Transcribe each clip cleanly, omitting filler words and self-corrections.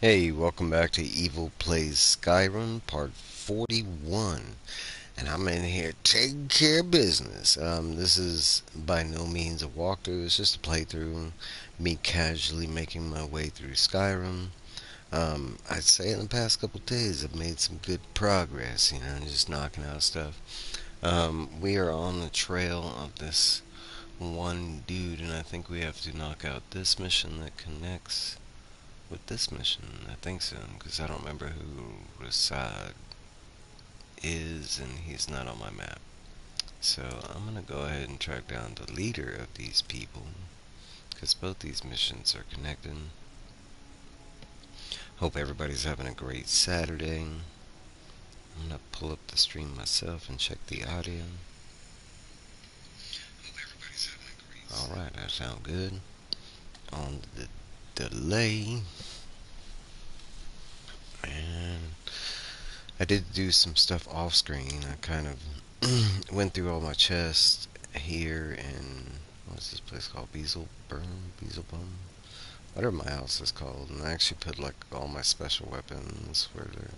Hey, welcome back to Evil Plays Skyrim, part 41. And I'm in here taking care of business. This is by no means a walkthrough, it's just a playthrough. Me casually making my way through Skyrim. I'd say in the past couple days I've made some good progress, just knocking out stuff. We are on the trail of this one dude, and I think we have to knock out this mission that connects with this mission. I think so, because I don't remember who Rasad is, and he's not on my map. So I'm gonna go ahead and track down the leader of these people, because both these missions are connected. Hope everybody's having a great Saturday. I'm gonna pull up the stream myself and check the audio. Alright, that sounds good. On the delay. And I did do some stuff off screen. I kind of went through all my chests here in, what's this place called? Beelzebub? Whatever my house is called. And I actually put like all my special weapons where they're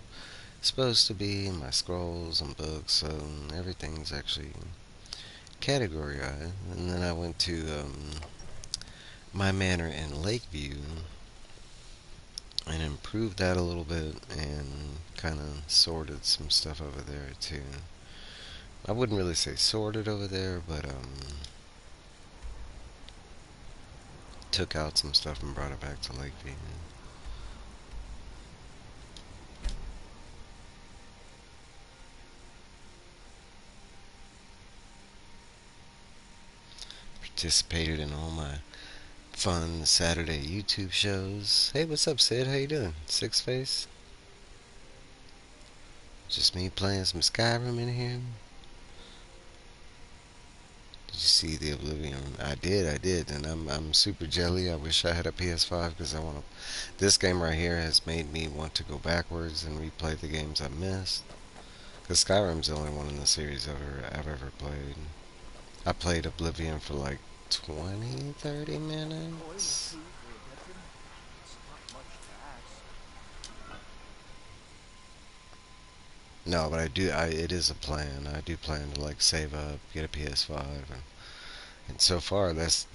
supposed to be, my scrolls and books, so everything's actually categorized. And then I went to my manor in Lakeview and improved that a little bit and kind of sorted some stuff over there too. I wouldn't really say sorted over there, but took out some stuff and brought it back to Lakeview. Participated in all my fun Saturday YouTube shows. Hey, what's up, Sid? How you doing? Six Face? Just me playing some Skyrim in here. Did you see the Oblivion? I did, and I'm super jelly. I wish I had a PS5 because I want to. This game right here has made me want to go backwards and replay the games I missed. Because Skyrim's the only one in the series I've ever played. I played Oblivion for like 20, 30 minutes. No, but it is a plan. I do plan to like save up, get a PS5, and so far that's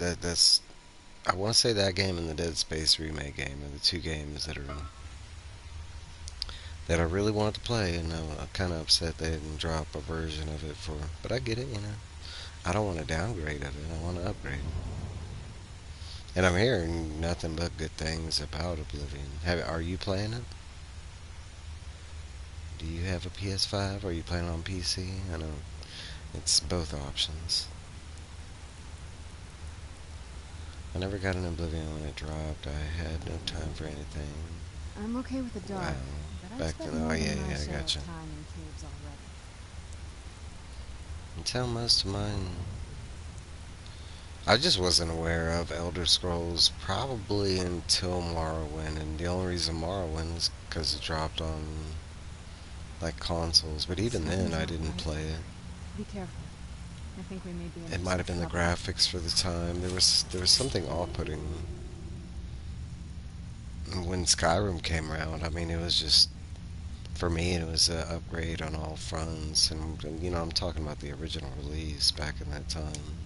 I want to say that game and the Dead Space remake game are the two games that I really wanted to play, and I'm kind of upset they didn't drop a version of it for. But I get it. I don't want to downgrade of it. I want to upgrade. And I'm hearing nothing but good things about Oblivion. Are you playing it? Do you have a PS5? Are you playing on PC? I know it's both options. I never got an Oblivion when it dropped. I had no time for anything. I'm okay with the dark, Wow. but I've Back spent then, oh more yeah, than my yeah, I share of gotcha. time in caves already. Until most of mine, I just wasn't aware of Elder Scrolls probably until Morrowind, and the only reason Morrowind is because it dropped on like consoles. But even then, Something's I not didn't right. play it. Be careful. I think we may be in It for might some have been the trouble. graphics for the time. There was something off-putting when Skyrim came around. I mean, it was just for me, it was an upgrade on all fronts, and I'm talking about the original release back in that time.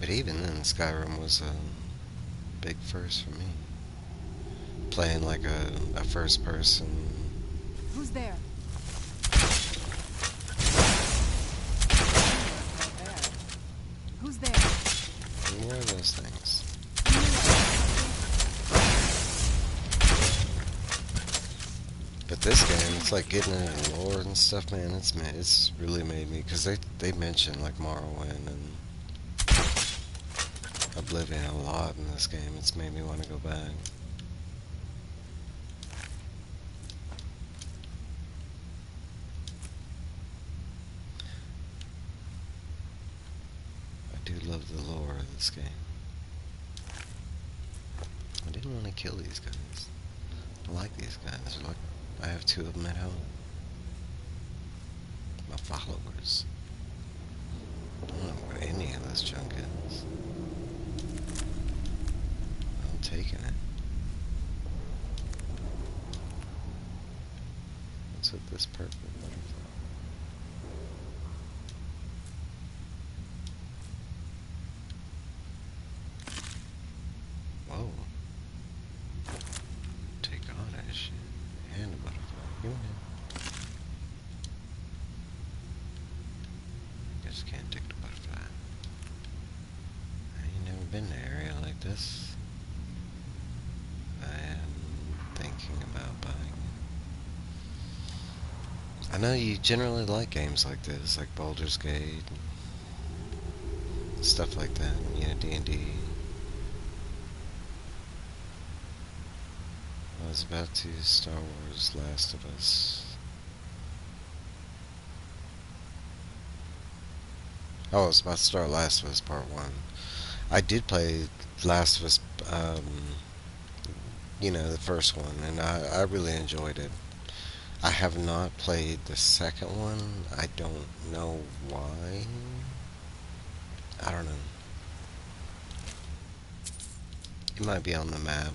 But even then, Skyrim was a big first for me. Playing like a first person. Who's there? Right there. Who's there? More of those things. But this game, it's like getting into lore and stuff, man. It's really made me, because they mention like Morrowind and Oblivion a lot in this game. It's made me want to go back. I do love the lore of this game. I didn't want to kill these guys. I like these guys. Like, I have two of them at home. My followers. I don't know what any of this junk is. taking it. What's with this purple butterfly? Whoa. Take all that shit. And a butterfly. Give me that. Just can't take the butterfly. I ain't never been to an area like this. I am thinking about buying it. I know you generally like games like this, like Baldur's Gate, and stuff like that. You know, D&D. I was about to Star Wars Last of Us. Oh, I was about to start Last of Us Part 1. I did play Last of Us, the first one, and I really enjoyed it. I have not played the second one. I don't know why. I don't know. It might be on the map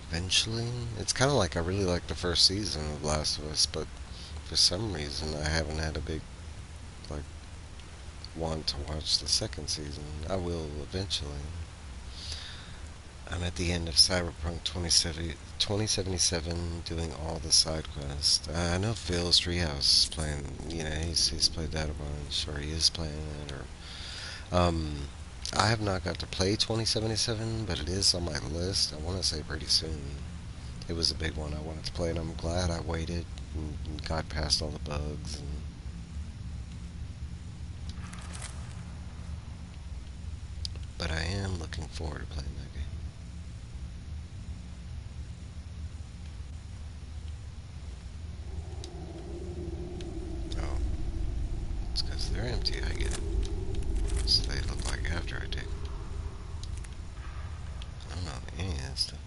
eventually. It's kind of like I really like the first season of Last of Us, but for some reason I haven't had a big, like, want to watch the second season. I will eventually. I'm at the end of Cyberpunk 2077 doing all the side quests. I know Phil's Treehouse is playing, he's played that a bunch, or he is playing it, I have not got to play 2077, but it is on my list. I want to say pretty soon. It was a big one I wanted to play, and I'm glad I waited and got past all the bugs. But I am looking forward to playing that game. Oh, it's because they're empty, I get it. So they look like after I dig. I don't know any of that stuff.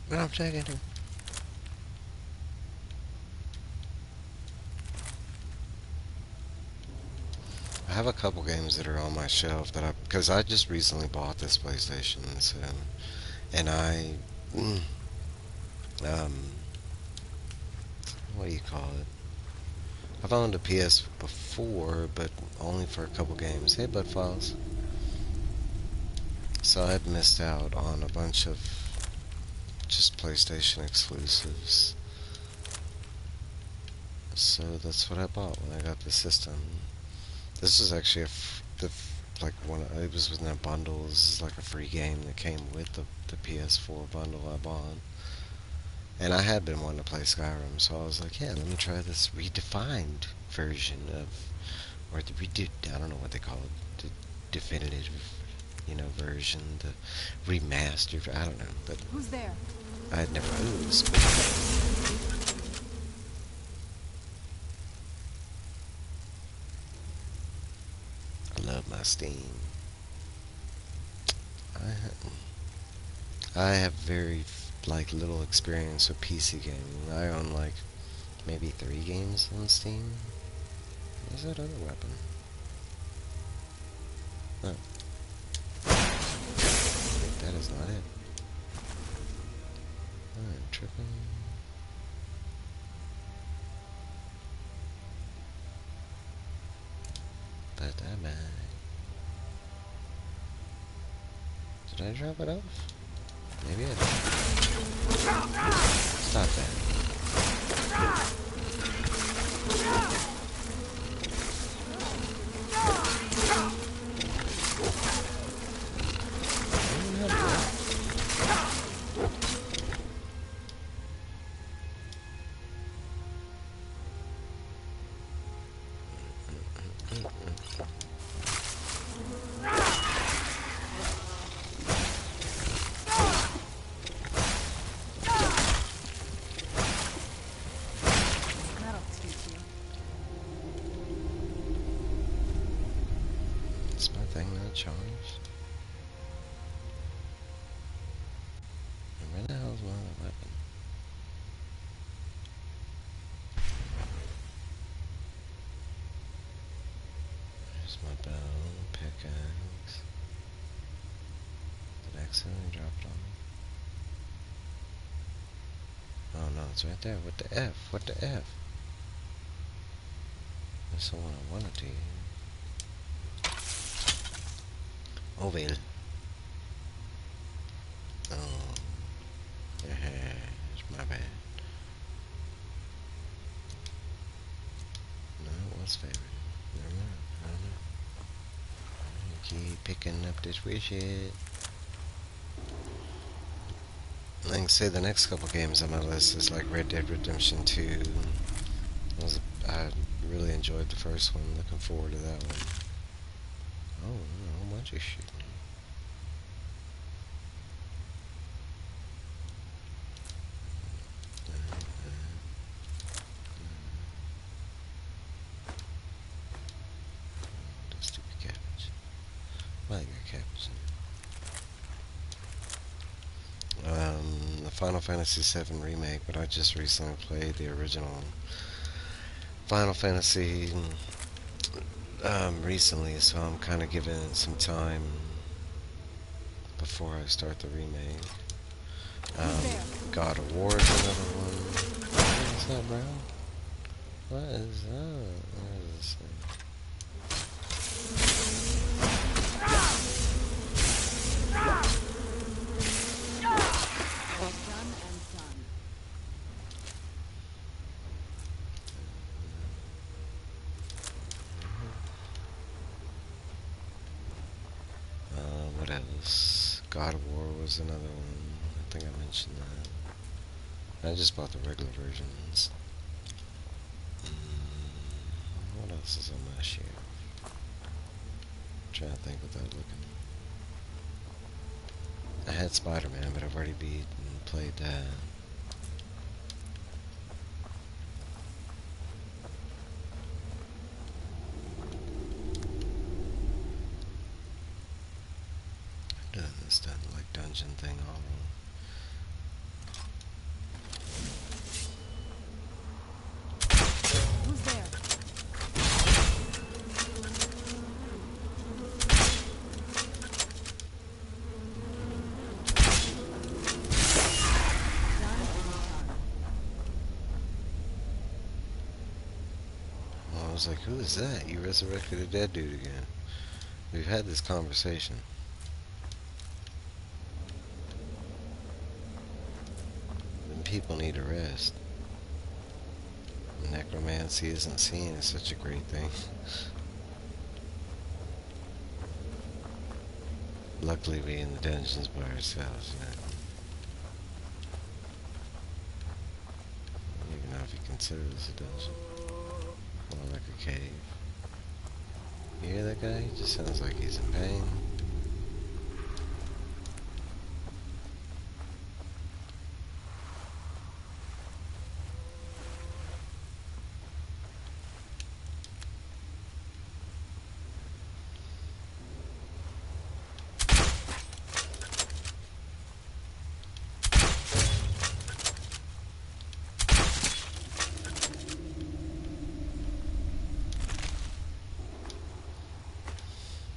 But I'm taking it. I have a couple games that are on my shelf because I just recently bought this PlayStation, so, and um, what do you call it? I've owned a PS before, but only for a couple games. Hey, Bud Files. So I'd missed out on a bunch of just PlayStation exclusives. So that's what I bought when I got the system. This is actually like one. It was within a bundle. This is like a free game that came with the PS4 bundle I bought. And I had been wanting to play Skyrim, so I was like, yeah, let me try this redefined version of, or I don't know what they call it, the definitive, version, the remastered, I don't know, but Who's there? I had never, ooh, it was cool. I love my Steam. I have very, like, little experience with PC gaming. I own, like, maybe 3 games on Steam. Where's that other weapon? Oh. That is not it. I'm tripping. But I'm back. Did I drop it off? Maybe I did. Stop that. That'll teach you. Is my thing not charged? And where the hell's my other weapon? There's my bow, pickaxe. Did Accidentally dropped on me. Oh no, it's right there. What the F? What the F? That's the one I wanted to use. Oh, well. Oh, it's my bad. No, it was favored. Never mind. I don't know. Keep picking up this weird shit. Like I say, the next couple games on my list is like Red Dead Redemption 2. I really enjoyed the first one. Looking forward to that one. Oh, no, a bunch of shit. Stupid cabbage. Why you got cabbage in it? The Final Fantasy VII Remake, but I just recently played the original Final Fantasy recently, so I'm kind of giving it some time before I start the remake. God of War is another one. What's that, bro? What is that? What is this thing? Done and done. What else? God of War was another one. I think I mentioned that. I just bought the regular versions. What else is on my shelf? I'm trying to think without looking. I had Spider-Man, but I've already beat and played that. I'm doing this like dungeon thing all wrong. Who's there? Done and done. Well, I was like, who is that? You resurrected a dead dude again. We've had this conversation. And people need a rest. Necromancy isn't seen as such a great thing. Luckily, we in the dungeons by ourselves, you know. I don't even know if you consider this a dungeon. More like a cave. You hear that guy? He just sounds like he's in pain.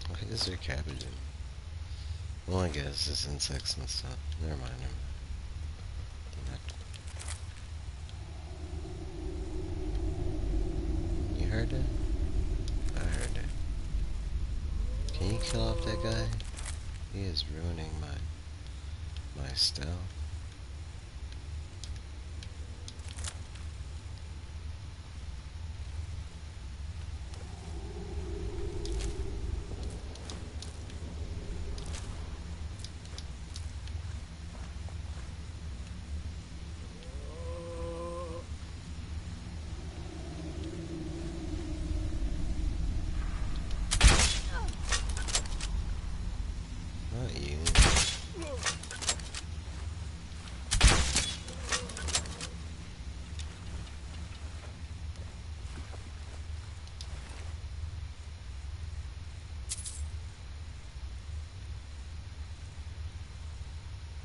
Why is there cabbage in? Well, I guess it's insects and stuff. Never mind, never mind. You heard that? I heard that. Can you kill off that guy? He is ruining my stealth. Not you.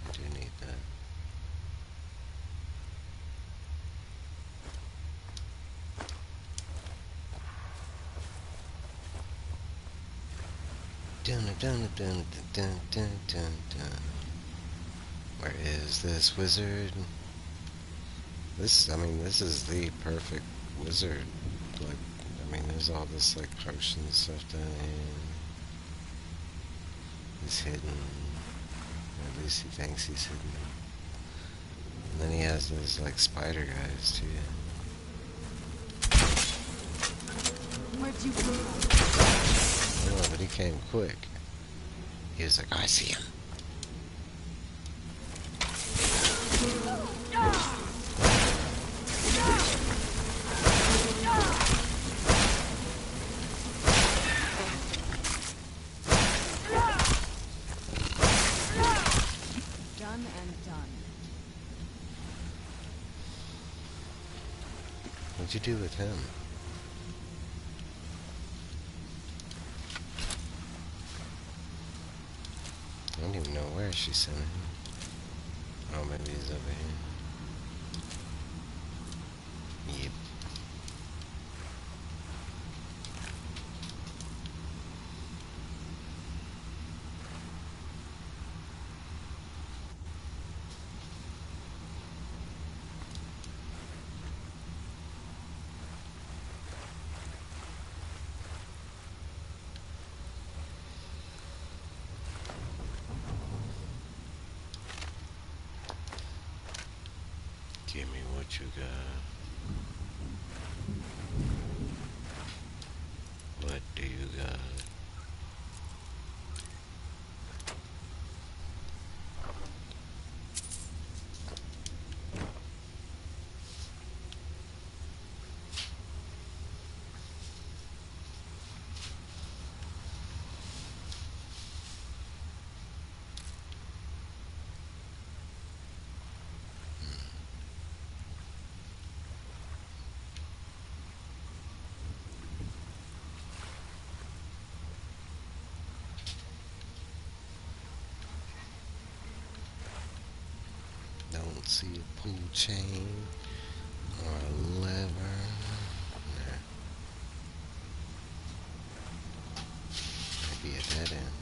I do need that. Dun, dun, dun, dun, dun, dun, dun, dun. Where is this wizard? This is the perfect wizard. Like, there's all this, like, potion stuff down here. He's hidden. Or at least he thinks he's hidden. And then he has those, like, spider guys, too. Where'd you come from? I don't know, but he came quick. He was like, I see him. Done and done. What'd you do with him? I don't even know where she sent him. Oh, maybe he's over here. Yep. Give me what you got. What do you got? Don't see a pull chain or a lever. Nah, maybe a dead end.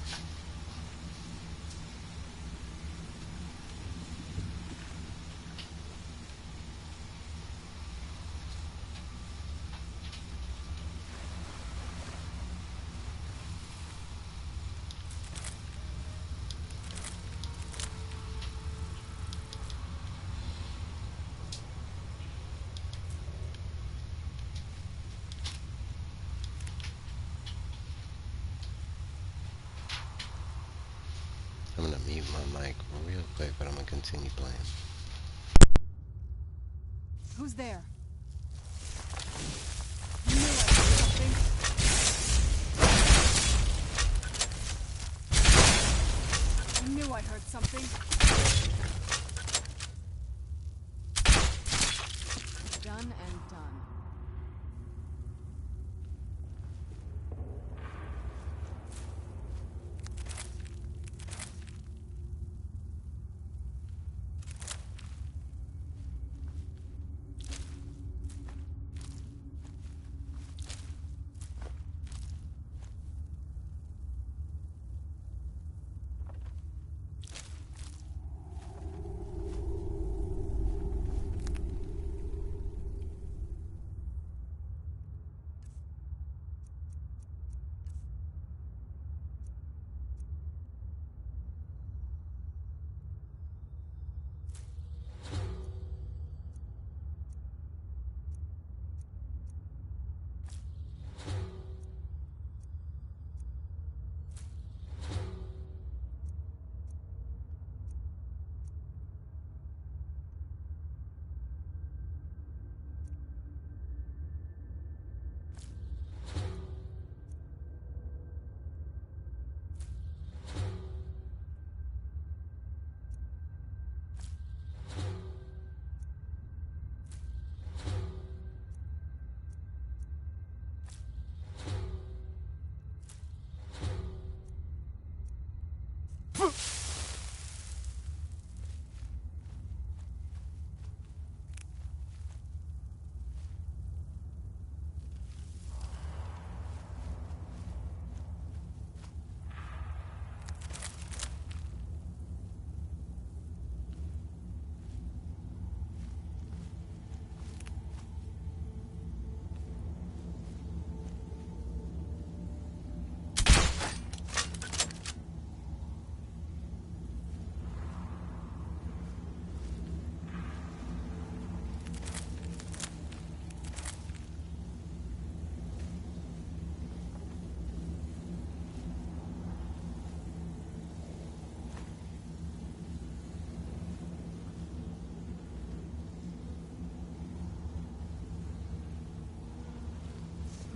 I'm gonna mute my mic real quick, but I'm gonna continue playing. Who's there? You knew I heard something. You knew I heard something. Done and done.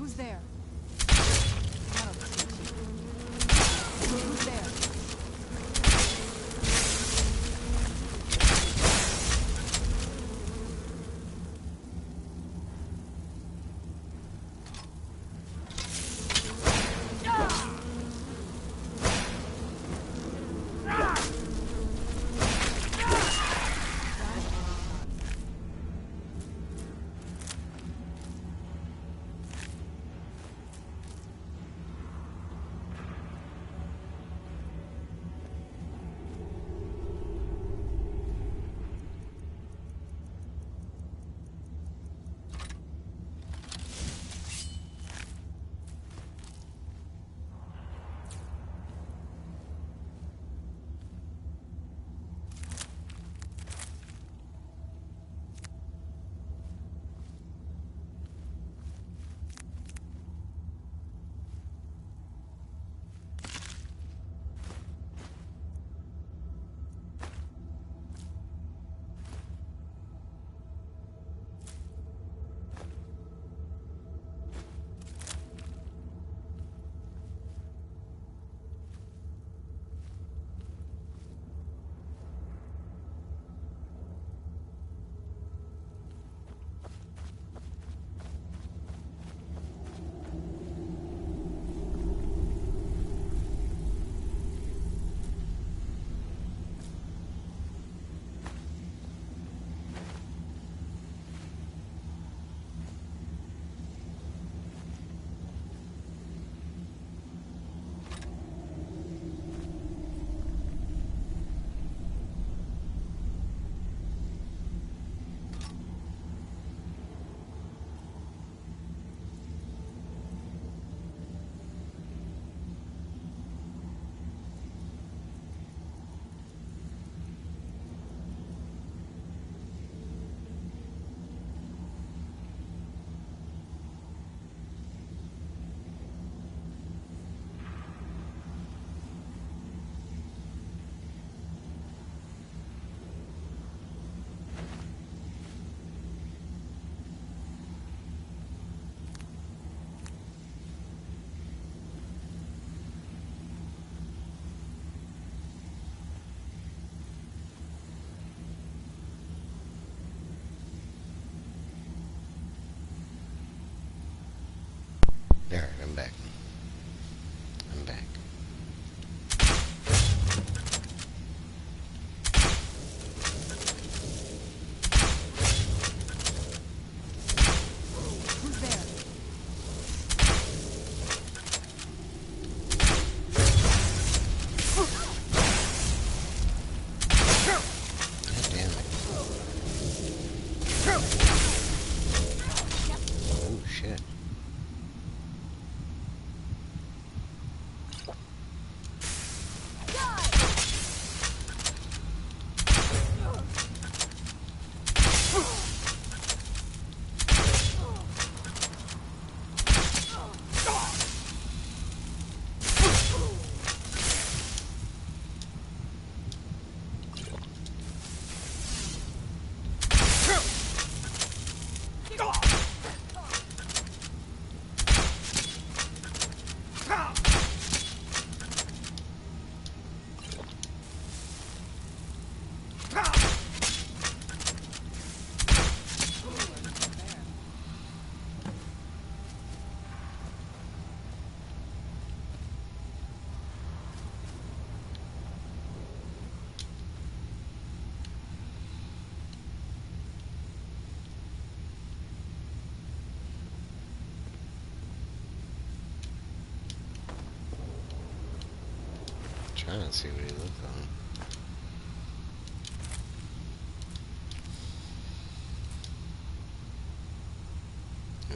Who's there? That'll teach you. Who's there? There, I'm back. I'm back. Who's there? God damn it. Oh shit. Trying to see what he looks like.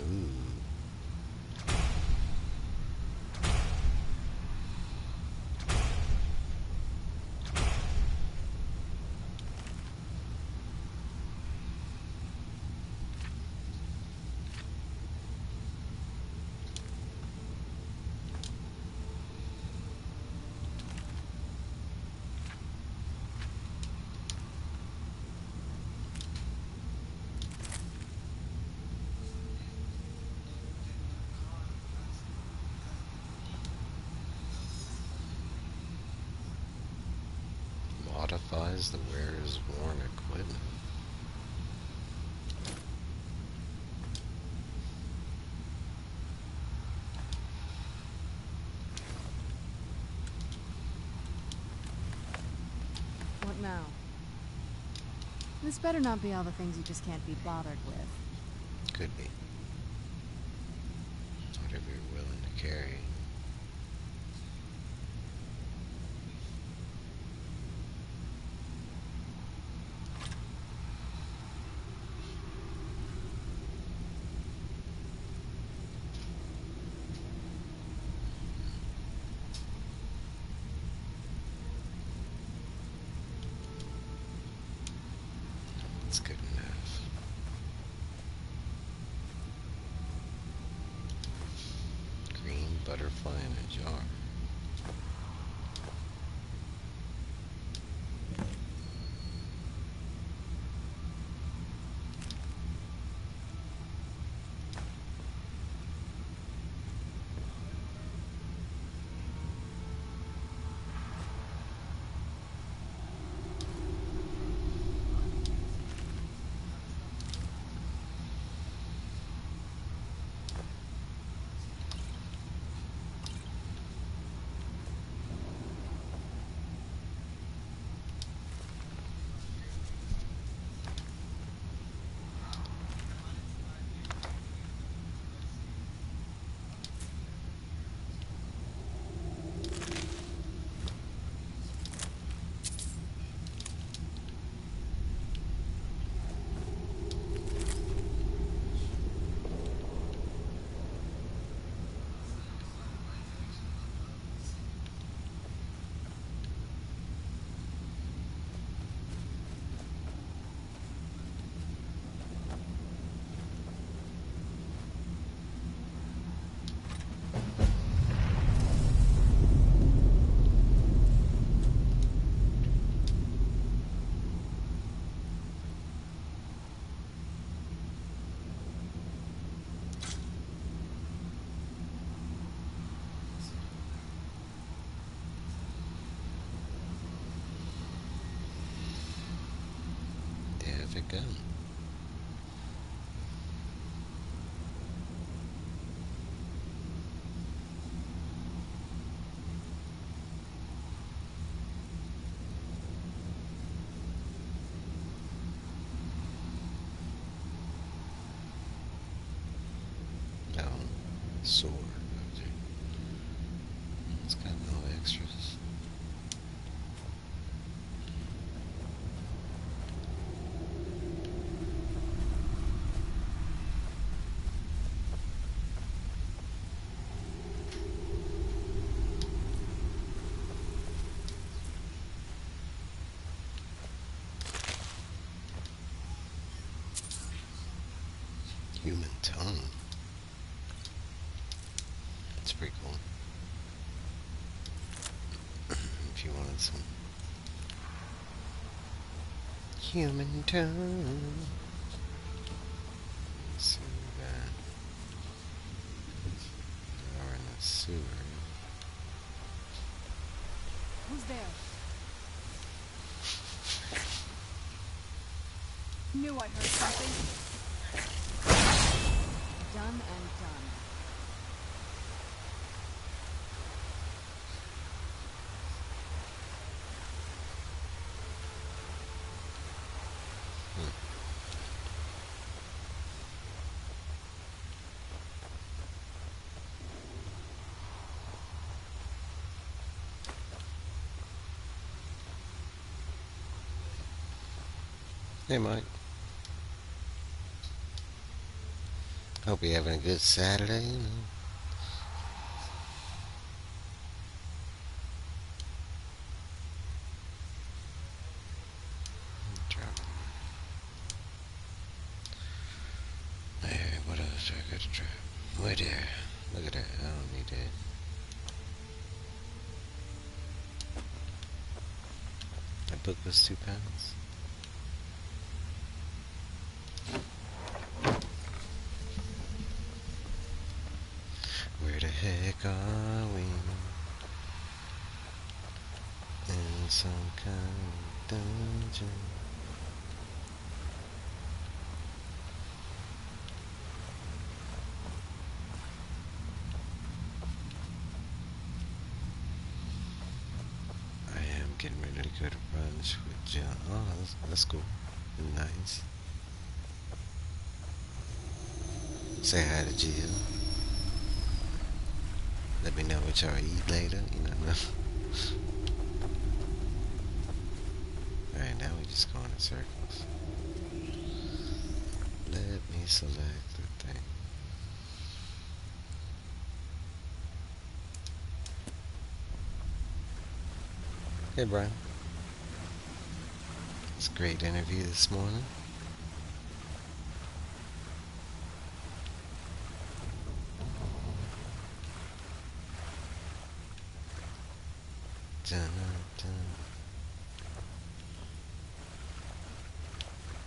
Ooh. modifies the wearer's worn equipment. What now? This better not be all the things you just can't be bothered with. Could be. Whatever you're willing to carry. That's good enough. Green butterfly in a jar. There it goes. No, sword. It's got no extras. Human tongue. It's pretty cool. If you wanted some human tongue. Let's see what we got. We are in the sewer. Who's there? Knew I heard something. Done and done. Hey, Mike. Hope you're having a good Saturday, you know. Hey, what else I got to try? Right there. Look at that. I don't need that. That book was £2. Where the heck are we? In some kind of dungeon. I am getting ready to go to brunch with John. Oh, that's cool. Nice. Say hi to Jill. Let me know what y'all eat later. You know. Alright, now we just go in circles. Let me select the thing. Hey, Brian. It's a great interview this morning. Dun, dun.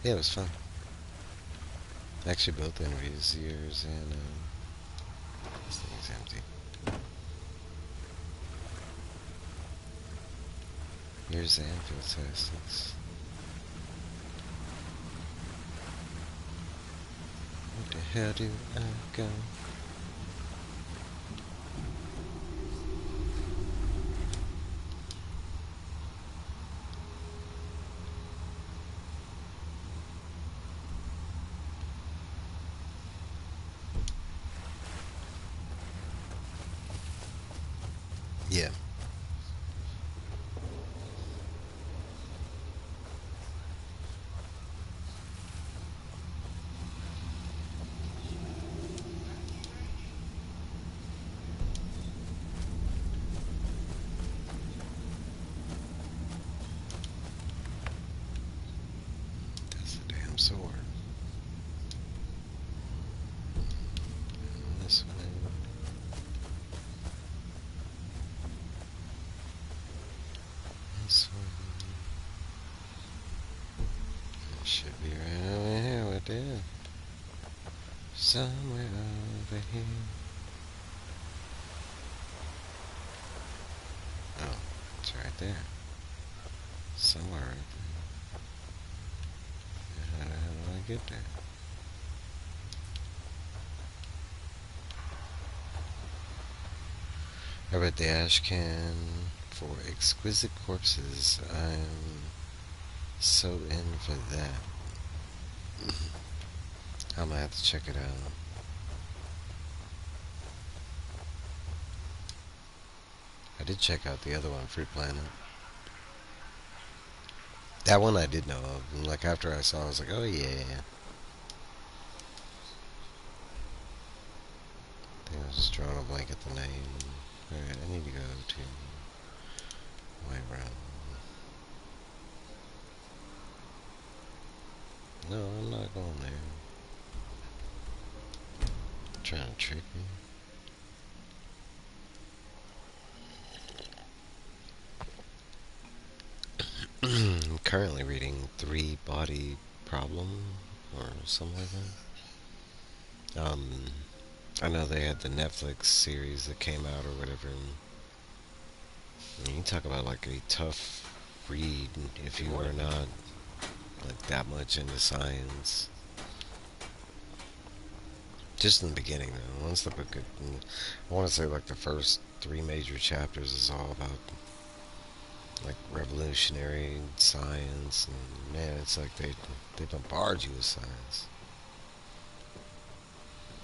Yeah, it was fun. Actually, both interviews, yours and this thing's empty. Yours and Fantastics. Where the hell do I go? Yeah. That's a damn sword. This way. This one. It should be right over here. What the hell? Somewhere over here. Oh, it's right there. Somewhere right there. How the hell do I get there? I read the ash can for exquisite corpses. I'm so in for that. I'm gonna have to check it out. I did check out the other one, Fruit Planet. That one I did know of. And like after I saw it, I was like, oh yeah. I think I was just drawing a blank at the name. Alright, I need to go to White Run. No, I'm not going there. Trying to trick me. I'm currently reading Three Body Problem or something like that. I know they had the Netflix series that came out or whatever. And you talk about like a tough read if you are not like that much into science. Just in the beginning, though. Once the book, I want to say like the first three major chapters is all about like revolutionary science, and man, it's like they bombard you with science.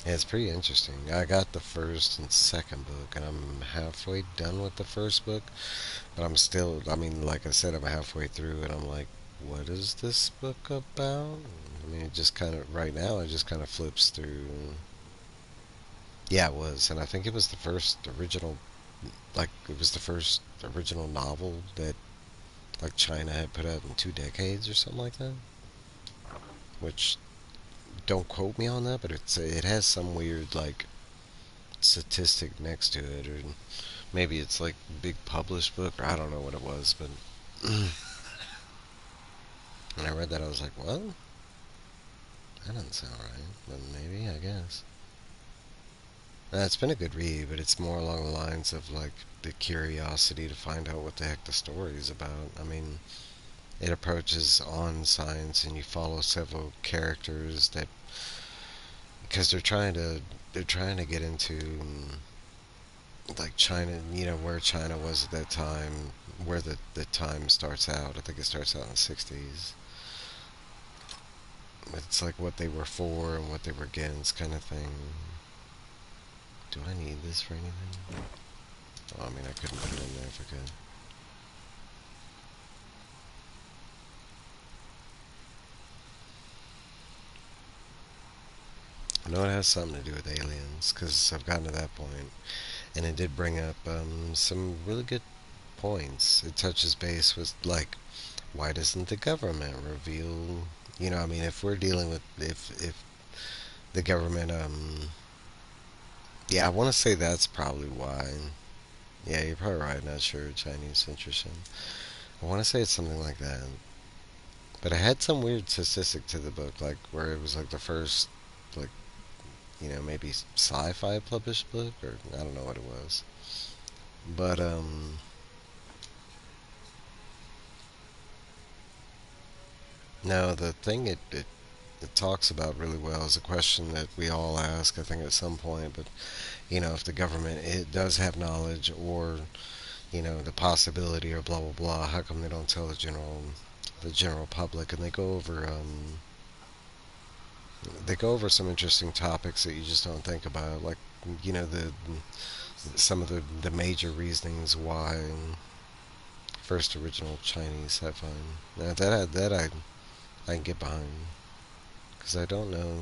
Yeah, it's pretty interesting. I got the first and second book, and I'm halfway done with the first book, but I'm still, I mean, like I said, I'm halfway through, and I'm like, what is this book about? I mean, it just kind of, right now, it just kind of flips through. Yeah, it was, and I think it was the first original, like, it was the first original novel that, like, China had put out in 2 decades or something like that. Which, don't quote me on that, but it has some weird, like, statistic next to it, or maybe it's like big published book, or I don't know what it was, but when I read that, I was like, well, that doesn't sound right, but maybe, I guess. It's been a good read, but it's more along the lines of like the curiosity to find out what the heck the story is about. I mean, it approaches on science, and you follow several characters that because they're trying to get into like China, where China was at that time, where the time starts out. I think it starts out in the 60s. It's like what they were for and what they were against, kind of thing. Do I need this for anything? Oh, I mean, I couldn't put it in there if I could. I know it has something to do with aliens, because I've gotten to that point, and it did bring up some really good points. It touches base with, like, why doesn't the government reveal, I mean, if we're dealing with, if the government, yeah, I want to say that's probably why. Yeah, you're probably right, not sure, Chinese interesting. I want to say it's something like that. But I had some weird statistic to the book, like, where it was, like, the first, like, maybe sci-fi published book, or I don't know what it was. But no, the thing it talks about really well is a question that we all ask, I think, at some point. But if the government it does have knowledge, or the possibility, or blah blah blah, how come they don't tell the general public? And they go over some interesting topics that you just don't think about, like the some of the major reasonings why first original Chinese sci-fi. Now that I can get behind, because I don't know,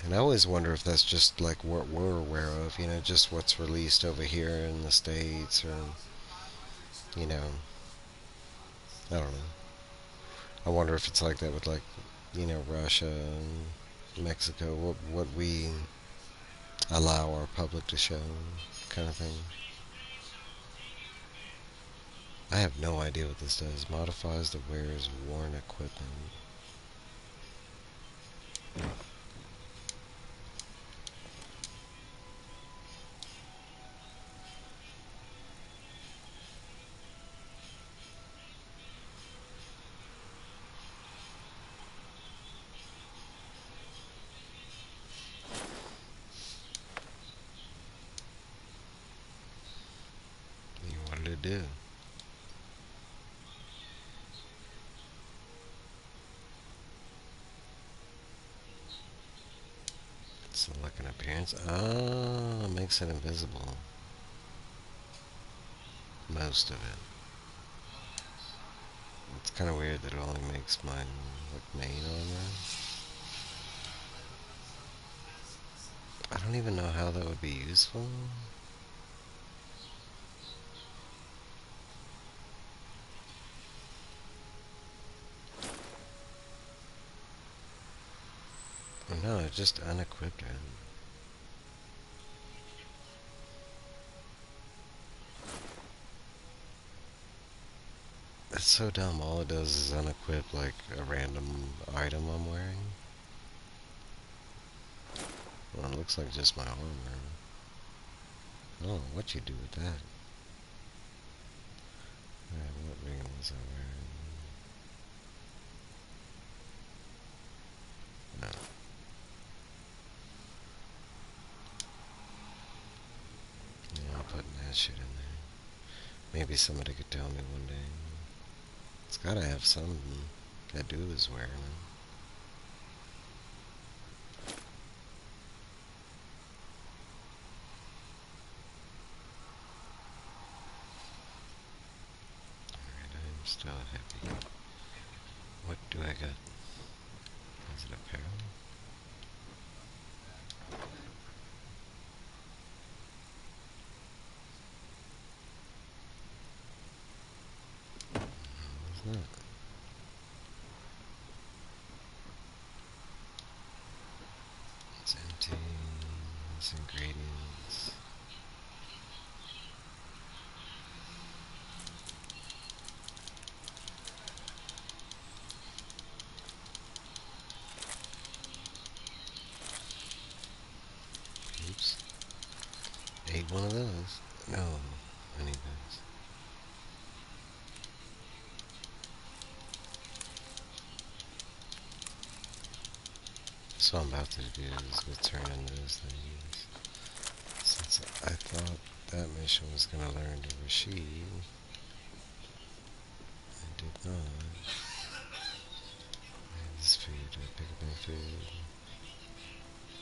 and I always wonder if that's just like what we're aware of, just what's released over here in the States, or you know, I don't know. I wonder if it's like that with, like, Russia and Mexico, what we allow our public to show, kind of thing. I have no idea what this does. Modifies the wearer's worn equipment. What did it do? It's like an appearance. Ah, makes it invisible. Most of it. It's kind of weird that it only makes mine look main on there. I don't even know how that would be useful. No, it just unequipped it. It's so dumb. All it does is unequip, like, a random item I'm wearing. Well, it looks like just my armor. I don't know what you do with that. Alright, what ring was I wearing? No. Yeah, I'm putting that shit in there. Maybe somebody could tell me one day. It's gotta have something that dude is wearing it. Alright, I'm still happy. What do I got? Is it apparel? It's not. It's empty. It's ingredients. Oops. Ate one of those. No, I need those. So what I'm about to do is return into those things. Since I thought that mission was gonna learn to Rashid, I did not. This food, did I pick up any food?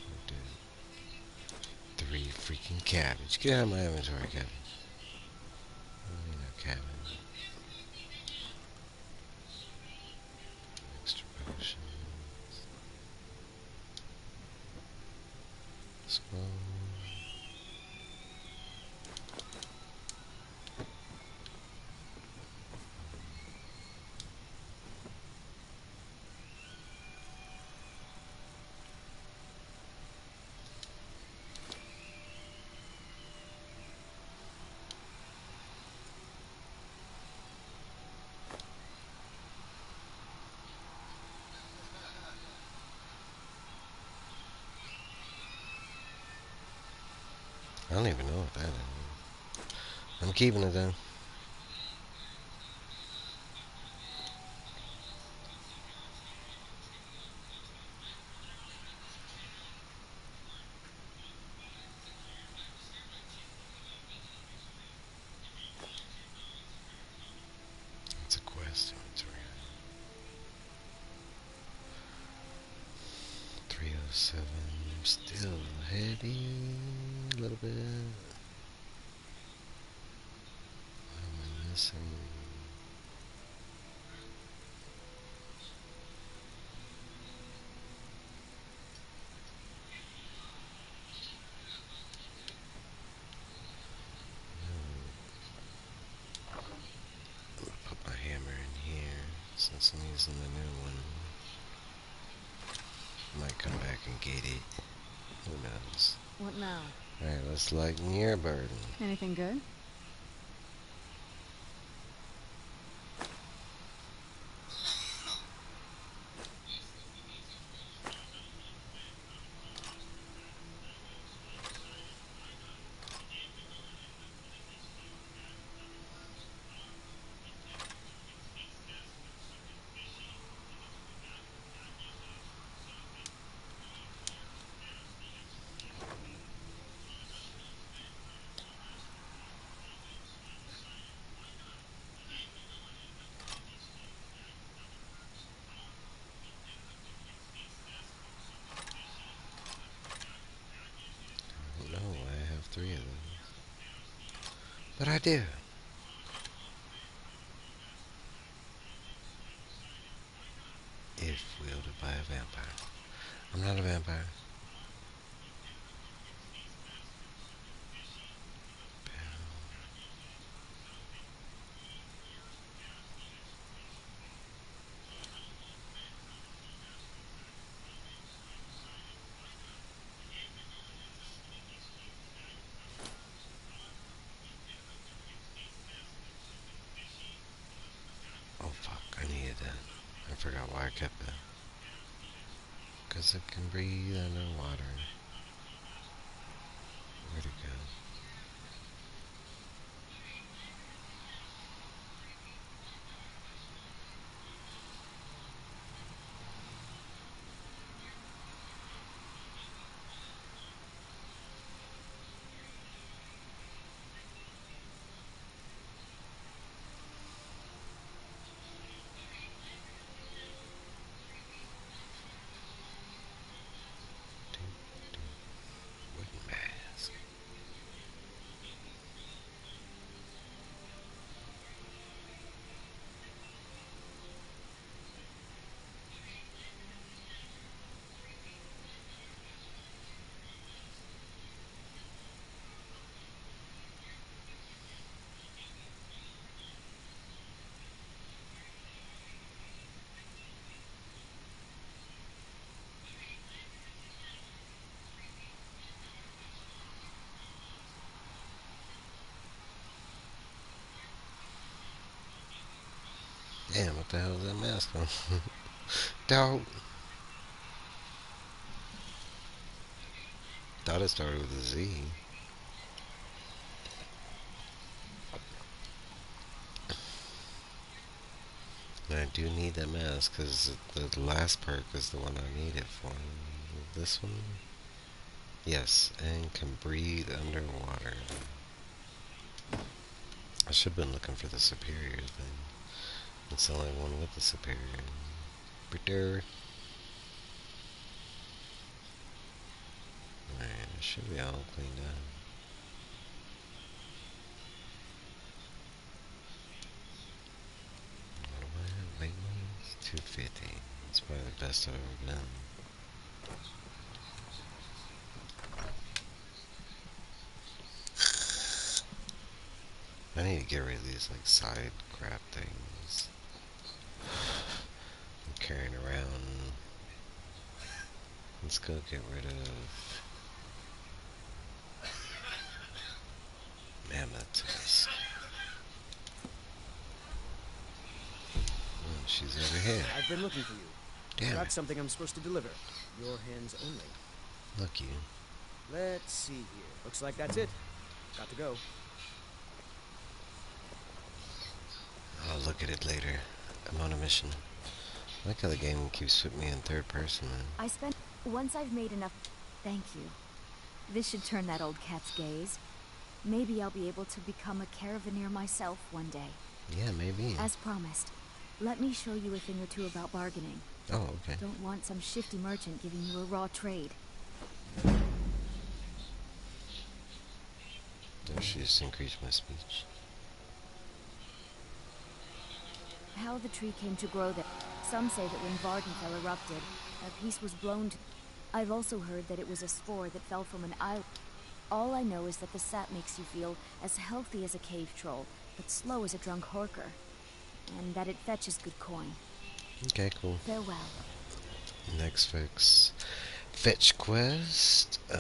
I did. 3 freaking cabbage. Get out of my inventory, Kevin. You know, cabbage. Extra potion. Scroll. I don't even know what that is. I'm keeping it though. It's a quest inventory. 307. Still heavy. A little bit. What am I missing? Put my hammer in here since I'm using the new one. Might come back and get it. Who knows? What now? Alright, let's lighten your burden. Anything good? No, I have 3 of them. But I do. If wielded by a vampire. I'm not a vampire. Oh fuck, I needed that. I forgot why I kept that. Because it can breathe underwater. Where'd it go? Wooden mask. Damn, what the hell is that mask on? Dog. Thought it started with a Z. And I do need that mask because the last perk is the one I need it for. this one? Yes, and can breathe underwater. I should have been looking for the superior thing. It's the only one with the superior. Britter. Alright, it should be all cleaned up. What do I have? Weight wise? 250. It's probably the best I've ever done. I need to get rid of these like side crap things I'm carrying around. Let's go get rid of mammoth tusk. Oh, she's over here. I've been looking for you. Damn Got it. something I'm supposed to deliver. Your hands only. Look you. Let's see here. Looks like that's it. Got to go. I'll look at it later. I'm on a mission. I like how the game keeps putting me in third person. Once I've made enough. Thank you. This should turn that old cat's gaze. Maybe I'll be able to become a caravaneer myself one day. Yeah, maybe. As promised, let me show you a thing or two about bargaining. Oh, okay. Don't want some shifty merchant giving you a raw trade. Oh, she just increased my speech. How the tree came to grow there. Some say that when Vardenfell erupted, a piece was blown to... I've also heard that it was a spore that fell from an island. All I know is that the sap makes you feel as healthy as a cave troll, but slow as a drunk horker. And that it fetches good coin. Okay, cool. Farewell. Next fetch quest is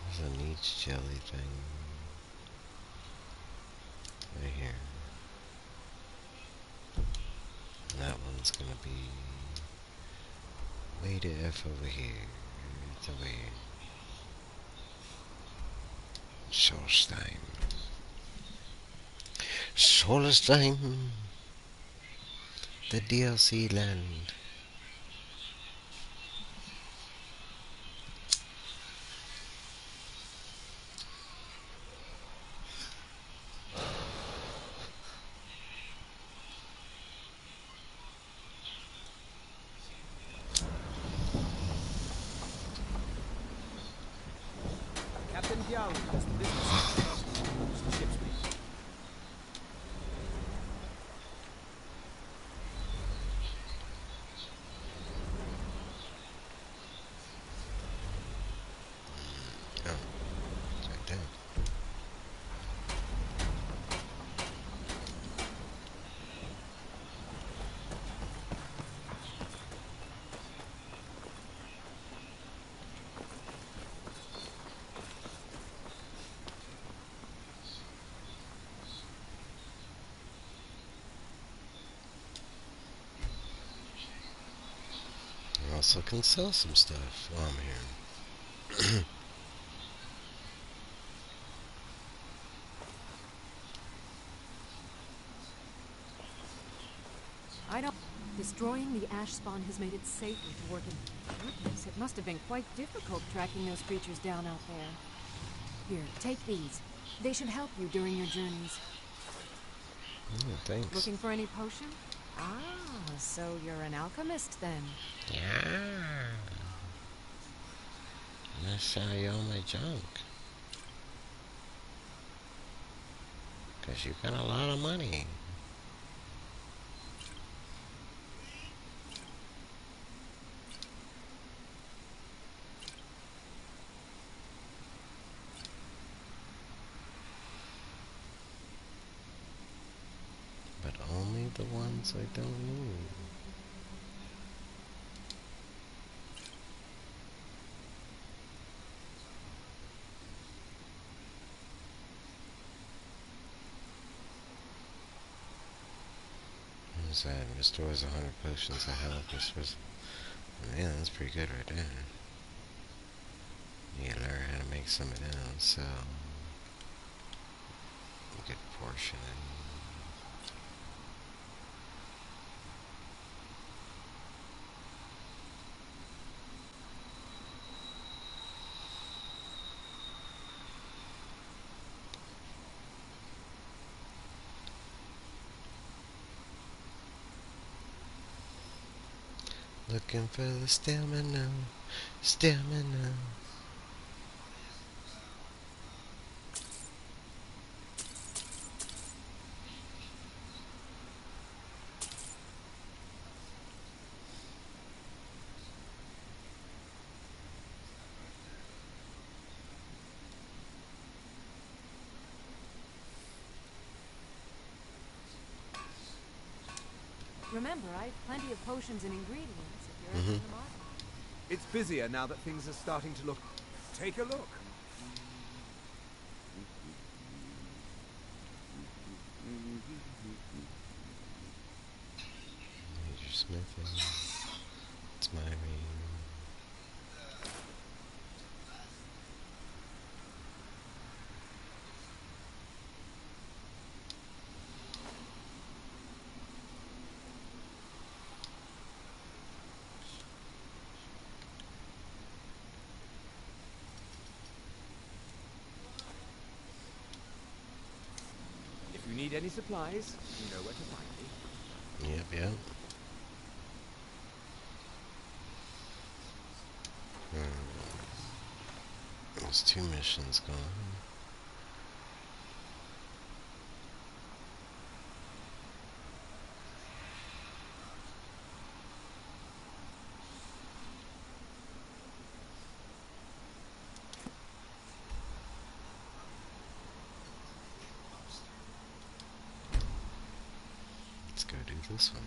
there's a niche jelly thing right here. And that one's gonna be way to F over here. It's over here. Solstein. Solstein. The DLC land. Captain Diao has the business. Who's the ship's mate? Oh, it's right there. I also can sell some stuff while I'm here. I don't... Destroying the ash spawn has made it safer to work in... Goodness, it must have been quite difficult tracking those creatures down out there. Here, take these. They should help you during your journeys. Oh, thanks. Looking for any potion? Ah, so you're an alchemist then. Yeah. I'm gonna sell you all my junk. Cause you got a lot of money. But only the ones I don't need. What is that? Restores 100 potions of health. Restores... Man, that's pretty good right there. You gotta learn how to make some of them, so... A good portion. Looking for the stamina, stamina. Remember, I have plenty of potions and ingredients if you're ever Mm-hmm. in the market. It's busier now that things are starting to look. Take a look. Major smithing. It's my ring. If you need any supplies, you know where to find me. Yep, yep. There's 2 missions going. Let's go do this one.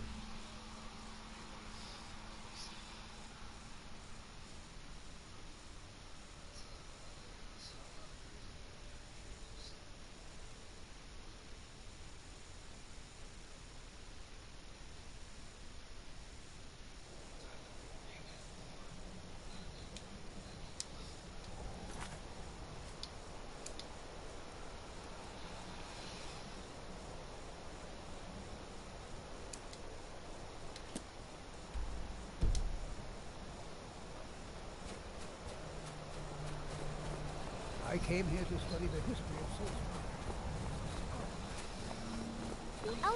I came here to study the history of sorcery.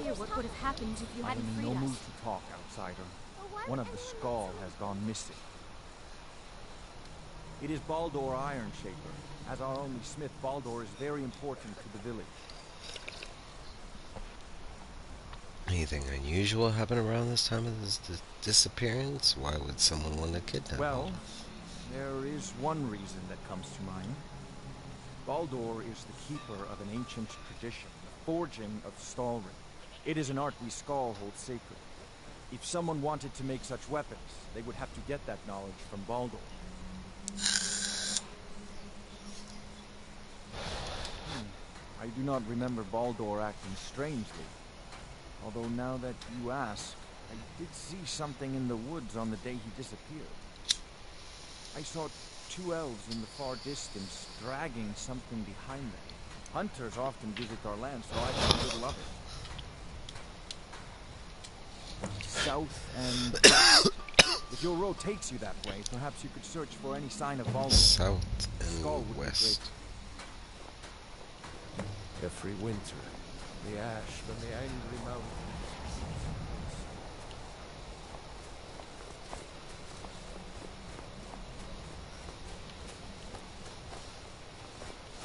Hear what would have happened if you I am hadn't in freed no mood us. to talk, outsider. But why One would of the anyone skull want to- has gone missing. It is Baldur Iron Shaper. As our only smith, Baldur is very important to the village. Anything unusual happen around this time of his disappearance? Why would someone want to kidnap Well, him? there is one reason that comes to mind. Baldur is the keeper of an ancient tradition, the forging of Stalrim. It is an art we Skald hold sacred. If someone wanted to make such weapons, they would have to get that knowledge from Baldur. I do not remember Baldur acting strangely. Although now that you ask, I did see something in the woods on the day he disappeared. I saw 2 elves in the far distance dragging something behind them. Hunters often visit our land, so I think little of it. South and west. If your road takes you that way, perhaps you could search for any sign of Baldur. South Skull and would be west. Every winter, the ash from the angry mountains.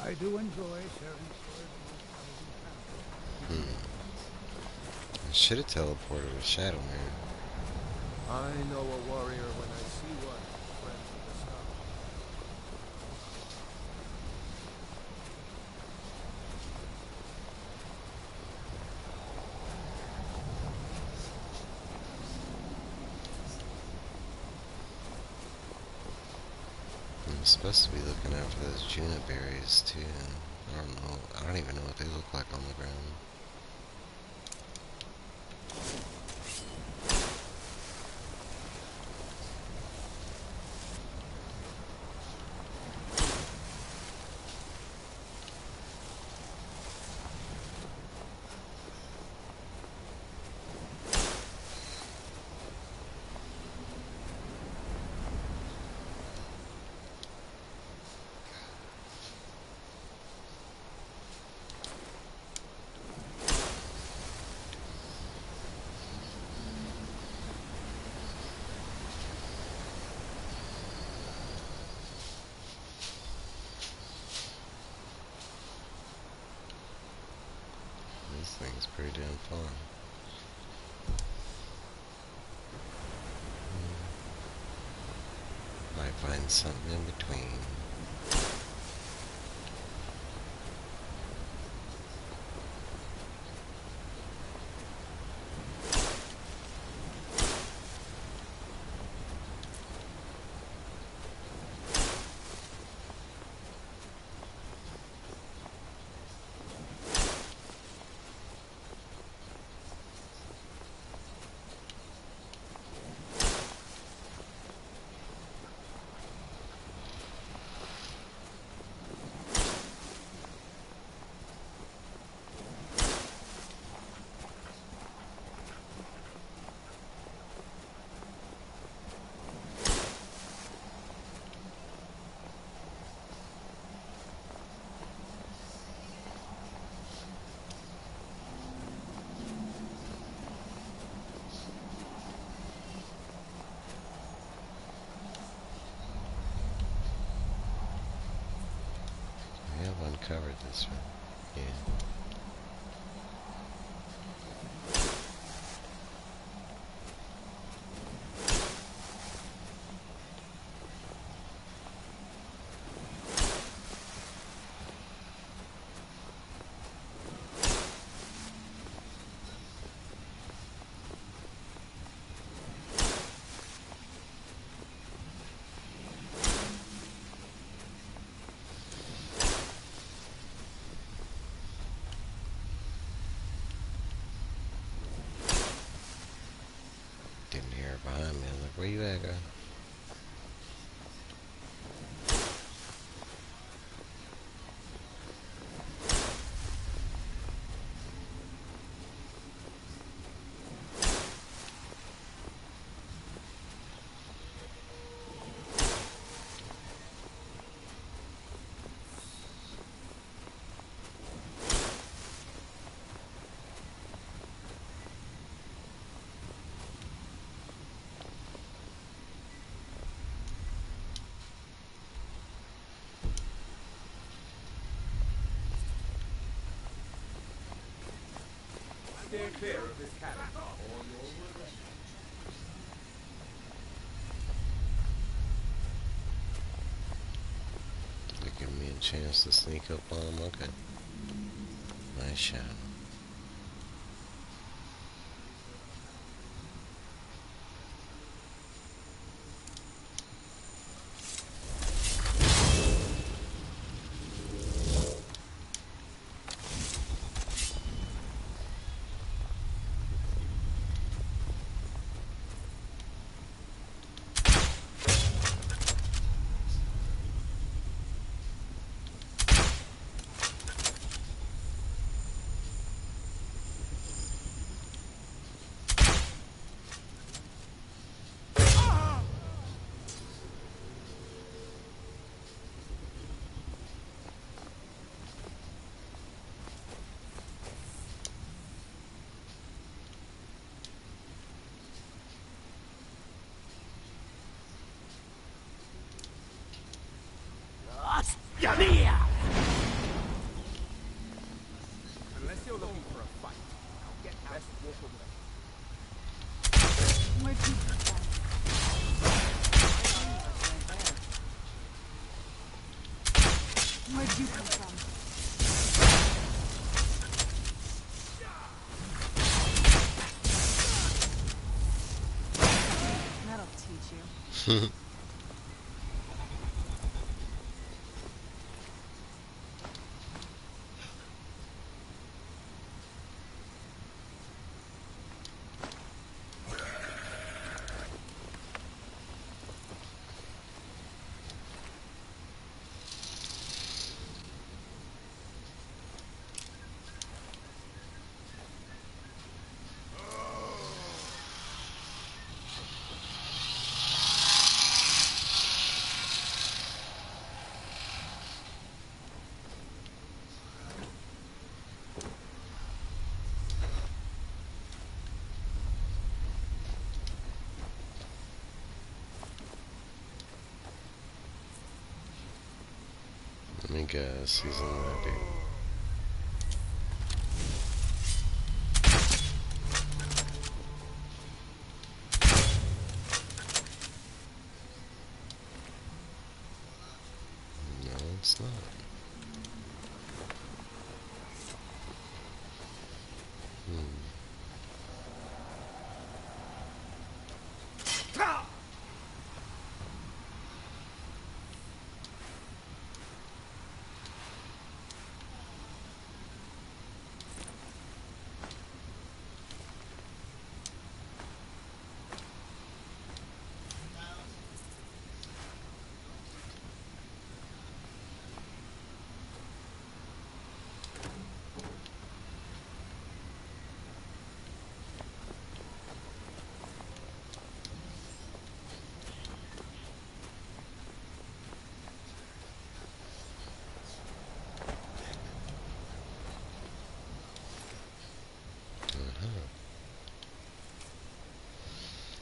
I do enjoy sharing stories of my travels. I should have teleported with Shadowmere. I know a warrior when I see one, friends of the sky. I'm supposed to be looking out for those Juna berries too. I don't know. I don't even know what they look like on the ground. thing's pretty damn fun. Might find something in between. We have uncovered this one. Yeah. Didn't hear her behind me. I was like, where you at, girl? Steer clear of this cabin, or you'll regret it. They give me a chance to sneak up on them. Okay. Nice shot. Unless you're looking for a fight, I'll get out. Best walk away. Where'd you come from? Where'd you come from? That'll teach you. Let me guess. He's in that dude.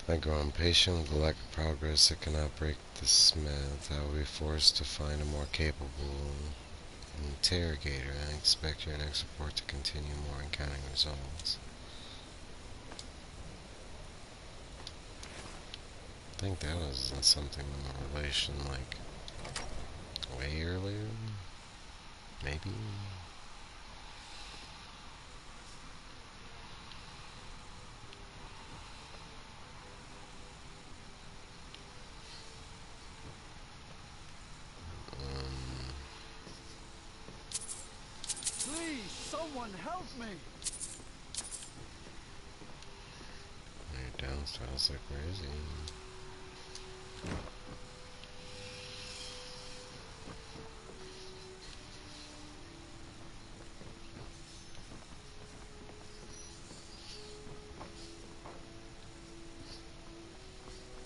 I grow impatient with the lack of progress. I cannot break the smith. I will be forced to find a more capable interrogator. I expect your next report to continue more encountering results. I think that was something in relation, like, way earlier? Maybe? Please, someone help me! You're downstairs like crazy.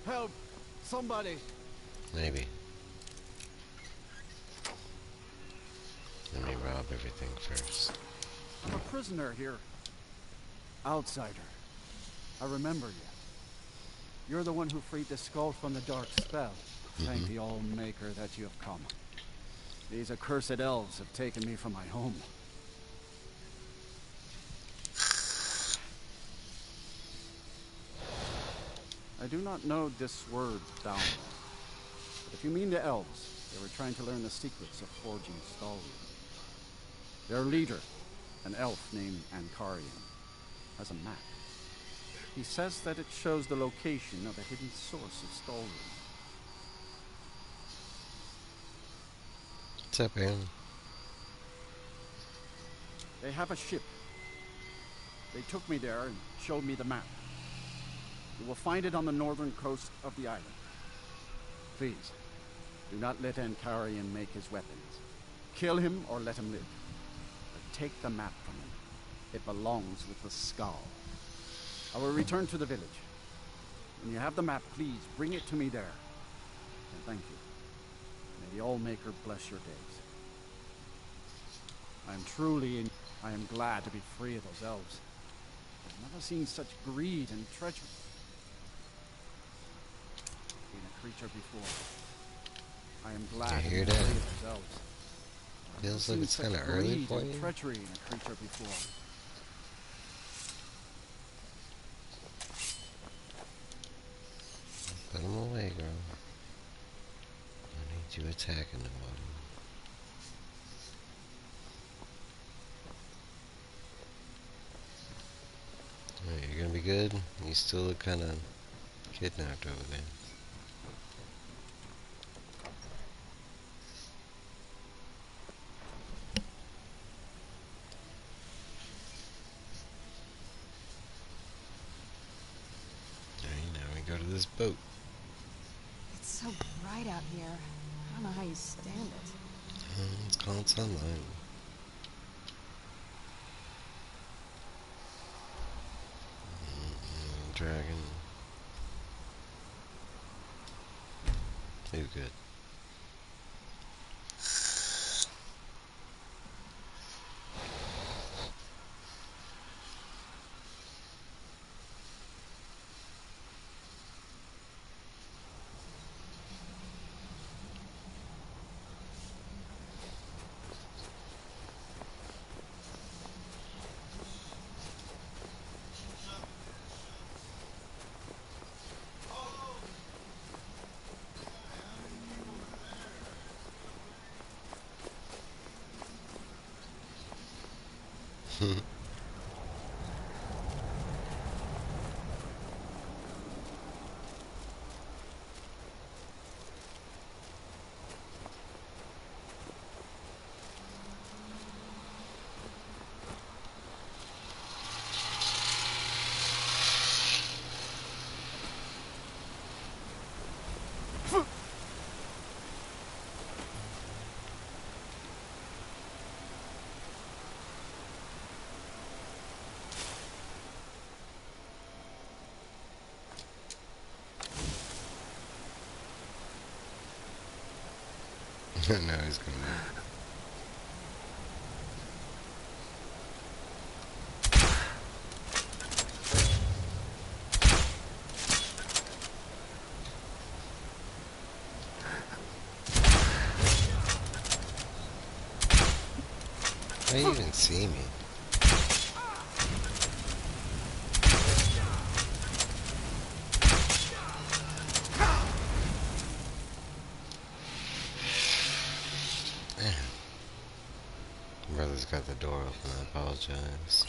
Help! Somebody! Maybe. Let me rob everything first. I'm a prisoner here. Outsider. I remember you. You're the one who freed the skull from the dark spell. Thank the All-Maker that you have come. These accursed elves have taken me from my home. I do not know this word down there. But if you mean the elves, they were trying to learn the secrets of forging stone. Their leader, an elf named Ankarian, has a map. He says that it shows the location of a hidden source of Stalwart. What's up, Aaron? They have a ship. They took me there and showed me the map. You will find it on the northern coast of the island. Please, do not let Ankarian make his weapons. Kill him or let him live. But take the map from him. It belongs with the skull. I will return to the village. When you have the map, please bring it to me there. And thank you. May the All-Maker bless your days. I am glad to be free of those elves. I've never seen such greed and treachery. Been a creature before. I am glad to be free of those elves. Feels like it's kind of early for you. Treachery in a creature before. Put him away, girl. I need you attacking nobody. Alright, you're gonna be good? You still look kinda kidnapped over there. Alright, now we go to this boat. It's so bright out here. I don't know how you stand it. It's called sunlight. Dragon. Too good. Now he's coming out. How you even see me? Man, brother's got the door open. I apologize.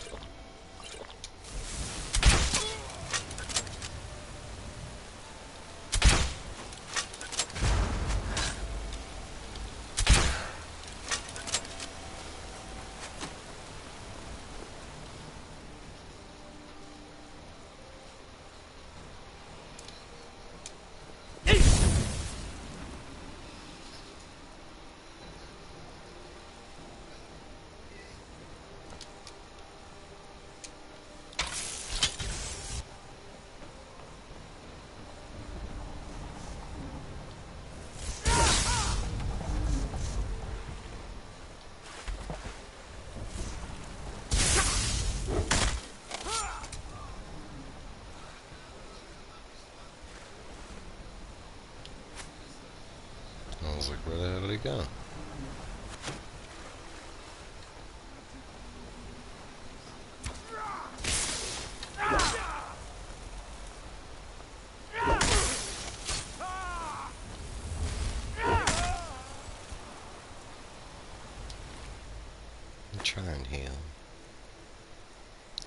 I was like, where the hell did he go? I'm trying to heal.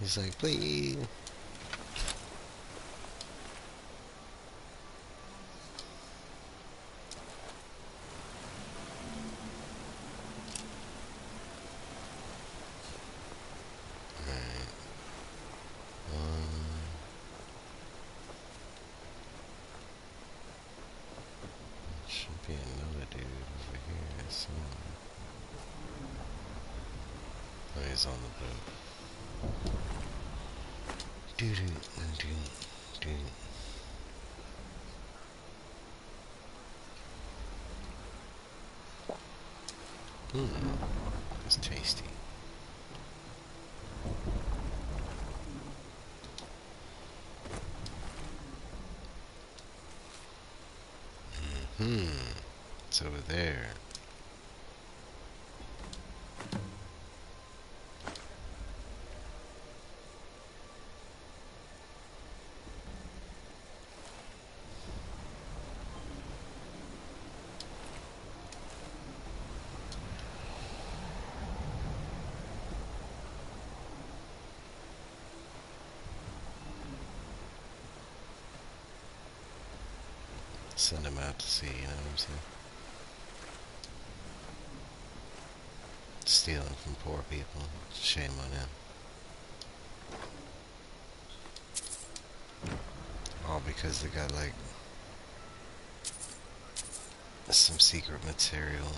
He's like, please. Alright. Should be another dude over here somewhere. Oh, he's on the boat. Doo doo doo doo. It's tasty. It's over there. Send him out to sea, you know what I'm saying? Stealing from poor people. Shame on him. All because they got like some secret material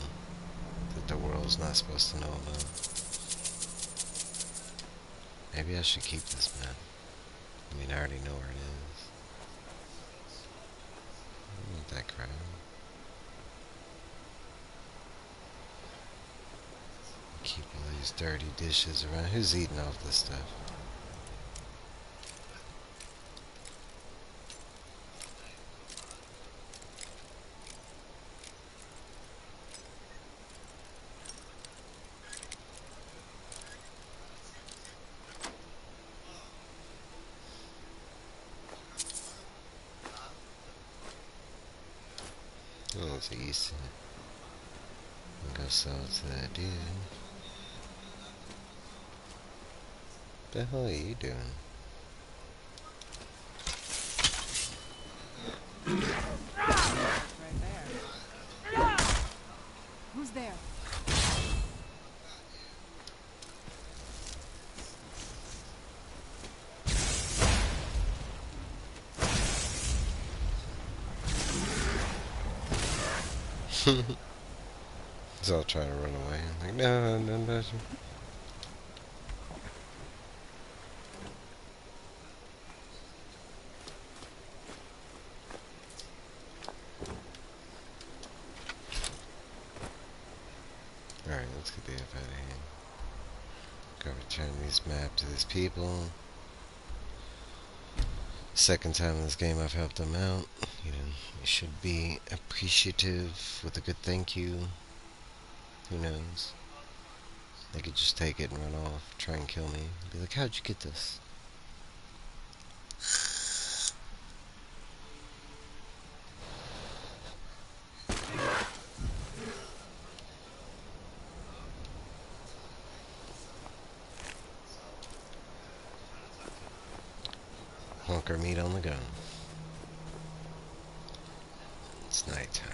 that the world's not supposed to know about. Maybe I should keep this map. I mean, I already know where it is. I don't want that crap. Keep all these dirty dishes around. Who's eating off this stuff? Oh, it's easy. I'll go sell it to that dude. What the hell are you doing? Right there. Who's there? So I'll try to run away. I'm like, no, no, no. Alright, let's get the F out of here. Go return these map to these people. Second time in this game I've helped them out. You know, you should be appreciative with a good thank you. Who knows? They could just take it and run off, try and kill me. Be like, how'd you get this? Honker meat on the gun. It's nighttime.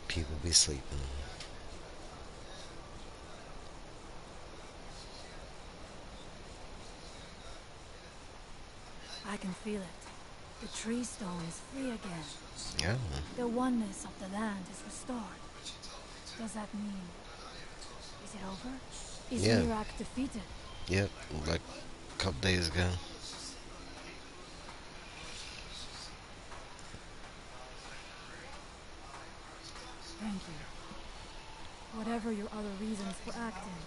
People be sleeping. I can feel it. The tree stone is free again. Yeah. The oneness of the land is restored. Does that mean... is it over? Is Yeah. Mirak defeated? Yep. Like a couple days ago. Thank you. Whatever your other reasons for acting,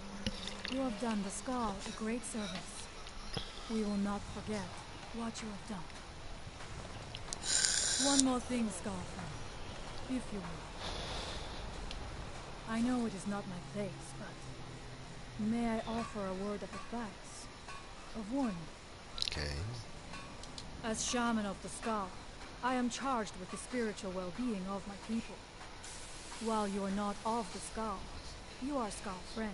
you have done the Skull a great service. We will not forget what you have done. One more thing, Skull friend, if you will. I know it is not my place, but may I offer a word of advice, of warning? Okay. As shaman of the Skull, I am charged with the spiritual well-being of my people. While you are not of the Skull, you are Skull friend,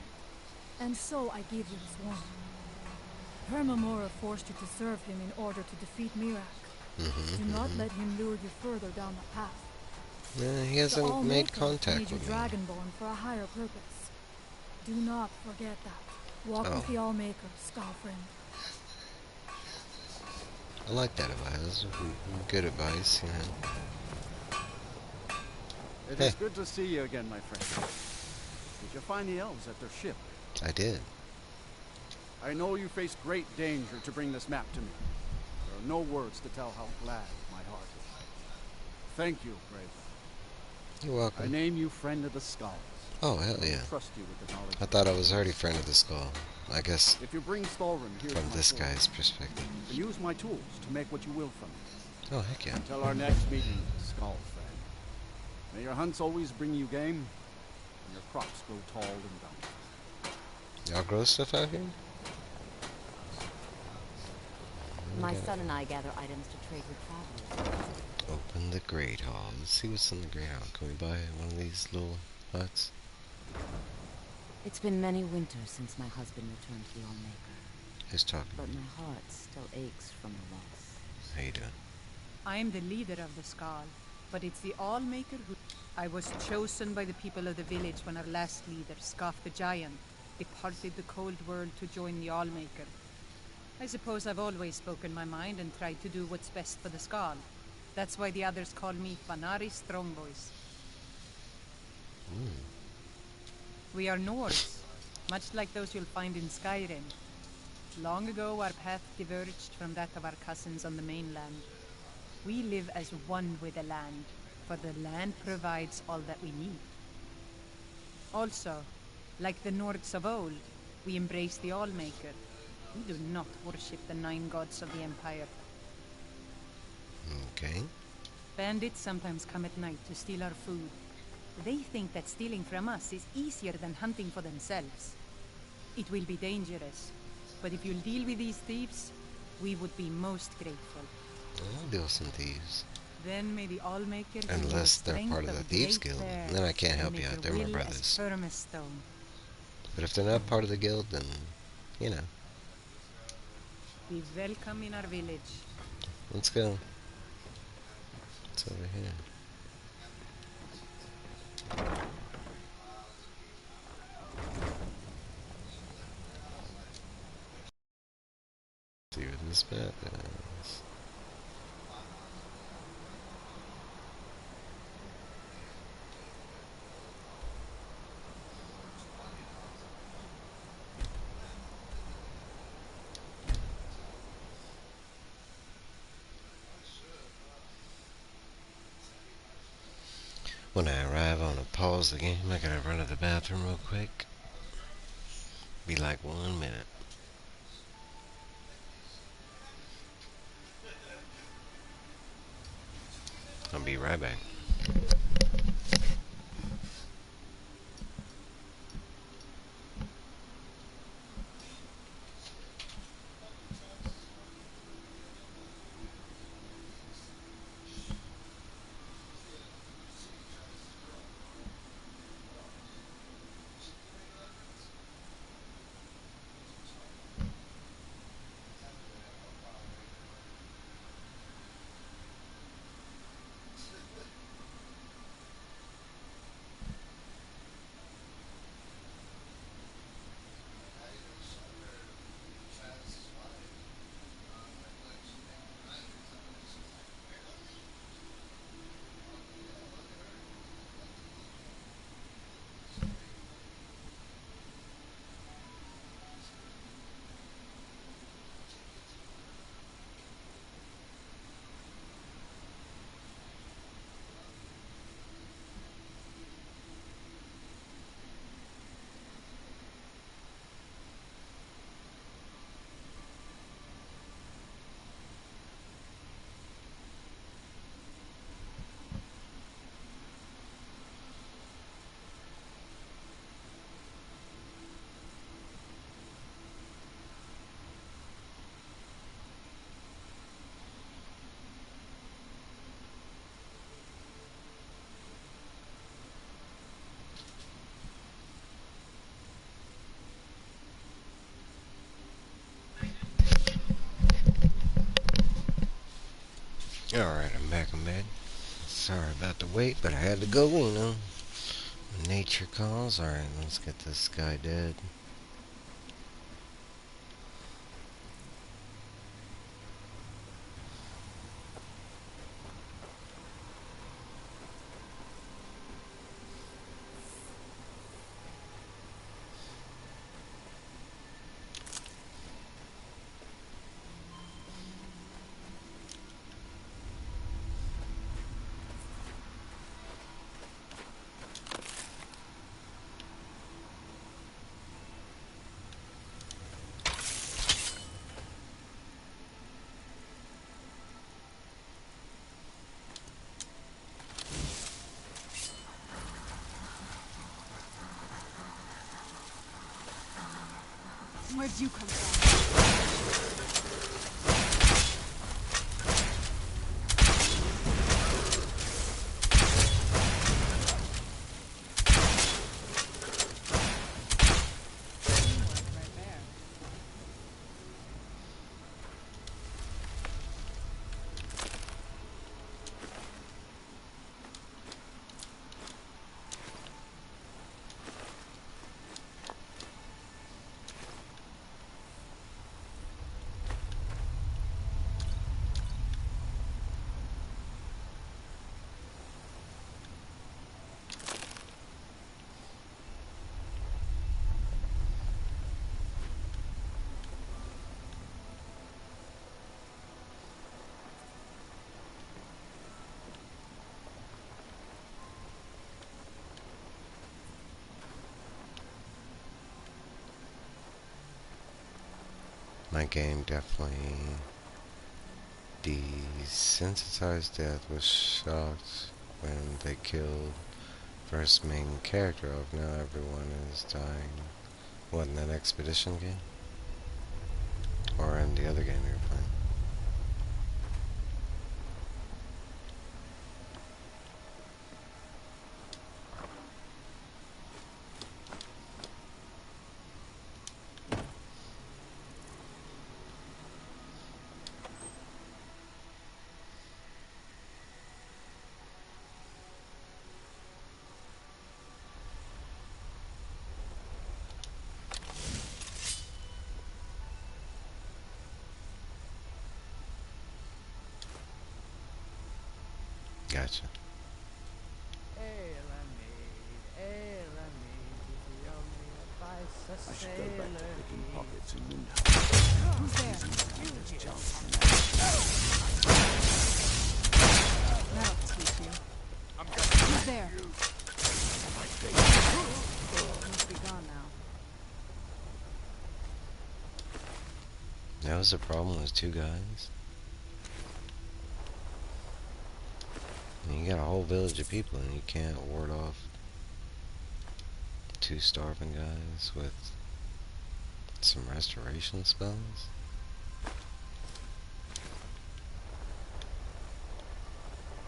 and so I give you this warning. Hermamora forced you to serve him in order to defeat Mirak. Do not let him lure you further down the path. He hasn't made contact made you with me. Dragonborn for a higher purpose. Do not forget that. Walk with the Allmaker, Skull friend. I like that advice. Good advice, you know. It is good to see you again, my friend. Did you find the elves at their ship? I did. I know you faced great danger to bring this map to me. There are no words to tell how glad my heart is. Thank you, brave. You're welcome. I name you friend of the Skulls. Oh, hell I yeah. trust you with the knowledge. I thought I was already friend of the Skull. I guess If you bring Stalrim here from to my this fort, guy's perspective. you can use my tools to make what you will from it. Oh, heck yeah. Until our next meeting, Skull friend. May your hunts always bring you game, and your crops grow tall and bountiful. Y'all grow stuff out here? My Okay. son and I gather items to trade with travelers. Open the Great Hall. Let's see what's in the Great Hall. Can we buy one of these little huts? It's been many winters since my husband returned to the Allmaker, Who's talking? but my heart still aches from the loss. How you doing? I am the leader of the Skull, but it's the Allmaker who... I was chosen by the people of the village when our last leader, Scoff the Giant, departed the cold world to join the Allmaker. I suppose I've always spoken my mind and tried to do what's best for the Skull. That's why the others call me Vanari Strongboys. We are Nords, much like those you'll find in Skyrim. Long ago, our path diverged from that of our cousins on the mainland. We live as one with the land, for the land provides all that we need. Also, like the Nords of old, we embrace the Allmaker. We do not worship the 9 gods of the Empire. Okay. Bandits sometimes come at night to steal our food. They think that stealing from us is easier than hunting for themselves. It will be dangerous, but if you'll deal with these thieves, we would be most grateful. I'll deal with some thieves. Then may the Allmaker give you Unless they're strength part of the of Thieves great Guild. bears, Then I can't and help make you out. your They're my will brothers. as firm as stone. But if they're not part of the guild, then, you know. Be welcome in our village. Let's go. It's over here. See what this map is. When I arrive, I want to pause the game. I gotta run to the bathroom real quick. Be like 1 minute. I'll be right back. Alright, I'm back in bed. Sorry about the wait, but I had to go, you know. Nature calls. Alright, let's get this guy dead. Where'd you come from? Right there. My game definitely desensitized death. Was shocked when they killed first main character of. Now everyone is dying. What, in that expedition game? Or in the other game you're playing? Gotcha. I should go back to picking pockets in Windhelm. Who's there? That'll teach you. Who's there? Must be gone now. That was the problem, was two guys. And you got a whole village of people and you can't ward off two starving guys with some restoration spells.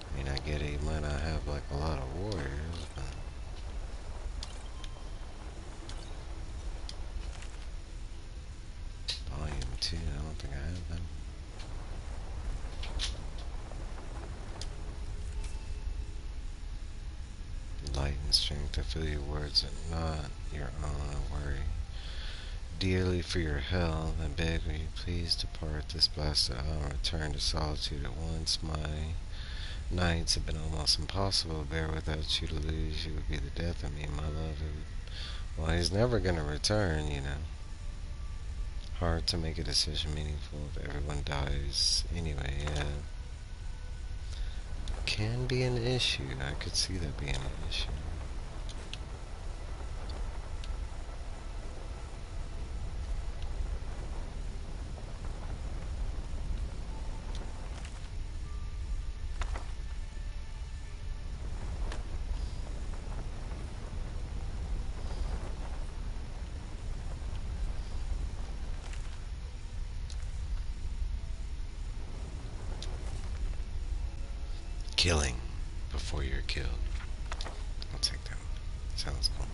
I mean, I get it, you might not have like a lot of warriors, but volume 2, I don't think I have them. Light and strength, I feel your words are not your own. I worry dearly for your health. I beg, will you please depart this blasted isle and return to solitude at once? My nights have been almost impossible to bear without you. To lose you would be the death of me, my love. Well, he's never gonna return, you know. Hard to make a decision meaningful if everyone dies anyway, yeah. Can be an issue. I could see that being an issue. Killing before you're killed. I'll take that one. Sounds cool.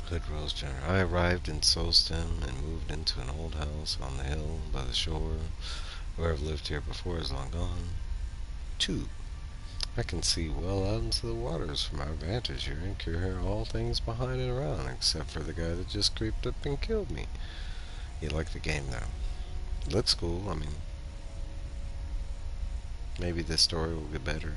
Hood Rose General. I arrived in Solstem and moved into an old house on the hill by the shore. Whoever lived here before is long gone. 2. I can see well out into the waters from our vantage here and can hear all things behind and around, except for the guy that just creeped up and killed me. You like the game, though? It looks cool. I mean, maybe the story will get better.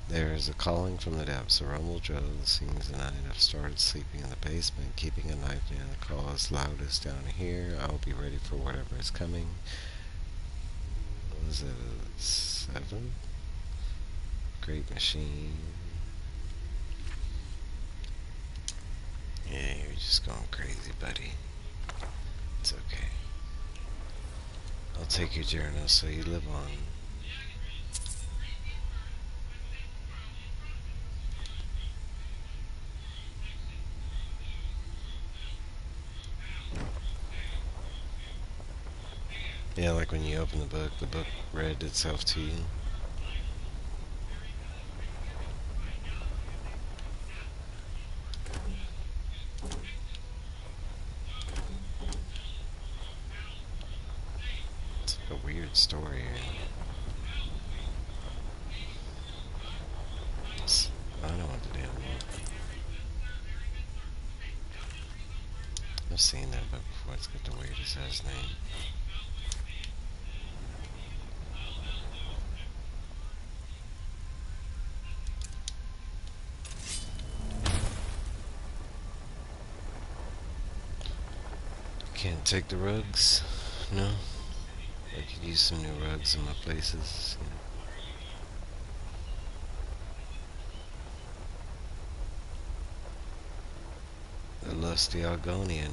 There is a calling from the depths, a rumble drove the scenes the night. I've started sleeping in the basement, keeping a knife near the call is loudest down here. I'll be ready for whatever is coming. Was it a 7? Great machine. Yeah, you're just going crazy, buddy. It's okay. I'll take your journal so you live on. Yeah, like when you open the book read itself to you. It's like a weird story. I don't know what the damn book. I've seen that book before. It's got the weirdest ass name. Can't take the rugs? No? I could use some new rugs in my places. The lusty Argonian.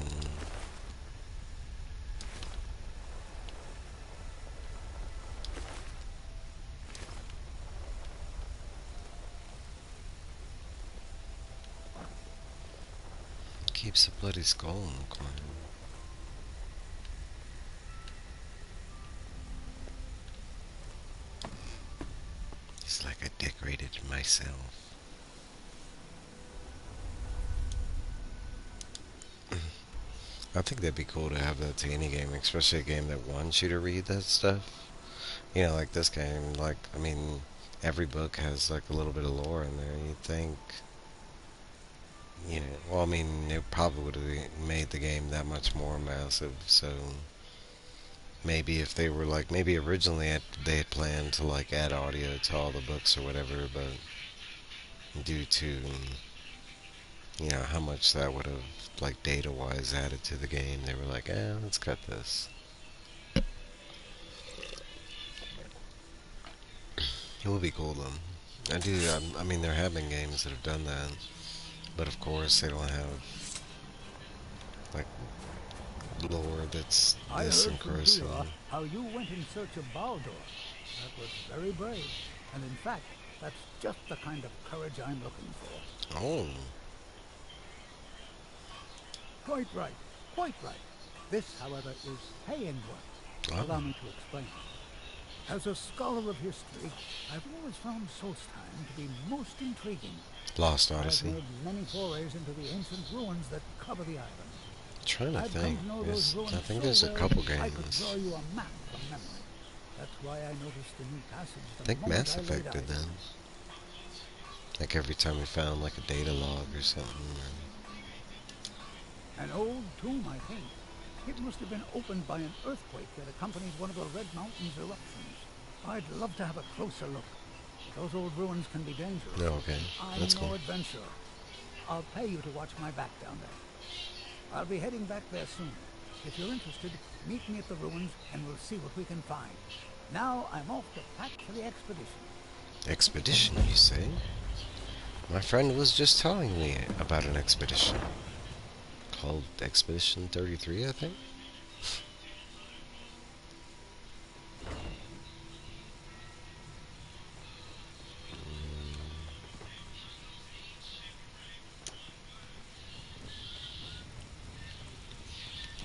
Keeps a bloody skull in the corner. It's like I decorated it myself. I think that'd be cool to have that to any game, especially a game that wants you to read that stuff. You know, like this game, like, I mean, every book has like a little bit of lore in there. You'd think, you know, well, I mean, it probably would have made the game that much more massive, so maybe if they were like, maybe originally they had planned to like add audio to all the books or whatever, but due to, you know, how much that would have, like, data-wise added to the game, they were like, let's cut this. It would be cool, though. I mean, there have been games that have done that, but of course, they don't have, like, lore that's I this heard from engrossing. Dira how you went in search of Baldur. That was very brave. And in fact, that's just the kind of courage I'm looking for. Oh. Quite right. Quite right. This, however, is paying work. Oh. Allow me to explain. As a scholar of history, I've always found Solstheim to be most intriguing. Lost I've Odyssey. made many forays into the ancient ruins that cover the island. Trying to I've think. come to know those ruins I think so there's a well, couple I could games. draw you a map from memory. That's why I noticed the new passage the I think moment Mass I laid Effect did eyes that. on it. Like every time we found like a data log or something. An old tomb, I think. It must have been opened by an earthquake that accompanied one of the Red Mountains eruptions. I'd love to have a closer look. Those old ruins can be dangerous. Oh, okay. I'm That's no cool. adventurer. I'll pay you to watch my back down there. I'll be heading back there soon. If you're interested, meet me at the ruins and we'll see what we can find. Now I'm off to pack for the expedition. Expedition, you say? My friend was just telling me about an expedition. Called Expedition 33, I think?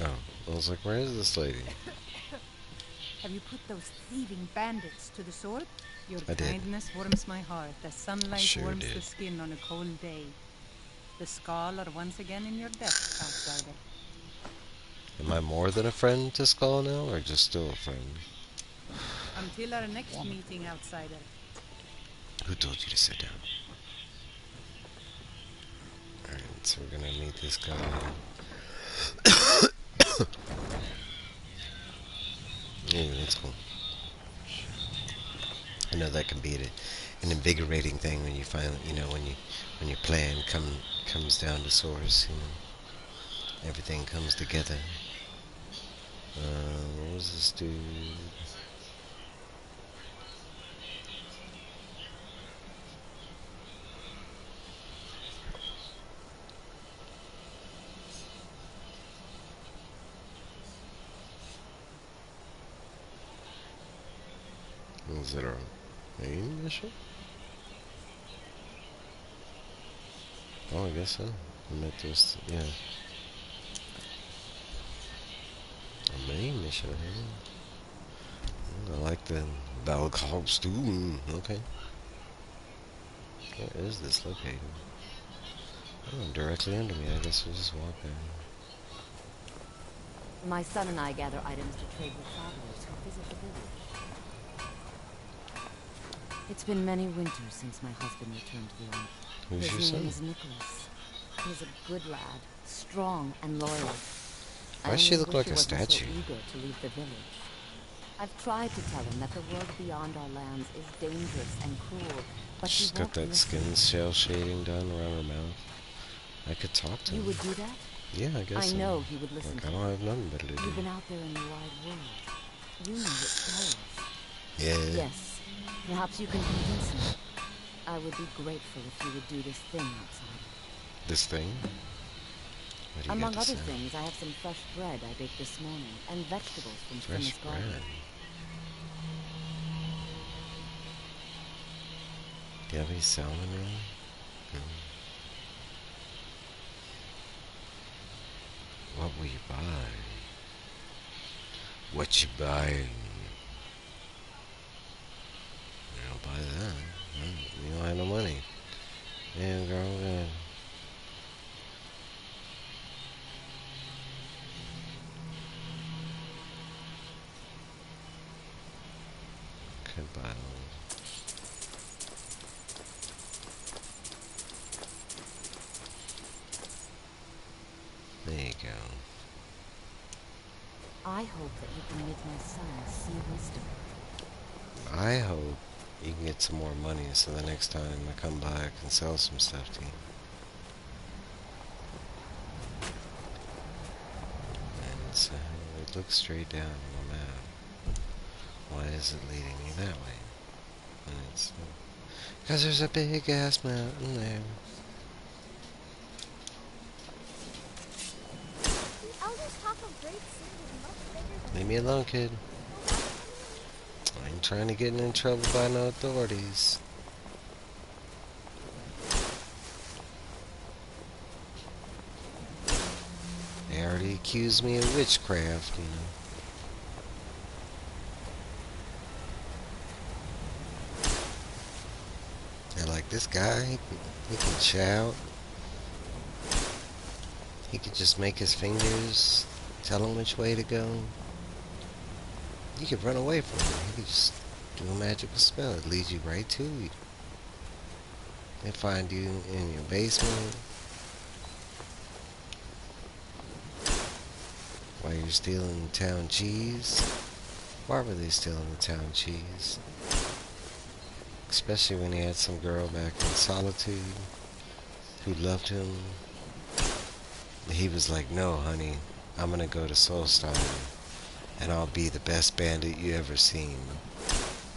Oh, I was like, where is this lady? Have you put those thieving bandits to the sword? Your I did. kindness warms my heart as sunlight Sure warms did. the skin on a cold day. The Skull are once again in your debt, outsider. Am I more than a friend to Skull now, or just still a friend? Until our next meeting, outsider. Who told you to sit down? Alright, so we're gonna meet this guy. Yeah, that's cool. I know that can be an invigorating thing when you finally, when your plan comes down to source, everything comes together. What was this dude? Was it our main mission? Oh, I guess so. I met this, yeah. A main mission, I like the Balcog stew. Okay. Where is this located? Oh, directly under me. I guess we'll just walk there. My son and I gather items to trade with travelers who visit the village. It's been many winters since my husband returned to the island. Who's your His name son? is Nicholas. He's a good lad, strong and loyal. Why I does she only look wish like he a wasn't statue? so eager to leave the village. I've tried to tell him that the world beyond our lands is dangerous and cruel, but She's he got won't that listen. skin shell shading done around her mouth. I could talk to You him. would do that? Yeah, I guess I so. know he would listen Like, to I you. don't have nothing better to do. You've been out there in the wide world. You know its perils. Yeah. Yes, perhaps you can convince him. I would be grateful if you would do this thing outside. This thing? What do you Among got to other say? things, I have some fresh bread I baked this morning, and vegetables from Fresh Finna's garden. bread. Do you have any salmon around? What will you buy? What you buying? You don't buy that. You don't have no money. Yeah, girl, yeah. Could buy one. There you go. I hope that you can make my son see wisdom. I hope you can get some more money so the next time I come by I can sell some stuff to you. And so it looks straight down on the map. Why is it leading me that way? And it's because there's a big ass mountain there. The elders talk of great cities much bigger than Leave me alone, kid. I ain't trying to get in trouble by no authorities. They already accused me of witchcraft, They're like, this guy, he can shout. He could just make his fingers tell him which way to go. You could run away from him. He could just do a magical spell. It leads you right to you. They find you in your basement while you're stealing town cheese. Why were they stealing the town cheese? Especially when he had some girl back in Solitude who loved him. He was like, no, honey, I'm gonna go to Soulstone and I'll be the best bandit you ever seen.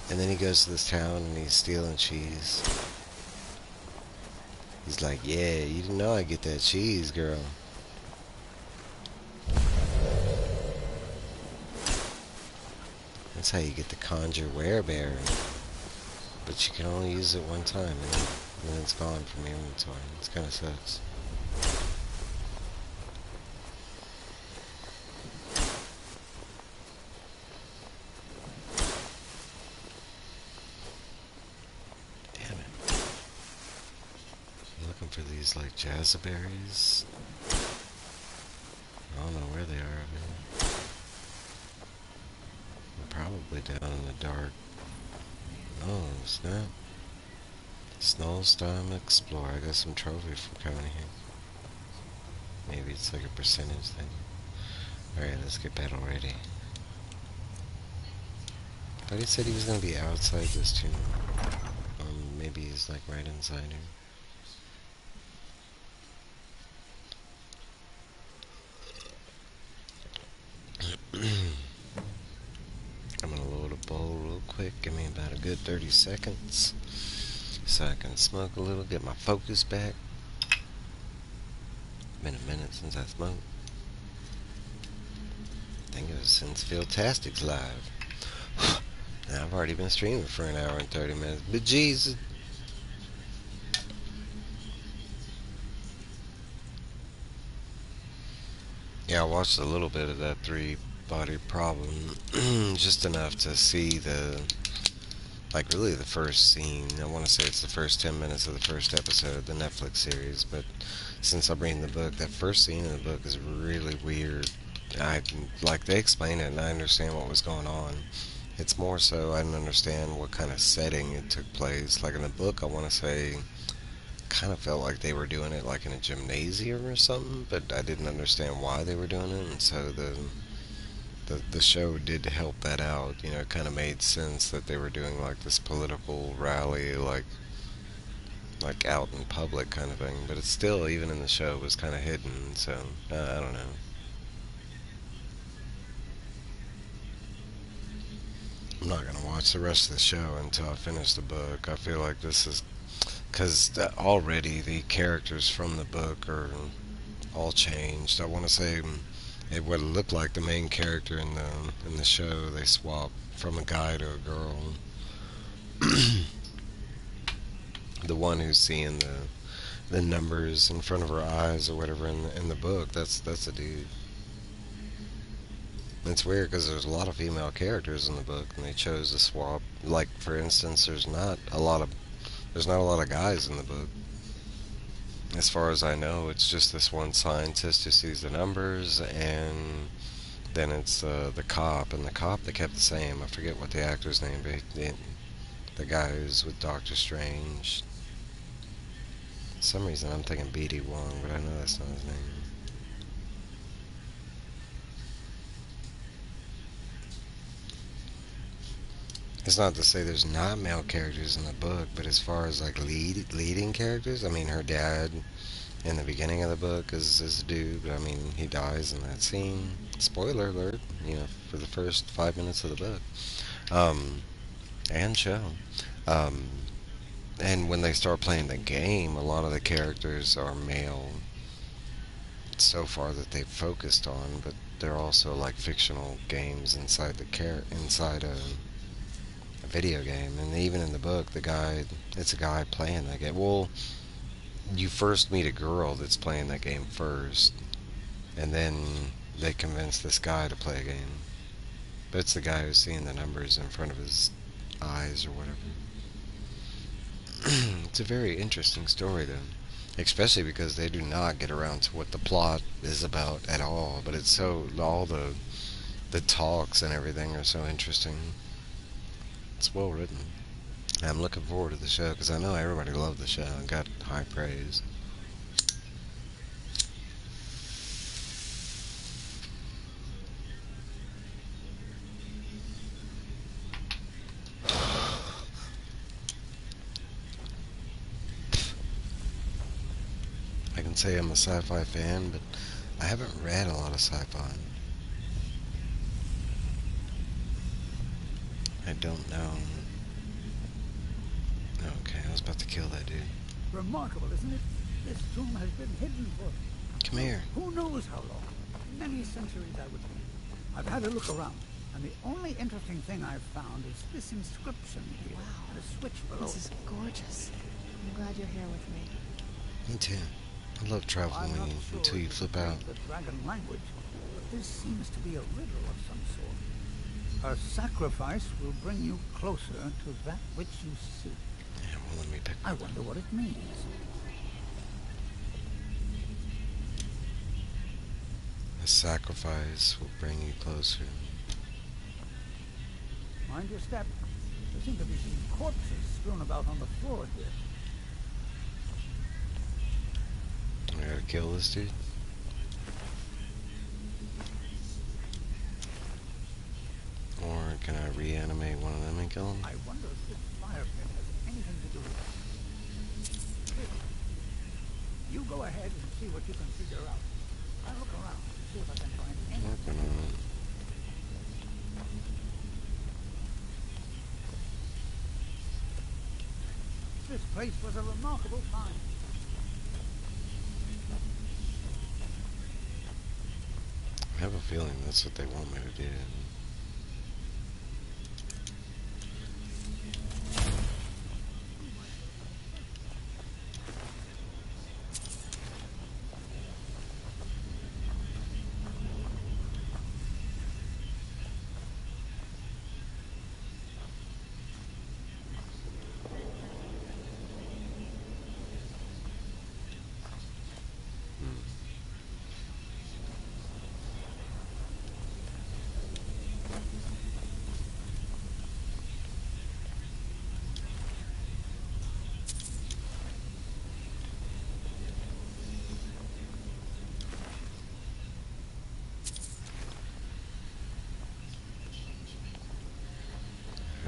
And then he goes to this town and he's stealing cheese. He's like, yeah, you didn't know I get that cheese, girl. That's how you get the conjure werebear. But you can only use it one time and then it's gone from your inventory. It kind of sucks. Damn it. I'm looking for these smells like jazzberries. I don't know where they are, man. Probably down in the dark. Oh, snap. Snowstorm Explorer. I got some trophy for coming here. Maybe it's like a percentage thing. Alright, let's get battle ready. But he said he was gonna be outside this too. Maybe he's like right inside here. I'm gonna load a bowl real quick. Give me about a good 30 seconds. So I can smoke a little, get my focus back. Been a minute since I smoked. I think it was since Philtastic's live. Now I've already been streaming for an hour and 30 minutes. But Jesus. Yeah, I watched a little bit of that three-body problem. Just enough to see like really the first scene. I want to say it's the first 10 minutes of the first episode of the Netflix series, but since I'm reading the book, that first scene in the book is really weird. Like they explain it and I understand what was going on. It's more so I didn't understand what kind of setting it took place. Like in the book, I want to say kind of felt like they were doing it like in a gymnasium or something, but I didn't understand why they were doing it, and so the show did help that out. You know, it kind of made sense that they were doing like this political rally, like out in public kind of thing. But it's still, even in the show, was kind of hidden. So I don't know. I'm not gonna watch the rest of the show until I finish the book. I feel like this is because already the characters from the book are all changed. I want to say it would look like the main character in the show. They swap from a guy to a girl. The one who's seeing the numbers in front of her eyes or whatever in the book, that's a dude. It's weird because there's a lot of female characters in the book, and they chose to swap. Like for instance, there's not a lot of guys in the book. As far as I know, it's just this one scientist who sees the numbers, and then it's the cop, and the cop they kept the same. I forget what the actor's name, but the guy who's with Doctor Strange. For some reason I'm thinking BD Wong, but I know that's not his name. It's not to say there's not male characters in the book, but as far as like leading characters, I mean, her dad in the beginning of the book is a dude, but I mean, he dies in that scene. Spoiler alert, you know, for the first 5 minutes of the book. And show. Um, and when they start playing the game, a lot of the characters are male so far that they've focused on, but they're also like fictional games inside inside a video game. And even in the book, it's a guy playing that game. Well, you first meet a girl that's playing that game first, and then they convince this guy to play a game. But it's the guy who's seeing the numbers in front of his eyes or whatever. It's a very interesting story, though. Especially because they do not get around to what the plot is about at all. But it's all the talks and everything are so interesting. It's well written. I'm looking forward to the show because I know everybody loved the show and got high praise. I can say I'm a sci-fi fan, but I haven't read a lot of sci-fi. I don't know. Okay, I was about to kill that dude. Remarkable, isn't it? This tomb has been hidden for... Come here. Who knows how long? Many centuries, I would think. I've had a look around, and the only interesting thing I've found is this inscription here. Wow. And a switch below. This is gorgeous. I'm glad you're here with me. Me too. I love traveling until you flip out. The dragon language, but this seems to be a riddle of some sort. A sacrifice will bring you closer to that which you seek. Yeah, well, let me pick. I wonder what it means. A sacrifice will bring you closer. Mind your step. There seem to be some corpses strewn about on the floor here. I gotta kill this dude. Or can I reanimate one of them and kill him? I wonder if this fire pit has anything to do with it. Here. You go ahead and see what you can figure out. I'll look around and see if I can find anything. Working on it. This place was a remarkable find. I have a feeling that's what they want me to do.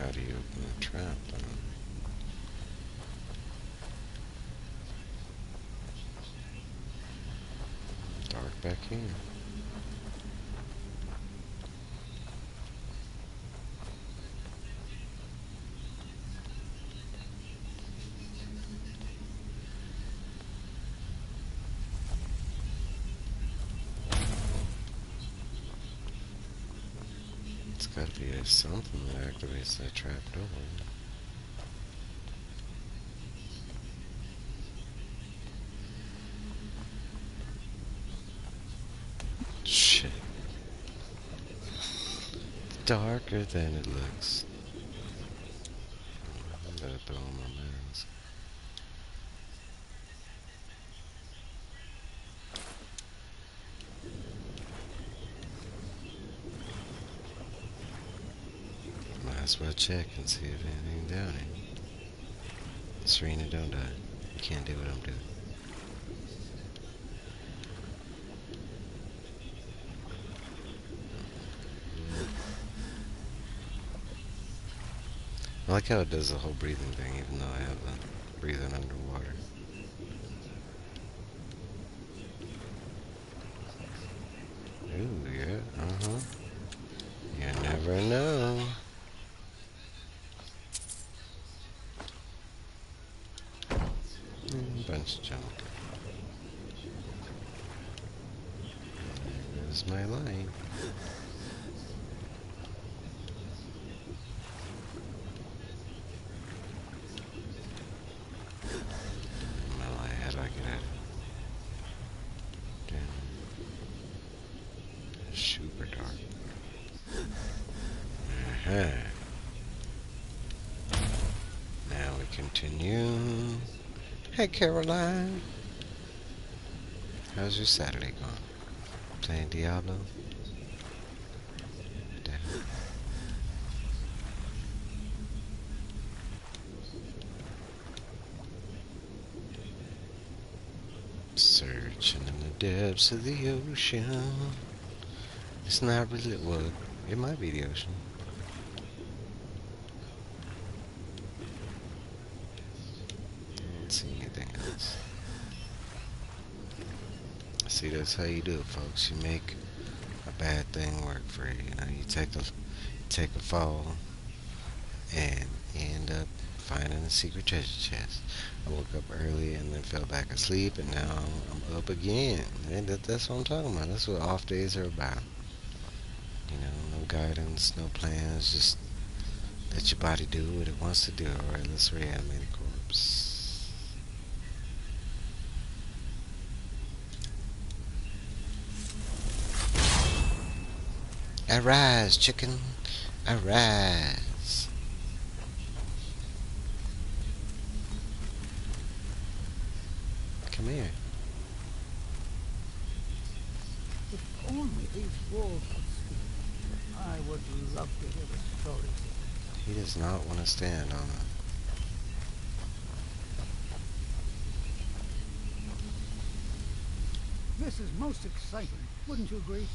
How do you open the trap though? Dark back here. It's gotta be something that activates that trap door. Shit. Darker than it looks. I better throw on my mask. Might as well check and see if anything down here. Serena, don't die. You can't do what I'm doing. I like how it does the whole breathing thing, even though I have the breathing underwater. Ooh, yeah, uh-huh. You never know. Bunch of junk. There's my light. My light, how do I get out of it? Damn. Super dark. Now we continue. Hey Caroline. How's your Saturday going? Playing Diablo? Damn. Searching in the depths of the ocean. It's not really, well, it might be the ocean. I don't see anything else. See, that's how you do it, folks. You make a bad thing work for you. You know, you take a fall and you end up finding a secret treasure chest. I woke up early and then fell back asleep, and now I'm up again. And that's what I'm talking about. That's what off days are about. You know, no guidance, no plans, just let your body do what it wants to do. Alright, let's reanimate a corpse. Arise, chicken. Arise. Come here. If only these wolves would speak. I would love to hear the stories. He does not want to stand on it. This is most exciting, wouldn't you agree?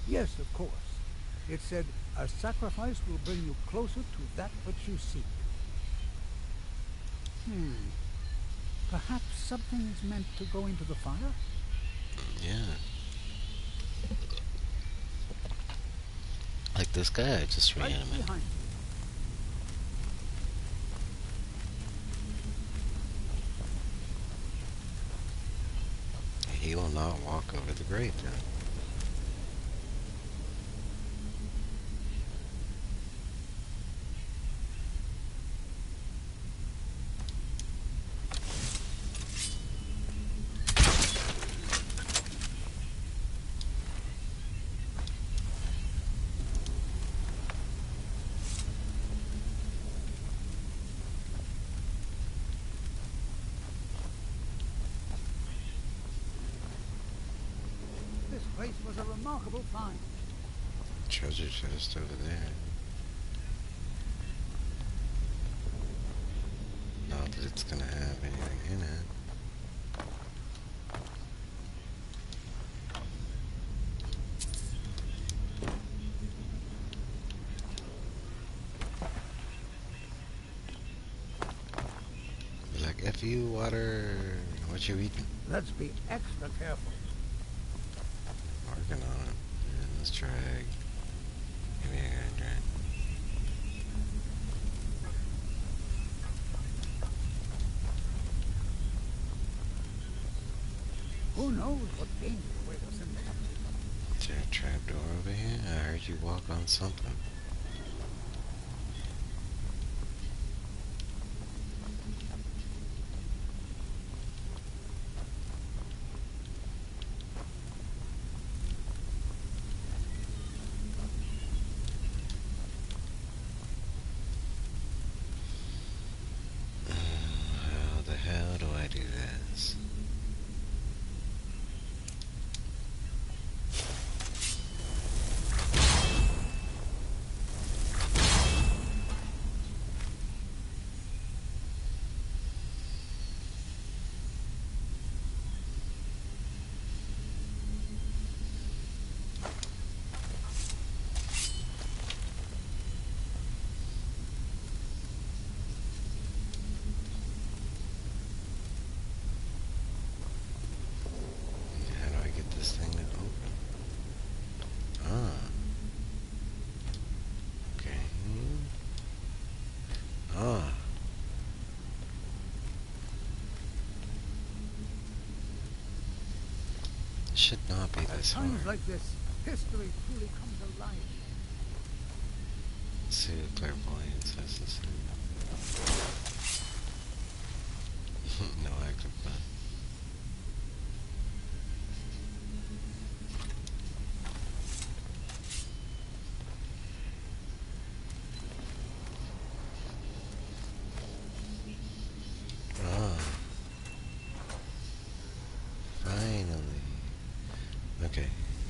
Yes, of course. It said, a sacrifice will bring you closer to that which you seek. Perhaps something is meant to go into the fire? Yeah. Like this guy I just ran Right him in. behind you. He will not walk over the grate then. This place was a remarkable find. Treasure chest over there. Not that it's gonna have anything in it. Be like, F you, water. What you eating? Let's be extra careful. Working on it. And let's drag. Maybe I gotta drag. Who knows what danger awaits us in there? Is there a trapdoor over here? I heard you walk on something. How the hell do I do this? How do I get this thing to open? Ah. Okay. Ah. Should not be At this times hard. like this, history truly comes alive. Let's see what clairvoyance has to say. No active button. Ah. Finally. Okay.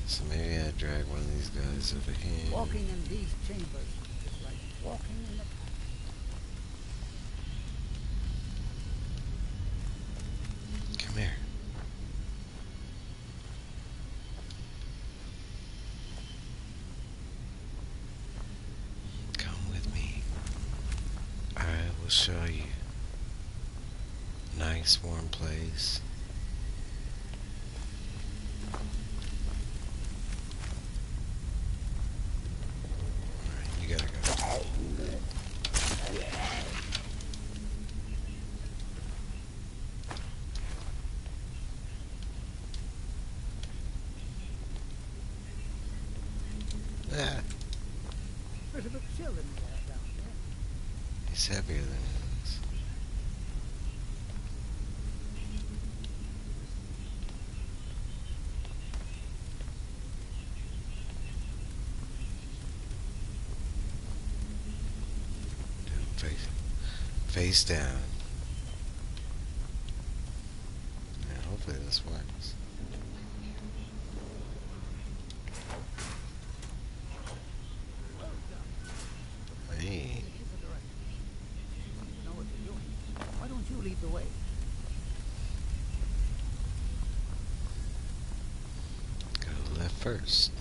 So maybe I drag one of these guys over here. Walking in these chambers is like walking in the Come here. Come with me. I will show you. Nice warm place. Alright, you gotta go. Ah, There's a bit chill in the air down there. he's heavier than it is. Face down. And hopefully this works. first.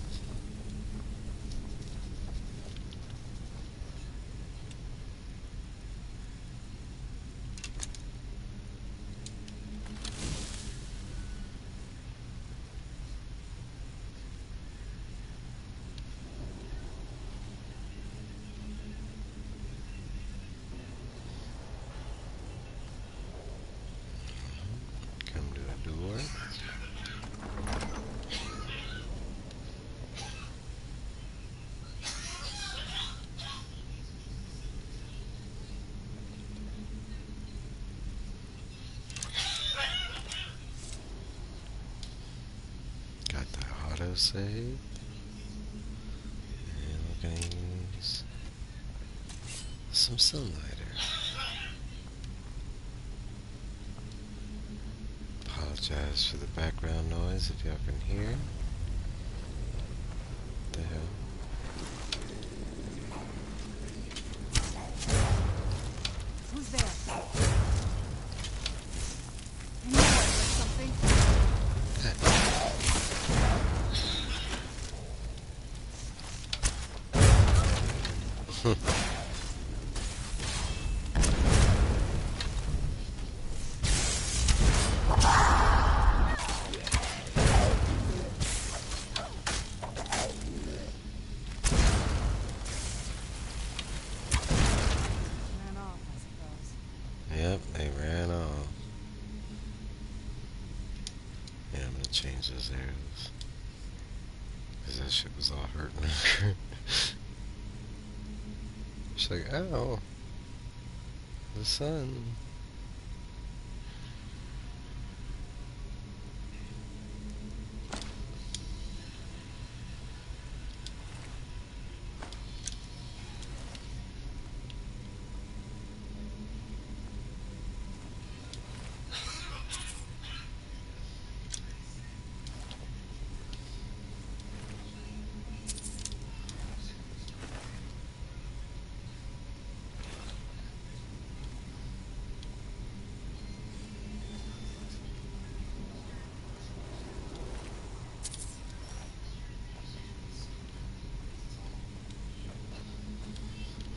Come to a door. Got the autosave. And we're gonna use some sunlighter. Apologize for the background noise if y'all can hear. What the hell? Who's there? I knew I heard something. Ran off, I suppose. Yep, they ran off. Yeah, I'm gonna change those arrows. Cause that shit was all hurting her. She's like, oh, the sun.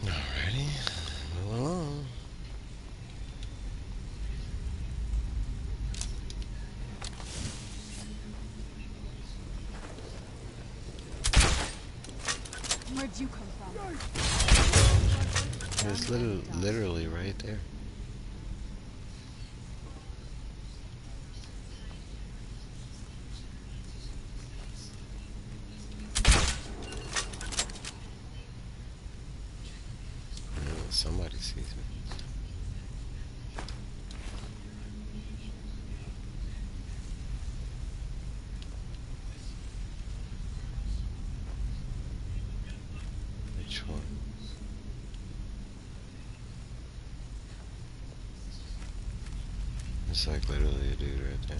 Alrighty, move along. Where'd you come from? It's literally right there. Somebody sees me. Which one? It's like literally a dude right there.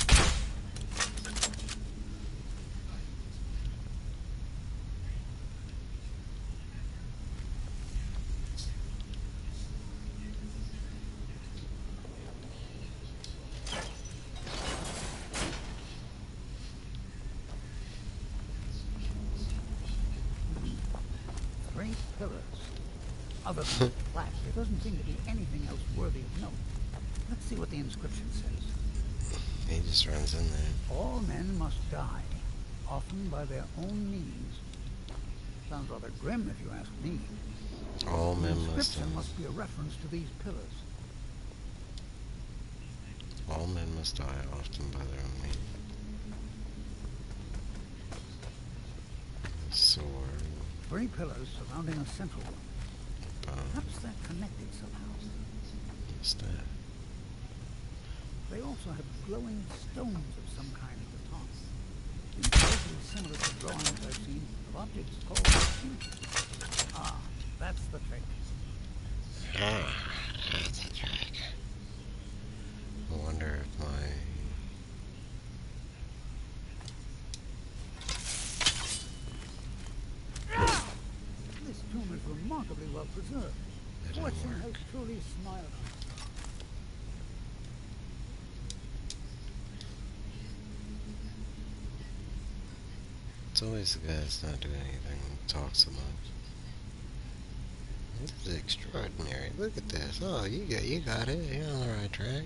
Great pillars. Other than the plaque, there doesn't seem to be anything else worthy of note. Let's see what the inscription says. He just runs in there. All men must die, often by their own means. Sounds rather grim if you ask me. All The men must inscription die. must be a reference to these pillars. All men must die, often by their own means. Sword. 3 pillars surrounding a central one. Bomb. Perhaps they're connected somehow. What's that? They also have glowing stones of some kind at the top. These are similar to drawings I've seen of objects called fuses. Ah, that's the trick. Ah, that's a trick. I wonder if my... This tomb is remarkably well preserved. That didn't Fortune work. has truly smiled on us. It's always the guy that's not doing anything, talk so much. This is extraordinary. Look at this. Oh, you got it. You're on the right track.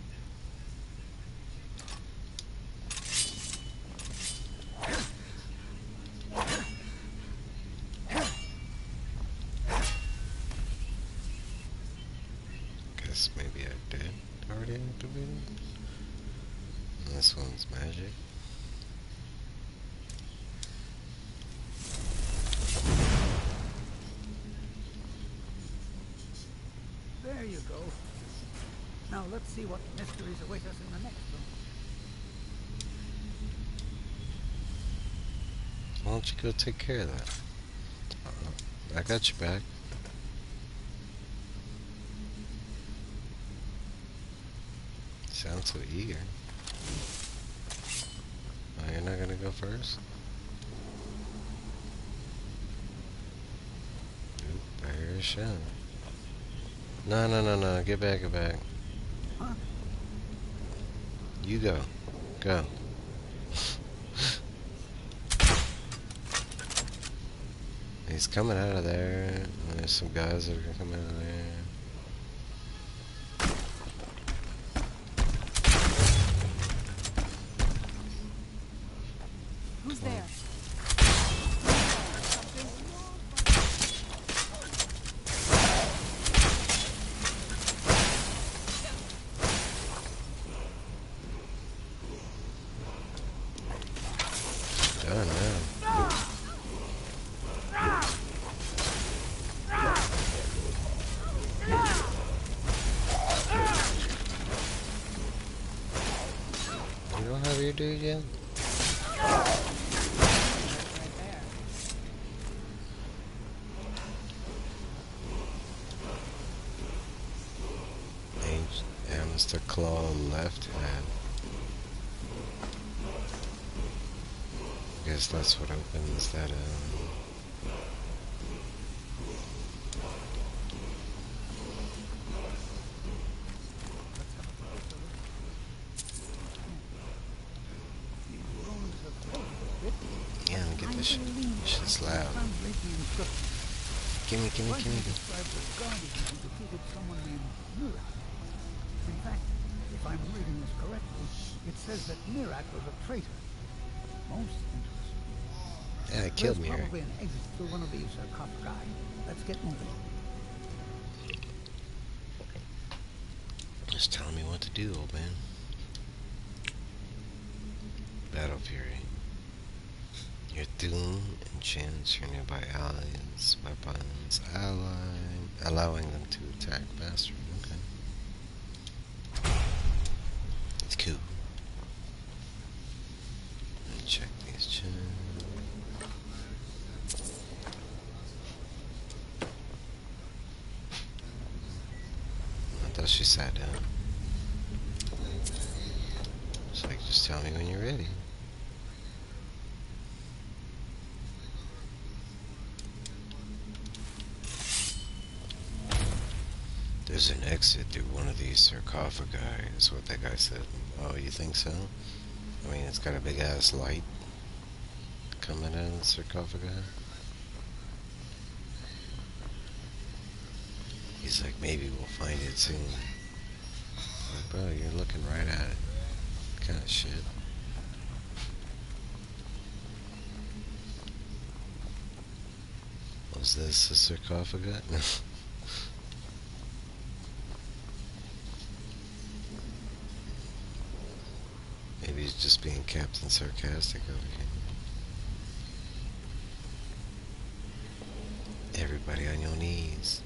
Guess maybe I did already activate it. This one's magic. There you go. Now let's see what mysteries await us in the next room. Why don't you go take care of that? I got your back. Sounds so eager. Oh, you're not gonna go first? Oop, I hear a shot. No, no, no, no. Get back, get back. Huh? You go. Go. He's coming out of there. There's some guys that are coming out of there. Who's there? Done now. You don't have your dude yet? Aims the claw left hand. Guess that's what opens that yeah, get this shit. This shit's loud. Gimme. Described as guardian who defeated someone named Mirak. In fact, if I'm reading this correctly, it says that Mirak was a traitor. Most interesting. Yeah, it killed me. There's probably an exit through one of these sarcophagi. Let's get moving. Just telling me what to do, old man. Battle Fury. Your doom enchants your nearby allies, weapons, allowing them to attack faster. Okay. It's cool. Let me check these chests. I thought she sat down. It's like, just tell me when you're ready. There's an exit through one of these sarcophagi, is what that guy said. Oh, you think so? I mean, it's got a big ass light coming out of the sarcophagi. He's like, maybe we'll find it soon. Like, bro, you're looking right at it. What kind of shit? Was this a sarcophagi? Maybe he's just being Captain Sarcastic over here. Everybody on your knees.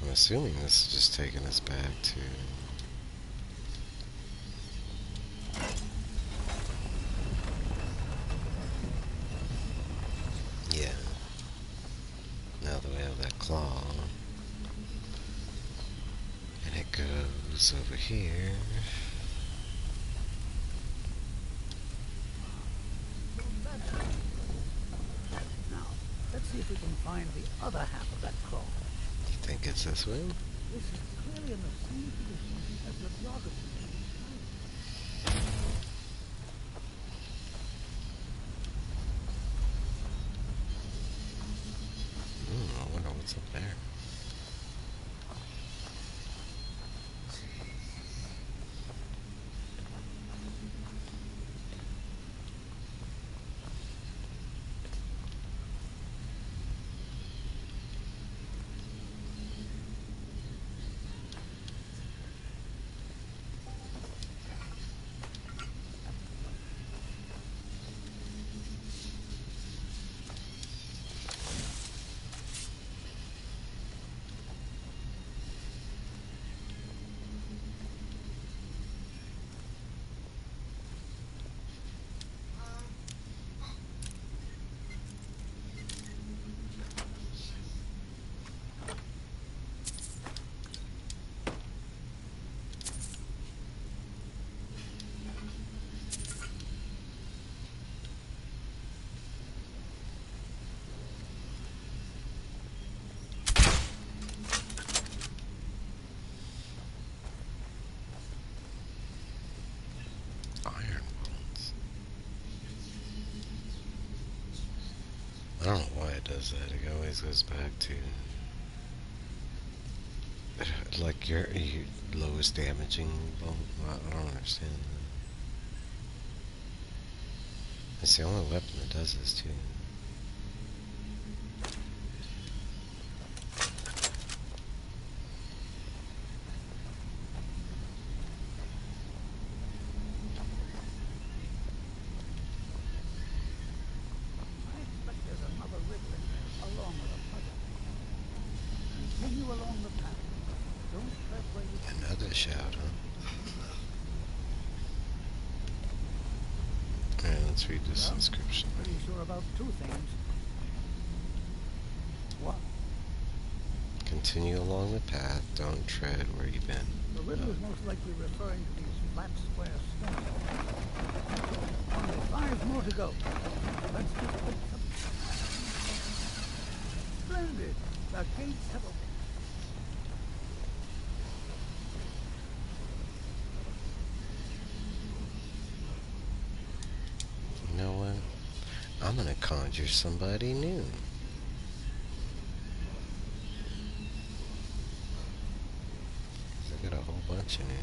I'm assuming this is just taking us back to... yeah. Now that we have that claw. And it goes over here. Now, let's see if we can find the other half of that claw. You think it's this way? This is clearly in the same position as the geography. I don't know why it does that. It always goes back to like your lowest damaging bolt. I don't understand that. It's the only weapon that does this too. I expect there's another river in there, along with a puzzle. Continue along the path. Don't tread where you can. Another shout, huh? Alright, let's read this Well, inscription. pretty sure about two things. What? Continue along the path. Don't tread where you've been. The riddle is most likely referring to these flat, square stones. Only 5 more to go. Let's just pick some. Splendid! The gates have opened. You know what? I'm gonna conjure somebody new. I got a whole bunch in here.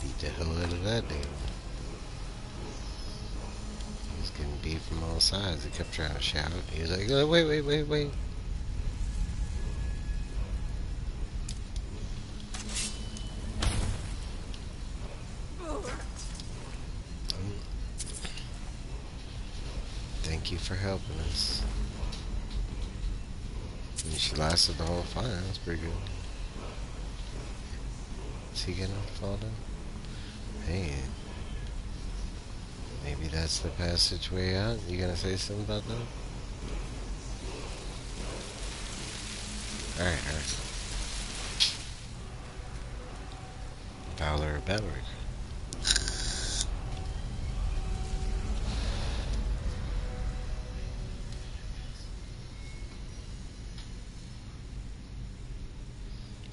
Beat the hell out of that dude. He was getting beat from all sides. He kept trying to shout. He was like, oh, wait, wait, wait, wait. Thank you for helping us. And she lasted the whole fight. That's pretty good. Is he gonna fall down? Hey. Maybe that's the passage way out. You gonna say something about that? Alright, alright. Valor or Bellric.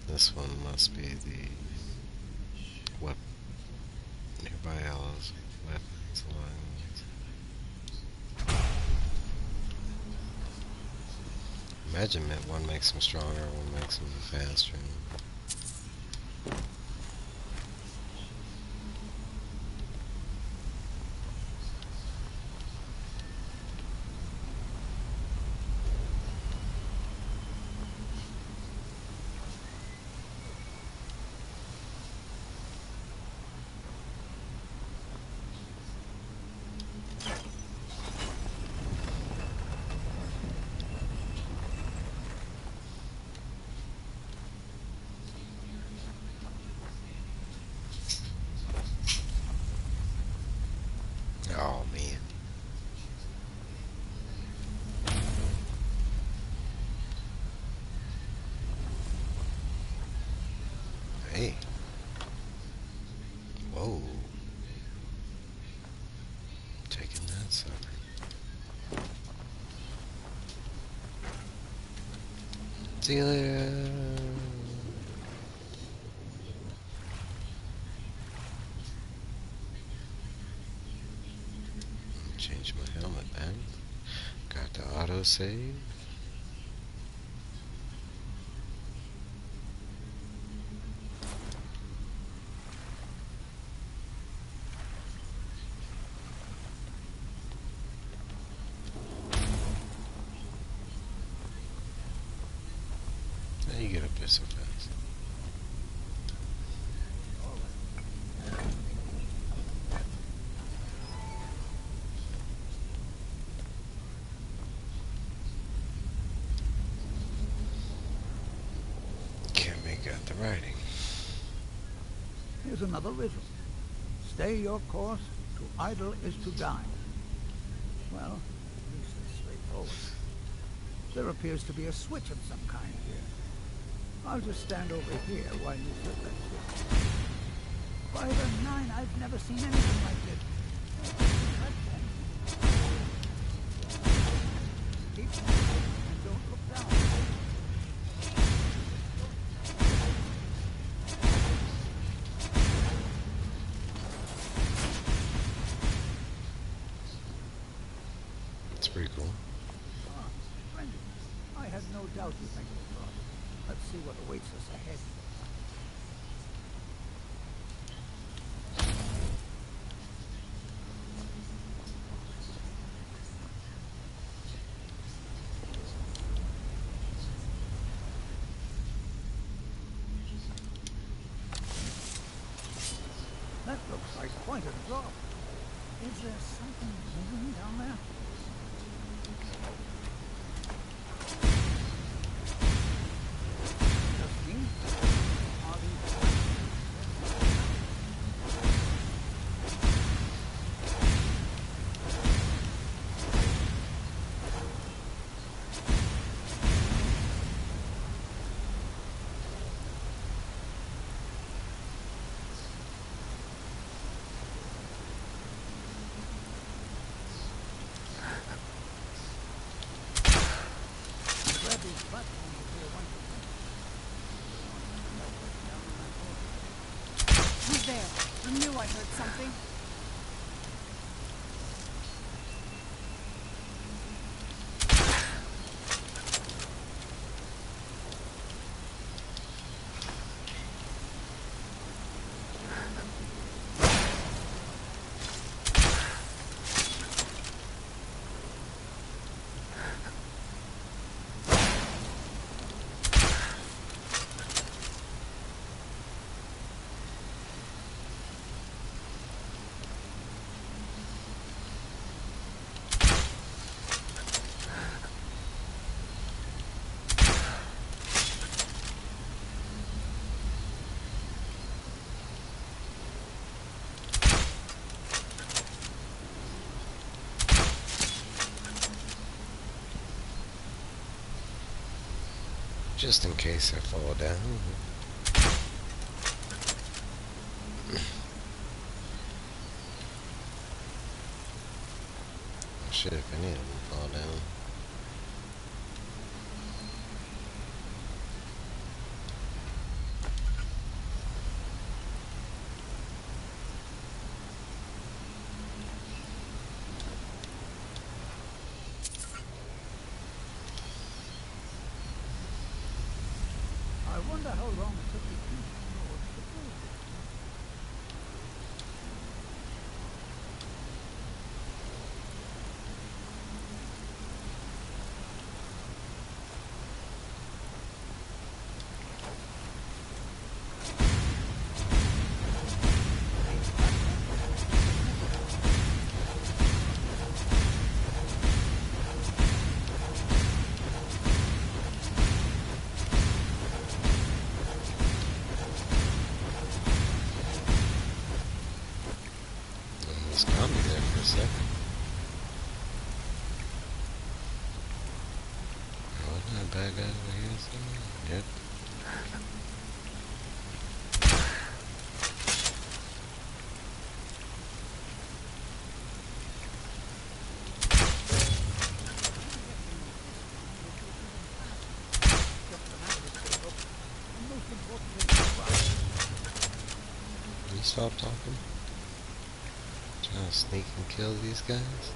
This one must be the weapon. Nearby allies weapons along. Imagine that one makes them stronger, one makes them faster. Oh man. Hey. Whoa. Taking that sucker. See you later. Change my helmet back. Got the autosave. there so fast. Can't make out the writing. Here's another riddle. Stay your course, to idle is to die. Well, at least it's straightforward. There appears to be a switch of some kind here. I'll just stand over here while you flip that switch. By the nine, I've never seen anything like this. Keep moving and don't look down. It's pretty cool. Ah, splendid. I had no doubt you'd make it across. Let's see what awaits us ahead. That looks like quite a drop. Is there something moving down there? Just me? Are these... Grab these platforms if they're one Who's there? I knew I heard something. Just in case I fall down. Shit, if any of them fall down. I wonder how long it took the creature to build this. Almost got me there for a second. Wasn't that bad guy over here somewhere? Yep. And most importantly, Can you stop talking? Trying to sneak and kill these guys?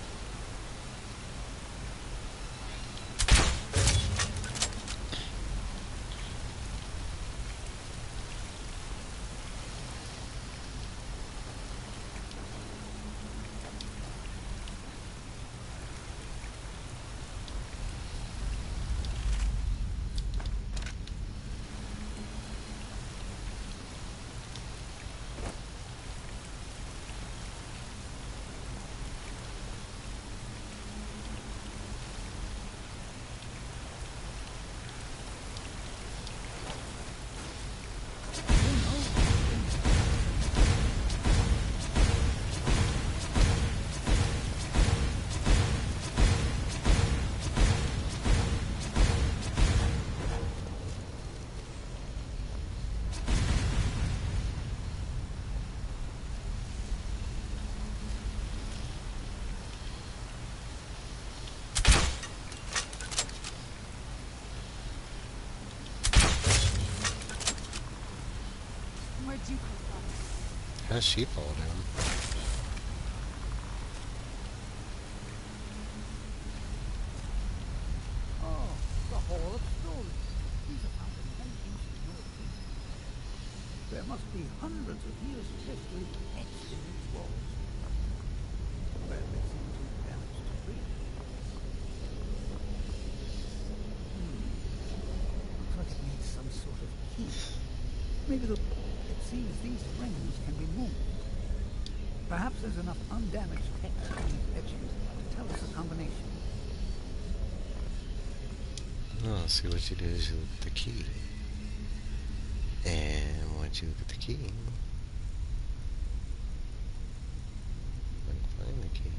That sheep all down. Oh, the Hall of Stories. These are found in many ancient Nordic. There must be hundreds of years of history etched in these walls. But they seem too damaged to read. Looks like it needs some sort of key. Maybe it seems these rings can be moved. Perhaps there's enough undamaged text in these etchings to tell us the combination. Oh, see what you do is you look at the key. And once you look at the key, you can find the key.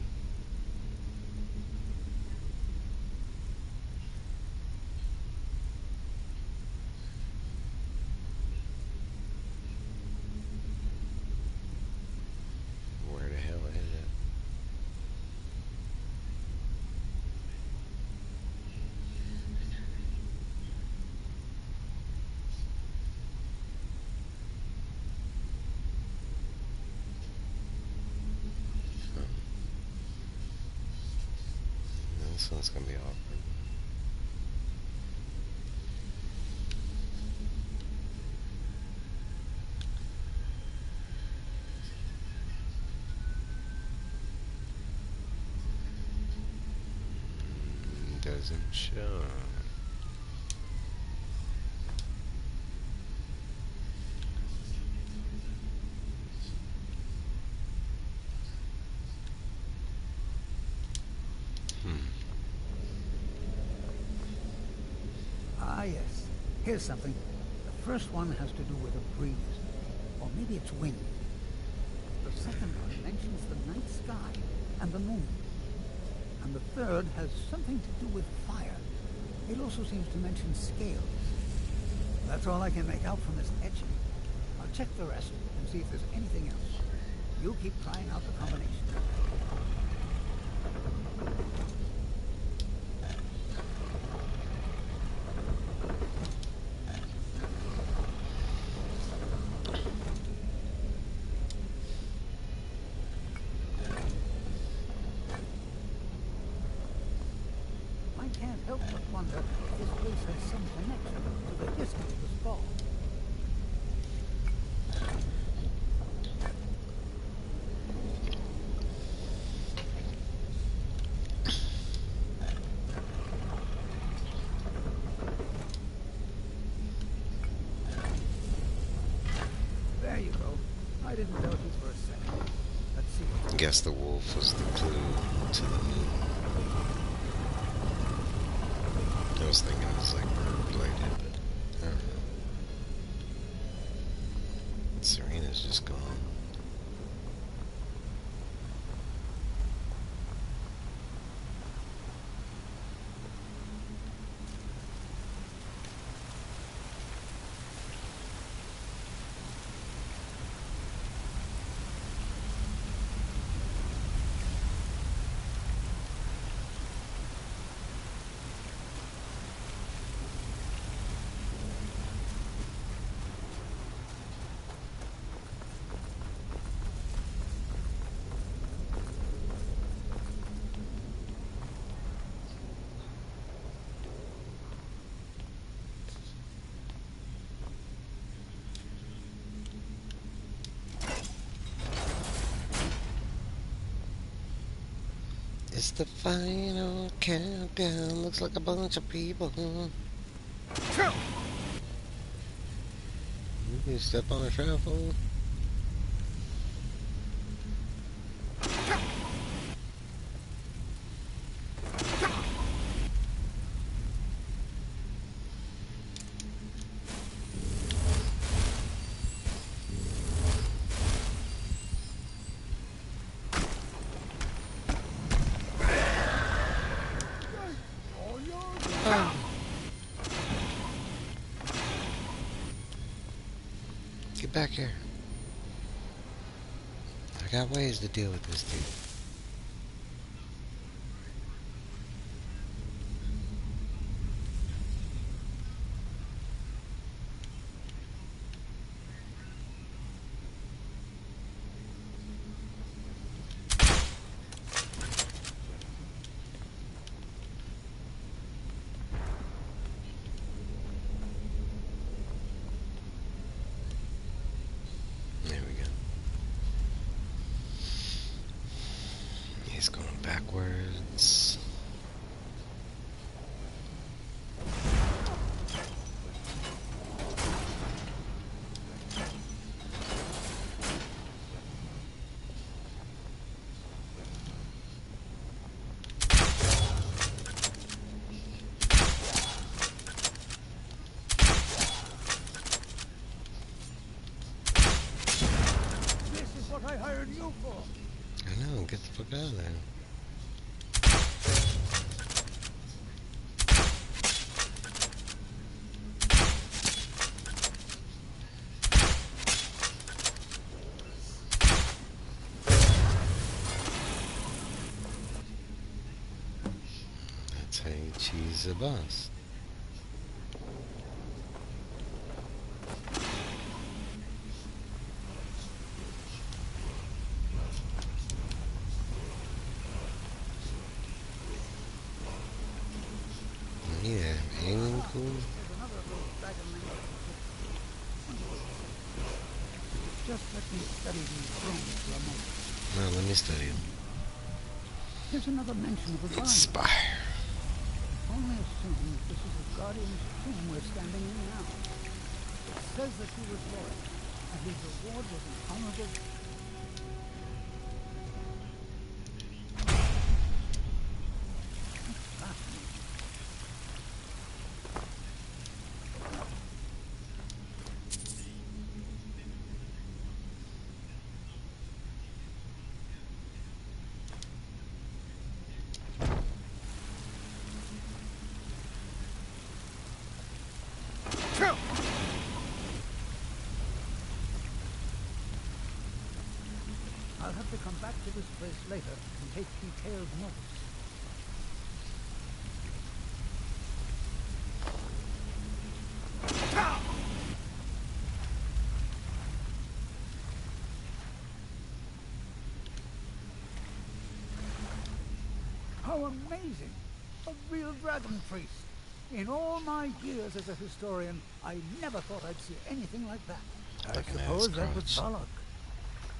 Where the hell is it? This one's gonna be awkward. Doesn't show. Ah, yes. Here's something. The first one has to do with a breeze. Or maybe it's wind. The second one mentions the night sky and the moon. And the third has something to do with fire. It also seems to mention scales. That's all I can make out from this etching. I'll check the rest and see if there's anything else. You keep trying out the combination. I can't help but wonder if this place has some connection to the history of the skull. There you go. I didn't doubt you for a second. Let's see what I guess the wolf was the clue to the moon. I was thinking it was like bird related, but I don't know. Serena's just gone. It's the final countdown. Looks like a bunch of people. You step on a shuffle. Get back here. I got ways to deal with this dude. backwards. This is what I hired you for. I know, get the fuck out of there. That's how you cheese a boss. Yeah, aiming cool. There's another of those dragon lings. Just let me study these thrones for a moment. No, let me study them. Here's another mention of a guardian. Inspire. Only assume that this is a guardian's tomb we're standing in now. It says that he was loyal, and his reward was an honorable. Fascinating. I'll have to come back to this place later and take detailed notes. How amazing! A real dragon priest! In all my years as a historian, I never thought I'd see anything like that. I Like an suppose ass that was crotch. Balak.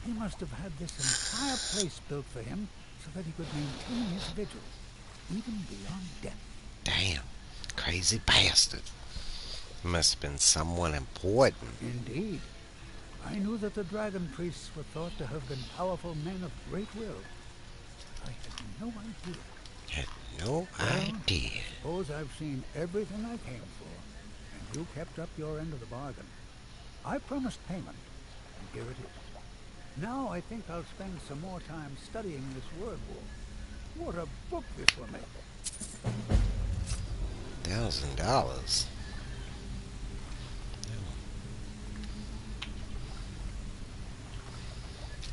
He must have had this entire place built for him so that he could maintain his vigil, even beyond death. Damn. Crazy bastard. Must have been someone important. Indeed. I knew that the dragon priests were thought to have been powerful men of great will. I had no idea. Had no idea. Suppose I've seen everything I came for, and you kept up your end of the bargain. I promised payment, and here it is. Now I think I'll spend some more time studying this word war. What a book this will make. $1,000.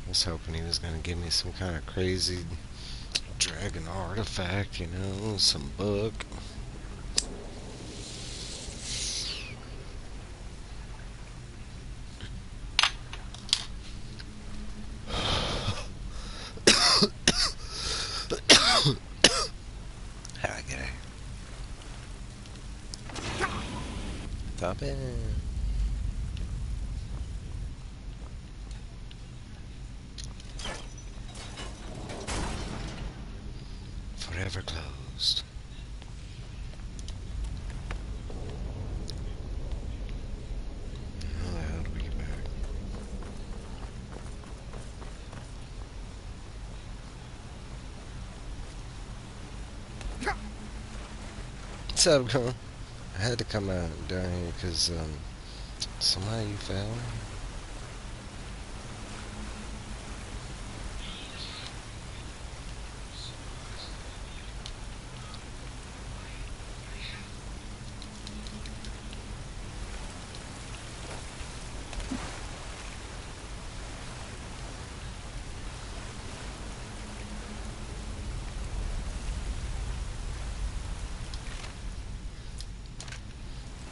I was hoping he was gonna give me some kind of crazy dragon artifact, you know, some book. How I get it? Top in. Forever closed. How the hell do we get back? What's up, girl? I had to come out down here because somehow you fell.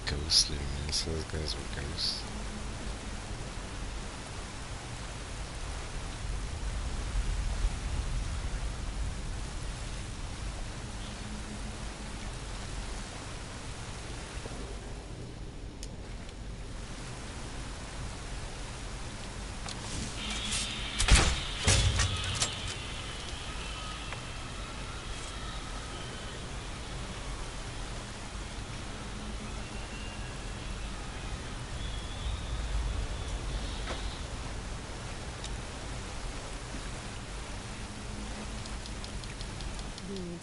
Ghostly, man. So those guys were ghosts.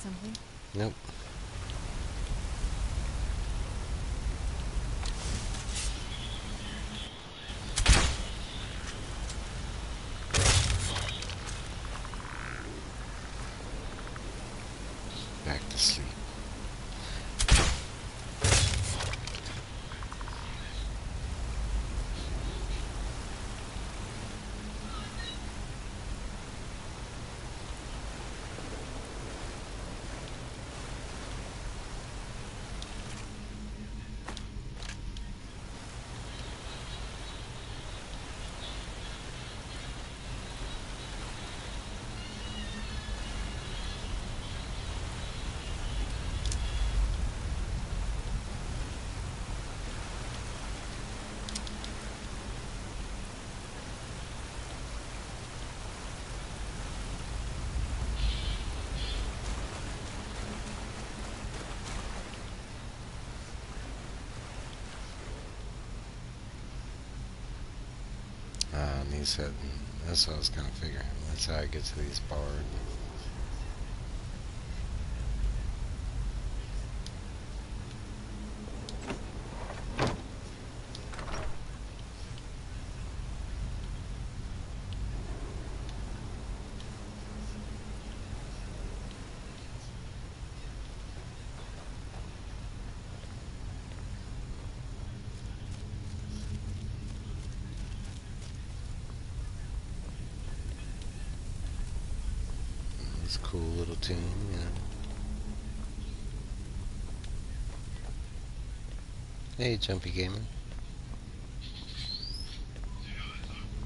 something? Nope. Back to sleep. And he said, that's what I was kind of figuring. That's how I get to these bars. It's a cool little tune, you know. Hey, Jumpy Gamer.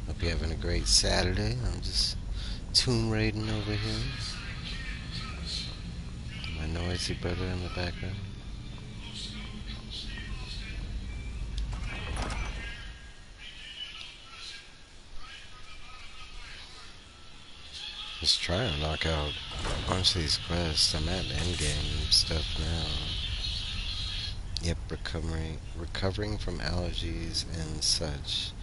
Hope you're having a great Saturday. I'm just tomb raiding over here. My noisy brother in the background. Just trying to knock out a bunch of these quests. I'm at endgame stuff now. Yep, recovering from allergies and such.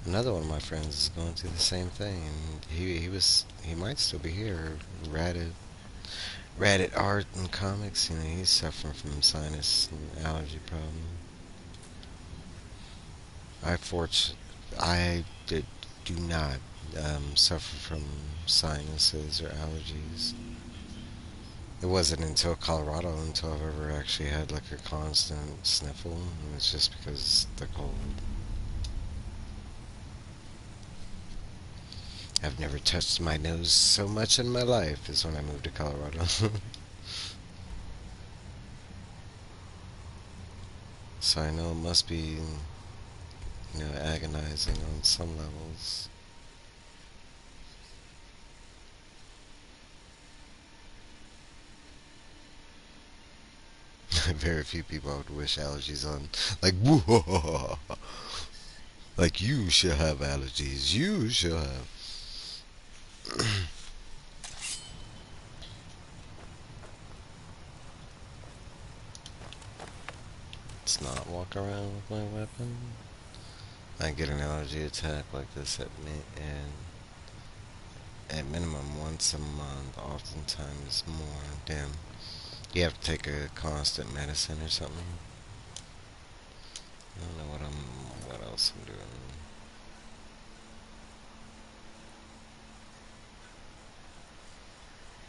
Another one of my friends is going through the same thing, and he might still be here. Ratted art and comics. You know, he's suffering from sinus and allergy problem. I do not suffer from sinuses or allergies. It wasn't until Colorado until I've ever actually had like a constant sniffle, and it's just because the cold. I've never touched my nose so much in my life as when I moved to Colorado. So I know it must be, you know, agonizing on some levels. Very few people I would wish allergies on. Like, whoa, like you should have allergies. You should have. Let's not walk around with my weapon. I get an allergy attack like this at minimum once a month, oftentimes more. Damn. You have to take a constant medicine or something. I don't know what else I'm doing.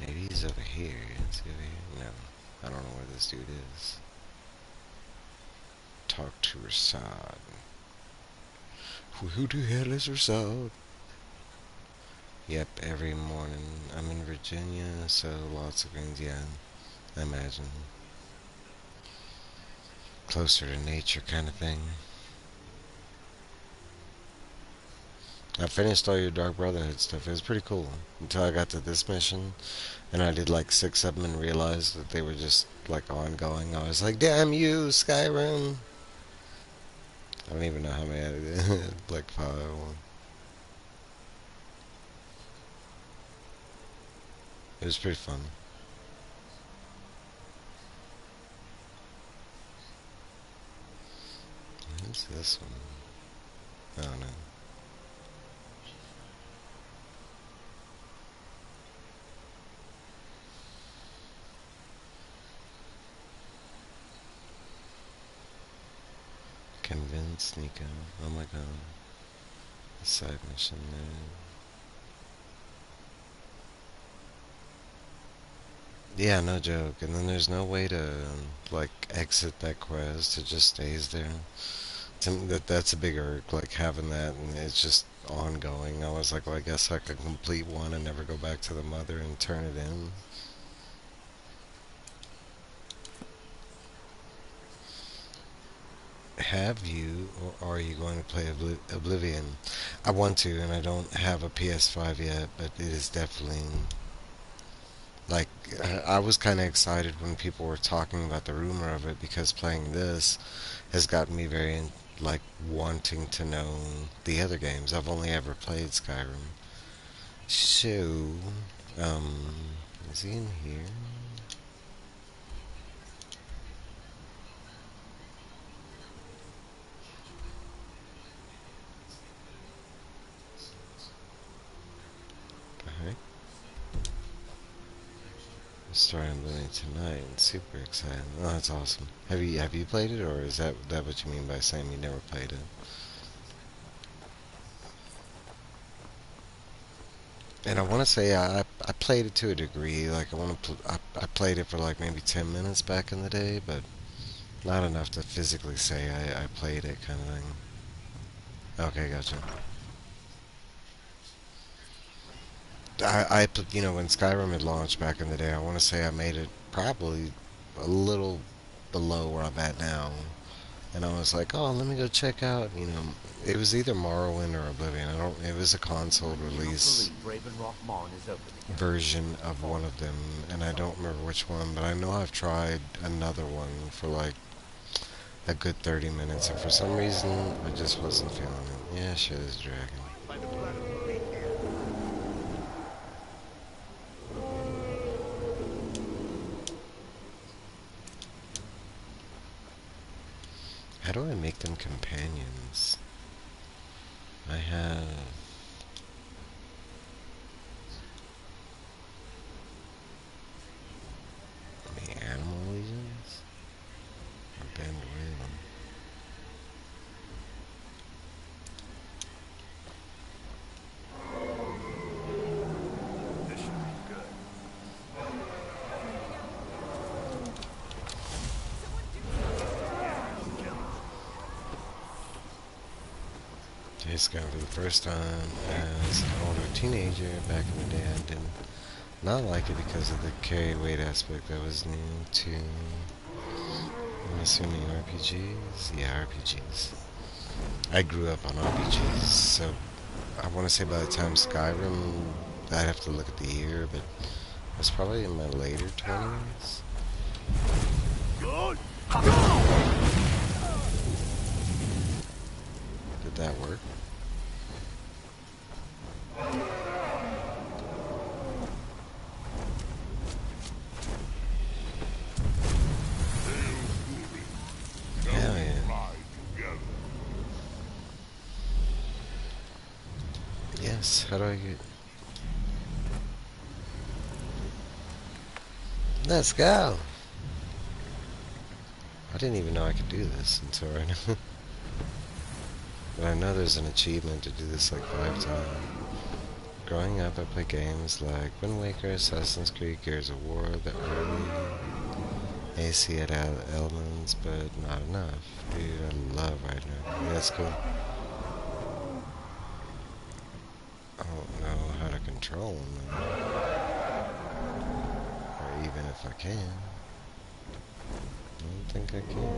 Maybe he's over here. Is he over here? No. I don't know where this dude is. Talk to Rasad. Who the hell is Rasad? Yep, every morning. I'm in Virginia, so lots of greens, yeah. I imagine. Closer to nature kind of thing. I finished all your Dark Brotherhood stuff. It was pretty cool. Until I got to this mission, and I did like 6 of them and realized that they were just like ongoing. I was like, damn you, Skyrim! I don't even know how many I did. Like 5. It was pretty fun. What's this one? I don't know. Convince Nico. Oh my god. Side mission there. Yeah, no joke. And then there's no way to like exit that quest. It just stays there. To me, that's a big irk, like having that, and it's just ongoing. I was like, well, I guess I could complete one and never go back to the mother and turn it in. Have you, or are you going to play Oblivion? I want to, and I don't have a PS5 yet, but it is definitely like I was kind of excited when people were talking about the rumor of it because playing this has gotten me very like wanting to know the other games. I've only ever played Skyrim. So, um, is he in here? Alright. Starting Living tonight. Super excited. Oh, that's awesome. Have you played it, or is that what you mean by saying you never played it? And I want to say I played it to a degree. Like I played it for like maybe 10 minutes back in the day, but not enough to physically say I played it, kind of thing. Okay, gotcha. You know, when Skyrim had launched back in the day, I want to say I made it probably a little below where I'm at now. And I was like, oh, let me go check out, you know, it was either Morrowind or Oblivion. It was a console release version of one of them, and I don't remember which one, but I know I've tried another one for like a good 30 minutes, and for some reason, I just wasn't feeling it. Yeah, shit is dragging. How do I make them companions? I have... the animal legions? Or band with It's gonna be the first time as an older teenager. Back in the day, I did not like it because of the carry weight aspect that was new to, I'm assuming, RPGs? Yeah, RPGs. I grew up on RPGs, so I want to say by the time Skyrim, I'd have to look at the year, but I was probably in my later 20s. Did that work? Hell yeah. Yes, how do I get... Let's go! I didn't even know I could do this until right now. But I know there's an achievement to do this like 5 times. Growing up, I played games like Wind Waker, Assassin's Creed, Gears of War, the early AC had elements, but not enough. Dude, I love riding it. Yeah, that's cool. I don't know how to control them, though. Or even if I can. I don't think I can.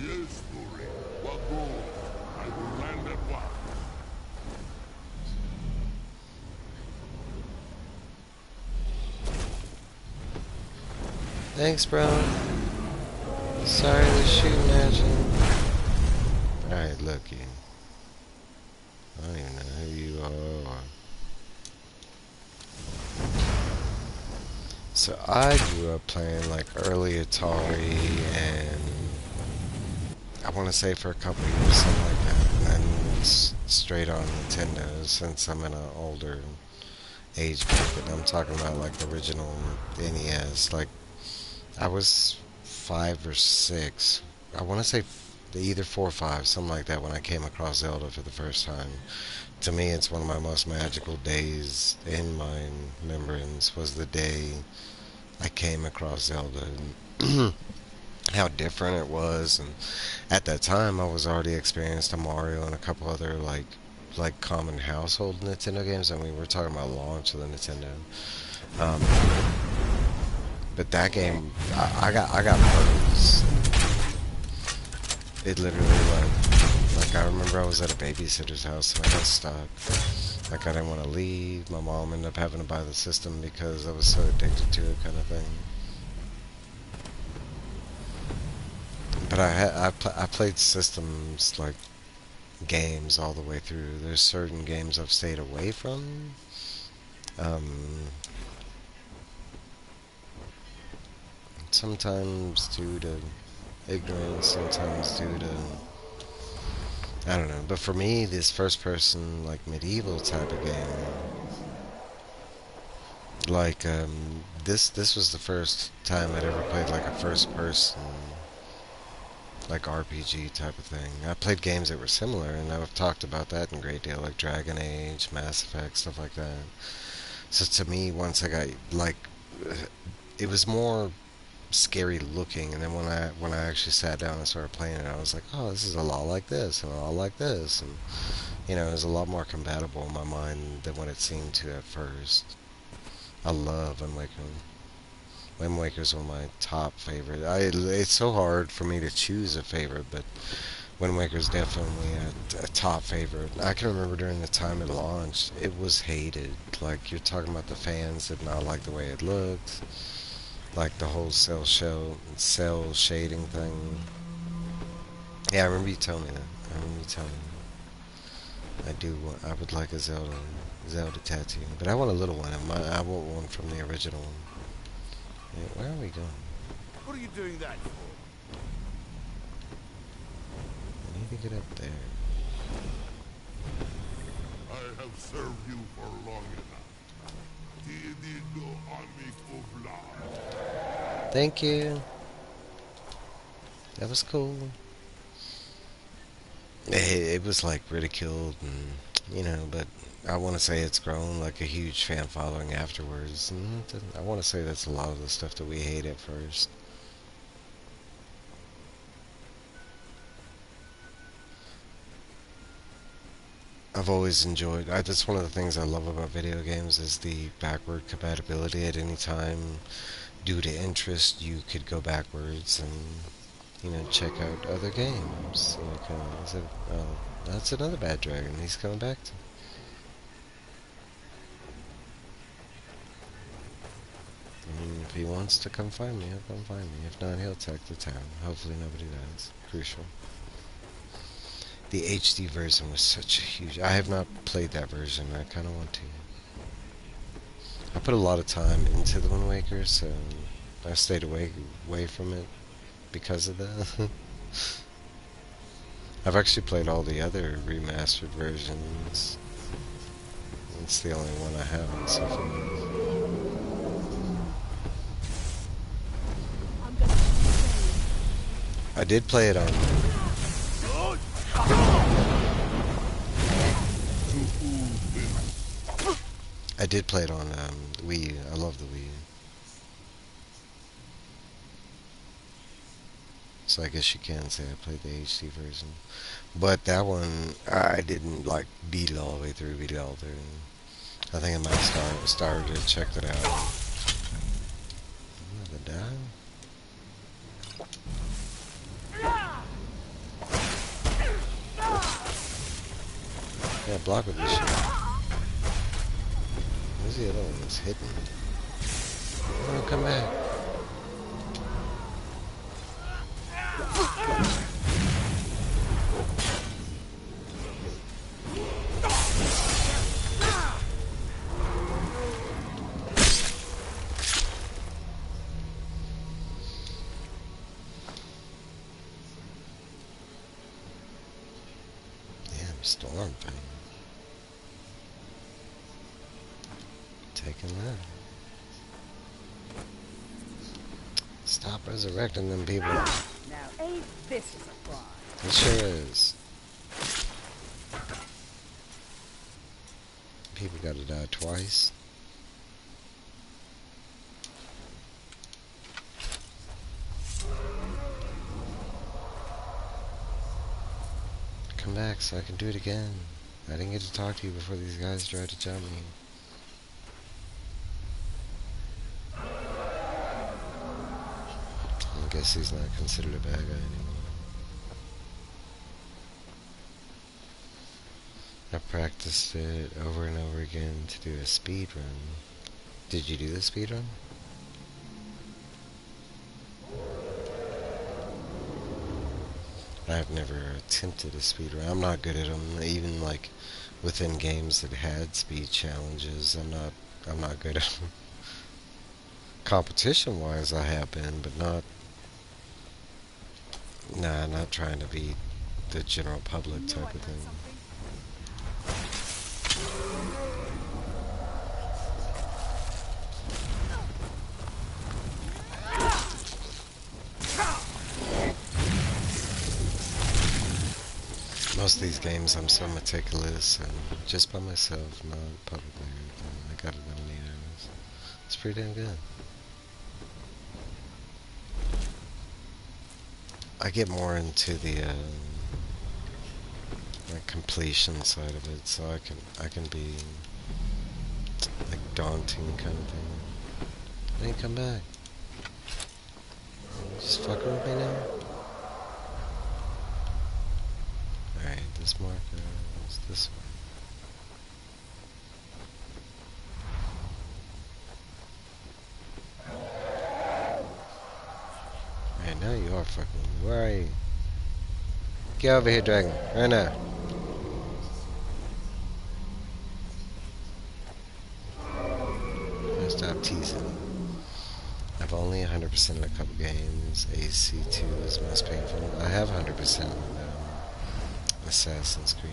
Yes, Lord. Wago. I will land at once. Thanks, bro. Sorry to shooting at you. Alright, look, you. I don't even know who you are. So I grew up playing like early Atari and I want to say for a couple of years, something like that. And then straight on Nintendo since I'm in an older age bracket. I'm talking about like the original NES. Like I was 5 or 6. I want to say either 4 or 5, something like that, when I came across Zelda for the first time. To me, it's one of my most magical days in my remembrance was the day I came across Zelda. And how different it was, and at that time I was already experienced a Mario and a couple other like common household Nintendo games. I mean, we're talking about launch of the Nintendo. Um, but that game, I got bugs. It literally like I remember I was at a babysitter's house and I got stuck. Like I didn't want to leave. My mom ended up having to buy the system because I was so addicted to it, kind of thing. But I played systems like games all the way through. There's certain games I've stayed away from. Um, Sometimes due to ignorance, sometimes due to I don't know. But for me, this first-person like medieval type of game, like this was the first time I'd ever played like a first-person like RPG type of thing. I played games that were similar, and I've talked about that in a great deal, like Dragon Age, Mass Effect, stuff like that. So to me, once I got like, it was more scary looking, and then when I actually sat down and started playing it, I was like, oh, this is a lot like this, and a lot like this, and it was a lot more compatible in my mind than what it seemed to at first. I love Wind Waker. Wind Waker's one of my top favorite. It's so hard for me to choose a favorite, but Wind Waker's definitely a top favorite. I can remember during the time it launched, it was hated. Like, you're talking about the fans did not like the way it looked. Like, the whole cell shading thing. Yeah, I remember you telling me that. I remember you telling me I would like a Zelda tattoo. But I want a little one. I want one from the original one. Yeah, where are we going? What are you doing that for? I need to get up there. I have served you for long enough. Tiedido amik obla. Thank you. That was cool. It was like ridiculed and but I want to say it's grown like a huge fan following afterwards. And I want to say that's a lot of the stuff that we hate at first. I've always enjoyed. That's one of the things I love about video games is the backward compatibility. At any time, due to interest, you could go backwards and check out other games. Kind of. That's another bad dragon. He's coming back to. I mean, if he wants to come find me, he'll come find me. If not, he'll attack the town. Hopefully nobody dies. Crucial. The HD version was such a huge... I have not played that version. I kind of want to. I put a lot of time into the Wind Waker, so I stayed away from it because of that. I've actually played all the other remastered versions. It's the only one I haven't so far. I did play it on... I did play it on Wii U. I love the Wii U. So I guess you can say I played the HD version. But that one, I didn't like beat it all the way through, I think I might have started to check that out. Another die? Yeah, block with this shit. Where's the other one that's hidden? Oh, come back. Damn, storm thing. taking that. Stop resurrecting them people. Now, ain't this a surprise? It sure is. People gotta die twice. Come back so I can do it again. I didn't get to talk to you before these guys tried to jump me. I guess he's not considered a bad guy anymore. I practiced it over and over again to do a speed run. Did you do the speed run? I've never attempted a speed run. I'm not good at them. Even like within games that had speed challenges, I'm not good at them. Competition wise, I have been, but not. Nah, not trying to be the general public type of thing. Most of these games I'm so meticulous and just by myself, not publicly. I got it in 8 hours. It's pretty damn good. I get more into the like completion side of it, so I can be like daunting kind of thing. Hey, come back. Just fucking with me now. Alright, this marker is this way. Alright, now you are fucking with me. Where are you? Get over here, dragon. Right now. Stop teasing. I've only 100% in a couple games. AC2 is most painful. I have 100% in Assassin's Creed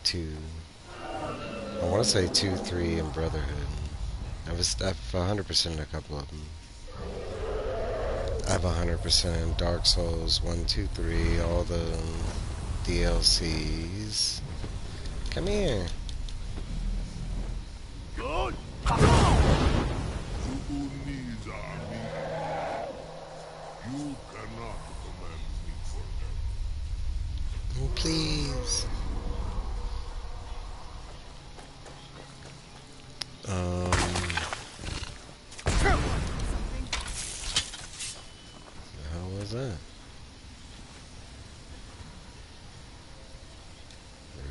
2. I want to say 2, 3, and Brotherhood. I've 100% in a couple of them. I have 100% in Dark Souls 1, 2, 3, all the DLCs. Come here. Good. You needs are me. You cannot command me forever. Oh, please. How was that?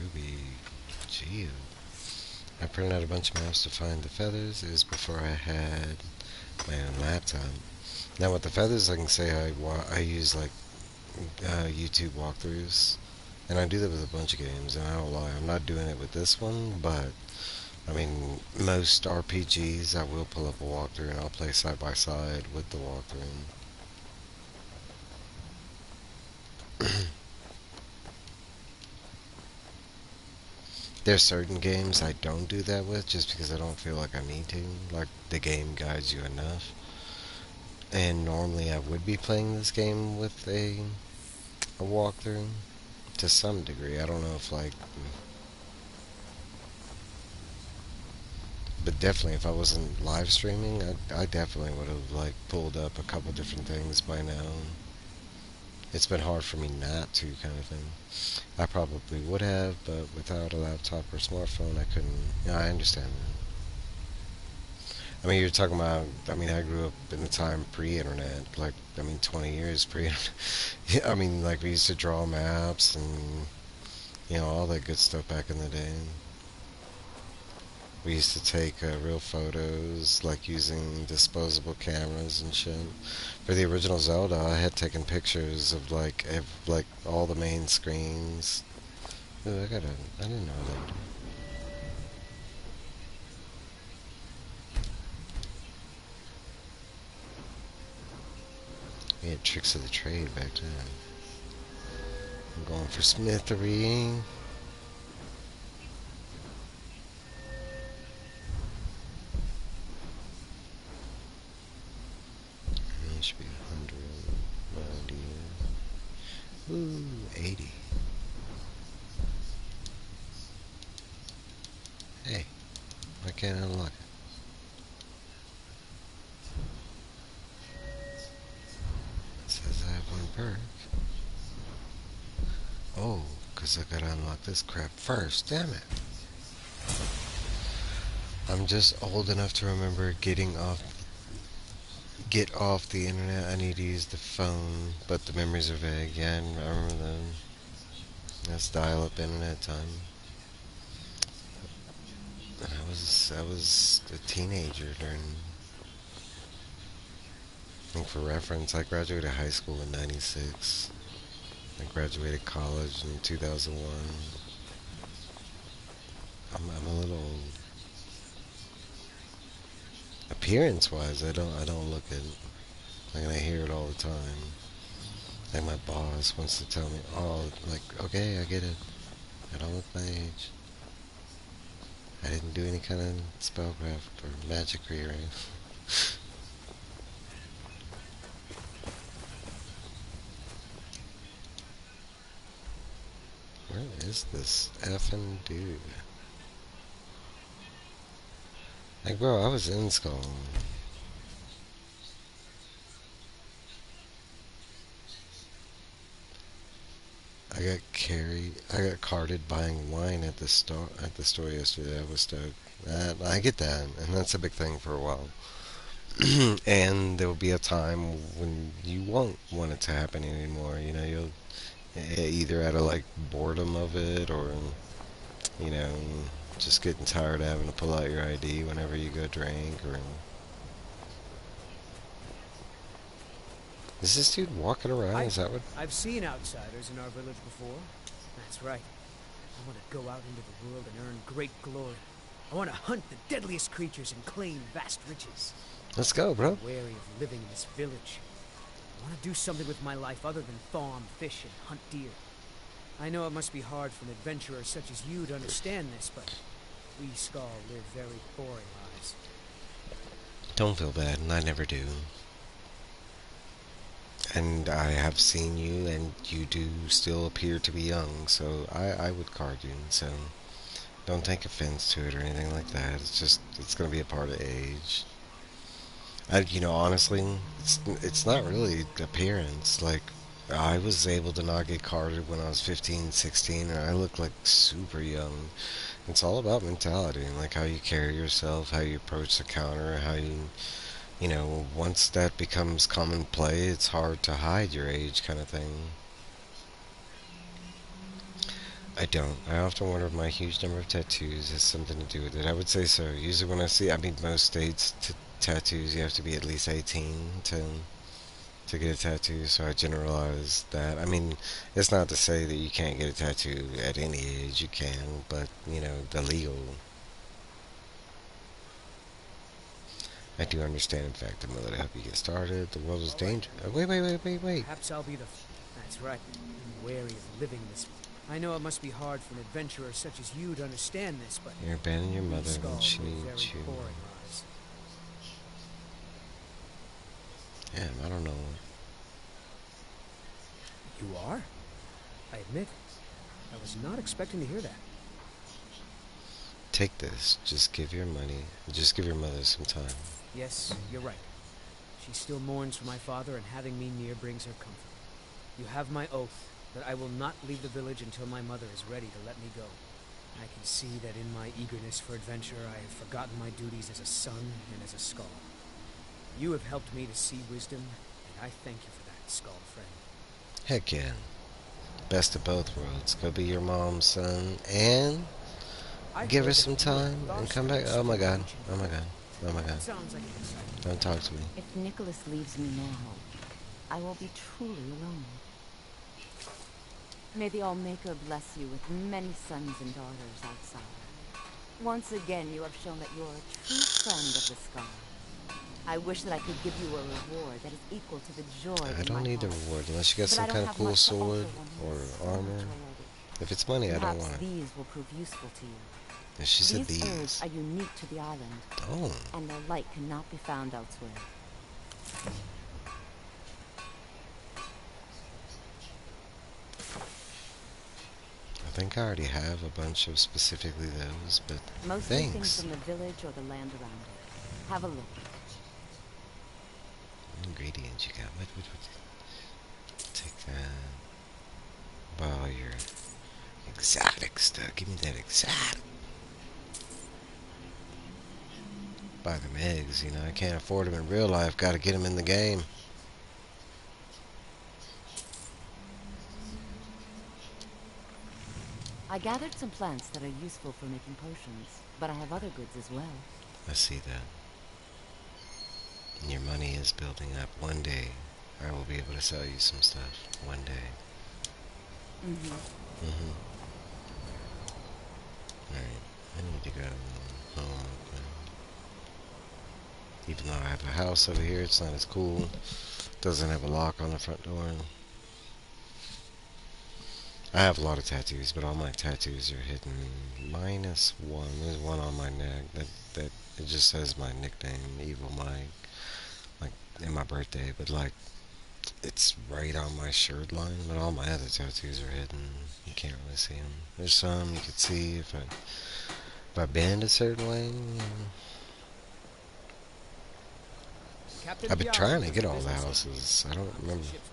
Ruby. Gee. I printed out a bunch of maps to find the feathers. It was before I had my own laptop. Now with the feathers, I can say I use like YouTube walkthroughs, and I do that with a bunch of games. And I don't lie, I'm not doing it with this one, but I mean most RPGs I will pull up a walkthrough and I'll play side by side with the walkthrough. There's certain games I don't do that with just because I don't feel like I need to. Like the game guides you enough. And normally I would be playing this game with a walkthrough to some degree. I don't know if like, but definitely if I wasn't live streaming, I definitely would have like pulled up a couple different things by now. It's been hard for me not to, kind of thing. I probably would have, but without a laptop or smartphone, I couldn't. Yeah, I understand that. I mean, you're talking about, I mean, I grew up in the time pre-internet, like, I mean, 20 years pre-internet. Yeah, I mean, like, we used to draw maps and, you know, all that good stuff back in the day. We used to take real photos, like using disposable cameras and shit. For the original Zelda, I had taken pictures of like all the main screens. Ooh, I didn't know that. We had tricks of the trade back then. I'm going for smithery. Ooh, 80. Hey, why can't I unlock it? It says I have one perk. Oh, because I gotta unlock this crap first. Damn it. I'm just old enough to remember get off the internet. I need to use the phone, but the memories are vague. Yeah, I remember them. That's dial-up internet time. I was a teenager during. I think for reference, I graduated high school in '96. I graduated college in 2001. I'm a little old. Appearance-wise, I don't look it. Like, I hear it all the time. Like, my boss wants to tell me, oh, like, okay, I get it. I don't look my age. I didn't do any kind of spellcraft or magic or anything. Where is this effing dude? Like, bro, I was in Skull. I got carded buying wine at the store yesterday. I was stoked. I get that, and that's a big thing for a while. And there will be a time when you won't want it to happen anymore. You know, you'll either out of like boredom of it, or you know, just getting tired of having to pull out your ID whenever you go drink. Or is this dude walking around? Is that what? I've seen outsiders in our village before. That's right. I want to go out into the world and earn great glory. I want to hunt the deadliest creatures and claim vast riches. Let's go, bro. I'm wary of living in this village. I want to do something with my life other than farm, fish, and hunt deer. I know it must be hard for an adventurer such as you to understand this, but we Skull live very boring lives. Don't feel bad, and I never do. And I have seen you, and you do still appear to be young, so I would card you, so don't take offense to it or anything like that. It's going to be a part of age. Honestly, it's not really appearance. Like, I was able to not get carded when I was 15, 16, and I look like super young. It's all about mentality and like how you carry yourself, how you approach the counter, how once that becomes common play, it's hard to hide your age, kind of thing. I don't. I often wonder if my huge number of tattoos has something to do with it. I would say so. Usually when most states, tattoos, you have to be at least 18 to get a tattoo, so I generalize that. I mean, it's not to say that you can't get a tattoo at any age. You can, but, the legal. I do understand, in fact, I'm willing to help you get started. The world is dangerous. Wait. Perhaps I'll be the... That's right. I'm wary of living this... I know it must be hard for an adventurer such as you to understand this, but... You're abandoning your mother when she needs you. Damn, I don't know. You are? I admit, I was not expecting to hear that. Take this. Just give your mother some time. Yes, you're right. She still mourns for my father, and having me near brings her comfort. You have my oath that I will not leave the village until my mother is ready to let me go. I can see that in my eagerness for adventure, I have forgotten my duties as a son and as a Skull. You have helped me to see wisdom, and I thank you for that, Skull friend. Heck yeah. Best of both worlds. Go be your mom's son, and give her some time, and come back. Oh my god. Don't talk to me. If Nicholas leaves me now, I will be truly alone. May the Allmaker bless you with many sons and daughters outside. Once again, you have shown that you're a true friend of the Skull. I wish that I could give you a reward that is equal to the joy I don't need a reward unless you got some kind of cool sword or armor. If it's money, I don't want it. These will prove useful to you. And she said These these. herbs are unique to the island. Oh. And their light cannot be found elsewhere. think I already have a bunch of specifically those, but Mostly things thanks. from the village or the land around it. Have a look. Ingredients you got. What? Take that. Buy all your exotic stuff. Give me that exotic. Buy them eggs, I can't afford them in real life. Gotta get them in the game. I gathered some plants that are useful for making potions, but I have other goods as well. I see that. Your money is building up. One day, I will be able to sell you some stuff. One day. Mm-hmm. Alright, I need to go home. Even though I have a house over here, it's not as cool. Doesn't have a lock on the front door. I have a lot of tattoos, but all my tattoos are hidden. -1. There's one on my neck that it just says my nickname, Evil Mike, like in my birthday, but like it's right on my shirt line. But all my other tattoos are hidden. You can't really see them. There's some you could see if I bend a certain way. Captain I've been Piano trying to has get a all the business houses. I don't on remember. ship's mate.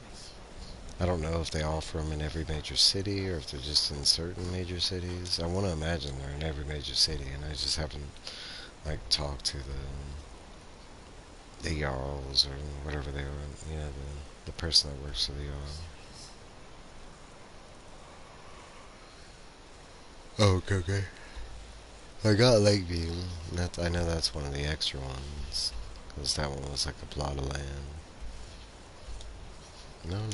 I don't know if they offer them in every major city or if they're just in certain major cities. I want to imagine they're in every major city, and I just haven't like talked to the Jarls or whatever they are. The person that works for the Jarl. Oh, okay. I got Lakeview. I know that's one of the extra ones. Because that one was like a plot of land. No.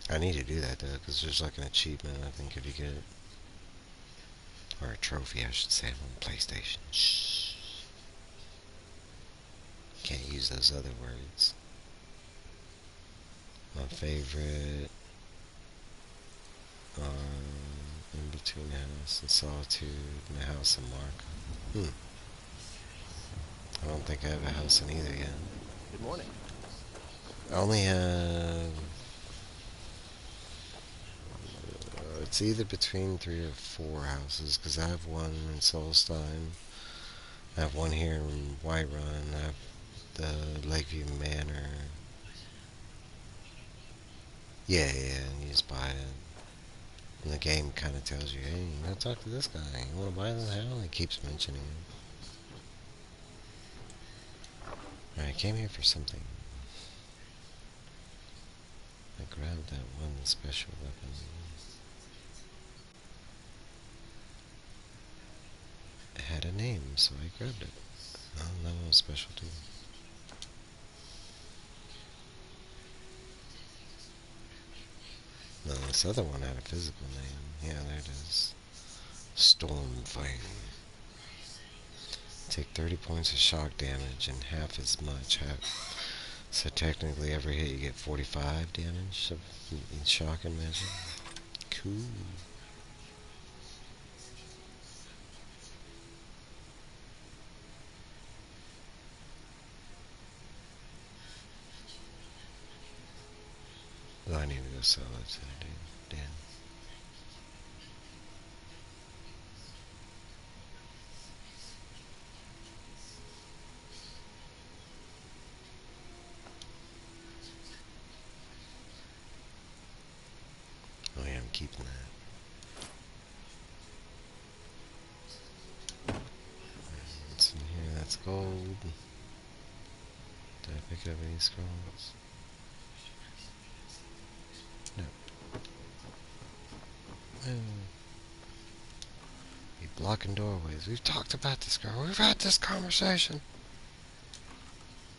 I need to do that though, because there's like an achievement I think if you get, or a trophy I should say, on PlayStation. Shh. Can't use those other words. My favorite In Between House and Solitude and the House of Mark. I don't think I have a house in either yet. Good morning. I only have it's either between 3 or 4 houses, because I have one in Solstein, I have one here in Whiterun, I have the Lakeview Manor. Yeah, and you just buy it. And the game kind of tells you, hey, you gotta talk to this guy. You wanna buy this house? He keeps mentioning it. I came here for something. I grabbed that one special weapon. It had a name, so I grabbed it. Oh, that one was special too. No, this other one had a physical name. Yeah, there it is. Stormfang. Take 30 points of shock damage and half as much. So technically every hit you get 45 damage of shock and magic. Cool. Well, I need to go sell it to the dude. Dan. Oh yeah, I'm keeping that. What's in here? That's gold. Did I pick up any scrolls? No. Oh. Be blocking doorways. We've talked about this, girl. We've had this conversation.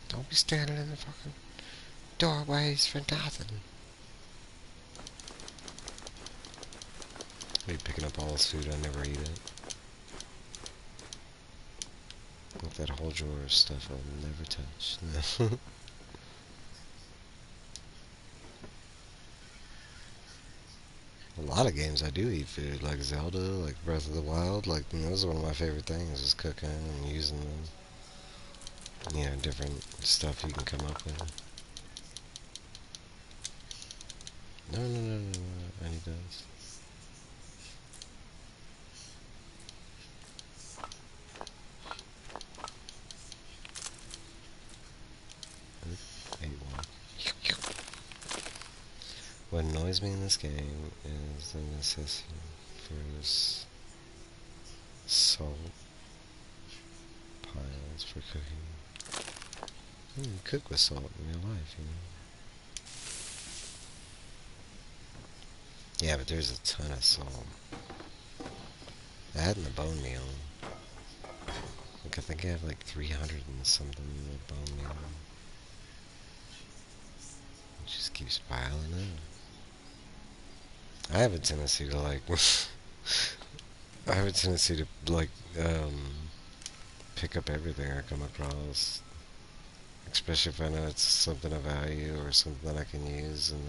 Don't be standing in the fucking doorways for nothing. Be picking up all this food, I never eat it. Like that whole drawer of stuff I'll never touch. A lot of games I do eat food, like Zelda, like Breath of the Wild. Like, those are one of my favorite things, is cooking and using them. Different stuff you can come up with. No, no, no, no, no. And he does. Oop, ate one. What annoys me in this game is the necessity for salt piles for cooking. You can cook with salt in real life, you know. Yeah, but there's a ton of salt. That and the bone meal. Like, I think I have like 300 and something in the bone meal. It just keeps piling up. I have a tendency to like... I have a tendency to like, pick up everything I come across. Especially if I know it's something of value or something that I can use and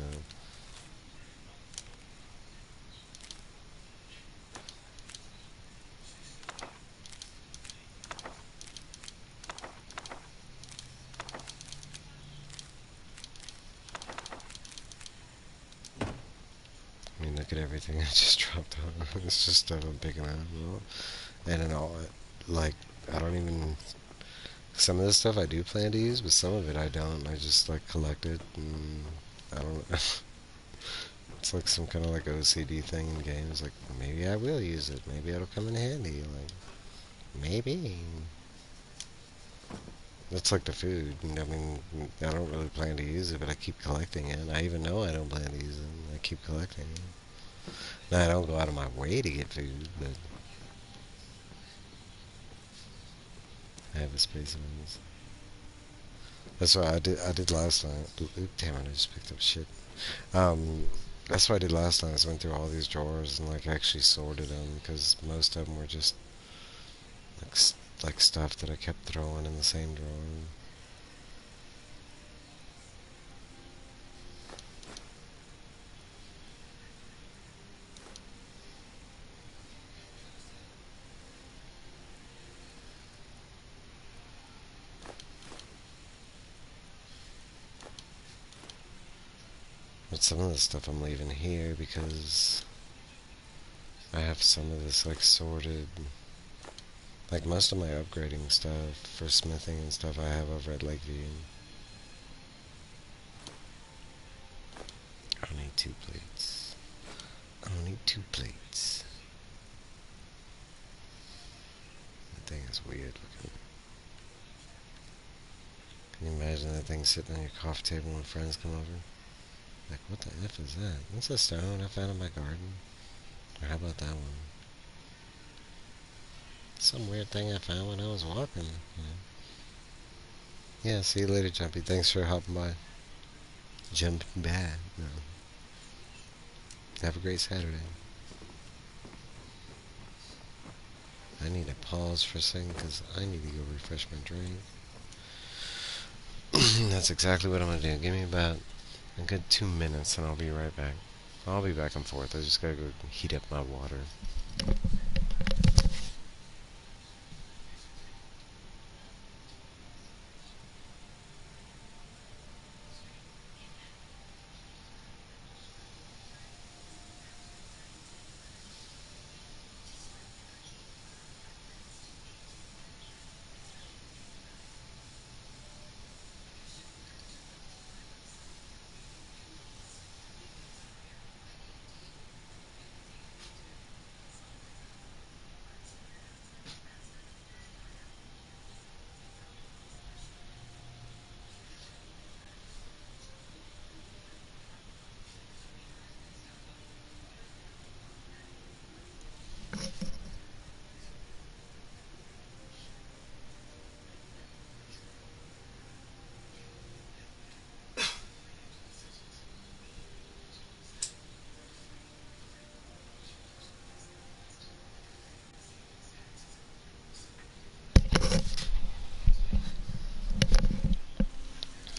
I mean, look at everything I just dropped on. It's just stuff I'm picking up. Well, and then all, like, I don't even... Some of this stuff I do plan to use, but some of it I don't. I just, like, collect it, and I don't... It's like some kind of, like, OCD thing in games. Like, maybe I will use it. Maybe it'll come in handy. Like, maybe. It's like the food. I mean, I don't really plan to use it, but I keep collecting it. I even know I don't plan to use it. I keep collecting it. Now, I don't go out of my way to get food, but I have a space on this. That's what I did last time. Oop, damn it, I just picked up shit. Um, that's what I did last time. I went through all these drawers and like actually sorted them because most of them were just like like stuff that I kept throwing in the same drawer. But some of the stuff I'm leaving here because I have some of this like sorted. Like most of my upgrading stuff for smithing and stuff I have over at Lakeview. I need 2 plates. I need 2 plates. That thing is weird looking. Can you imagine that thing sitting on your coffee table when friends come over? Like, what the F is that? That's a stone I found in my garden. Or how about that one? Some weird thing I found when I was walking. Yeah, see you later, Jumpy. Thanks for hopping by. Jumping by. No. Have a great Saturday. I need to pause for a second because I need to go refresh my drink. That's exactly what I'm going to do. Give me about a good 2 minutes and I'll be right back. I'll be back and forth. I just got to go heat up my water.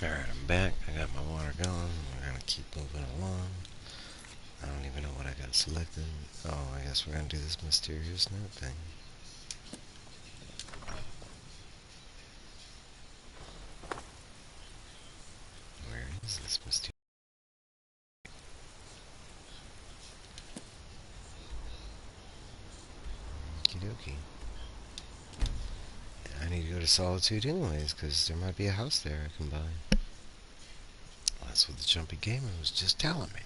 Alright, I'm back. I got my water going. We're going to keep moving along. I don't even know what I got selected. Oh, I guess we're going to do this mysterious note thing. Where is this mysterious? Okie dokie. I need to go to Solitude anyways, because there might be a house there I can buy. That's what the Jumpy Gamer was just telling me.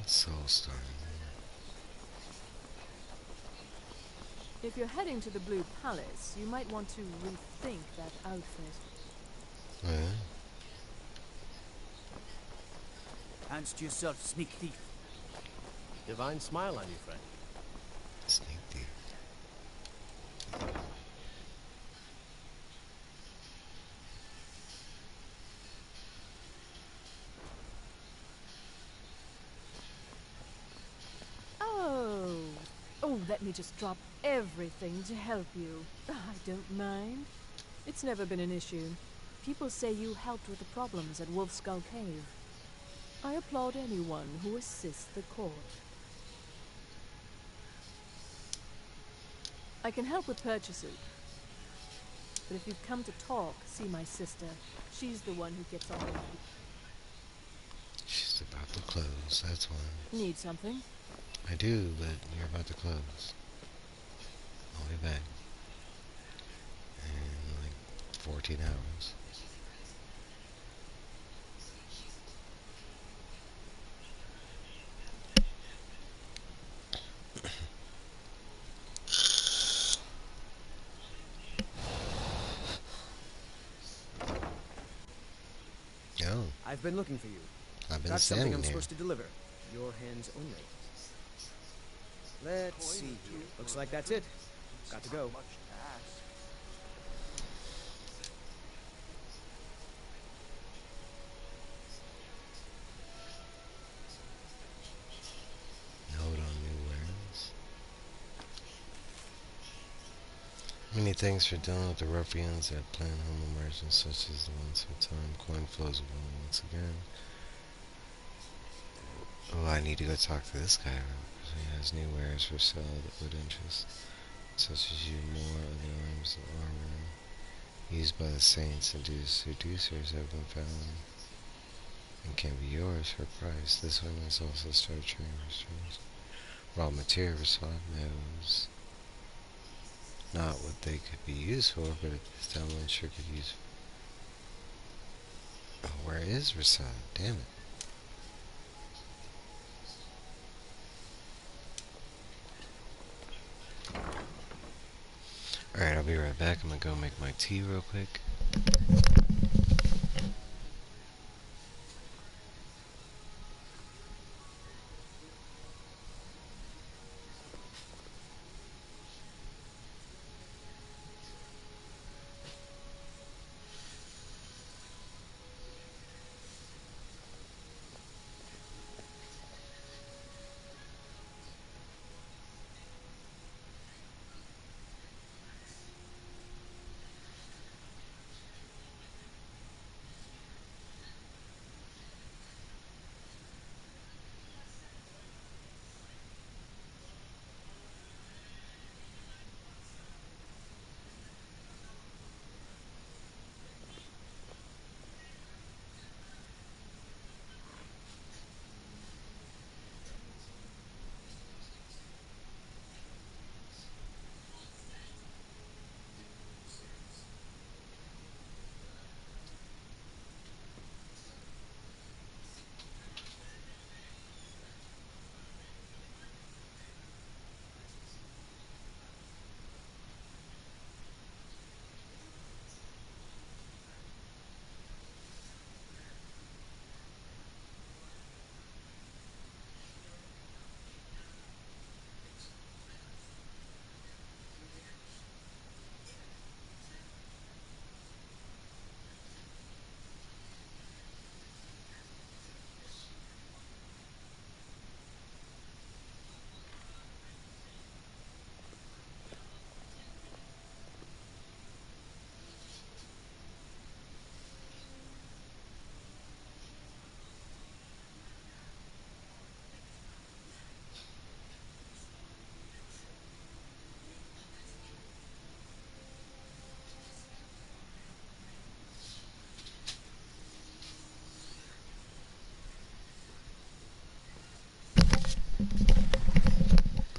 Soulstone. If you're heading to the Blue Palace, you might want to rethink that outfit. Oh, yeah? Hands to yourself, sneak thief. Divine smile on you, friend. Sneak thief. Oh, let me just drop everything to help you. I don't mind. It's never been an issue. People say you helped with the problems at Wolf Skull Cave. I applaud anyone who assists the court. I can help with purchases. But if you've come to talk, see my sister. She's the one who gets all the... She's about to close, that's why. Need something? I do, but you're about to close. I'll be back in like 14 hours. Oh, I've been looking for you. I've been Got something standing I'm here. supposed to deliver. Your hands only. Let's see here. Looks like that's it. Got to go. Note on new wares. Many thanks for dealing with the ruffians that plan home merchants such as the ones who time coin flows will once again. Oh, I need to go talk to this guy because he has new wares for sale that would interest, such as you more of the arms and armor used by the saints and seducers have been found and can be yours for a price. This one is also start trading restaurants. Raw material for swap knows not what they could be used for, but at this time one sure could use. Oh, where is Rasad? Damn it. Alright, I'll be right back. I'm gonna go make my tea real quick.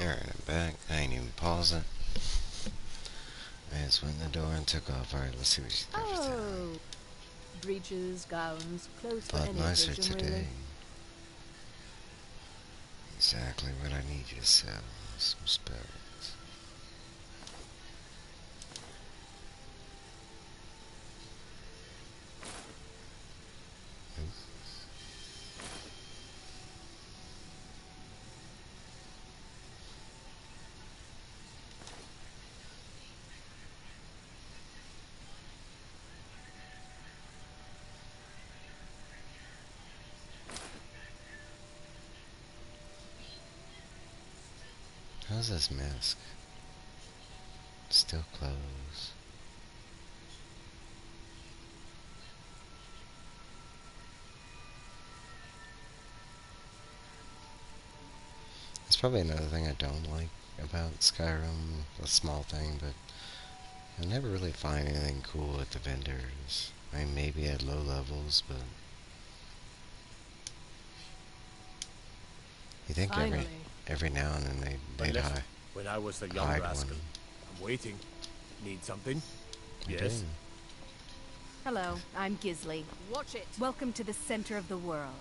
Alright, I'm back. I ain't even pausing. I just went in the door and took off. Alright, let's see what she's got for town. Oh, breeches, gowns, clothes A for lot any nicer occasion, today. really. Exactly what I need you to sell. Some spells. How's this mask? Still closed. That's probably another thing I don't like about Skyrim. A small thing, but I never really find anything cool at the vendors. I mean, maybe at low levels, but you think Finally. every now and then they'd Unless hide, when I was the young hide rascal. one. I'm waiting. Need something? They Yes. do. Hello, I'm Gisli. Watch it. Welcome to the center of the world.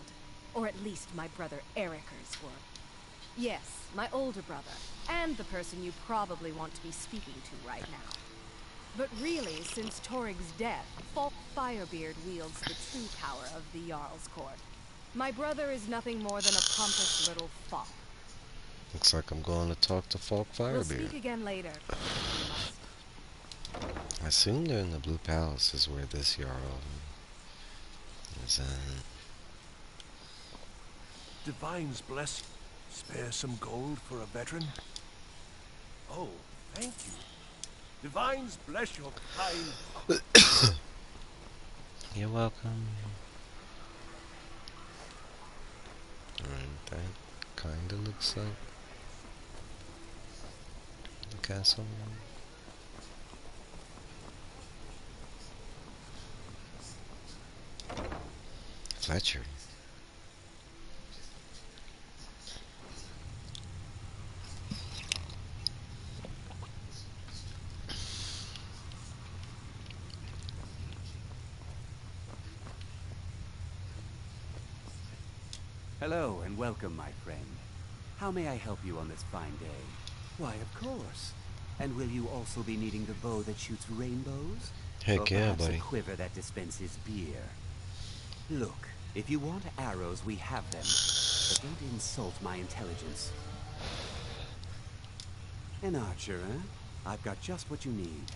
Or at least my brother Eriker's world. Yes, my older brother, and the person you probably want to be speaking to right now. But really, since Torig's death, Falk Firebeard wields the true power of the Jarl's court. My brother is nothing more than a pompous little fop. Looks like I'm going to talk to Falk We'll speak Firebeard. again later. if you must. I assume they're in the Blue Palace is where this Jarl is in. Divine's bless you. Spare some gold for a veteran? Oh, thank you. Divine's bless your kind. You're welcome. Alright, that kinda looks like the castle. Fletcher. Hello and welcome, my friend. How may I help you on this fine day? Why, of course. And will you also be needing the bow that shoots rainbows? Heck or yeah, perhaps buddy. a quiver that dispenses beer? Look, if you want arrows, we have them. But don't insult my intelligence. An archer, eh? I've got just what you need.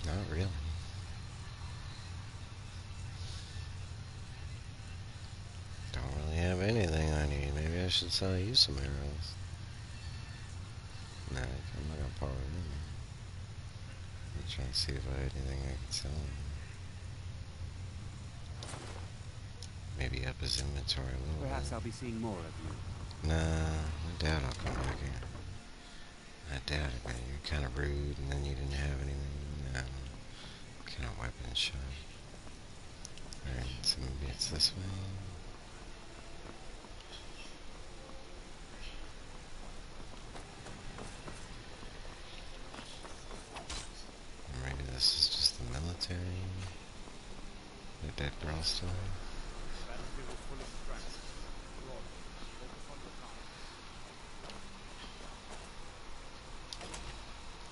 Not really. Don't really have anything I need. Maybe I should sell you some arrows. Nah, I'm not gonna borrow them. I'm trying to see if I had anything I could sell him. Maybe up his inventory a little Perhaps bit. I'll be seeing more of you. Nah, I doubt I'll come back here. I doubt it, man. You're kind of rude, and then you didn't have anything. No. Kind of weapon shop. Alright, so maybe it's this way. Or maybe this is just the military. The dead girl still.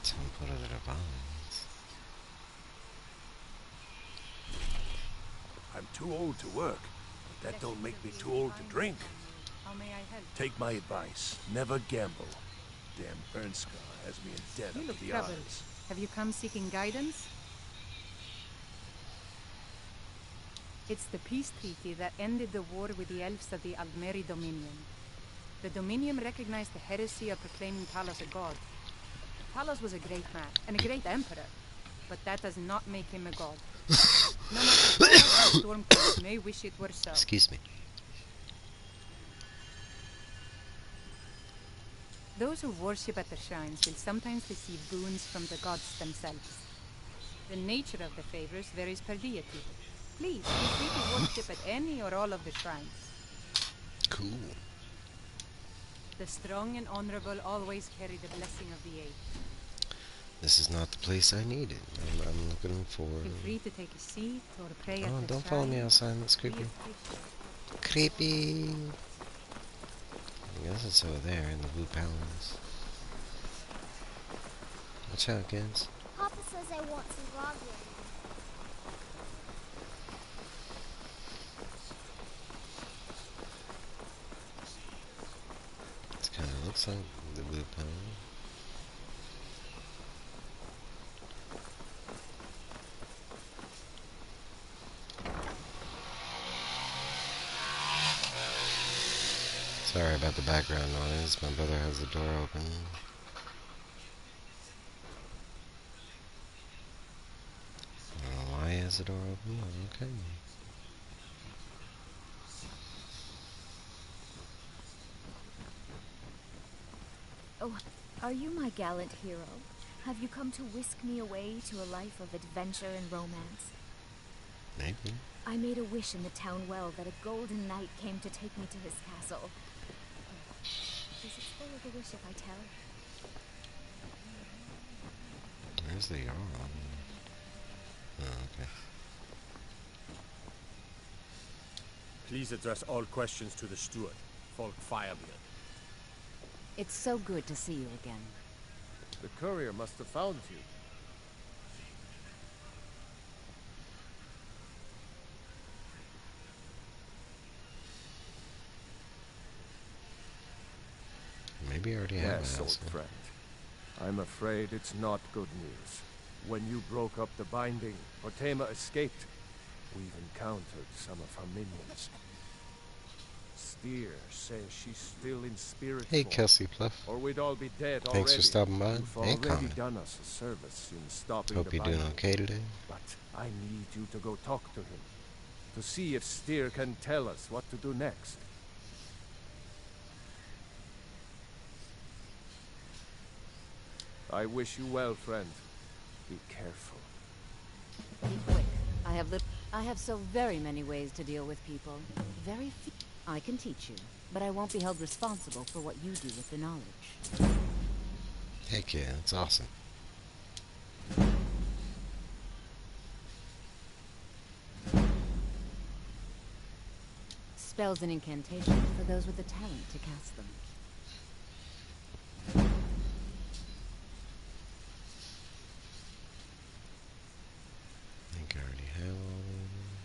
Temple of the Divines. I'm too old to work, but that don't make me too old to drink. How may I help? Take my advice. Never gamble. Damn Bernskar has me in debt You up look to the troubled. eyes. Have you come seeking guidance? It's the peace treaty that ended the war with the elves of the Aldmeri Dominion. The Dominion recognized the heresy of proclaiming Talos a god. Talos was a great man and a great emperor, but that does not make him a god. No matter how much the Stormcloaks may wish it were so. Excuse me. Those who worship at the shrines will sometimes receive boons from the gods themselves. The nature of the favors varies per deity. Please, feel free to worship at any or all of the shrines. Cool. The strong and honorable always carry the blessing of the aged. This is not the place I needed. I'm looking for... Feel free to take a seat or pray at Oh, the don't shrine. follow me outside. That's creepy. Creepy. I guess it's over there in the Blue Palace. Watch out, kids. Papa says I want some goggles. It kind of looks like the Blue Palace. Sorry about the background noise. My brother has the door open. I don't know why he has the door open. Okay. Oh, are you my gallant hero? Have you come to whisk me away to a life of adventure and romance? Maybe. I made a wish in the town well that a golden knight came to take me to his castle. Does it spoil the wish if I tell? Where's the Jarl? Oh, okay. Please address all questions to the steward, Folk Firebeard. It's so good to see you again. The courier must have found you. Maybe I already have Yes, an old answer. friend. I'm afraid it's not good news. When you broke up the binding, Portema escaped. We've encountered some of her minions. Steer says she's still in spirit Hey, form, Kelsey Pluff. or we'd all be dead already. Thanks for stopping by. You've Hey, already Carmen. done us a service in stopping Hope the you're doing binding. okay today. But I need you to go talk to him, to see if Steer can tell us what to do next. I wish you well, friend. Be careful. Be quick. I have so very many ways to deal with people. Very few. I can teach you, but I won't be held responsible for what you do with the knowledge. Heck yeah, that's awesome. Spells and incantations for those with the talent to cast them. I think I already have all of them.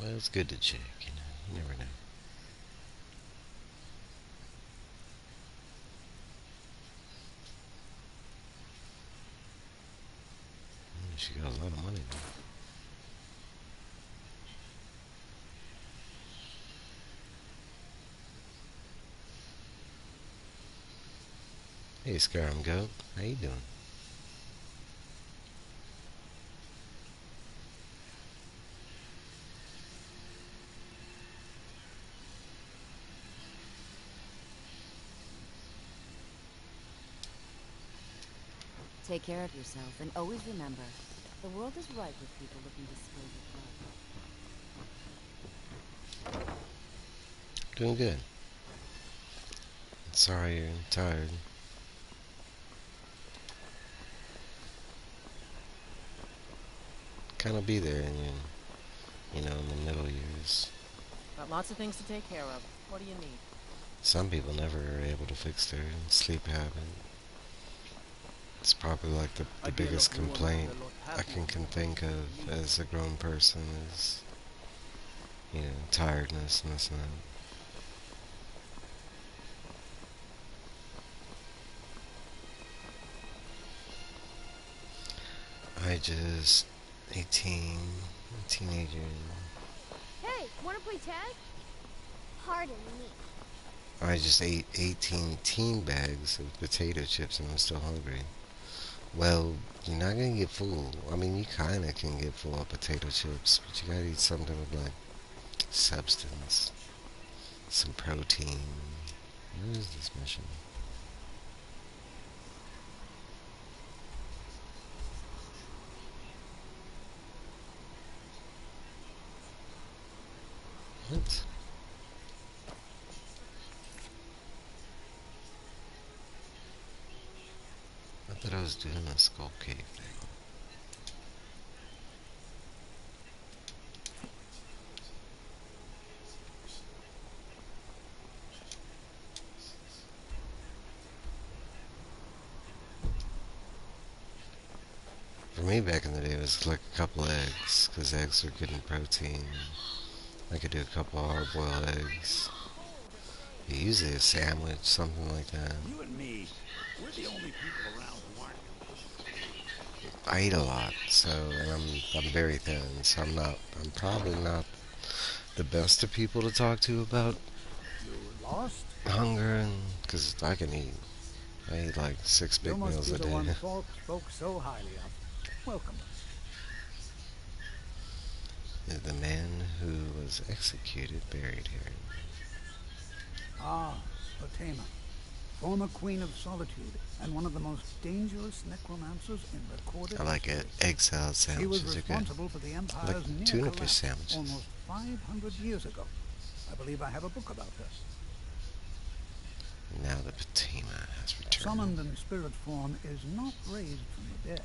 Well, it's good to check, you know. You never know. She got a lot of money though. Hey, Skyrim Goat. How you doing? Take care of yourself, and always remember, the world is ripe with people looking to spill your blood. Doing good. Sorry you're tired. Kind of be there in in the middle years. Got lots of things to take care of. What do you need? Some people never are able to fix their sleep habit. It's probably like the biggest complaint I can think of as a grown person is, tiredness and this and that. I just 18, a teenager. Hey, wanna play tag? Pardon me. I just ate 18 teen bags of potato chips and I'm still hungry. Well, you're not gonna get full. I mean, you kinda can get full of potato chips, but you gotta eat something with like substance, some protein. Where is this mission? was doing a skull cave thing. For me back in the day, it was like a couple eggs, because eggs are good in protein. I could do a couple hard-boiled eggs. Usually a sandwich, something like that. You and me, we're the only people around who aren't. I eat a lot, so, and I'm very thin, so I'm probably not the best of people to talk to about You lost? hunger, and because I can eat. I eat like 6 You big must meals be a the day. one Falk spoke so highly of. Welcome. Is the man who was executed buried here? Ah, Fatima, former Queen of Solitude and one of the most dangerous necromancers in recorded I like it. history. Egg salad She was sandwiches are good. responsible for the Like Empire's near tuna fish collapse sandwiches. almost 500 years ago. I believe I have a book about her. Now the Fatima has returned. Summoned in spirit form is not raised from the dead.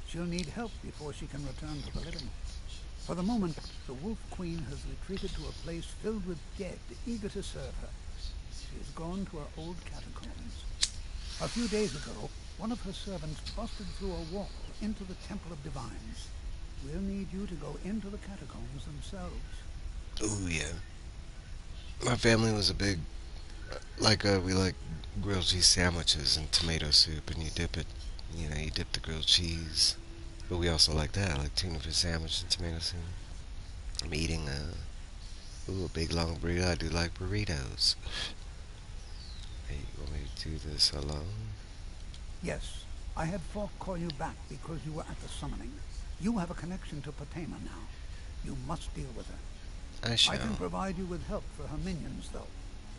She'll need help before she can return to the living. For the moment, the Wolf Queen has retreated to a place filled with dead, eager to serve her. She has gone to her old catacombs. A few days ago, one of her servants busted through a wall into the Temple of Divines. We'll need you to go into the catacombs themselves. Ooh, yeah. My family was a big, we like grilled cheese sandwiches and tomato soup, and you dip it, you dip the grilled cheese. But we also like that, like tuna fish sandwich and tomato soup. I'm eating a big long burrito. I do like burritos. Hey, you want me to do this alone? Yes, I had Falk call you back because you were at the summoning. You have a connection to Patema now. You must deal with her. I shall. I can provide you with help for her minions, though.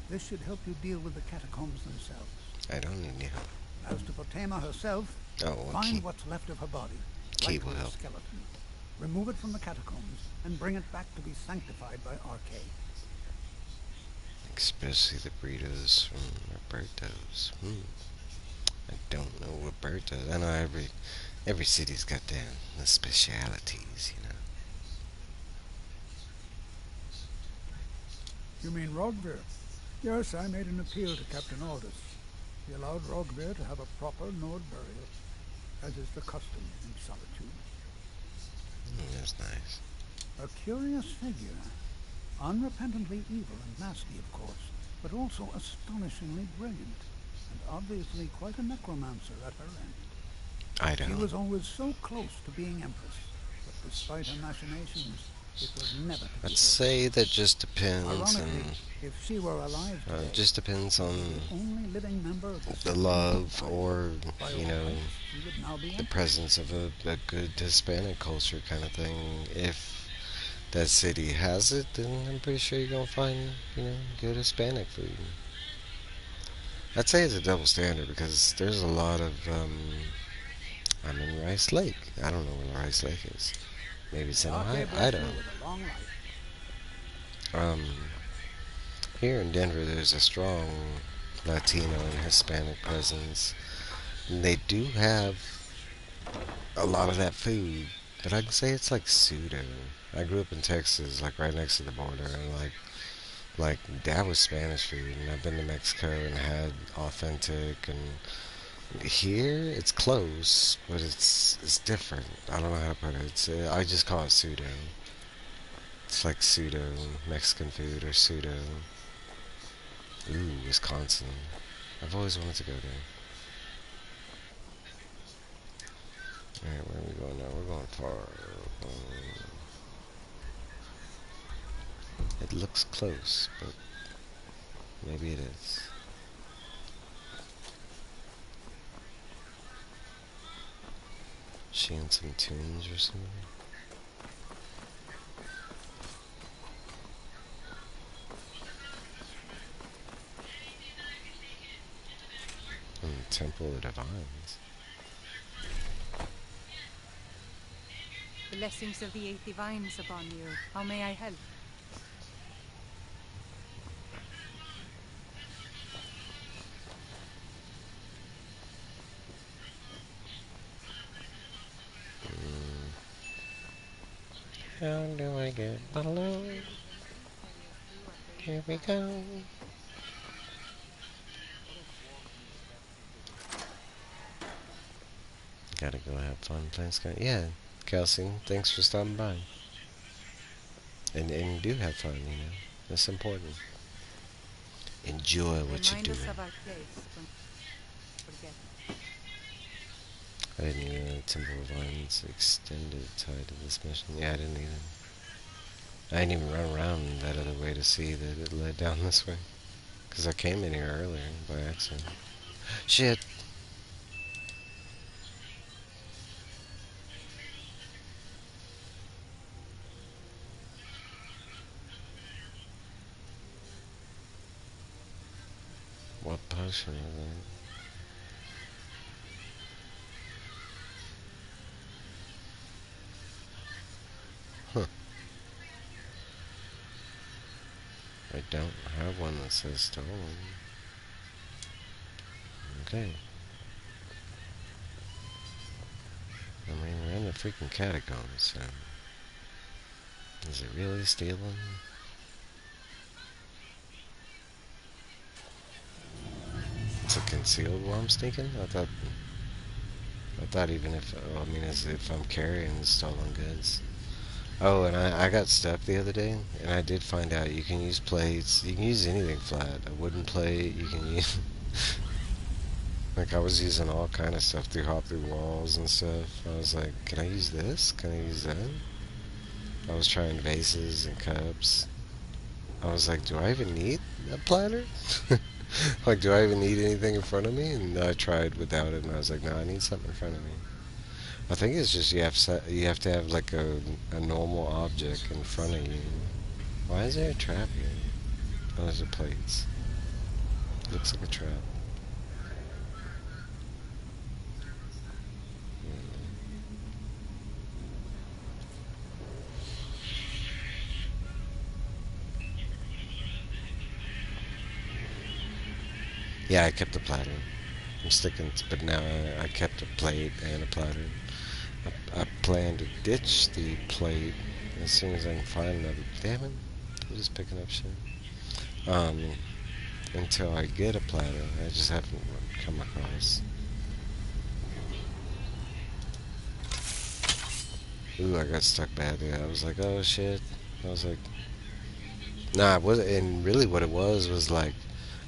This should help you deal with the catacombs themselves. I don't need any help. As to Patema herself, well, find what's left of her body, Key will likely a help. skeleton. Remove it from the catacombs and bring it back to be sanctified by RK. Especially the burritos from Roberto's. I don't know Roberto's. I know every city's got the specialities, You mean Rogvir? Yes, I made an appeal to Captain Aldous. He allowed Rogvir to have a proper Nord burial, as is the custom in Solitude. That's nice. A curious figure. Unrepentantly evil and nasty, of course, but also astonishingly brilliant, and obviously quite a necromancer at her end. I don't. She was always so close to being Empress, but despite her machinations, it was never to be. I'd say that just depends Ironically, on. if she were alive today, Just depends on the only living member of the love Empire. or By all you know rights, she would now be the Empress. presence of a good Hispanic culture kind of thing. If that city has it, then I'm pretty sure you're gonna find good Hispanic food. I'd say it's a double standard because there's a lot of I'm in Rice Lake. I don't know where Rice Lake is. Maybe it's in Okay, bless Idaho. you with a long life. Here in Denver, there's a strong Latino and Hispanic presence. And they do have a lot of that food, but I can say it's like pseudo. I grew up in Texas, like right next to the border, and like that was Spanish food, and I've been to Mexico and had authentic, and here it's close, but it's different. I don't know how to put it. I just call it pseudo. It's like pseudo Mexican food or pseudo. Ooh, Wisconsin. I've always wanted to go there. Alright, where are we going now? We're going far. It looks close, but maybe it is. She in some tunes or something? In the Temple of Divines. Blessings of the eight divines upon you. How may I help? How do I get below? Here we go. Gotta go have fun playing Sky. Yeah, Kelsey, thanks for stopping by. And do have fun, you know. That's important. Enjoy what you're Remind us doing. of our place when we forget. I didn't even know the Temple of Violence extended tied to this mission. Yeah, I didn't either. I didn't even run around that other way to see that it led down this way. Because I came in here earlier by accident. Shit! What potion is that? Huh. I don't have one that says stolen. Okay. I mean, we're in the freaking catacombs, so... Is it really stealing? It's a concealed while I'm sneaking? I thought even if... Oh, I mean, as if I'm carrying stolen goods. Oh, and I got stuck the other day, and I did find out you can use plates. You can use anything flat. A wooden plate, you can use... Like, I was using all kind of stuff to hop through walls and stuff. I was like, can I use this? Can I use that? I was trying vases and cups. I was like, do I even need a platter? Like, do I even need anything in front of me? And I tried without it, and I was like, no, I need something in front of me. I think it's just you have to have like a normal object in front of you. Why is there a trap here? Oh, those are plates. Looks like a trap. Yeah, I kept the platter. I'm sticking, but now I kept a plate and a platter. I plan to ditch the plate as soon as I can find another. Damn it! I'm just picking up shit. Until I get a platter, I just haven't come across. Ooh, I got stuck badly. I was like, oh shit. I was like, nah, it wasn't. And really, what it was like,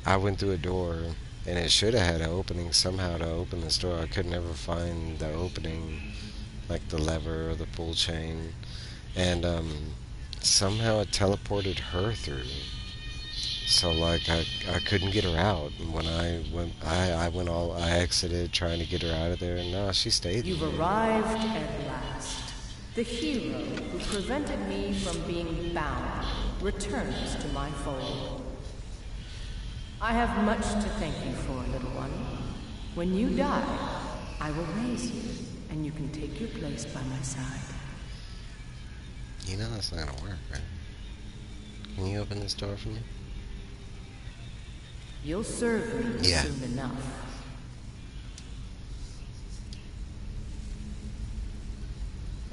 I went through a door, and it should have had an opening somehow to open this door. I could never find the opening, like the lever or the pull chain, and somehow it teleported her through. So like I couldn't get her out. And when I exited trying to get her out of there, and no, she stayed. You've arrived at last. The hero who prevented me from being bound returns to my fold. I have much to thank you for, little one. When you die, I will raise you, and you can take your place by my side. You know that's not gonna work, right? Can you open this door for me? You'll serve me soon enough.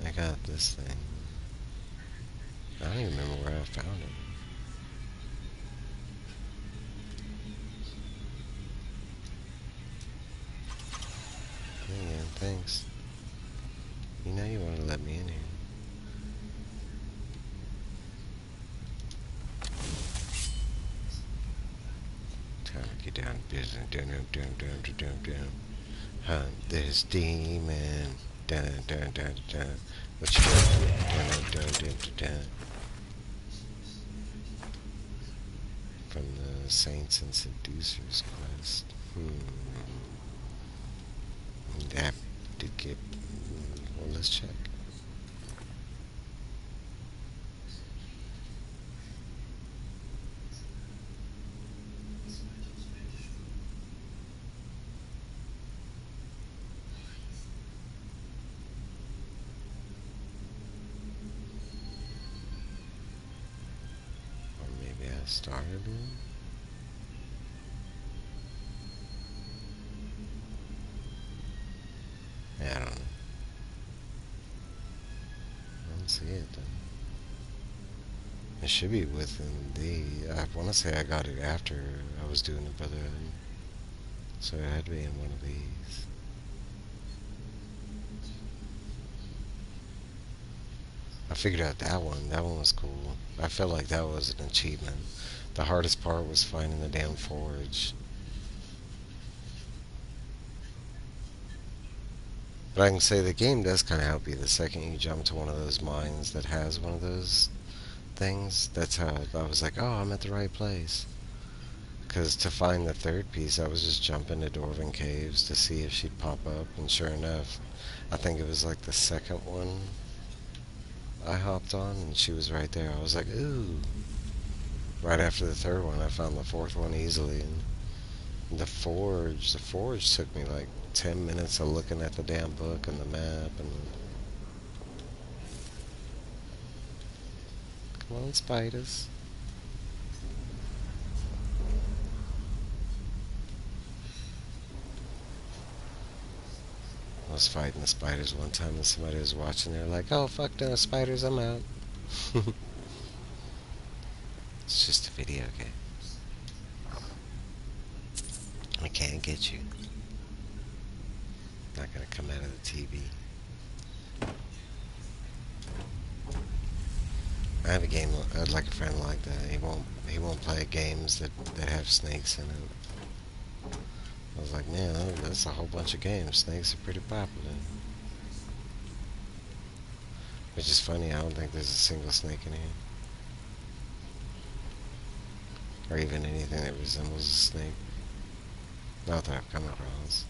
I got this thing. I don't even remember where I found it. Yeah, thanks. You know you want to let me in here. Time to get down to business. Down. Hunt this demon. Dun. What you got? Dun. From the Saints and Seducers quest. That did get... Well, let's check. Or maybe I started one? I don't know. don't see it then. It should be within the... I want to say I got it after I was doing the Brotherhood. So it had to be in one of these. I figured out that one. That one was cool. I felt like that was an achievement. The hardest part was finding the damn forge. But I can say the game does kind of help you the second you jump to one of those mines that has one of those things. That's how I was like, oh, I'm at the right place. Because to find the third piece, I was just jumping to Dwarven Caves to see if she'd pop up. And sure enough, I think it was like the second one I hopped on, and she was right there. I was like, ooh. Right after the third one, I found the fourth one easily. And the forge took me like 10 minutes of looking at the damn book and the map. And come on, spiders. I was fighting the spiders one time, and somebody was watching. They're like, oh, fuck no, spiders, I'm out. It's just a video game. I can't get you. Not gonna come out of the TV. I have a game. I'd like a friend like that. He won't play games that have snakes in it. I was like, man, that's a whole bunch of games. Snakes are pretty popular. Which is funny. I don't think there's a single snake in here, or even anything that resembles a snake. Not that I've come across.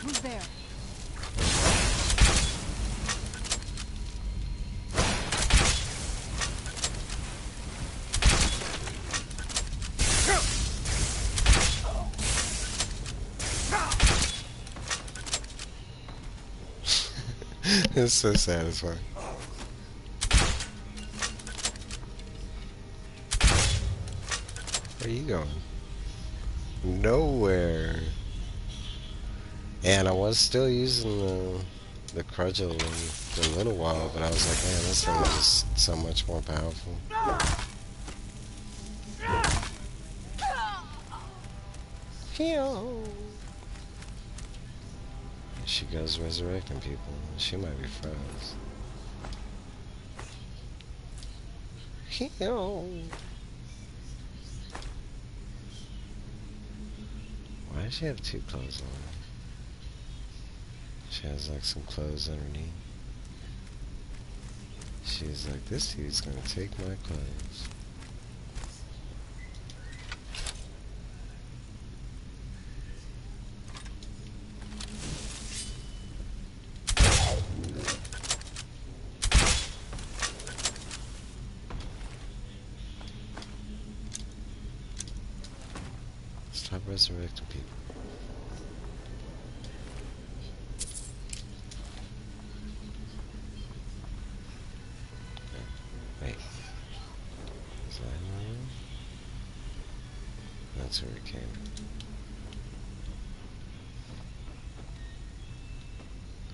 Who's there? It's so satisfying. Where are you going? Nowhere. And I was still using the cudgel for a little while, but I was like, man, this thing is so much more powerful. She goes resurrecting people. She might be froze. Why does she have two clothes on? She has like some clothes underneath. She's like, this dude's gonna take my clothes. Stop resurrecting people. Wait. Is that one? That's where it came.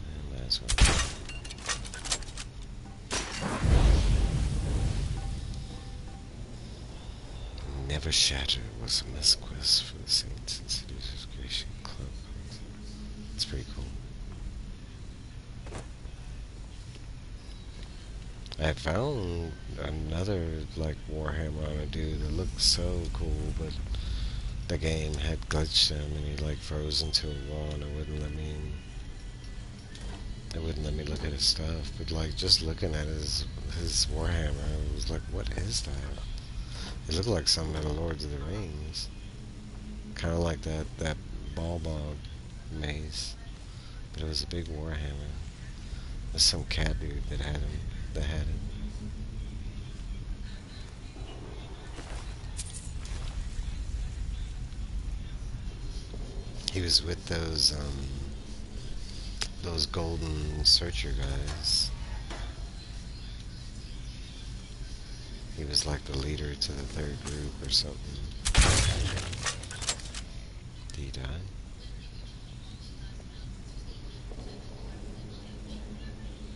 And that's one. Never Shatter was a mess quest for the Saints and Seducer's Creation Club. It's pretty cool. I found another like Warhammer on a dude that looked so cool, but the game had glitched him and he like froze into a wall and it wouldn't let me look at his stuff. But like just looking at his Warhammer, I was like, what is that? It looked like something out of Lords of the Rings. Kinda like that Balbog mace. But it was a big Warhammer. There's some cat dude that had it. He was with those those golden searcher guys. He was like the leader to the third group or something. Did he die?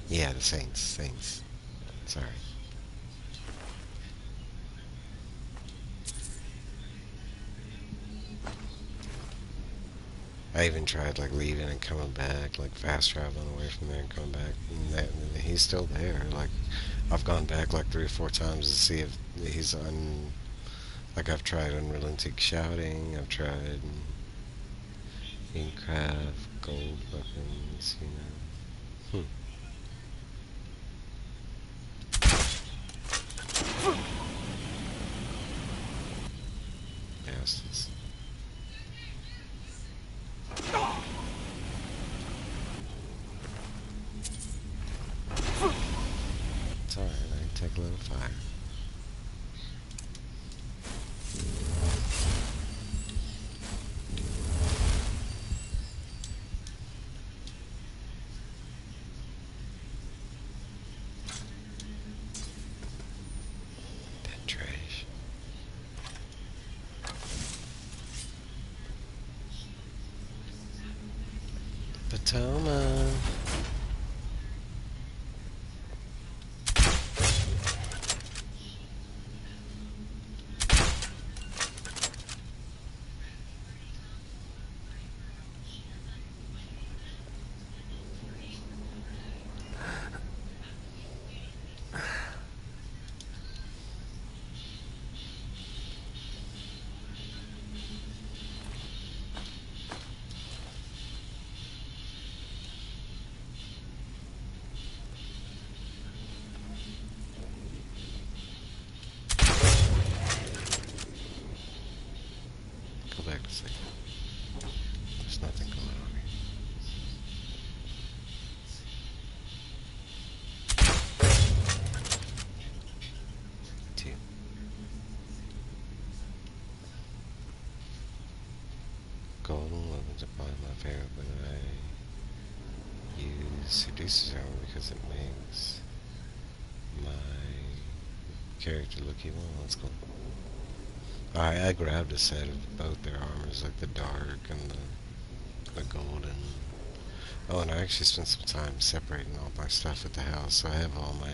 Yeah, the Saints. Sorry. I even tried like leaving and coming back, like fast traveling away from there and coming back. And he's still there. Like I've gone back like 3 or 4 times to see if he's on. Like I've tried unrelenting shouting. I've tried Incraft, gold weapons. Bastards. It's alright, I can take a little fire. Dead trash. Potomac. Go back to sleep. There's nothing going on here. Two. Golden weapons are probably my favorite, but I use Seducer's armor because it makes my character look evil. Let's go. I grabbed a set of both their armors, like the dark and the golden. Oh, and I actually spent some time separating all my stuff at the house, so I have all my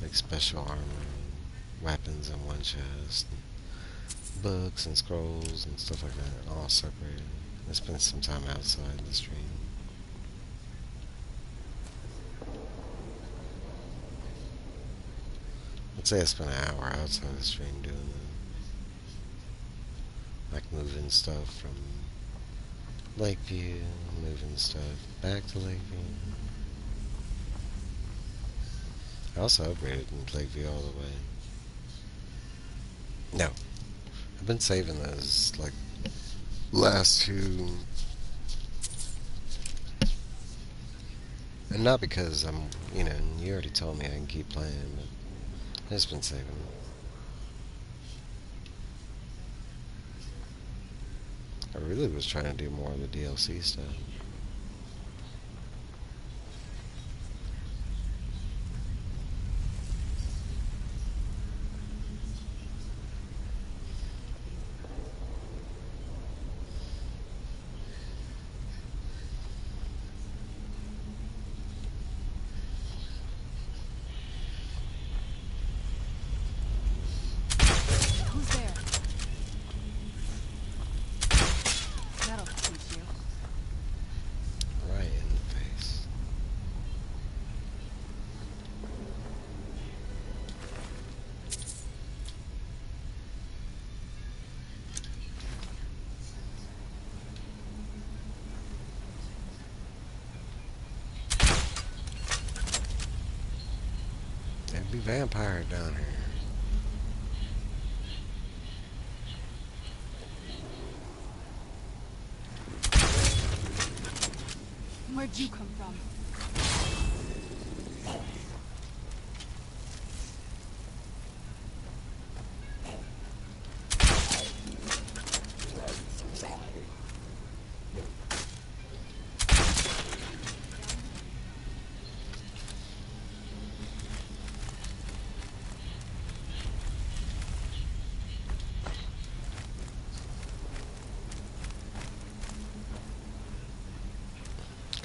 like special armor and weapons in one chest, and books and scrolls and stuff like that, all separated. I spent some time outside the stream. I'd say I spent an hour outside the stream doing that. Like moving stuff from Lakeview, moving stuff back to Lakeview. I also upgraded in Lakeview all the way. No. I've been saving those, like, last two. And not because I'm, you already told me I can keep playing, but I've just been saving them. I really was trying to do more of the DLC stuff. Who's there? That'll teach you. Right in the face. There'd be vampires down here. Where'd you come from?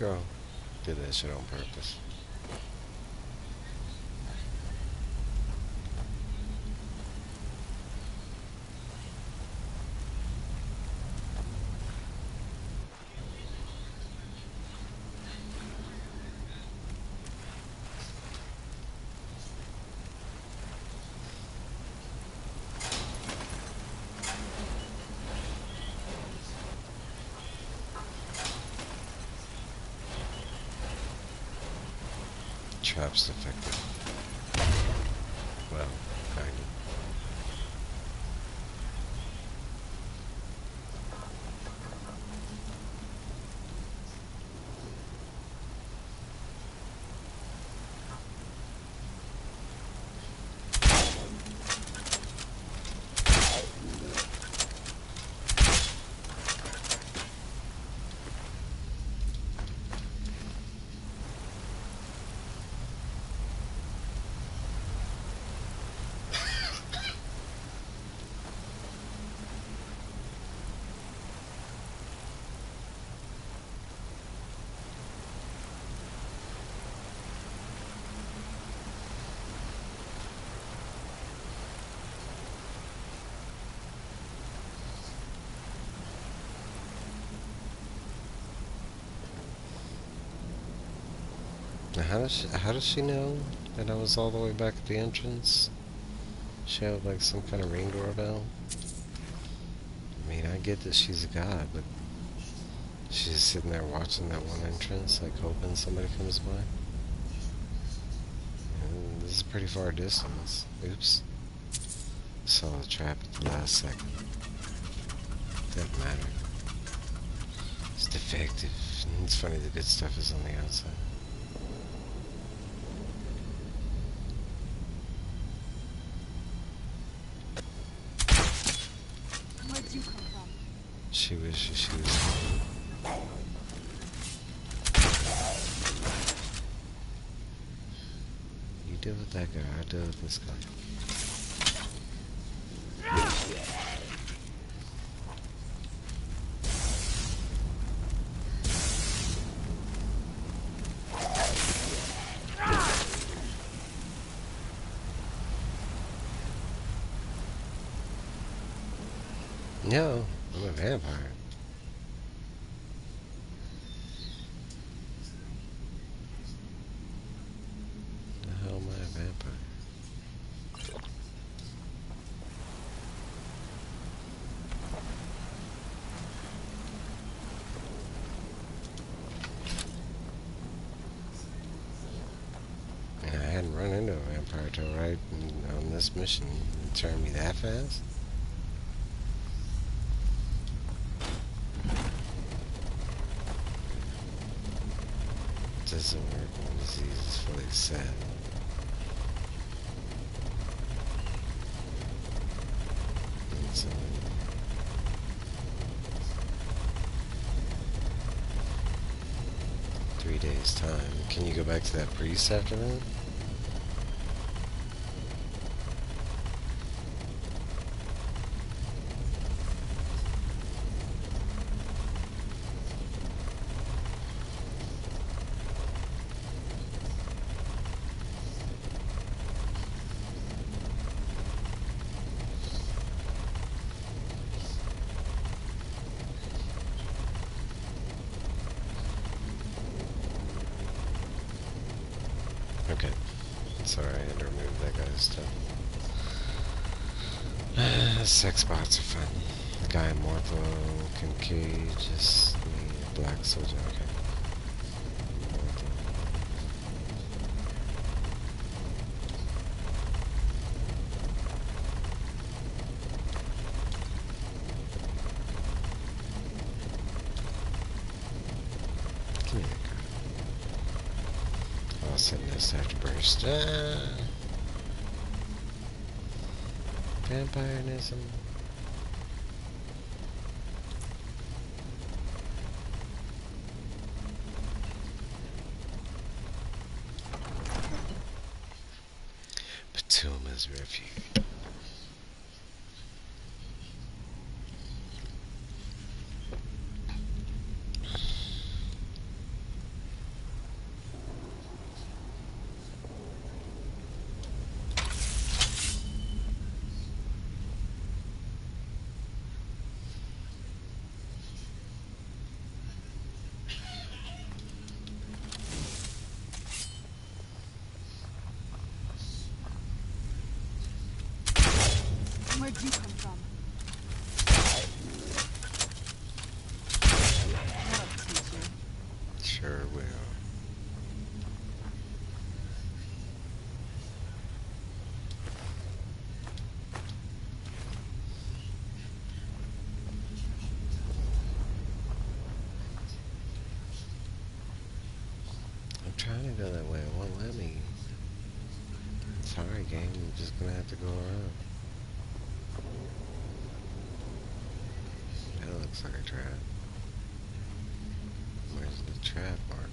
Girl, did that shit on purpose. Trap's defective. Well, kind of. Now, how does she know that I was all the way back at the entrance? She had like some kind of ring doorbell. I mean, I get that she's a god, but she's just sitting there watching that one entrance, like hoping somebody comes by. And this is a pretty far distance. Oops. Saw the trap at the last second. Doesn't matter. It's defective. It's funny the good stuff is on the outside. Where'd you come from? She was. You deal with that guy, I deal with this guy. No, I'm a vampire. The hell am I a vampire? And I hadn't run into a vampire till right on this mission. It turned me that fast? Doesn't work when disease is fully set. And so, 3 days time. Can you go back to that priest after that? Okay. Sorry, I had to remove that guy's stuff. Sex bots are fun. The guy Mortho, Kincaid, just me, Black Soldier, okay. Mortho. Give me that card. I'll send this after burst. Vampireism. Batuma's refuge. trying to go that way. It won't let me. Sorry, game. I'm just gonna have to go around. That looks like a trap. Where's the trap marker?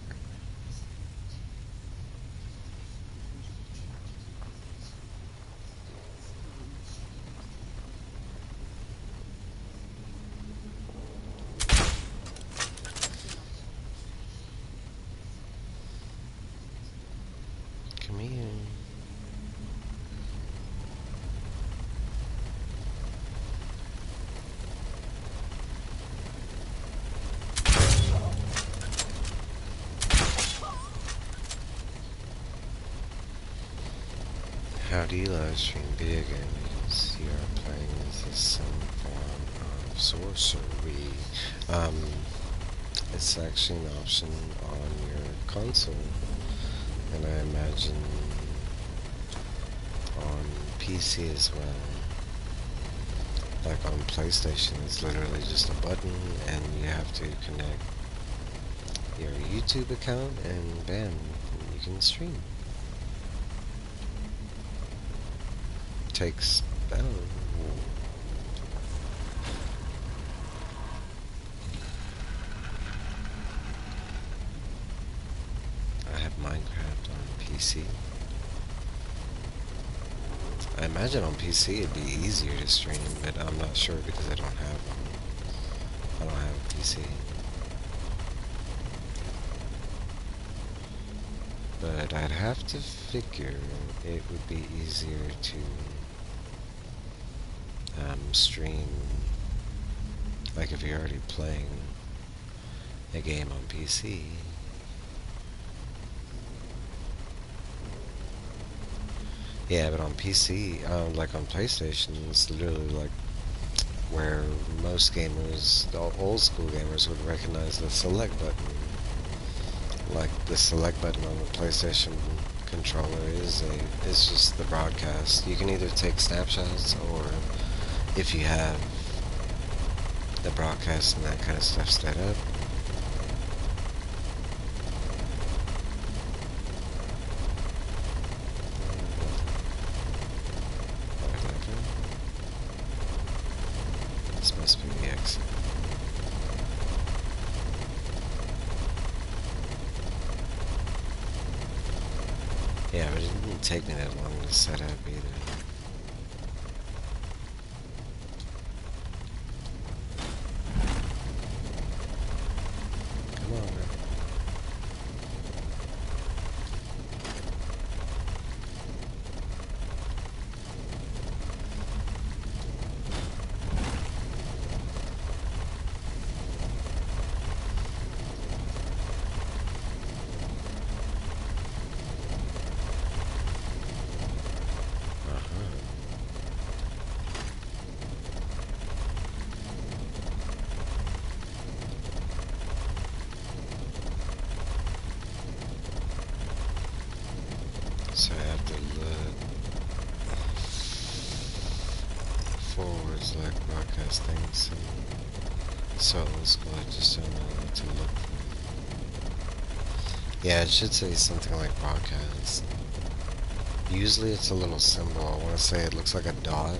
Come here. How do you live stream video games? You are playing as some form of sorcery. It's actually an option on your console, and I imagine on PC as well. Like on PlayStation, it's literally just a button, and you have to connect your YouTube account, and bam, you can stream. Takes, I don't know. I have Minecraft on PC. I imagine on PC it'd be easier to stream, but I'm not sure because I don't have one. I don't have a PC. But I'd have to figure it would be easier to stream, like if you're already playing a game on PC. Yeah, but on PC, like on PlayStation, it's literally like where most gamers, the old school gamers, would recognize the select button. Like the select button on the PlayStation controller is just the broadcast. You can either take snapshots, or if you have the broadcast and that kind of stuff set up, this must be the exit. Yeah, but it didn't take me that long to set up either. Come on, man. So I have to look forwards like broadcast things. So old school, I just don't know what to look for. Yeah, it should say something like broadcast. Usually it's a little symbol. I want to say it looks like a dot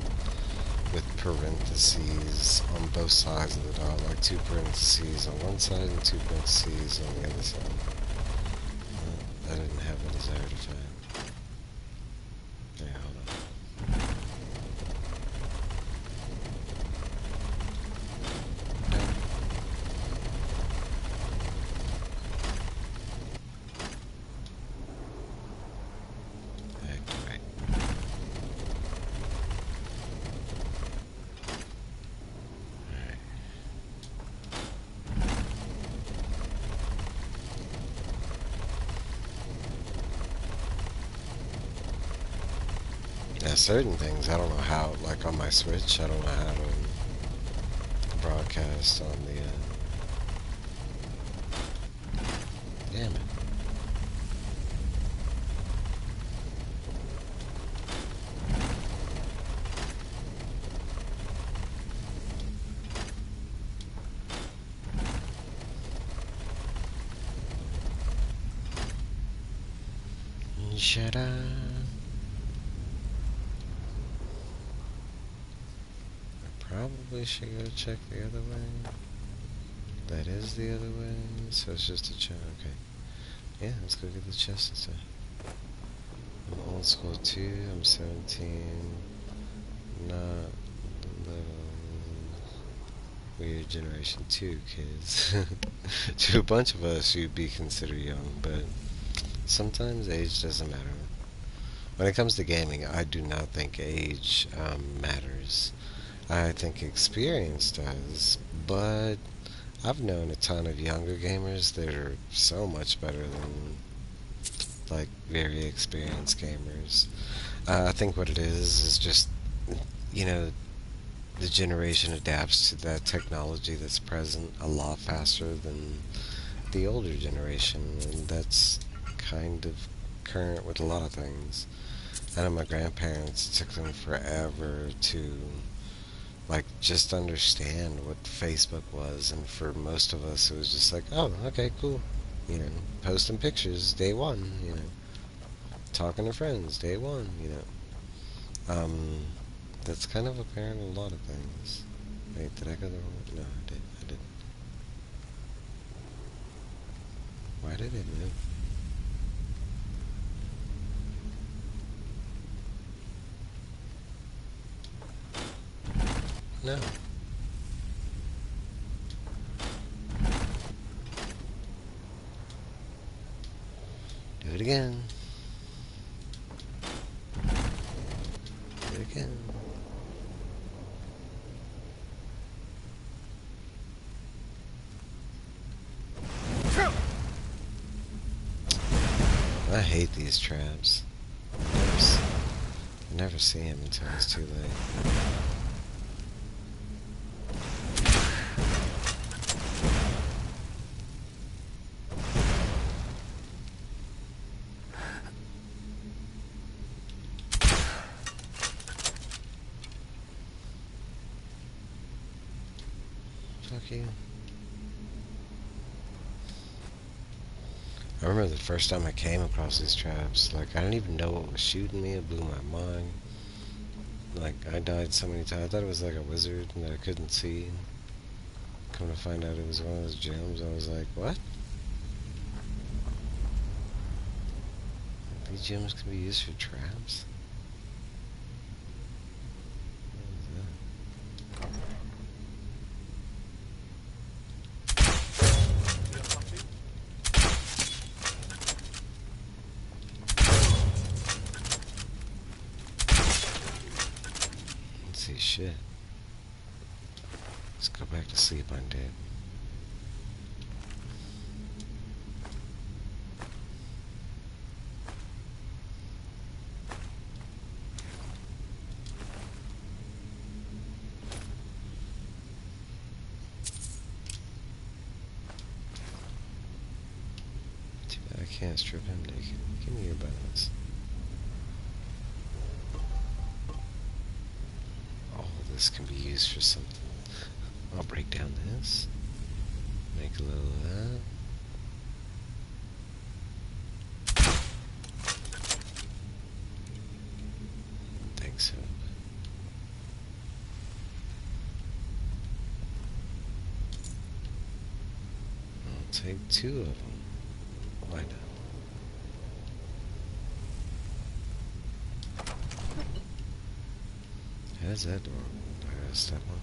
with parentheses on both sides of the dot, like 2 parentheses on one side and 2 parentheses on the other side. I didn't have the desired effect. Yeah, hold on. Activate. Alright. Now certain things, I don't know how, like on my Switch, I don't know how to broadcast on the, damn it. Shut up. I probably should go check the other way. That is the other way, so it's just a chest. Okay. Yeah, let's go get the chest instead. I'm old school too. I'm 17. Not the little weird generation 2 kids. To a bunch of us, you'd be considered young, but sometimes age doesn't matter. When it comes to gaming, I do not think age matters. I think experience does, but I've known a ton of younger gamers that are so much better than like very experienced gamers. I think what it is just, you know, the generation adapts to that technology that's present a lot faster than the older generation, and that's kind of current with a lot of things. I know my grandparents, it took them forever to like just understand what Facebook was, and for most of us it was just like, oh, okay, cool, you know, posting pictures day one, you know, talking to friends day one, you know. That's kind of apparent in a lot of things. Wait, did I go the wrong way? No, I did. Why did it move? No. Do it again. Do it again. I hate these traps. I never see him until it's too late. Fuck you. I remember the first time I came across these traps, like, I didn't even know what was shooting me. It blew my mind. Like, I died so many times. I thought it was like a wizard that I couldn't see. Come to find out it was one of those gems. I was like, what? These gems can be used for traps? Shit. Let's go back to sleep undead. Too bad I can't strip him naked. Give me your bones. This can be used for something. I'll break down this. Make a little of that. I think so. I'll take 2 of them. Why not? How's that door? I gotta step on it.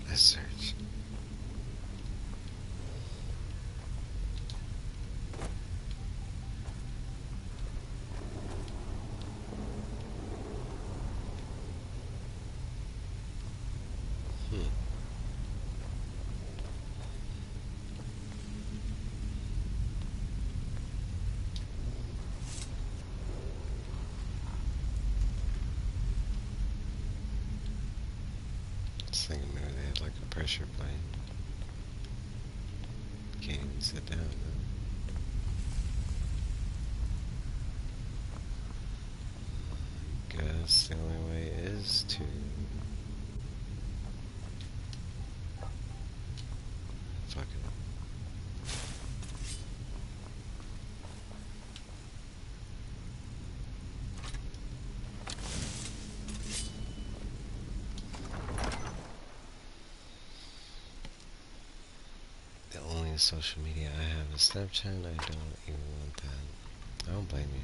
Let's search. was thinking maybe they had like a pressure plane. Can't even sit down though. only social media I have is Snapchat. I don't even want that. I don't blame you.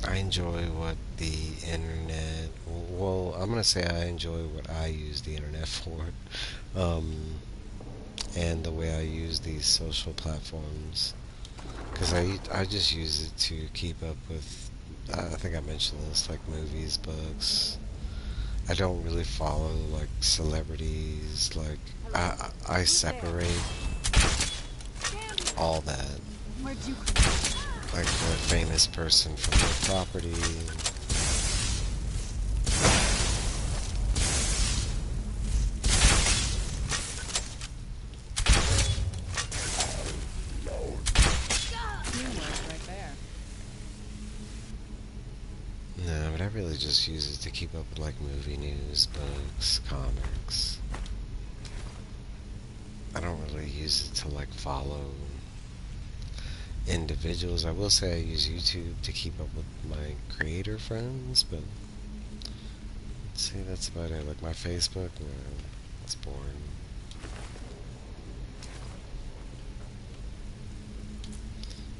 I enjoy what the internet. Well, I'm gonna say I enjoy what I use the internet for, and the way I use these social platforms. Because I just use it to keep up with. I think I mentioned this, like movies, books. I don't really follow like celebrities. Like I separate all that. Where'd you come from? Like the famous person from their property. Right there. No, but I really just use it to keep up with like movie news, books, comics. I don't really use it to like follow individuals. I will say I use YouTube to keep up with my creator friends, but let's see, that's about it. Like my Facebook, no, that's boring.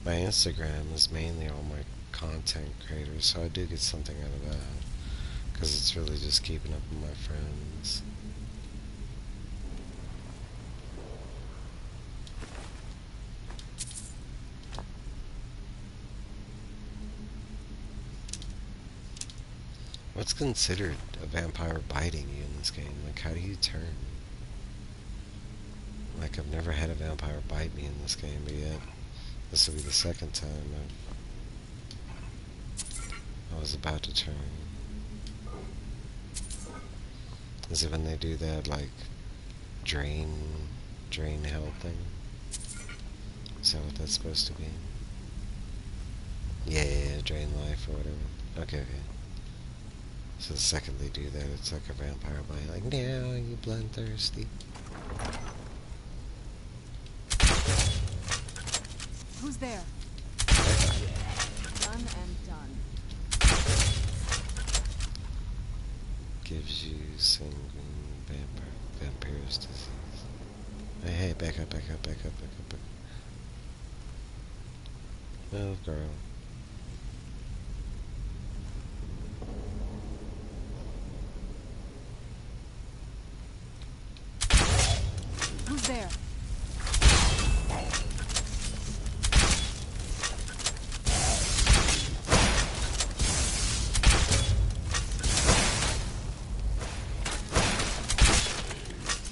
My Instagram is mainly all my content creators, so I do get something out of that, because it's really just keeping up with my friends. What's considered a vampire biting you in this game? Like, how do you turn? Like, I've never had a vampire bite me in this game, but yet this will be the second time I was about to turn. Is it when they do that, like, drain health thing? Is that what that's supposed to be? Yeah, drain life or whatever. Okay. So the second they do that, it's like a vampire bite. Like, no, you bloodthirsty. Who's there? Done and done. Gives you sanguine vampirus disease. Hey, back up. Move, girl. Who's there?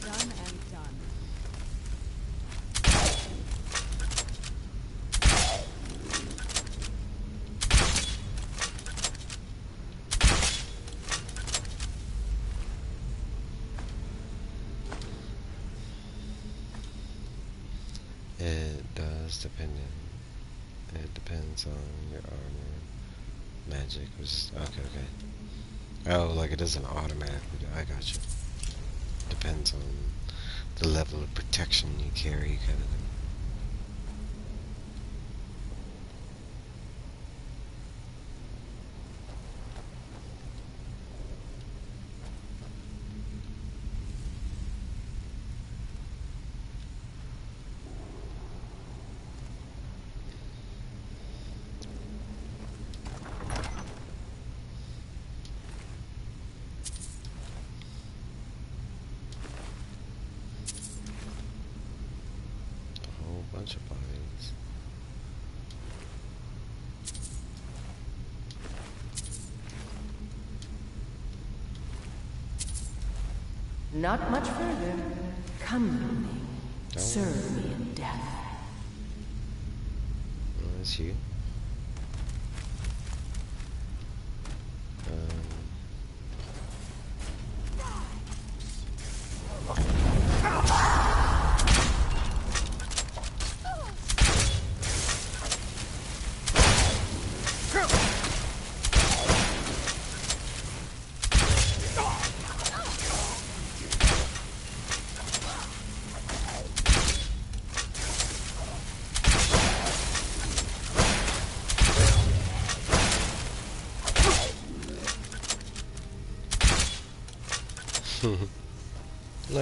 Done and done. It does depend. It depends on your armor, magic. Okay. Oh, like it doesn't automatically do. I got you. Depends on the level of protection you carry, kind of thing. Bunch of bodies. Not much further. Come with me. Serve me in death. Oh, that's you.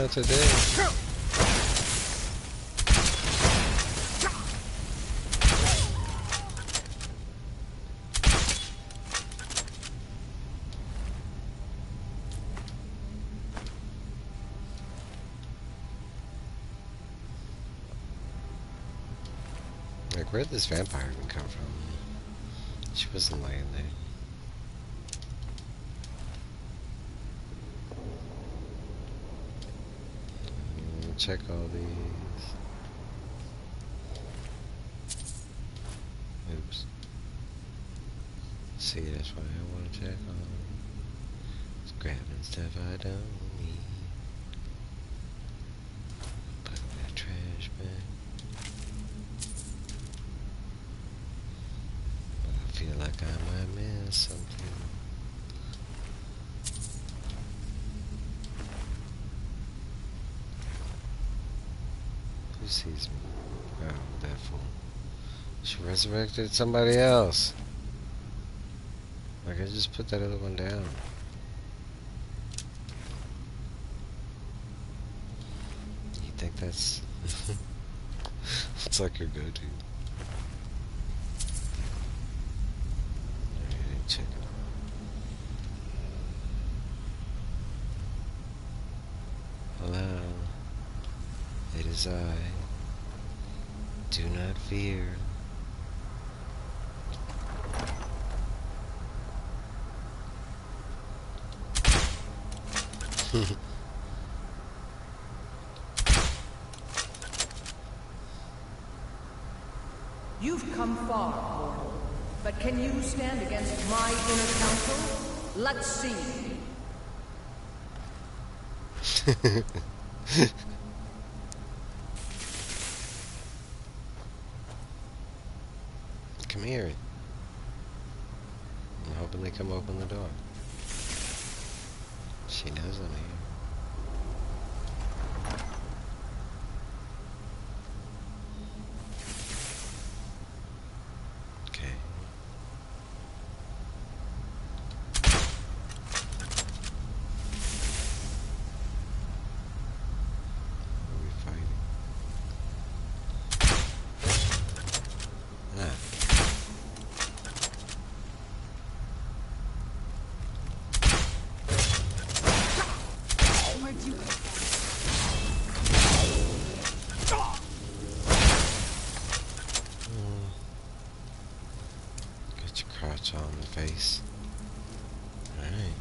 Not today. Like, where'd this vampire even come from? She wasn't laying there. Check all these. Oops. See, that's why I want to check all them. It's grabbing stuff I don't need. Put in that trash bag. But I feel like I might miss something. Who sees me? Oh, that fool. She resurrected somebody else. Like, I just put that other one down. You think that's... it's like your go-to. Alright, check it out. Hello. It is I. Do not fear. You've come far, mortal. But can you stand against my inner council? Let's see. Come here. I'm hoping they come open the door. She knows I'm here. Okay. Who are we fighting? Ah. Where'd you go? Get your crotch on the face. Alright.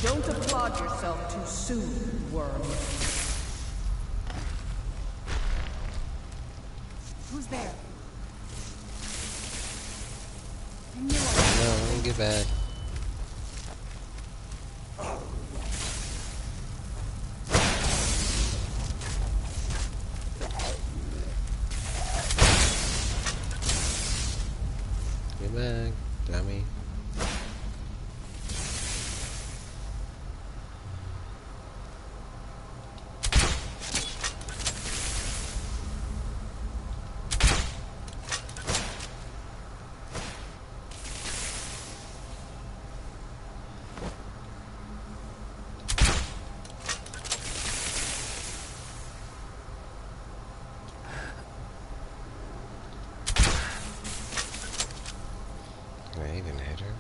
Don't applaud yourself too soon, worm. Who's there? No, let me get back. Get back, dummy. Can I even hit her?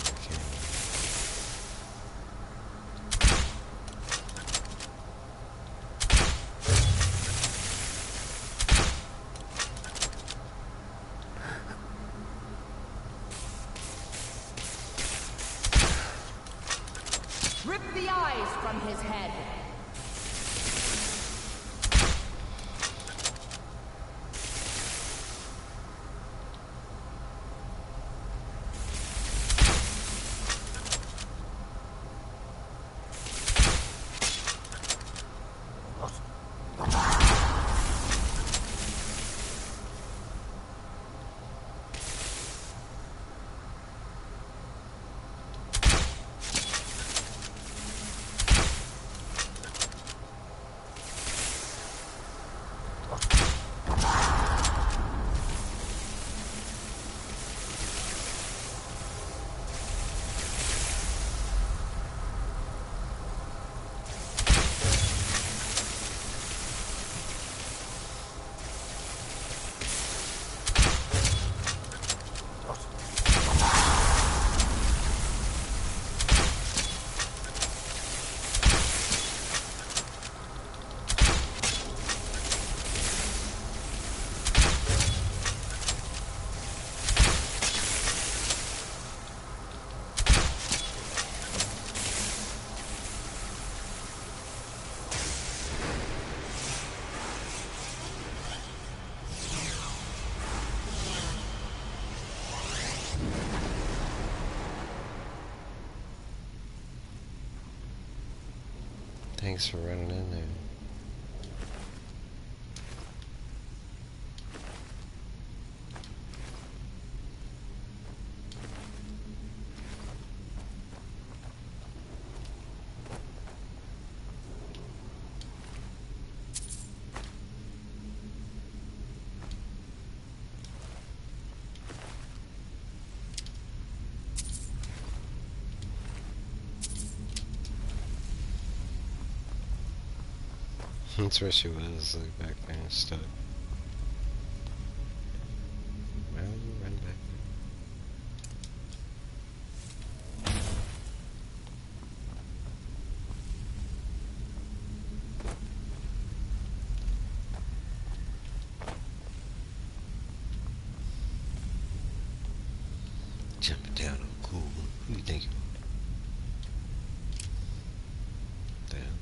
Okay. Rip the eyes from his head. Thanks for running in there. That's where she was, like back there, stuck. Well, you run back there. Jumping down on cool. Who you think you are? Damn.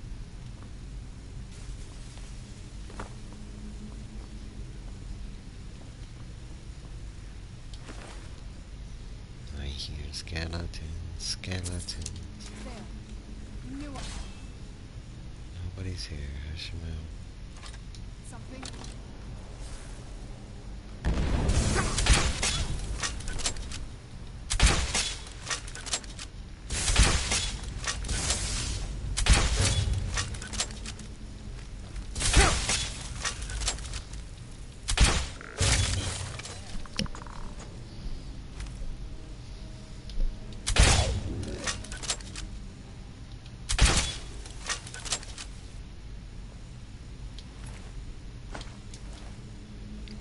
I hear skeletons, skeletons. There. Knew it. Nobody's here, hush your mouth. Something.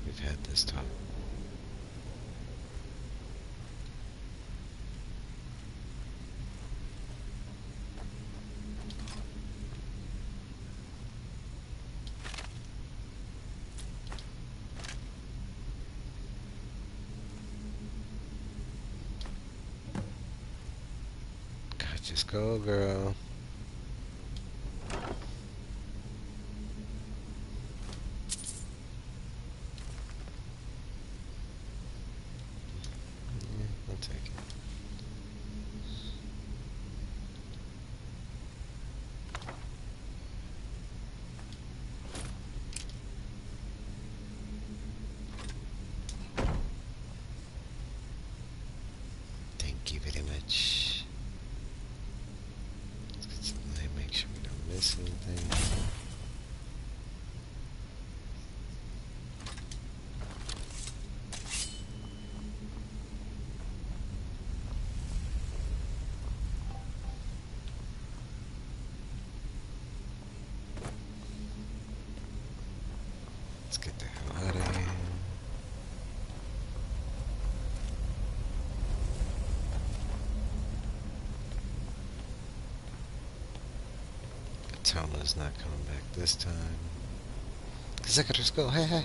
We've had this talk. God, just go, girl. I'll take it. Thank you very much. Let's get some light, make sure we don't miss anything. Let's get the hell out of here. Atama's not coming back this time. Cause I could just go, hey, hey.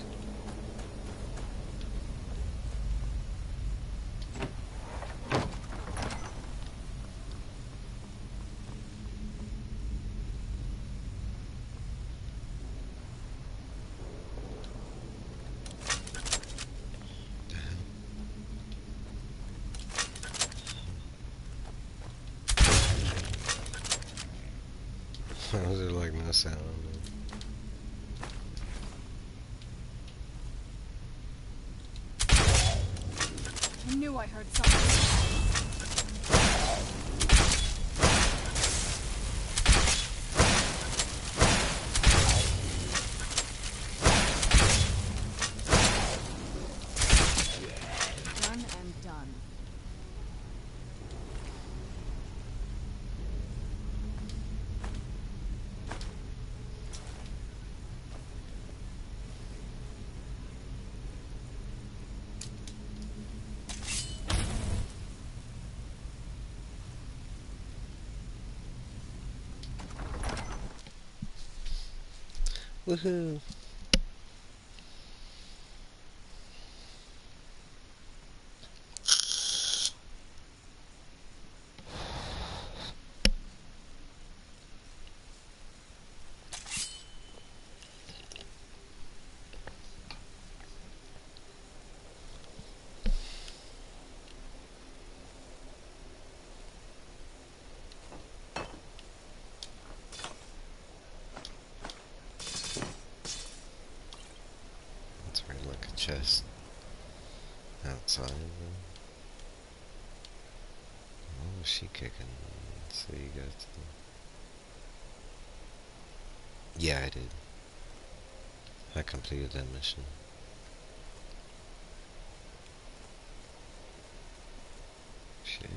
Why was there like no sound? I knew I heard something. Done and done. Woohoo! outside. What was she kicking? So you got to... Yeah, I did. I completed that mission. Shit.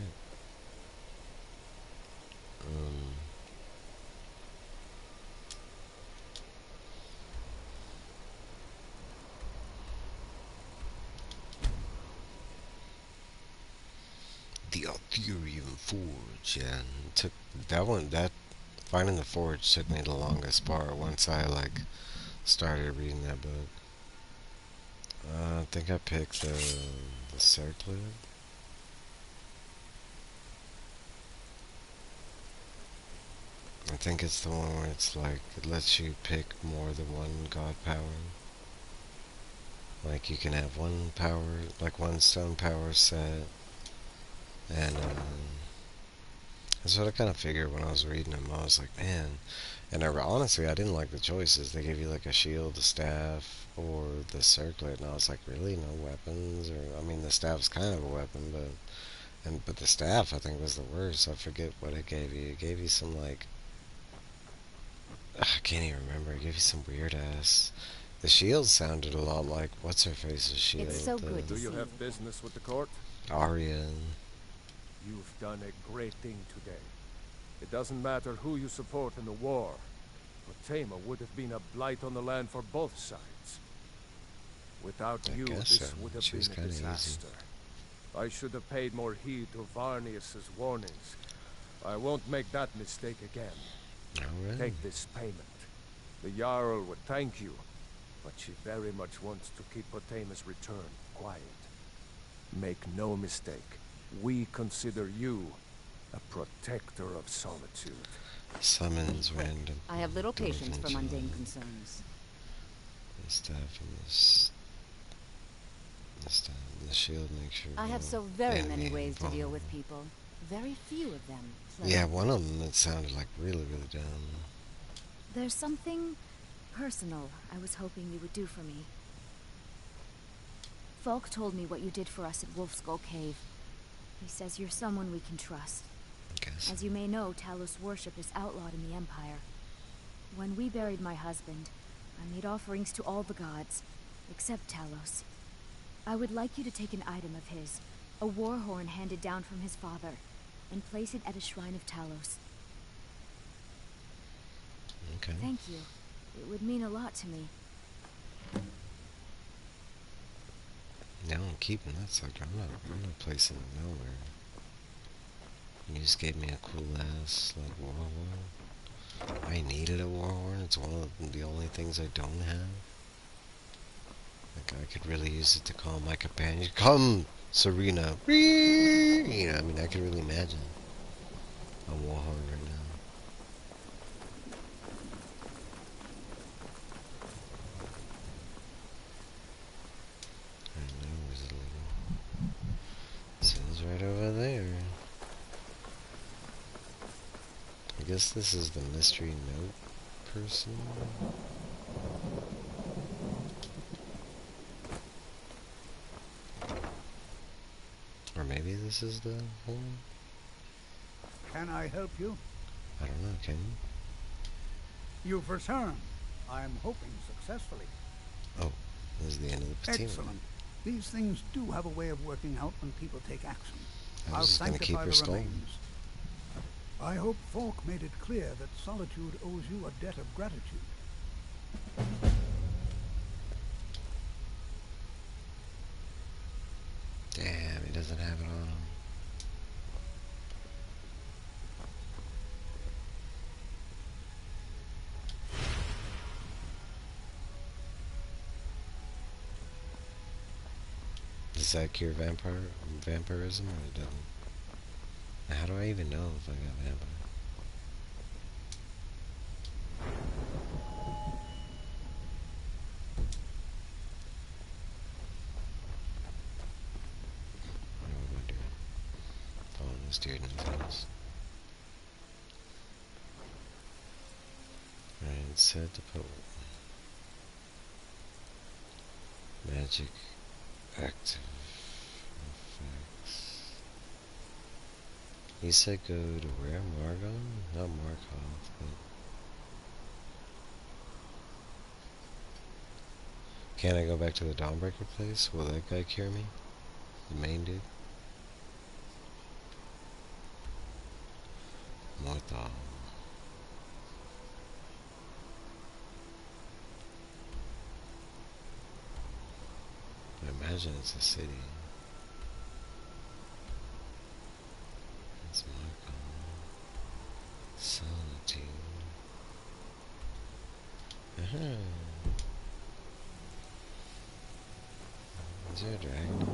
The Arthurian Forge, yeah. It took that one. That finding the forge took me the longest part. Once I like started reading that book. I think I picked the circlet. I think it's the one where it's like it lets you pick more than one god power. Like you can have one power, like one stone power set, and that's what I kind of figured when I was reading them. I was like, man, and honestly, I didn't like the choices. They gave you like a shield, a staff, or the circlet, and I was like, really, no weapons? Or I mean, the staff's kind of a weapon, but the staff I think was the worst. I forget what it gave you. It gave you some like I can't even remember. It gave you some weird ass. The shield sounded a lot like what's her face's shield. It's so good to Do you see have you. business with the court? Arya. You've done a great thing today. It doesn't matter who you support in the war, but Tama would have been a blight on the land for both sides. Without you, this would have been a disaster. I should have paid more heed to Varnius's warnings. I won't make that mistake again. Alright. Take this payment. The Jarl would thank you, but she very much wants to keep Potama's return quiet. Make no mistake, we consider you a protector of solitude. Summons random. I have little patience for mundane concerns. The staff and the shield makes sure. I have so very many ways to deal with people. Very few of them. Yeah, one of them that sounded like really, really dumb. There's something personal I was hoping you would do for me. Falk told me what you did for us at Wolf Skull Cave. He says you're someone we can trust. As you may know, Talos worship is outlawed in the Empire. When we buried my husband, I made offerings to all the gods, except Talos. I would like you to take an item of his, a war horn handed down from his father, and place it at a shrine of Talos. Okay. Thank you. It would mean a lot to me. No, I'm keeping that sucker. I'm not placing it nowhere. You just gave me a cool ass like war horn. I needed a war horn. It's one of the only things I don't have. Like I could really use it to call my companion. Come, Serena. You know, I mean, I could really imagine a war horn right now. Says right over there. I guess this is the mystery note person. Or maybe this is the one? Can I help you? I don't know, can you? You've returned. I'm hoping successfully. Oh, this is the end of the patina. Excellent. These things do have a way of working out when people take action. I I'll was just gonna keep sanctify her the skull. remains. I hope Falk made it clear that Solitude owes you a debt of gratitude. Damn, he doesn't have it on him. Does that cure vampirism or it doesn't? How do I even know if I got vampire? What am I doing? Following this dude in his house. Alright, it said to put magic active. He said go to where? Margon? Not Markov, but... Can I go back to the Dawnbreaker place? Will that guy cure me? The main dude? Morthal. I imagine it's a city. It's Margon. Solitude. Is there a dragon?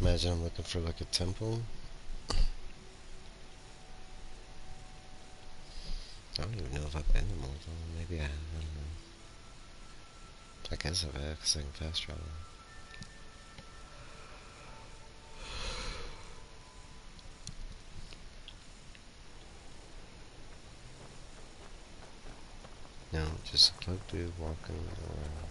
Imagine I'm looking for like a temple. I don't even know if I've been to Mordor. Maybe I have. I don't know. I guess I've had, because I can fast travel. No, just a cloak dude walking around.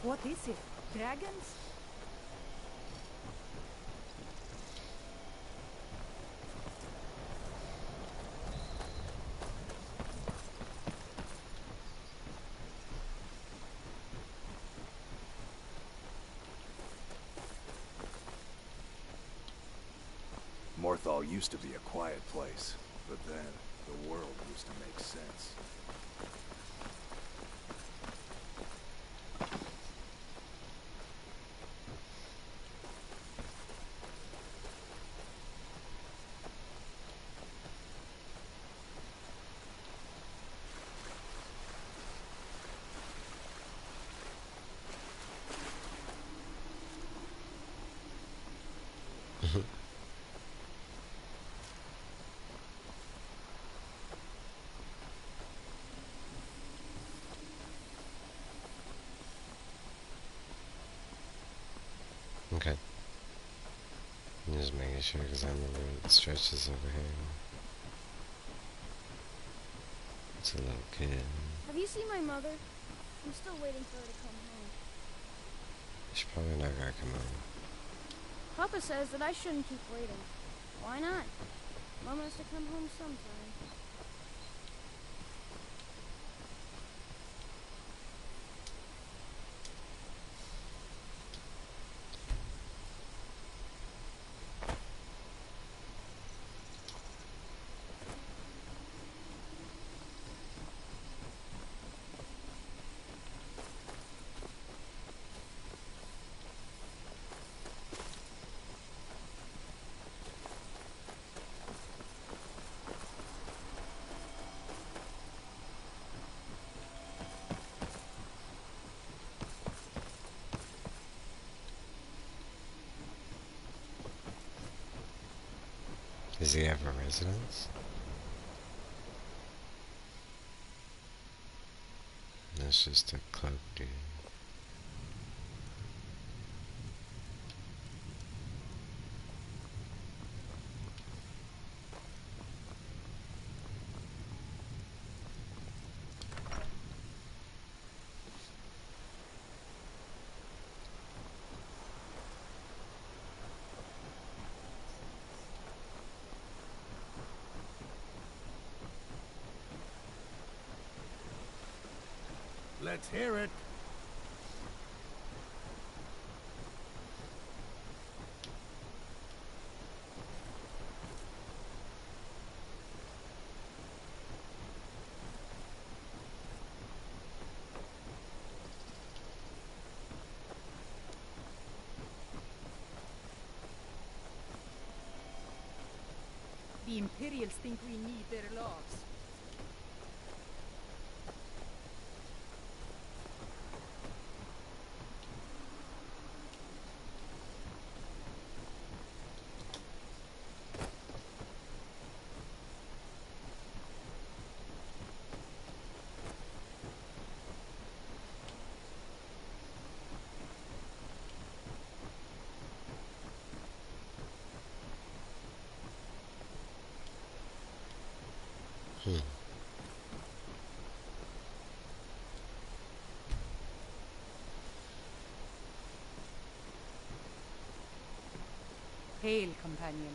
What is it? Dragons? Morthal used to be a quiet place, but then the world used to make sense. Okay. I'm just making sure because I remember it stretches over here. It's a little kid. Have you seen my mother? I'm still waiting for her to come home. She's probably not gonna come home. Papa says that I shouldn't keep waiting. Why not? Mom has to come home sometime. Does he have a residence? That's just a cloak dude. Let's hear it. The Imperials think we need their logs. Hail, companion.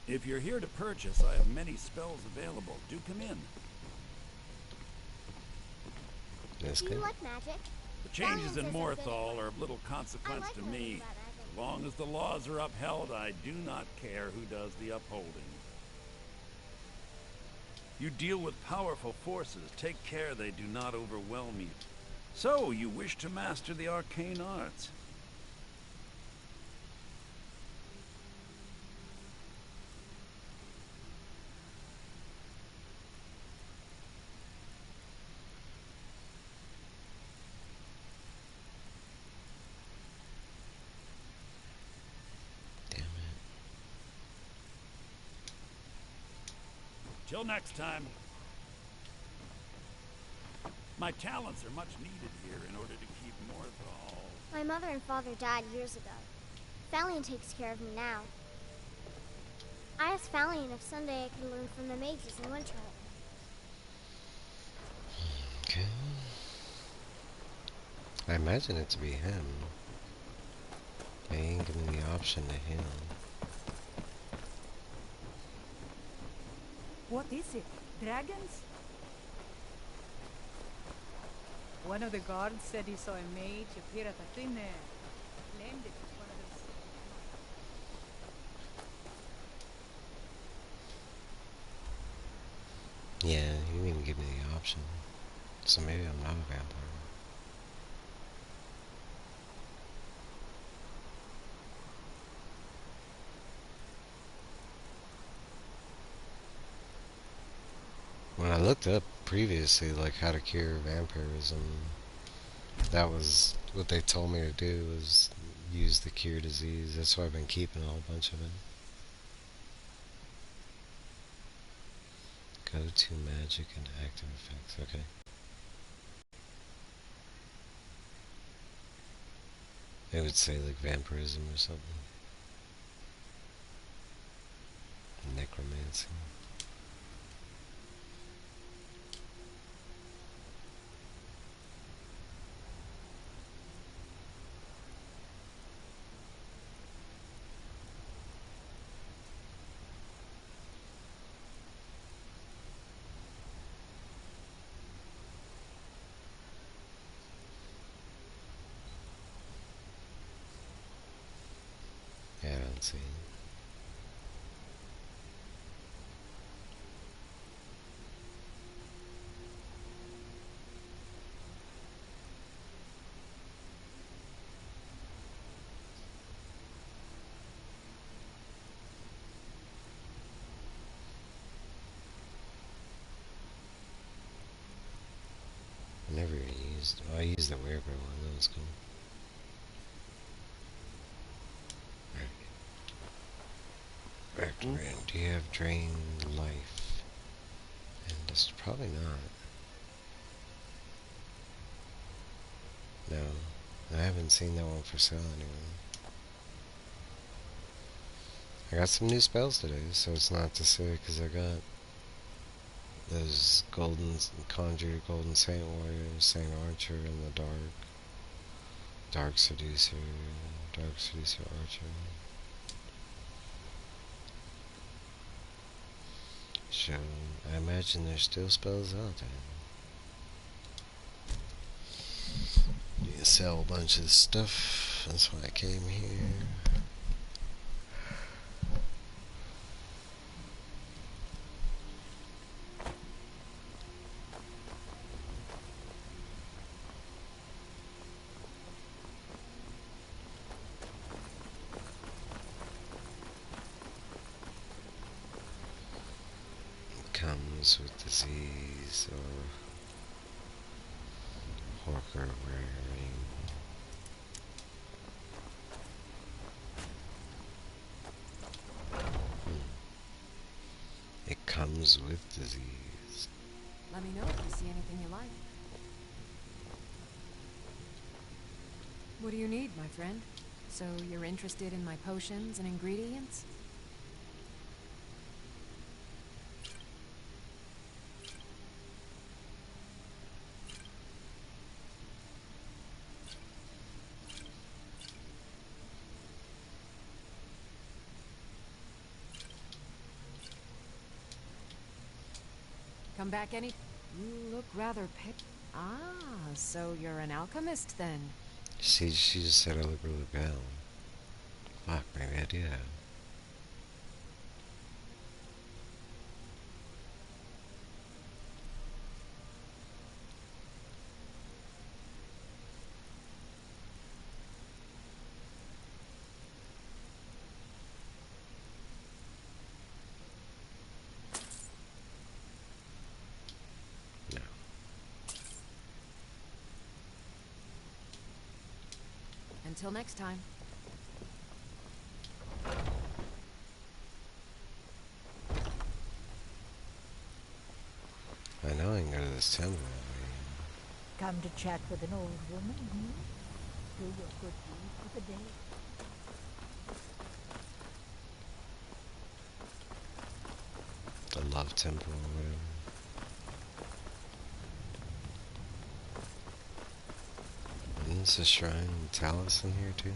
If you're here to purchase, I have many spells available. Do come in. That's Do good. you like magic? The changes in Valiance is a good Morthal are of little consequence like to learning me. about magic. As long as the laws are upheld, I do not care who does the upholding. You deal with powerful forces. Take care they do not overwhelm you. So, you wish to master the arcane arts? Till next time. My talents are much needed here in order to keep Morthal. My mother and father died years ago. Falion takes care of me now. I asked Falion if someday I could learn from the mages in Winterhold. Okay. I imagine it to be him. I ain't giving the option to him. What is it? Dragons? One of the guards said he saw a mage appear at a thin air. Claimed it was one of those. Yeah, he didn't even give me the option. So maybe I'm not a vampire. When I looked up previously, like how to cure vampirism, that was what they told me to do, was use the cure disease. That's why I've been keeping a whole bunch of it. Go to magic and active effects. Okay. It would say like vampirism or something. Necromancy. Yeah, I don't see it. I never used. Oh, I used the werebear one. That was cool. Activate. Do you have drained life? And it's probably not. No, I haven't seen that one for sale anywhere. I got some new spells today, so it's not to say because I got those golden conjure, golden saint warrior, saint archer in the dark seducer, archer. So I imagine there's still spells out there. You sell a bunch of stuff. That's why I came here. Comes with disease or horker wearing. It comes with disease. Let me know if you see anything you like. What do you need, my friend? So you're interested in my potions and ingredients? Come back any... You look rather so you're an alchemist then? See, she just said I look really pale. Fuck, maybe I do. Until next time. I know I can go to this temple. Come to chat with an old woman, hmm? Do your good deed for the day. The love temple or whatever. Isn't this a shrine and talus in here too?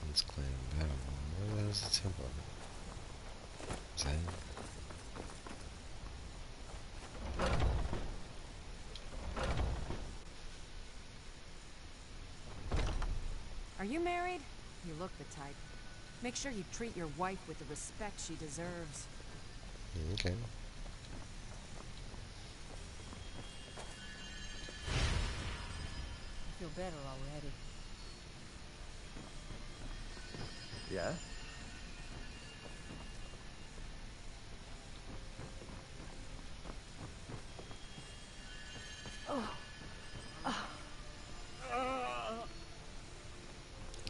Let's claim battle. Where the hell's the temple? Is that it? Are you married? You look the type. Make sure you treat your wife with the respect she deserves. Okay. I feel better already. Yeah?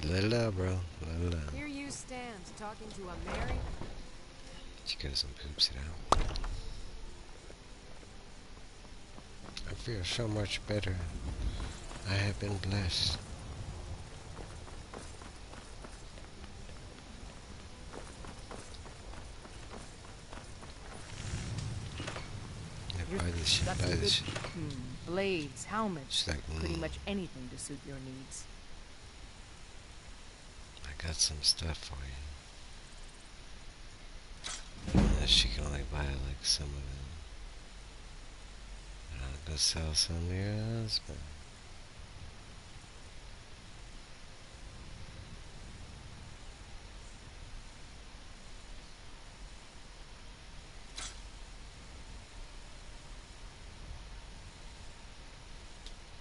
Let it out, bro. Let it out. Here you stand, talking to a married... She goes and poops it out. I feel so much better. I have been blessed. Buy this shit, Got buy some this good shit. blades, helmets, She's like, pretty much anything to suit your needs. I got some stuff for you. She can only buy like some of it. I'll go sell some to your husband.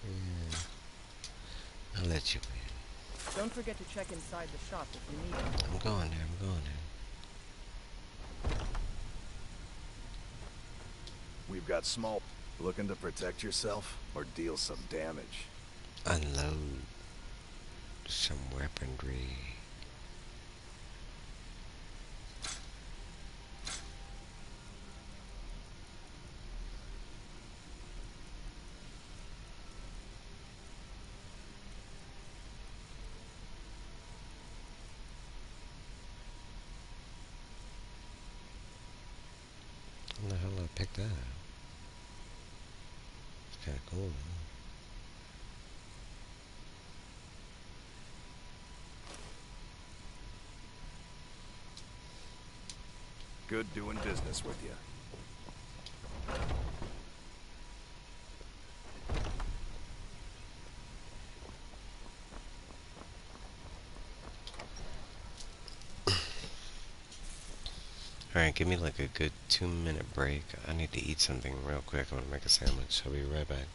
Yeah. I'll let you in. Don't forget to check inside the shop if you need it. I'm going there, I'm going there. We've got small... Looking to protect yourself or deal some damage? Unload some weaponry. How the hell did I pick that up? It's kinda cool, man. Good doing business with you. Alright, give me like a good 2-minute break. I need to eat something real quick. I'm gonna make a sandwich. I'll be right back.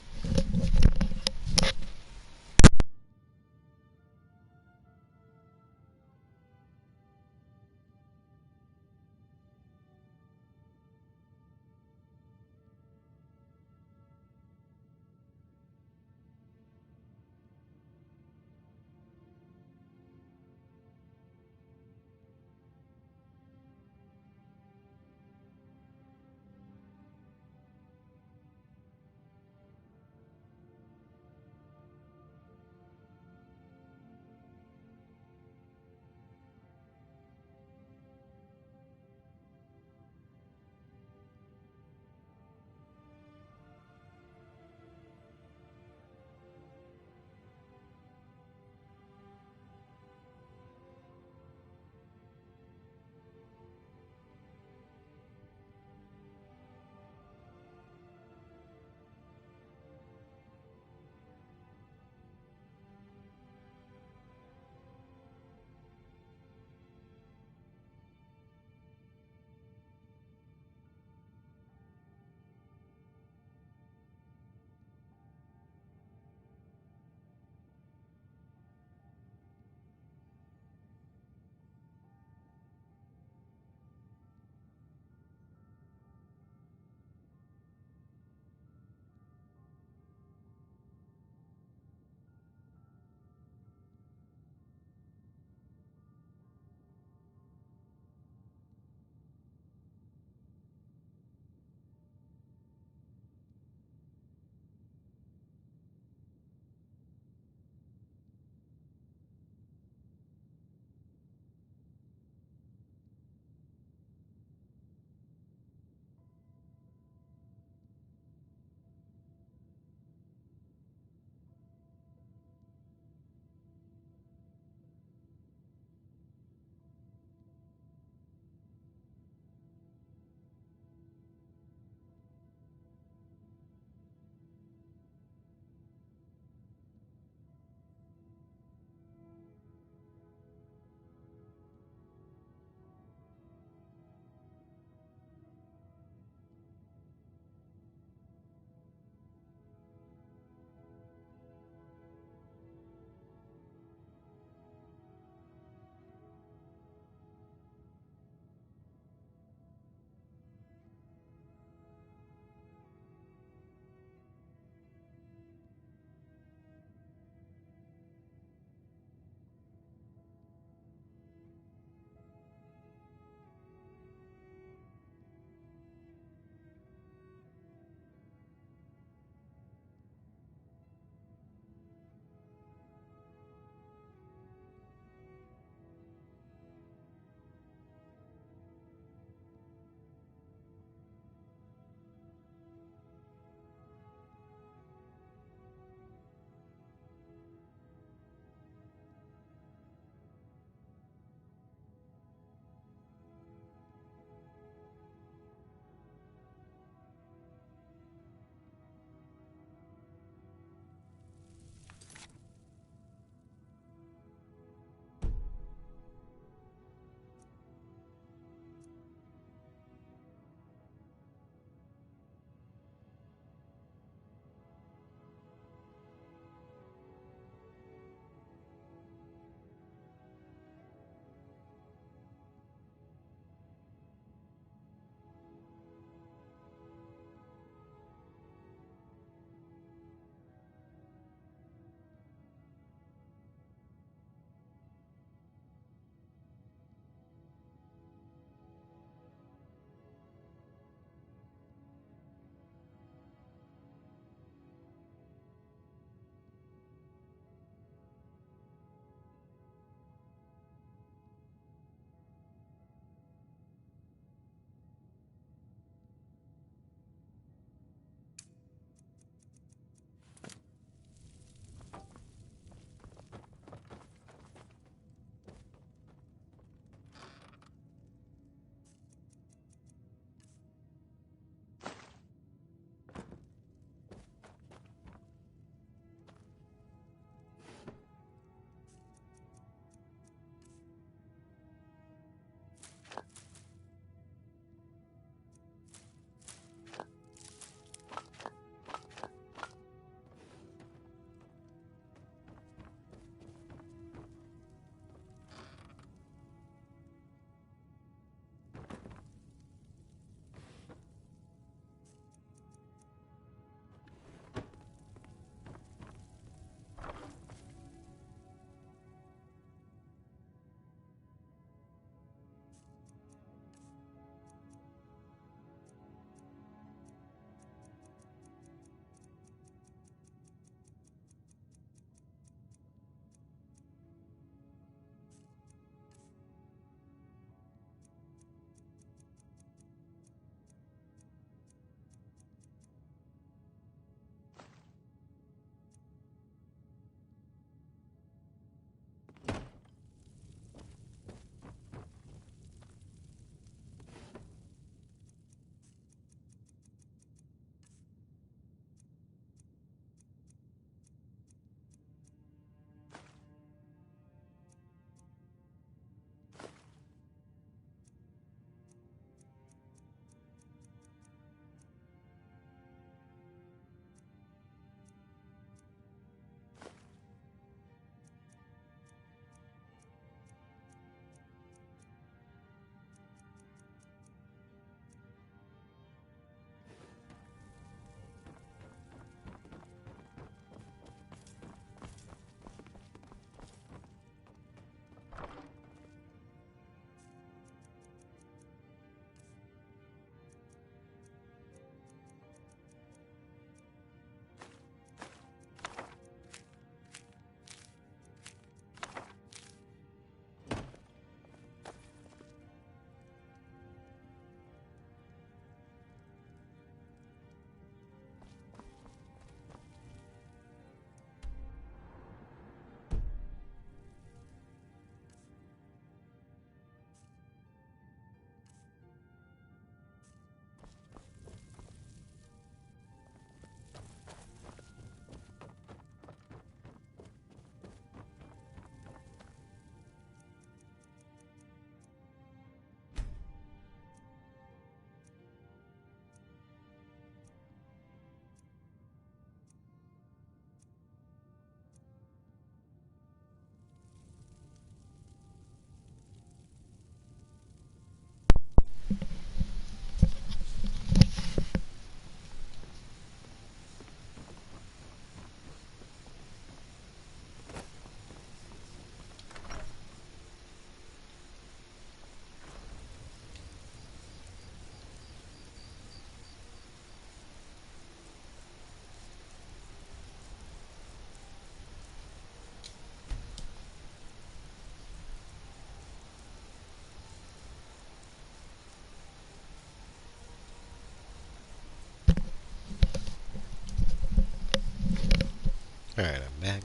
Alright, I'm back.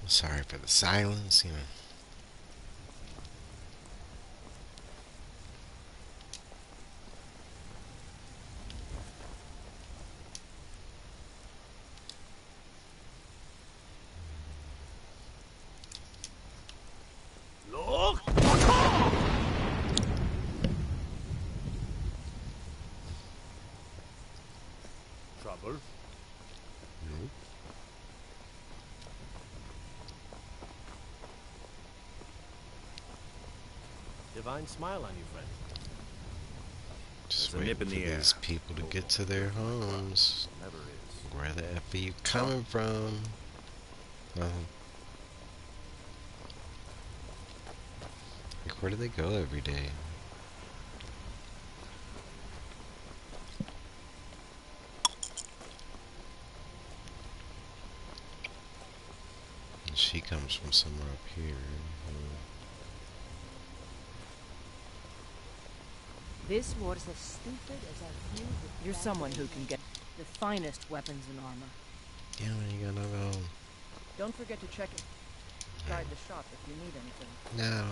Sorry for the silence, you know. Look! Trouble? Nope. Divine smile on you, friend. Just There's a nip waiting in for the air. these people to get to their homes. Never is. Where the F are you coming from? Like, where do they go every day? And she comes from somewhere up here. This was as stupid as I knew. You're someone who can get the finest weapons and armor. Yeah, man, you got another home. Don't forget to check inside the shop if you need anything. No.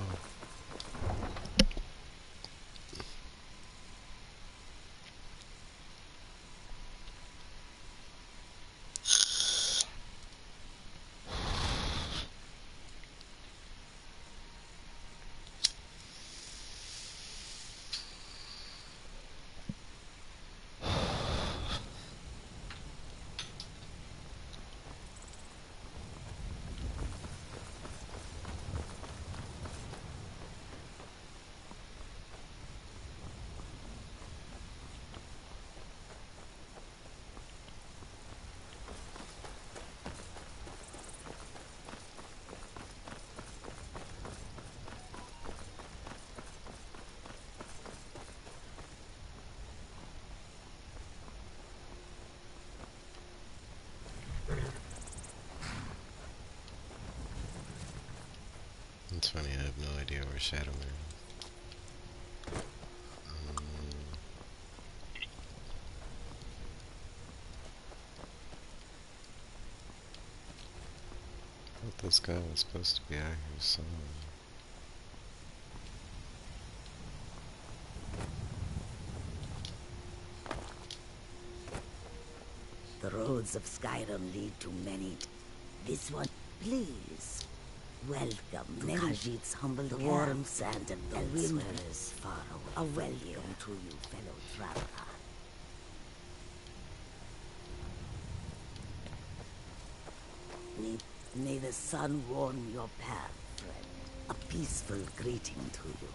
It's funny, I have no idea where Shadow is. I thought this guy was supposed to be out here somewhere. The roads of Skyrim lead to many. This one, please. Welcome to Khajiit's humble the warm sand of the wind is far away. A welcome to you, fellow traveler. May the sun warm your path, friend. A peaceful greeting to you.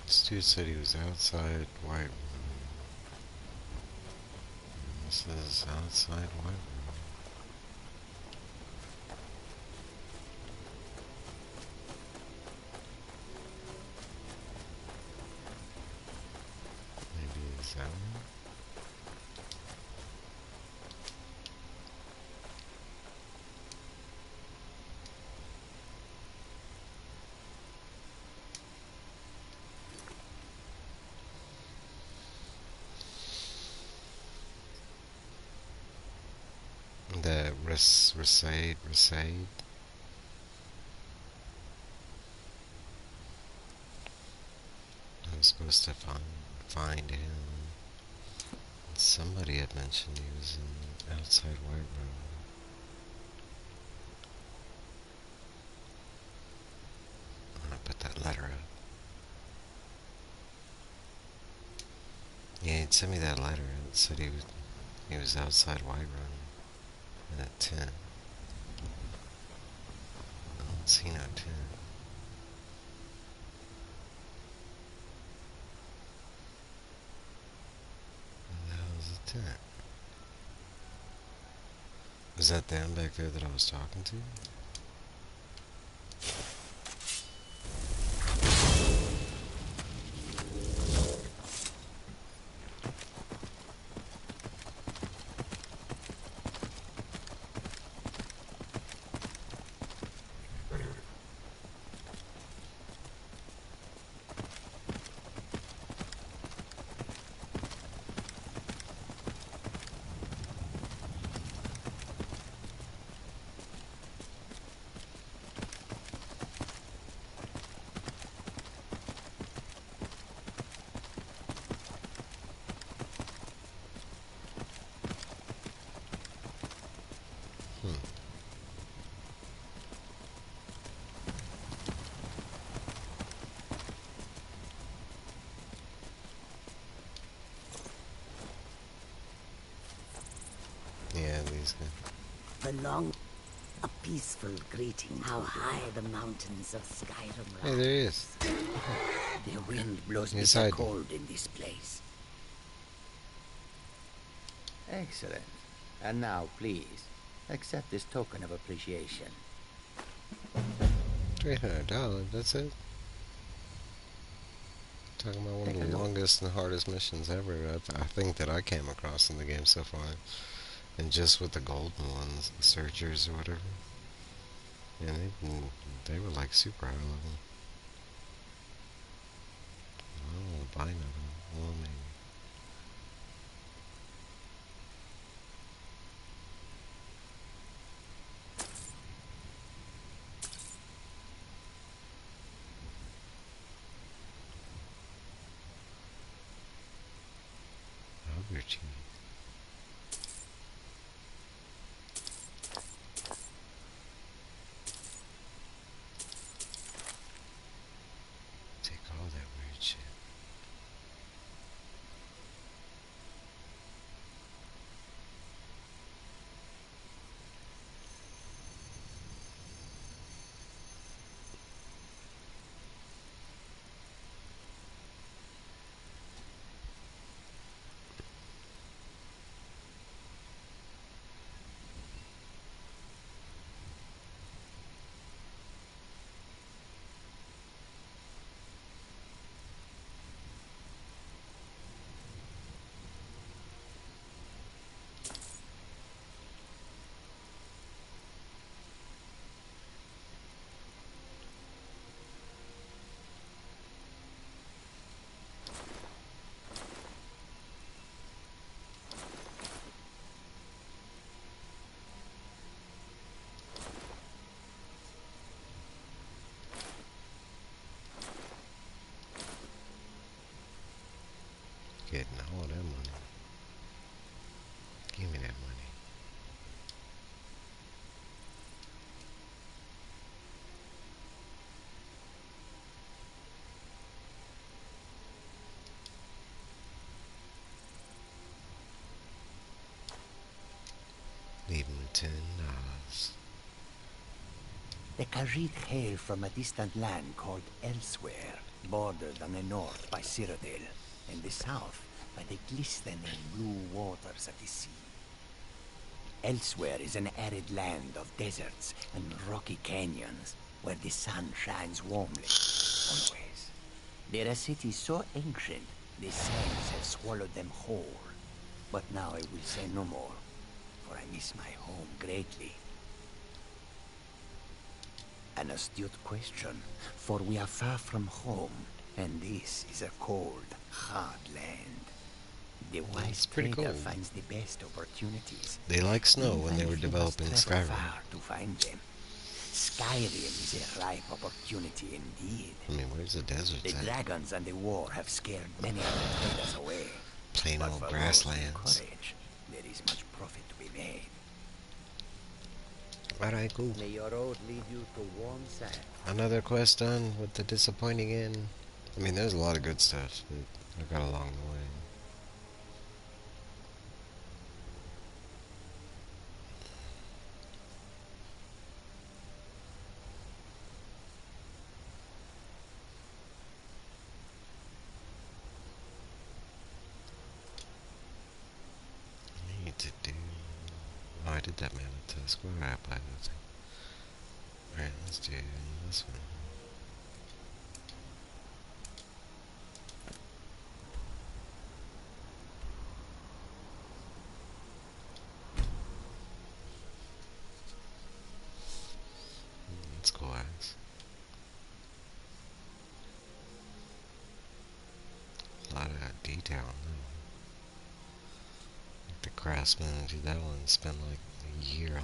This dude said he was outside White Room. This is outside White Room. Maybe it's that one? The Recede. I was supposed to find him. Somebody had mentioned he was in outside White Room. I'm gonna put that letter up. Yeah, he'd sent me that letter. It said he was outside White Room in a tent. I don't see no tent. that? Is that them back there that I was talking to? Yeah, these guys. Belong a peaceful greeting. How high the mountains of Skyrim rise. Hey, there he is. The wind blows He's bitter hiding. cold in this place. Excellent. And now, please, accept this token of appreciation. $300, that's it? Talking about one of the longest and hardest missions ever, I think, that I came across in the game so far. And just with the golden ones, the searchers or whatever. Yeah, they were like super high level. Oh, buy another one. Well, maybe. Your cheese. Take all that weird shit. Getting all that money. Give me that money. Leave him with $10. The Khajiit hail from a distant land called Elsewhere, bordered on the north by Cyrodiil, and the south by the glistening blue waters of the sea. Elsewhere is an arid land of deserts and rocky canyons, where the sun shines warmly, always. They're a city so ancient, the sands have swallowed them whole. But now I will say no more, for I miss my home greatly. An astute question, for we are far from home, and this is a cold, hard land. The wise pretty trader cold. finds the best opportunities. They like snow even when they were if he must developing travel Skyrim. far to find them. Skyrim is a ripe opportunity indeed. I mean, where's the desert The at? dragons and the war have scared many of the traders away. Plain But old for those grasslands. with courage, there is much profit to be made. Alright, cool. May your road lead you to warm sand. Another quest done with the disappointing end. I mean, there's a lot of good stuff that I got along the way. did that mana test. Where did I apply that thing? Alright, let's do this one. Let's go axe. A lot of detail. Like the craftsman who did that one spent like a year on it.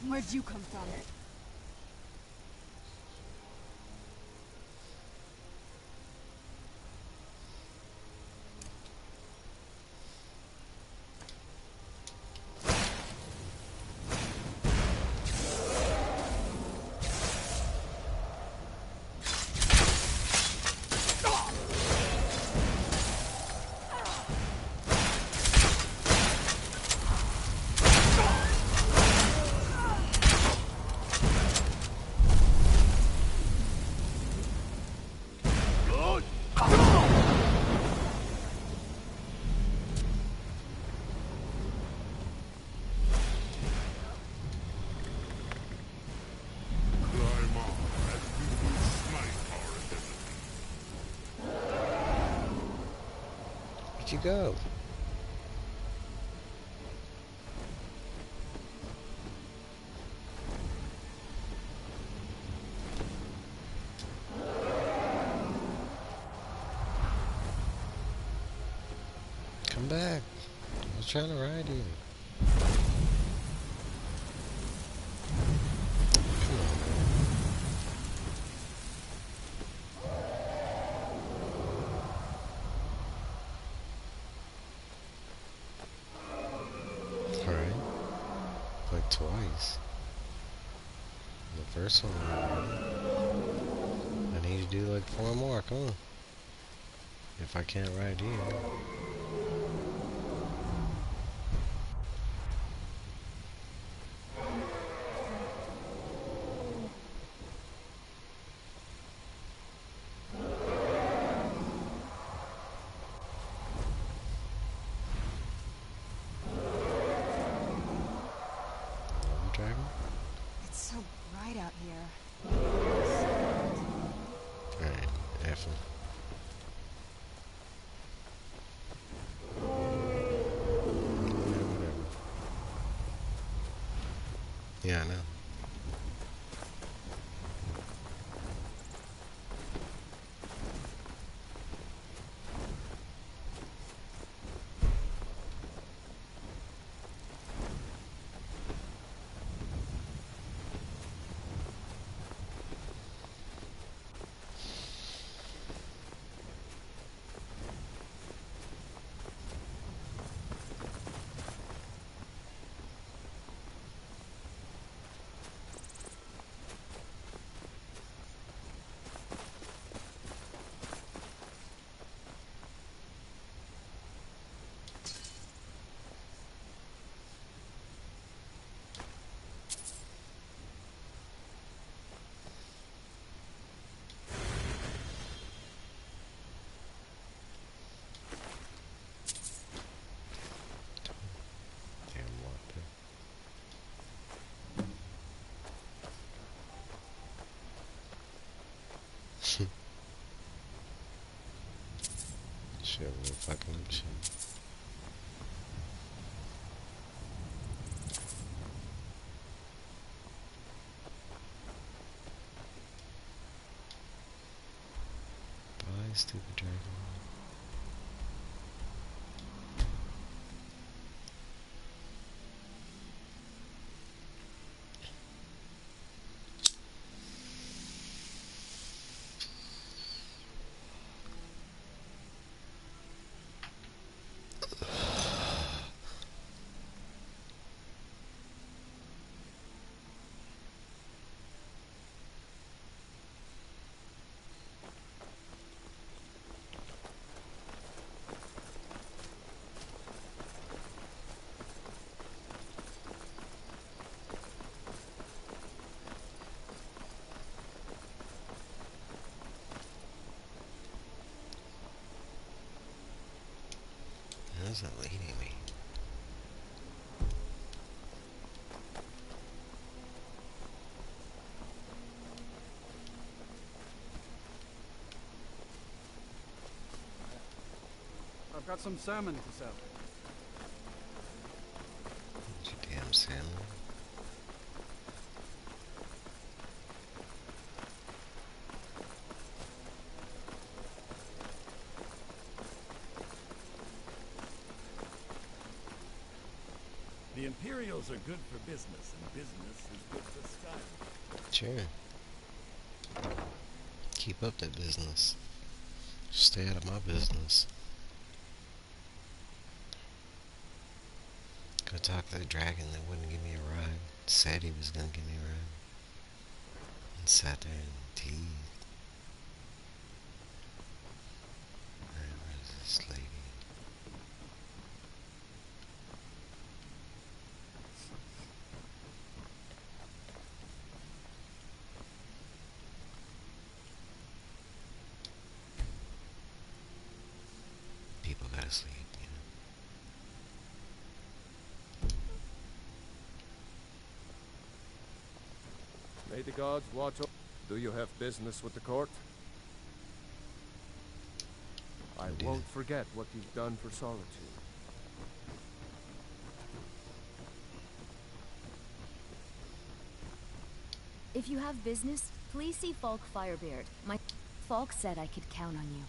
Where'd you come from? Where'd you go? Come back. I was trying to ride you. Come on, man. Alright. Like twice. The first one I need to do like 4 more, come on. If I can't ride you. Dragon? It's so bright out here. Alright, F. Yeah, I know. Shit, we're fucking up shit. Bye, stupid dragon. is it leading me? I've got some salmon to sell. You damn salmon. The Imperials are good for business, and business is good for Skyrim. Sure. Keep up that business. Stay out of my business. Go talk to the dragon that wouldn't give me a ride. Said he was gonna give me a ride. And sat there and teased. Where is this lady? People gotta sleep, you know. May the gods watch over. Do you have business with the court? I won't forget what you've done for Solitude. If you have business, please see Falk Firebeard. My Falk said I could count on you.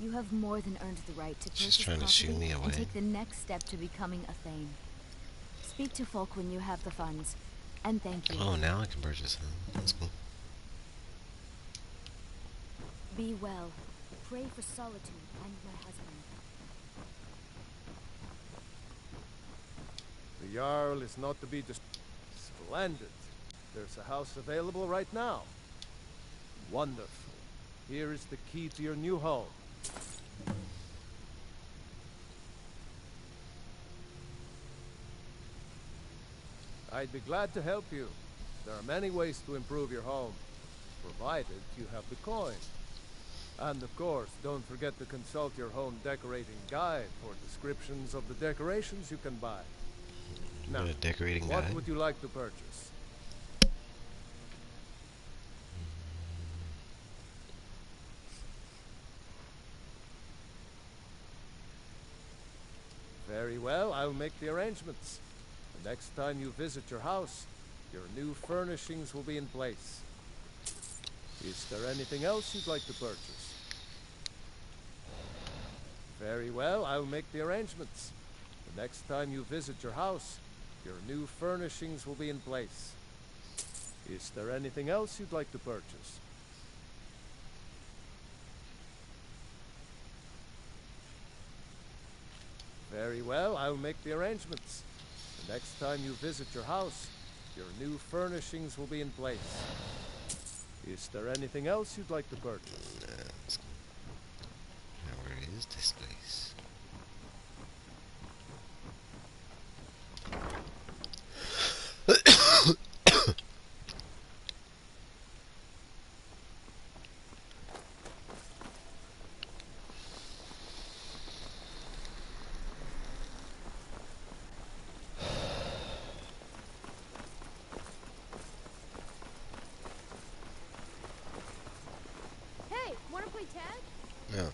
You have more than earned the right to purchase She's trying to shoo property me away. and take the next step to becoming a Thane. Speak to Falk when you have the funds, and thank you. Oh, now I can purchase him. That's cool. Be well. Pray for Solitude and my husband. The Jarl is not to be Splendid. There's a house available right now. Wonderful. Here is the key to your new home. I'd be glad to help you. There are many ways to improve your home, provided you have the coin. And of course, don't forget to consult your home decorating guide for descriptions of the decorations you can buy. Now, A decorating what guide? would you like to purchase? Very well, I'll make the arrangements. The next time you visit your house, your new furnishings will be in place. Is there anything else you'd like to purchase? Very well, I'll make the arrangements. The next time you visit your house, your new furnishings will be in place. Is there anything else you'd like to purchase? Very well, I'll make the arrangements. The next time you visit your house, your new furnishings will be in place. Is there anything else you'd like to purchase? Now, where is this place? Hey, wanna play tag? No.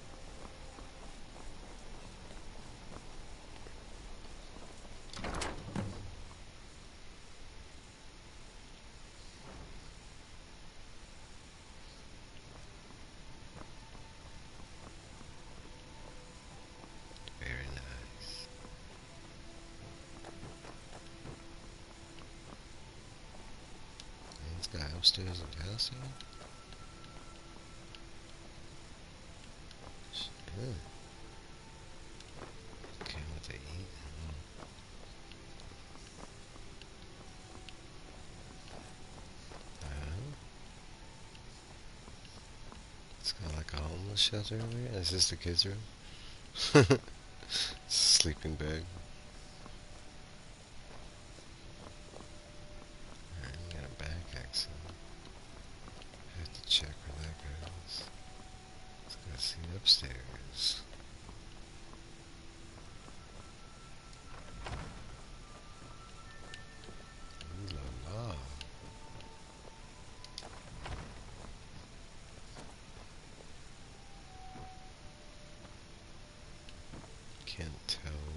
Very nice. This guy upstairs in the house here? Good. Okay, what they eat? It's kind of like a homeless shelter over here. Is this the kids' room? It's a sleeping bag. Alright, we got a back exit. I have to check where that goes. Let's go see upstairs.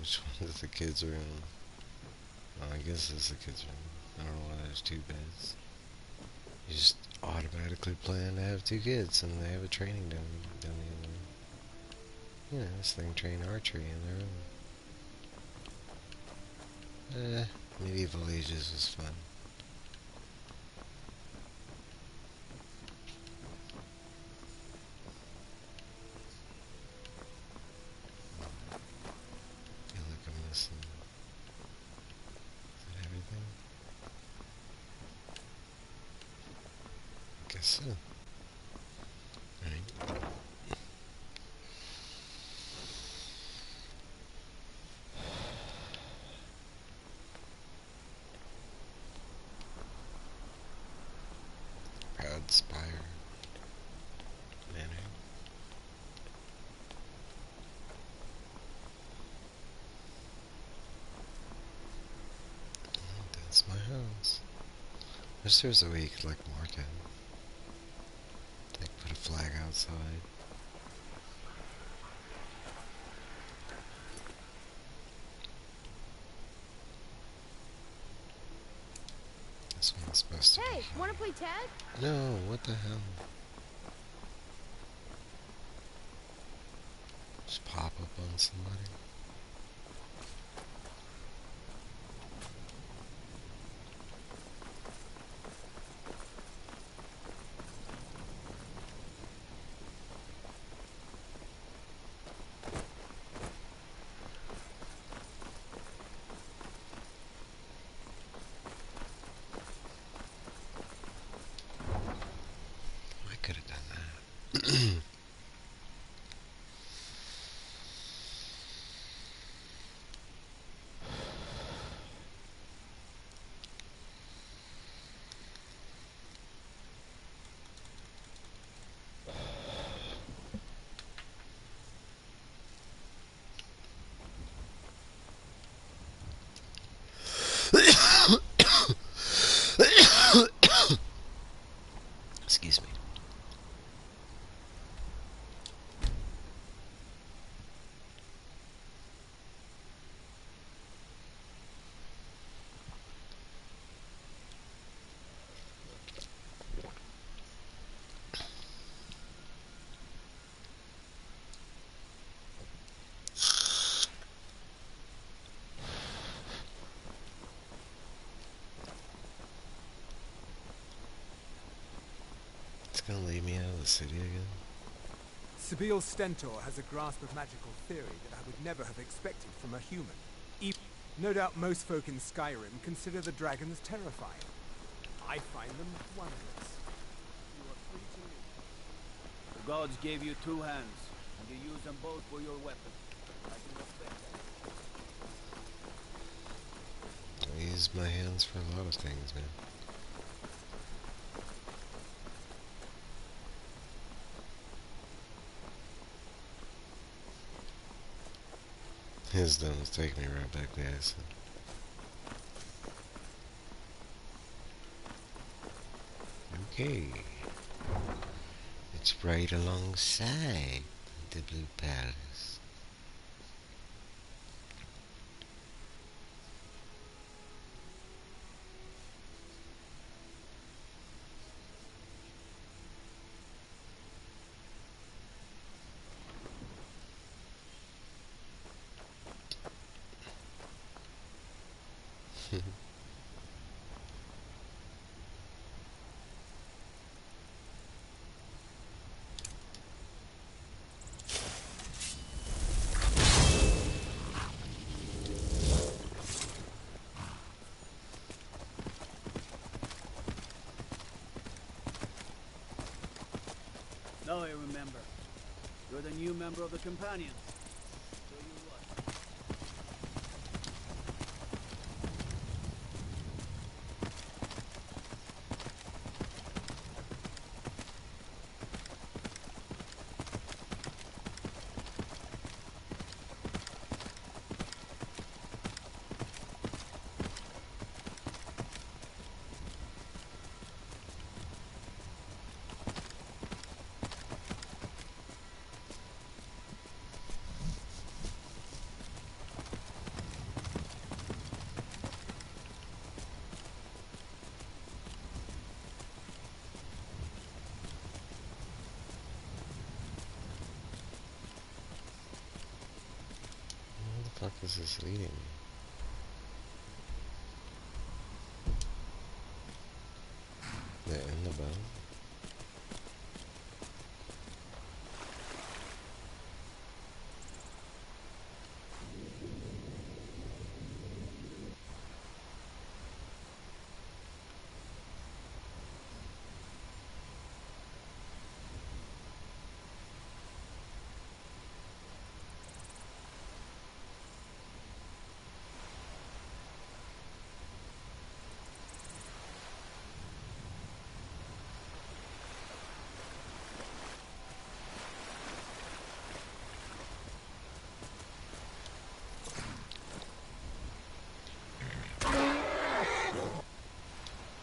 which one is the kids' room? Oh, I guess it's the kids' room. I don't know why there's two beds. You just automatically plan to have two kids, and they have a training down the other room. You know, this thing train archery in their room. Medieval Ages was fun. Feel like I'm missing. Is that everything? I guess so. Alright. Proud Spire Manor. That's my house. I wish there was a way you could like mark it. Like put a flag outside. This one's supposed to Hey, be. wanna play tag? No, what the hell? Just pop up on somebody. I could have done that. Excuse me. It's gonna leave me out of the city again. Sibyl Stentor has a grasp of magical theory that I would never have expected from a human. No doubt most folk in Skyrim consider the dragons terrifying. I find them wondrous. You are free to leave. The gods gave you two hands, and you use them both for your weapon. I can respect that. I use my hands for a lot of things, man. His thumbs take me right back to acid. Okay. It's right alongside the Blue Palace. Now I remember. You're the new member of the Companions. So you what? fuck is this leading me? They're in the boat.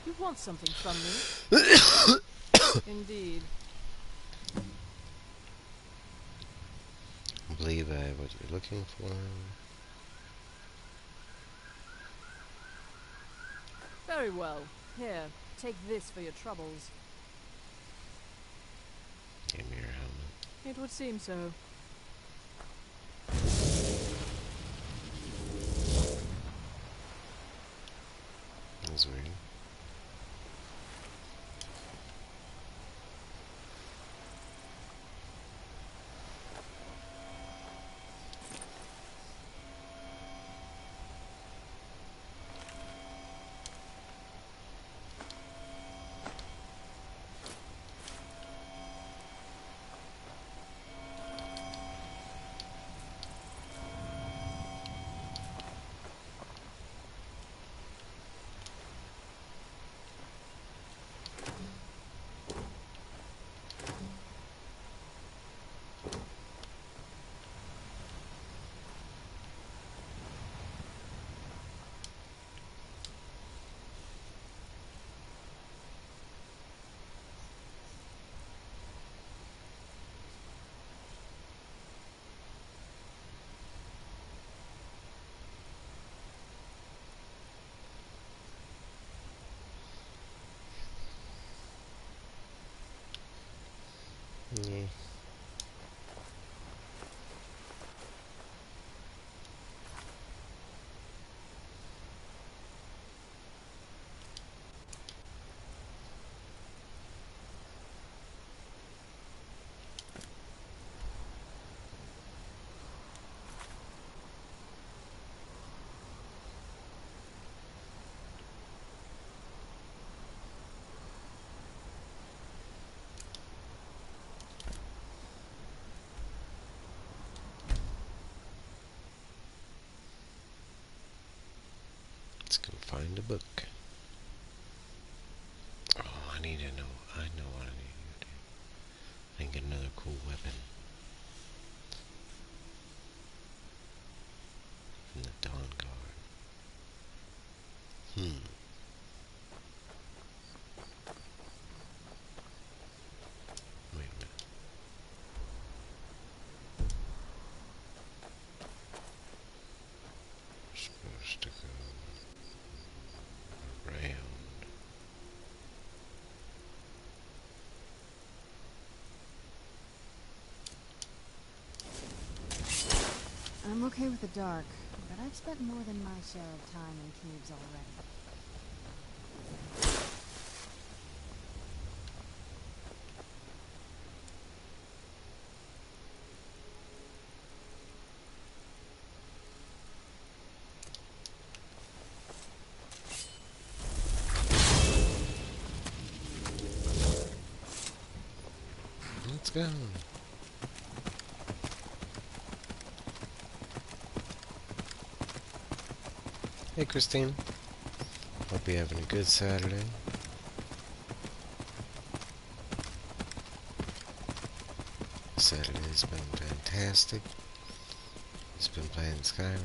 You want something from me? Indeed. I believe I have what you're looking for. Very well. Here, take this for your troubles. Give me your helmet. It would seem so. That's weird. Yeah. Let's go find a book. Oh, I need to know. I know what I need to do. I can get another cool weapon. From the Dawn Guard. Wait a minute. Supposed to go around. I'm okay with the dark, but I've spent more than my share of time in caves already. Let's go. Hey, Christine. Hope you're having a good Saturday. Saturday's been fantastic. Just been playing Skyrim.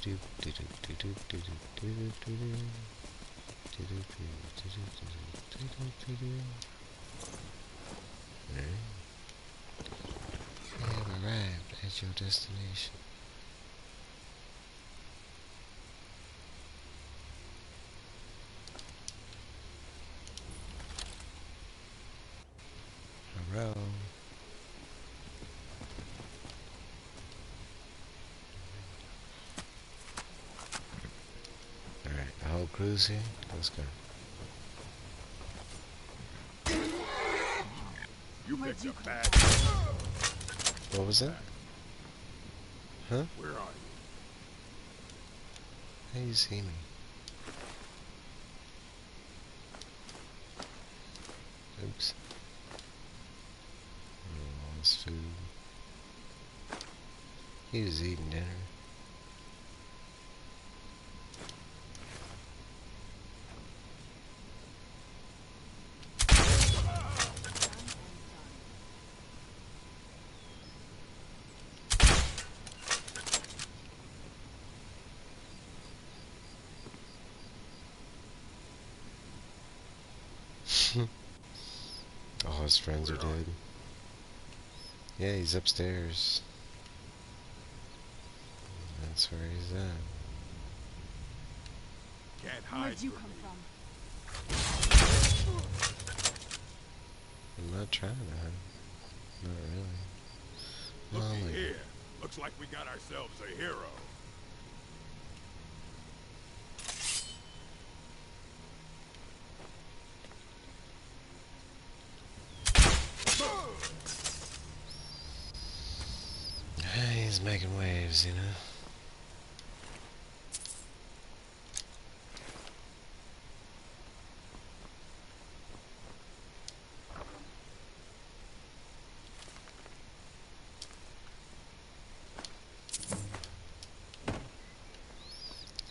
You have arrived at your destination. Hello. cruise here? Let's go. You picked a bad. What was that? Huh? Where are you? How you see me? Oops. All this food. He was eating dinner. All his friends are dead. Yeah, he's upstairs. That's where he's at. Can't hide. Where'd you come from? I'm not trying to hide. Not really. Looky Like, here. Looks like we got ourselves a hero. he's making waves, you know.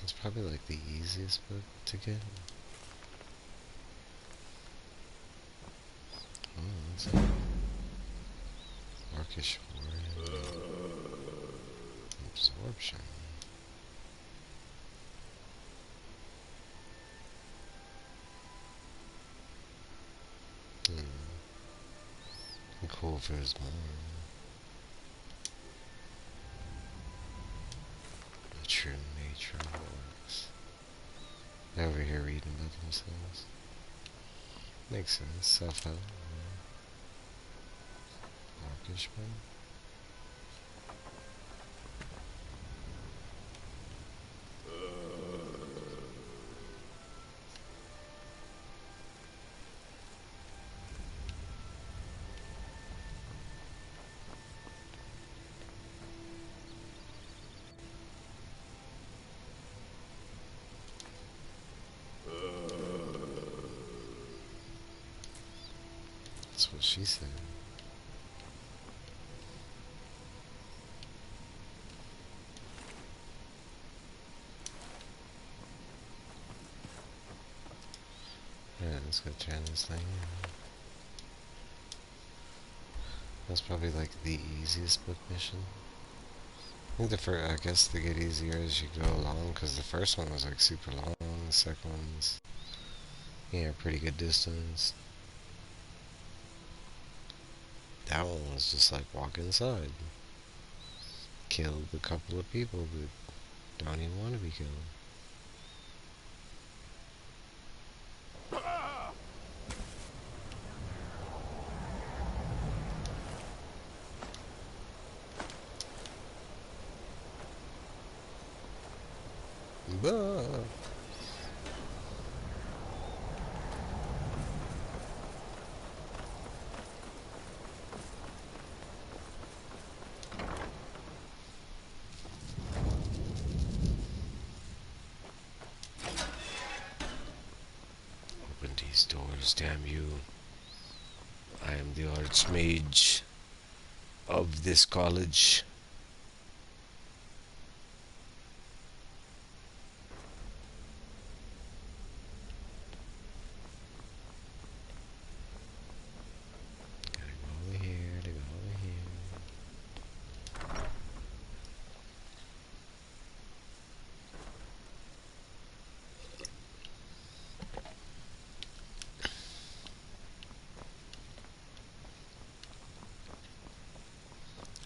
It's probably like the easiest book to get. Oh, that's it. Orcish absorption. Cool for his mom. The true nature of orcs. They're over here reading about themselves. Makes sense. Self-help. Orcish man. That's what she said. Alright, let's go turn this thing in. That's probably like the easiest book mission. I think the first, I guess they get easier as you go along, because the first one was like super long, the second one's, yeah, pretty good distance. That one was just like walk inside. Killed a couple of people that don't even want to be killed. Bah. Open these doors, damn you. I am the Archmage of this college. Gotta go over here, to go over here.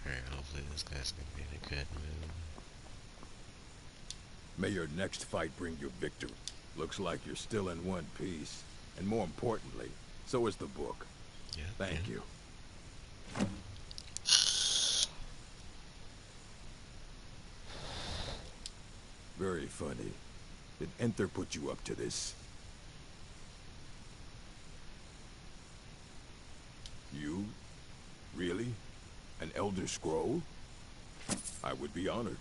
Alright, hopefully this guy's gonna be in a good mood. May your next fight bring you victory. Looks like you're still in one piece. And more importantly, so is the book. Yeah. Thank you. Very funny. Did Enther put you up to this? You? Really? An Elder Scroll? I would be honored,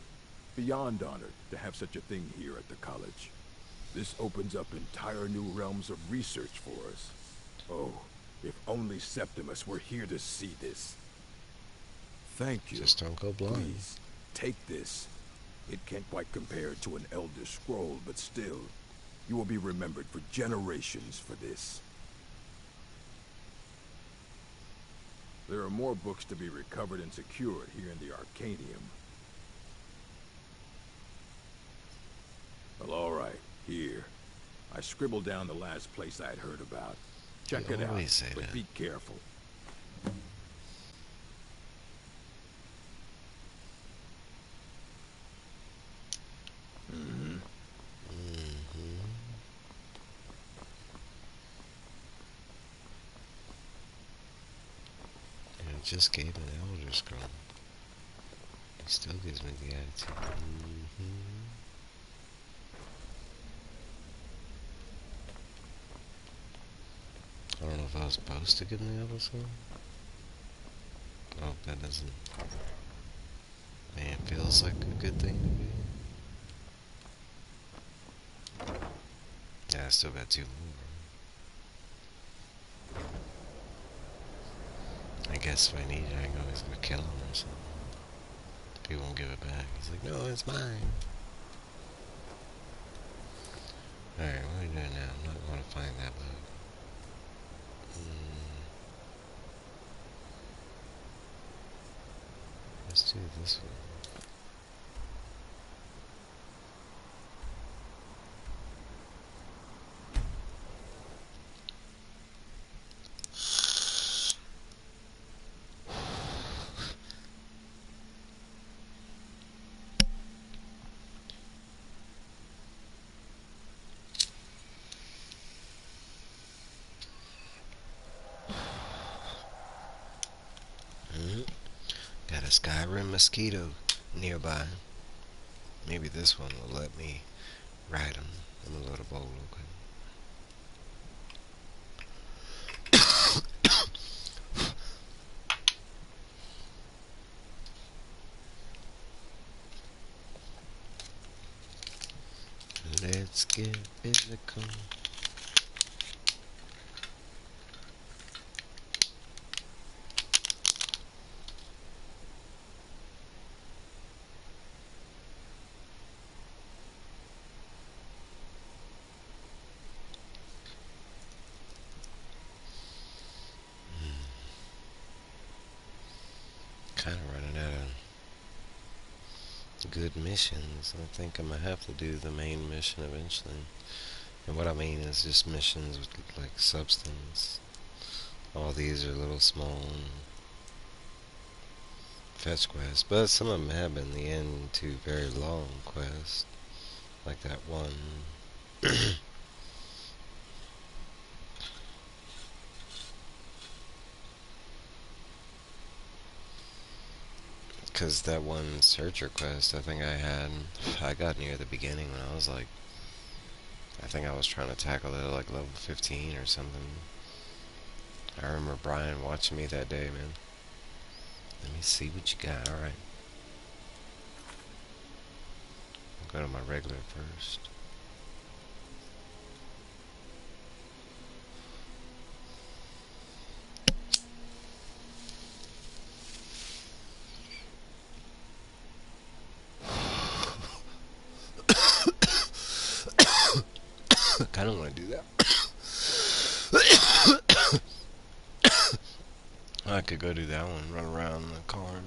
beyond honored, to have such a thing here at the college. This opens up entire new realms of research for us. Oh, if only Septimus were here to see this. Thank you. Just don't go blind. Please, take this. It can't quite compare to an Elder Scroll, but still, you will be remembered for generations for this. There are more books to be recovered and secured here in the Arcanium. Well, all right, here. I scribbled down the last place I had heard about. Check it out, but be careful. It just gave an Elder Scroll. He still gives me the attitude. I don't know if I was supposed to give him the Elder Scroll. Oh, that doesn't... Man, it feels like a good thing to be. Yeah, I still got 2 more. I guess if I need it, I can always go kill him or something. He won't give it back. He's like, no, it's mine. Alright, what are we doing now? I'm not going to find that book. Let's do this one. Got a Skyrim mosquito nearby. Maybe this one will let me ride him. I'm gonna load a bowl real quick. Let's get physical. Kind of running out of good missions. I think I'm gonna have to do the main mission eventually. And what I mean is just missions with like substance. All these are little small fetch quests, but some of them have been the end to very long quests, like that one. Because that one searcher quest I think I got near the beginning when I was like, I think I was trying to tackle it at like level 15 or something. I remember Brian watching me that day, man. Let me see what you got. Alright. I'll go to my regular first. I kind of want to do that. I could go do that one, run around the car.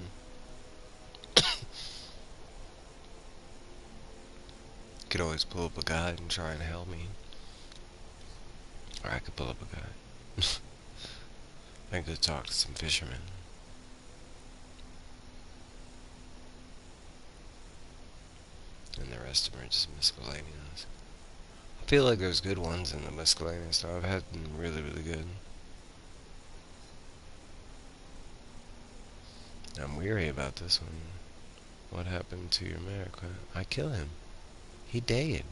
Could always pull up a guide and try and help me. Or I could pull up a guide. I could talk to some fishermen. And the rest of them are just miscellaneous. I feel like there's good ones in the miscellaneous stuff. I've had them really, really good. I'm weary about this one. What happened to your America? I kill him. He dead.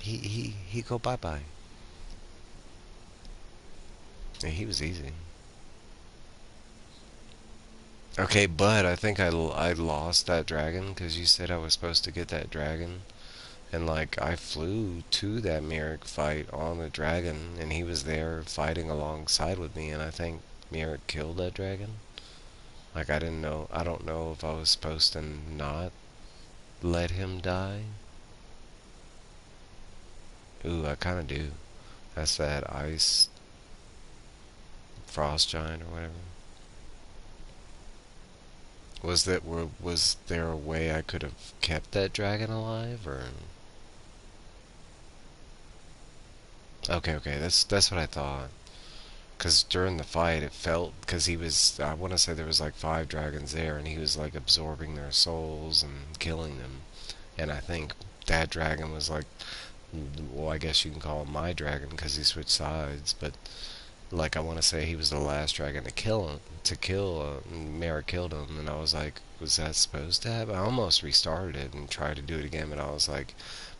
he go bye bye. Yeah, he was easy. Okay, but I think I lost that dragon because you said I was supposed to get that dragon. And like I flew to that Merrick fight on the dragon and he was there fighting alongside with me and I think Merrick killed that dragon. Like I don't know if I was supposed to not let him die. Ooh, I kinda do. That's that ice frost giant or whatever. Was there a way I could have kept that dragon alive or okay, that's what I thought. Because during the fight, it felt, because he was, I want to say there was like 5 dragons there, and he was like absorbing their souls and killing them. And I think that dragon was like, well, I guess you can call him my dragon because he switched sides, but like I want to say he was the last dragon to kill him, Mara killed him, and I was like, was that supposed to happen? I almost restarted it and tried to do it again, but I was like,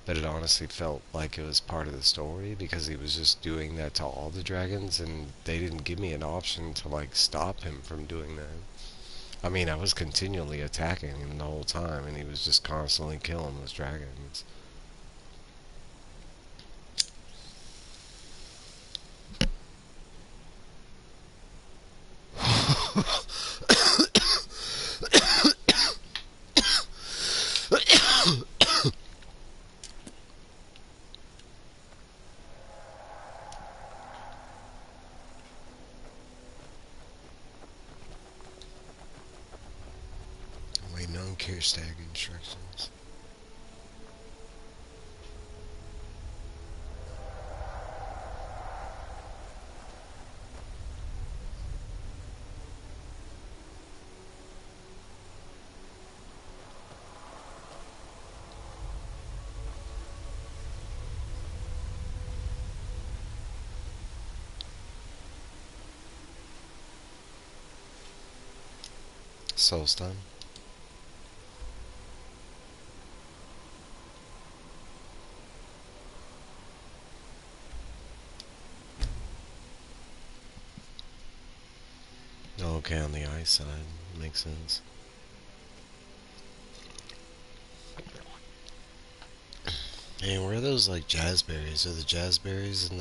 but it honestly felt like it was part of the story because he was just doing that to all the dragons and they didn't give me an option to like stop him from doing that. I mean, I was continually attacking him the whole time and he was just constantly killing those dragons. Waiting on care stag instructions. Soulstone. Okay, on the ice side. Makes sense. Hey, where are those like jazzberries? Are the jazzberries in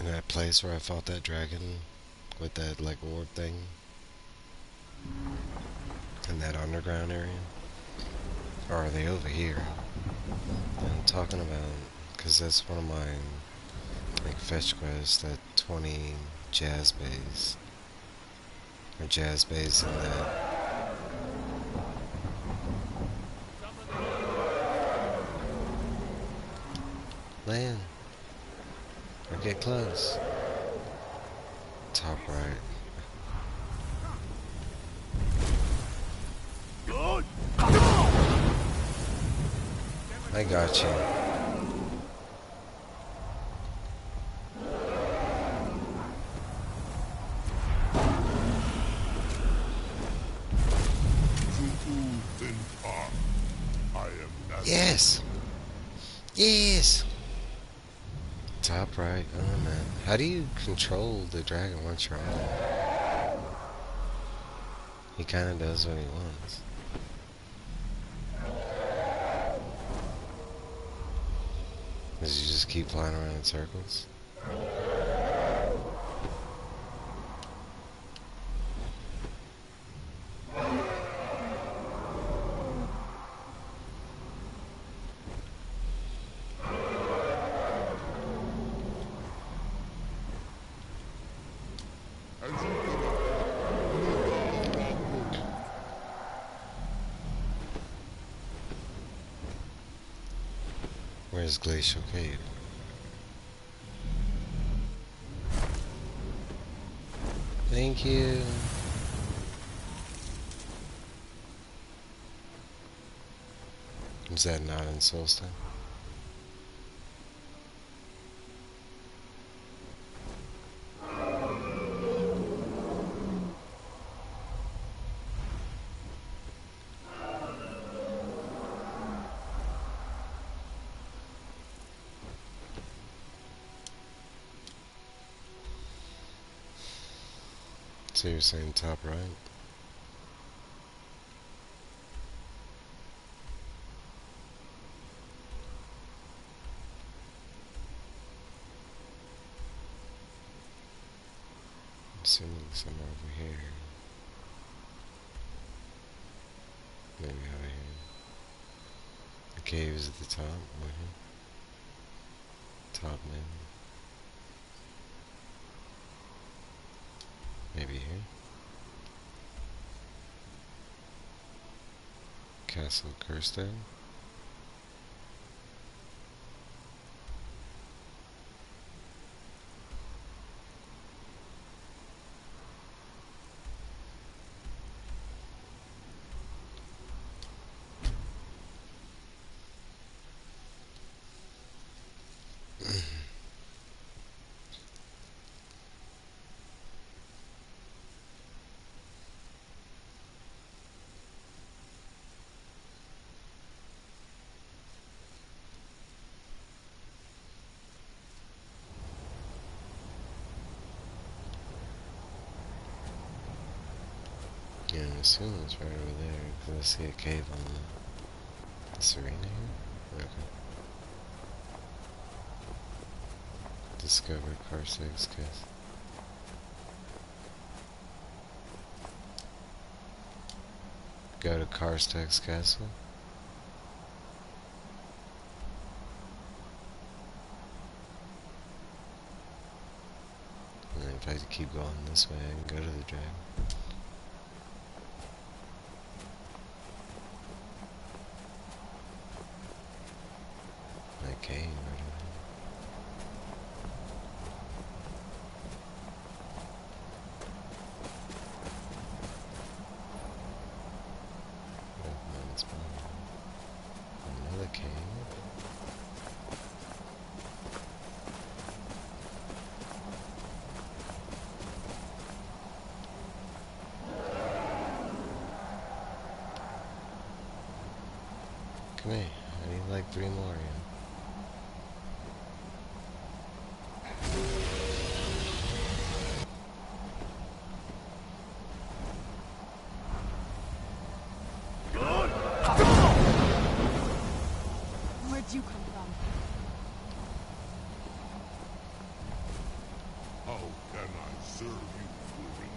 that place where I fought that dragon with that like orb thing? In that underground area? Or are they over here? I'm talking about, because that's one of my like fetch quests, that 20 jazz bays. Or jazz bays in that. Land. Or get close. Top right. I got you. Yes! Yes! Top right. Oh man. How do you control the dragon once you're on it? He kinda does what he wants. Does he just keep flying around in circles? Where's Glacial Cave? Thank you. Is that not in Soulstone? So you're saying top right? I'm assuming somewhere over here. Maybe over here. The cave is at the top, over here. Top maybe. Maybe here. Castle Kirsten. Yeah, I assume it's right over there, because I see a cave on this arena here. Okay. Discover Karseg's Castle. Go to Karsteg's Castle. And then if I keep going this way, I can go to the dragon. Okay, right over here. Another cave. Come here. I need like 3 more, yeah. Where'd you come from? How can I serve you, Fury?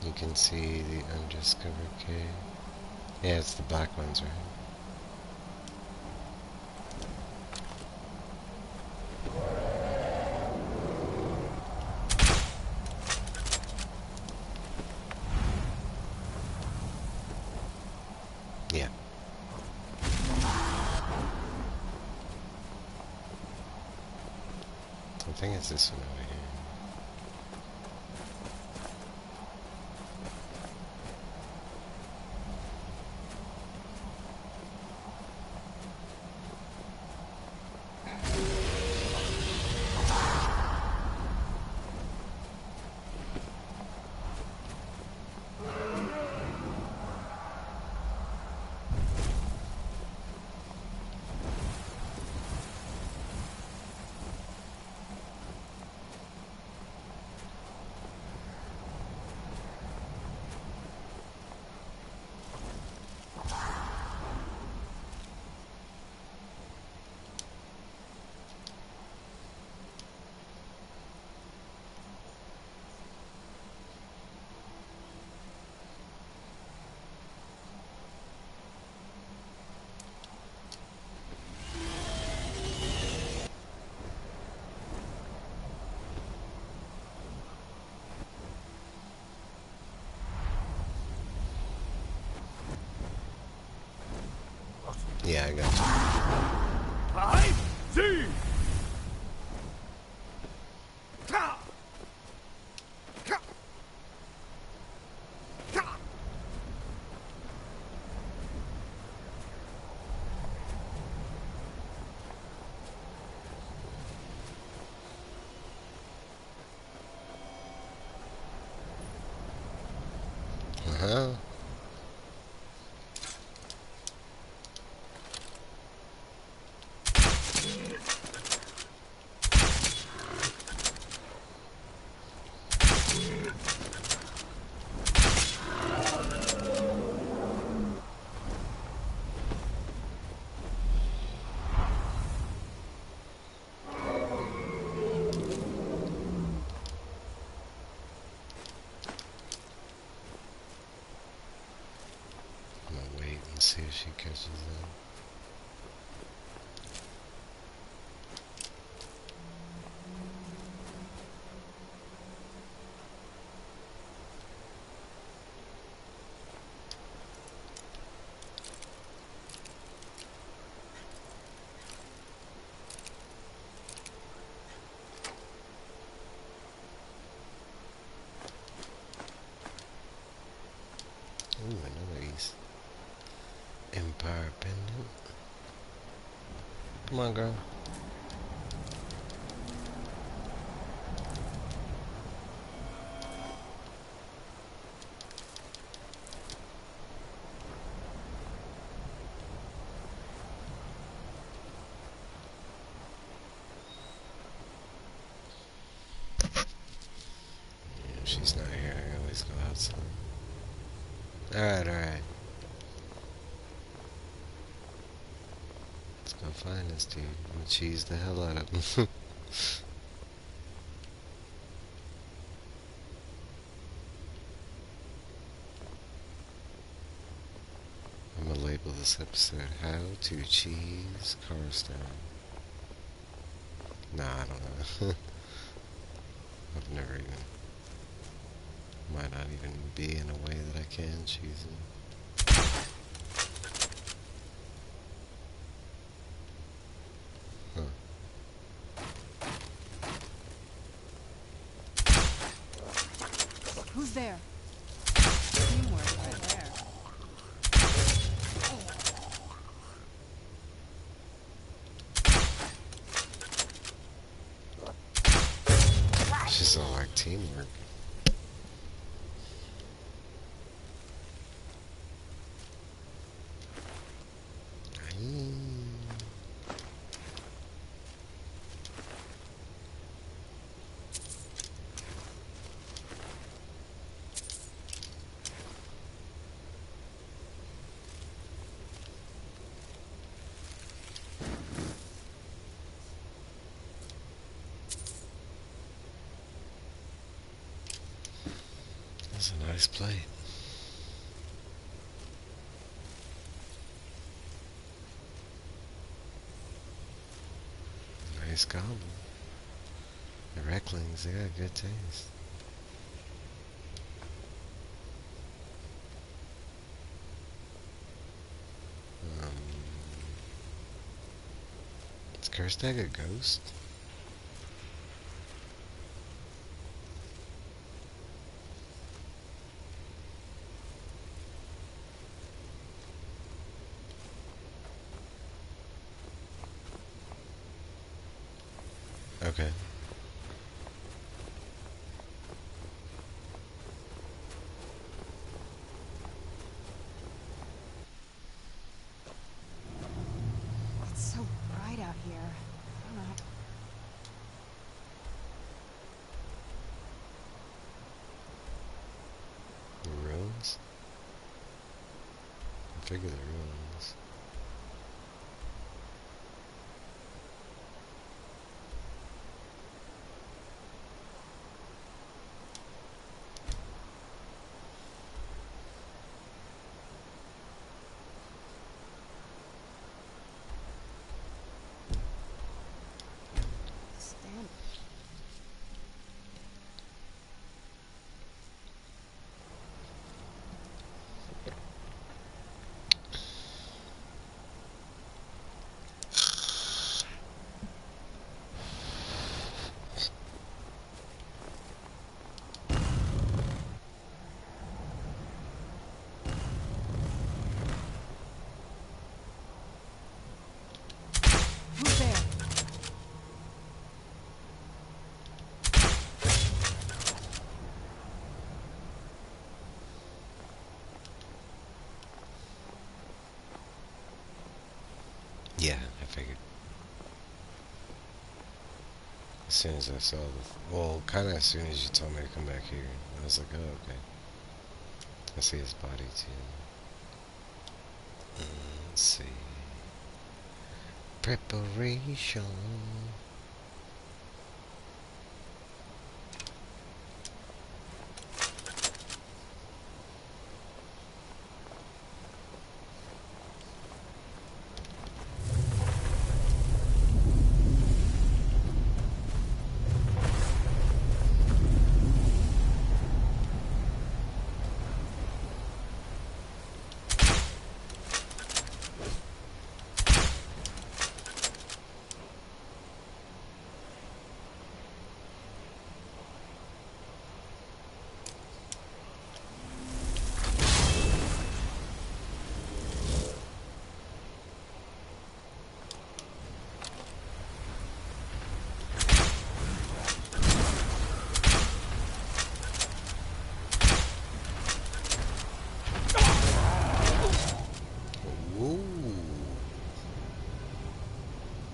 You can see the undiscovered cave. Yeah, it's the black ones, right? Yeah. I think it's this one over here. Yeah, I got you. I see! Uh-huh. I'm gonna wait and see if she catches them. Ooh, another East Empire pendant. Come on, girl. If she's not here, I always go outside. Alright, alright. Let's go find this dude. I'm gonna cheese the hell out of him. I'm gonna label this episode How to Cheese Carstone. Nah, I don't know. I've never even... Might not even be in a way that I can cheese it. Huh. Who's there? Teamwork right there. She's all like teamwork. That's a nice plate. Nice goblin. The Recklings, they got good taste. Is Kerstag a ghost? Okay. It's so bright out here. I don't know how... The ruins? I figure the ruins. Stand. Yeah, I figured. As soon as I saw the... Well, kind of as soon as you told me to come back here. I was like, oh, okay. I see his body, too. Let's see. Preparation.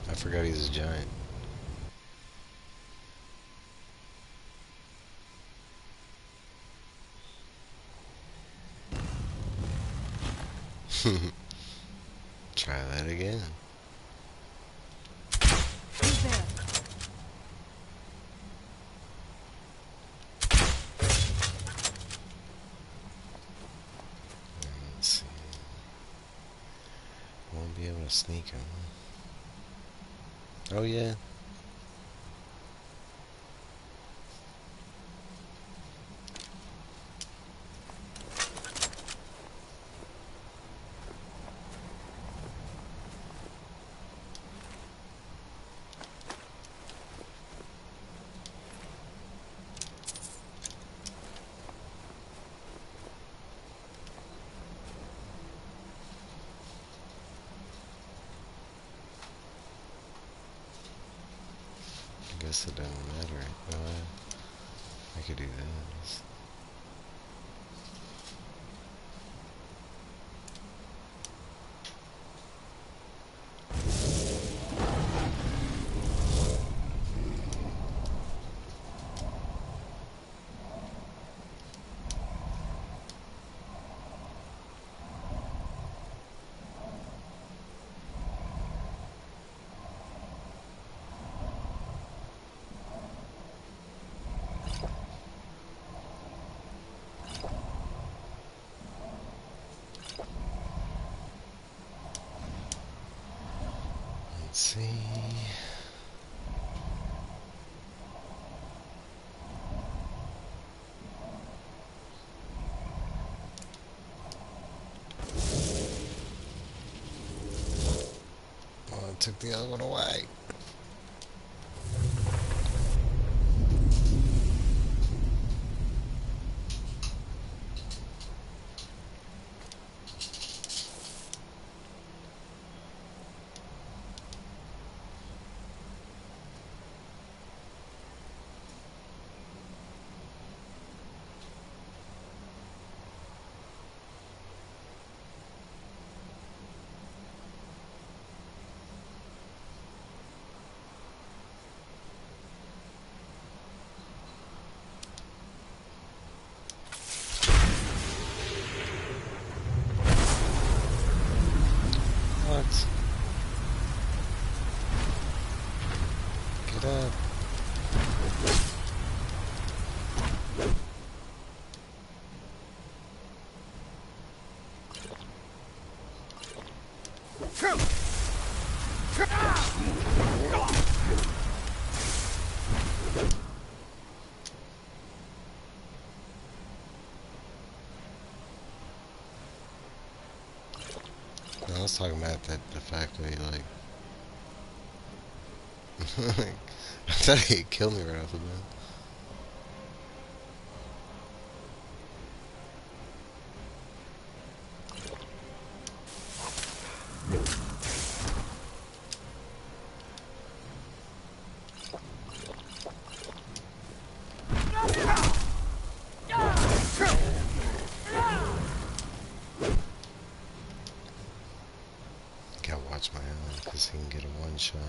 I forgot he's a giant. Try that again. Who's there? Let's see. Won't be able to sneak him. Oh yeah. I guess it doesn't matter. I could do this. Let's see. Oh, I took the other one away. What? Get up. No, I was talking about the fact that he like I thought he'd kill me right off the bat. Gotta watch my own. because he can get a one shot.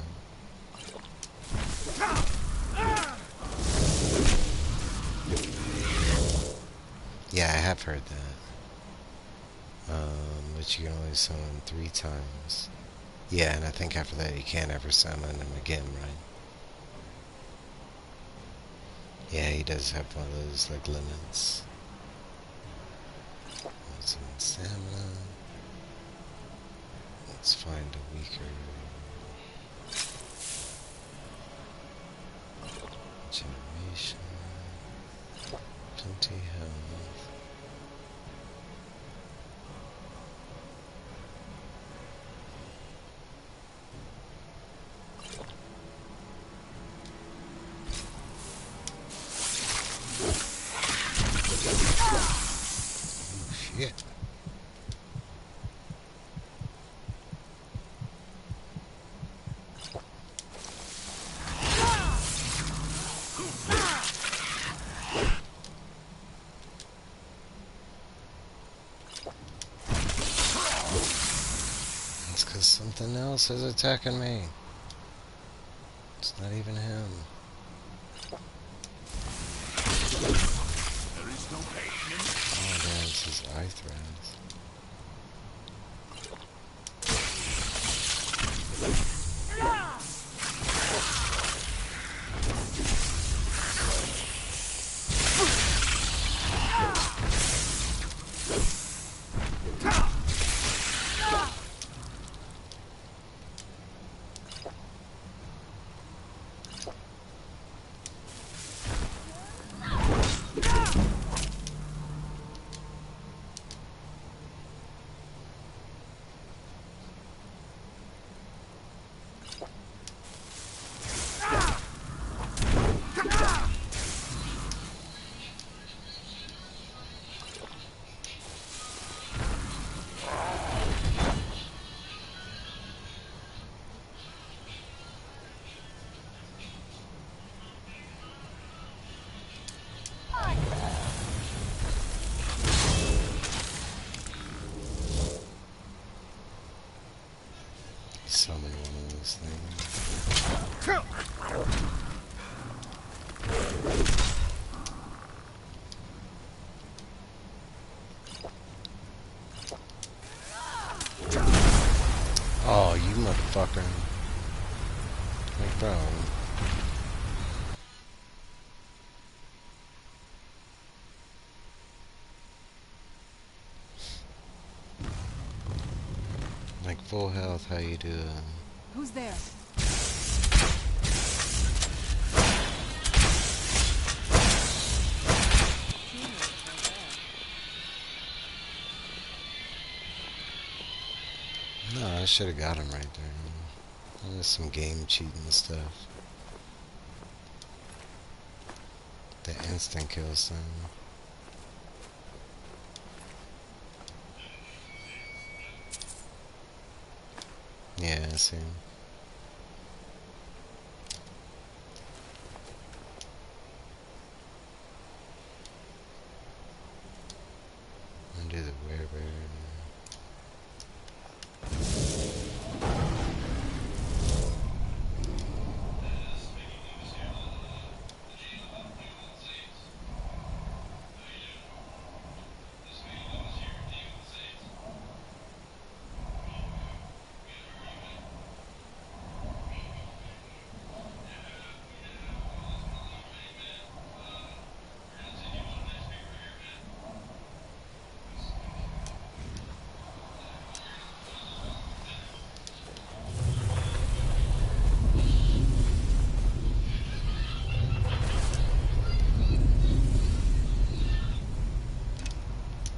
Yeah, I have heard that. But you can only summon 3 times. Yeah, and I think after that you can't ever summon him again, right? Yeah, he does have one of those, like, limits. What's in stamina? Let's find a weaker generation. 20 health. Shit. It's because something else is attacking me. It's not even him. Oh, damn, it's his eye threads. Summon one of those things. Oh, you motherfucker. Like, bro. Like, full health, how you doing? Who's there? No, I should have got him right there. There's some game cheating stuff. The instant kills them. Yeah, I see him. Undo the werebear.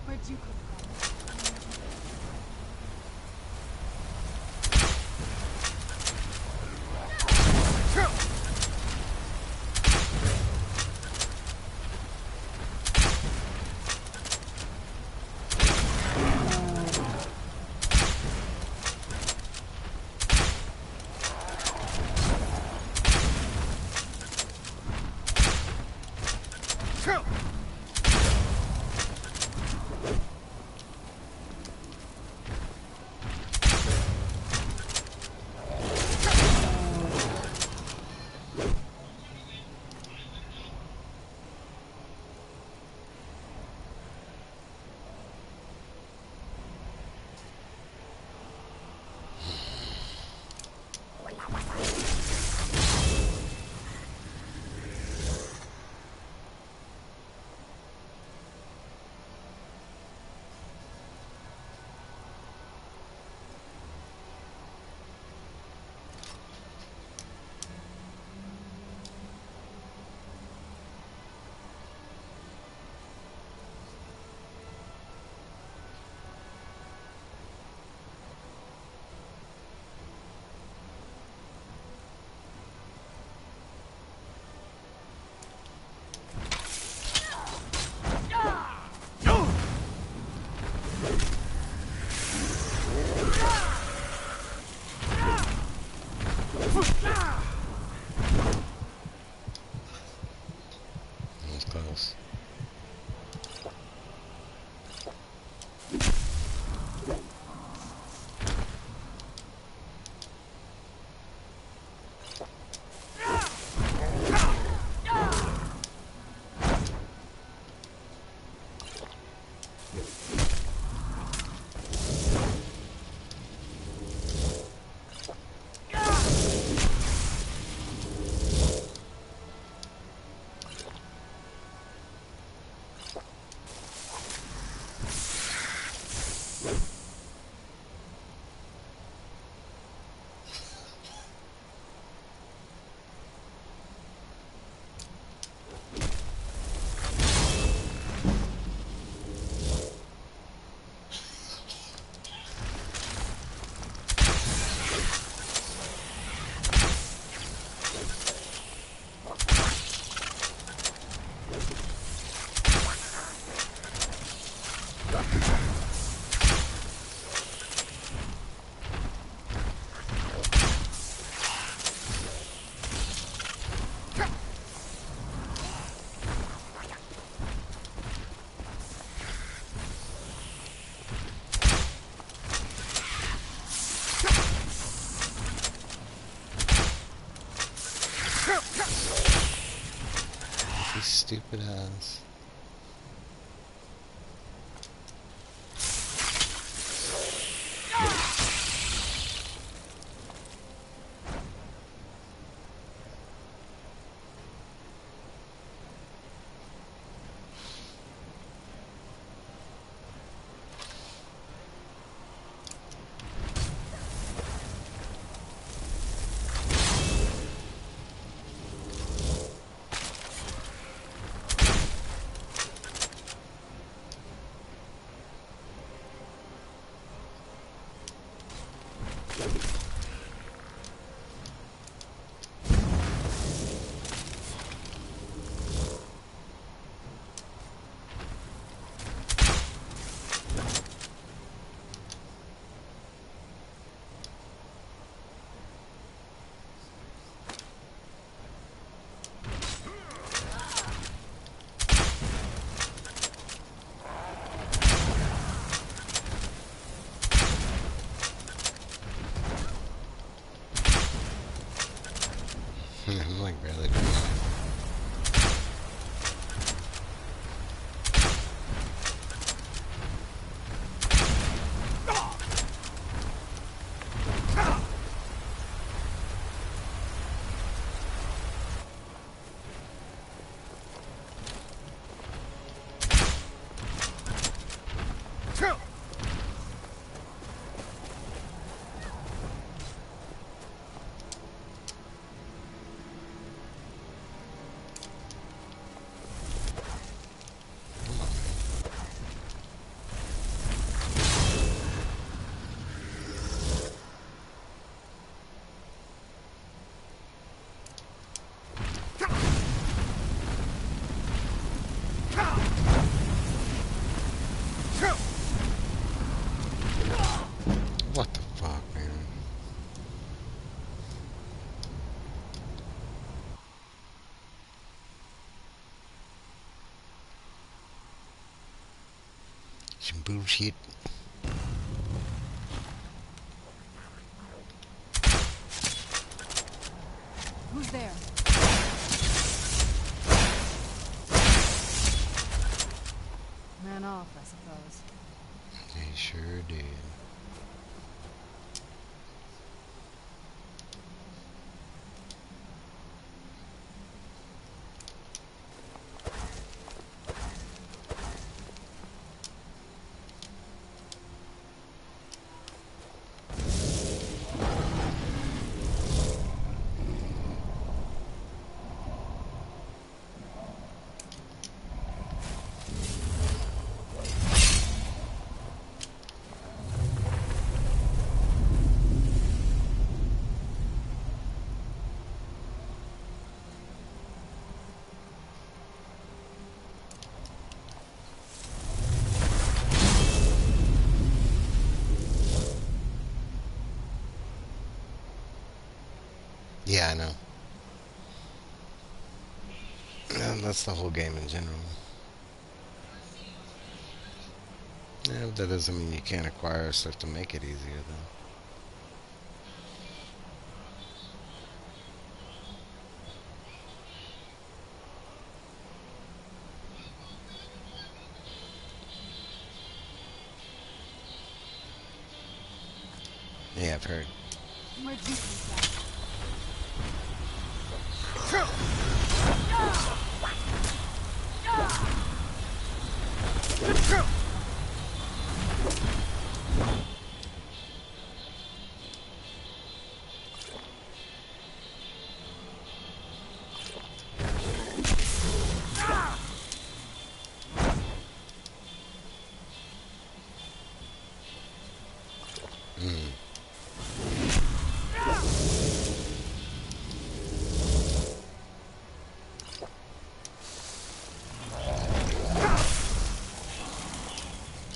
Where'd you come These stupid ass. I'm like barely doing it. What the fuck, man? Some bullshit. Who's there? Ran off, I suppose. They sure did. Yeah, I know. And that's the whole game in general. Yeah, but that doesn't mean you can't acquire stuff to make it easier, though. Yeah, I've heard.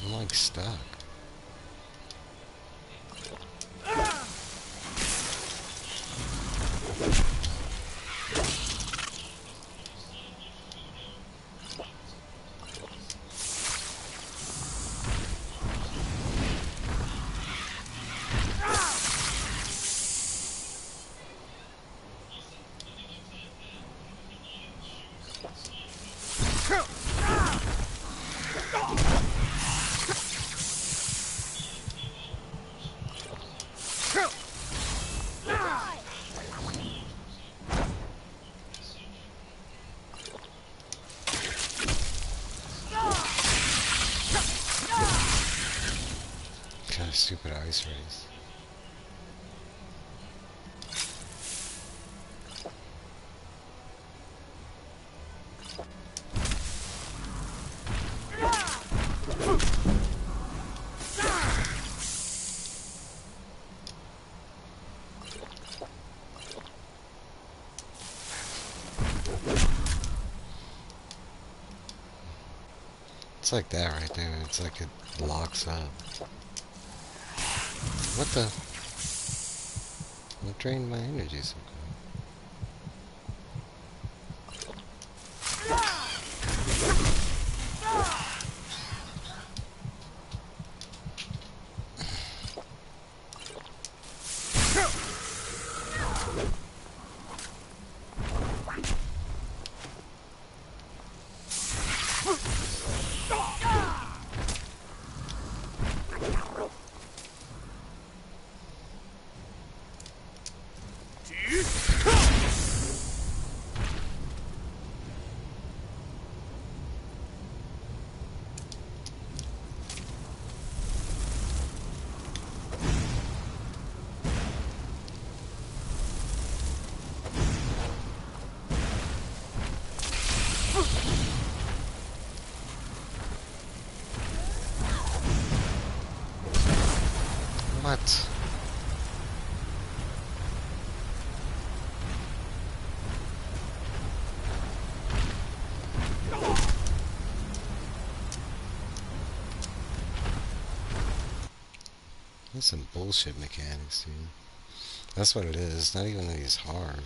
I'm like stuck. Kind of stupid ice race. It's like that right there. It's like it locks up. What the? What drained my energy so quick? What? That's some bullshit mechanics, dude. That's what it is. It's not even that he's hard.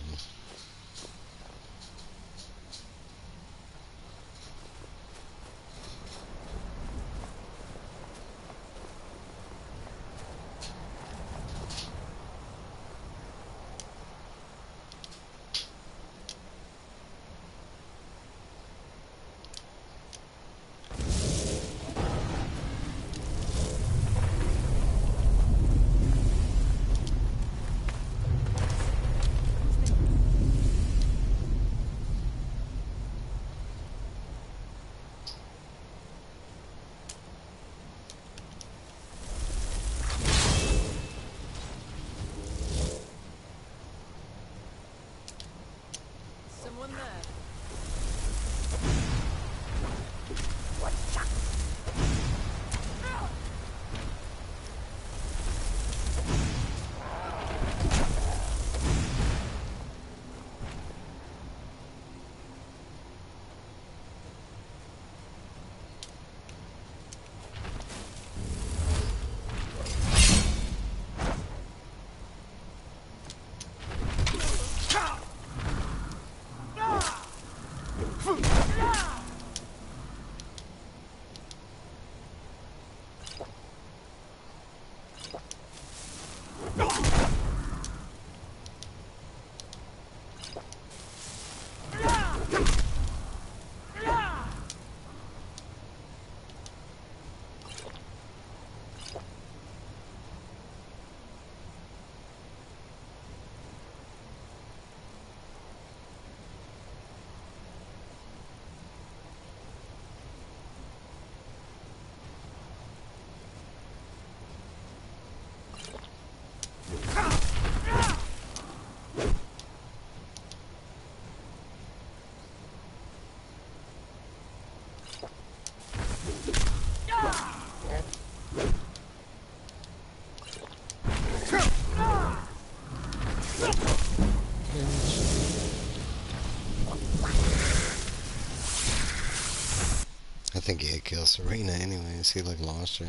think he'd kill Serena anyways. He like lost her.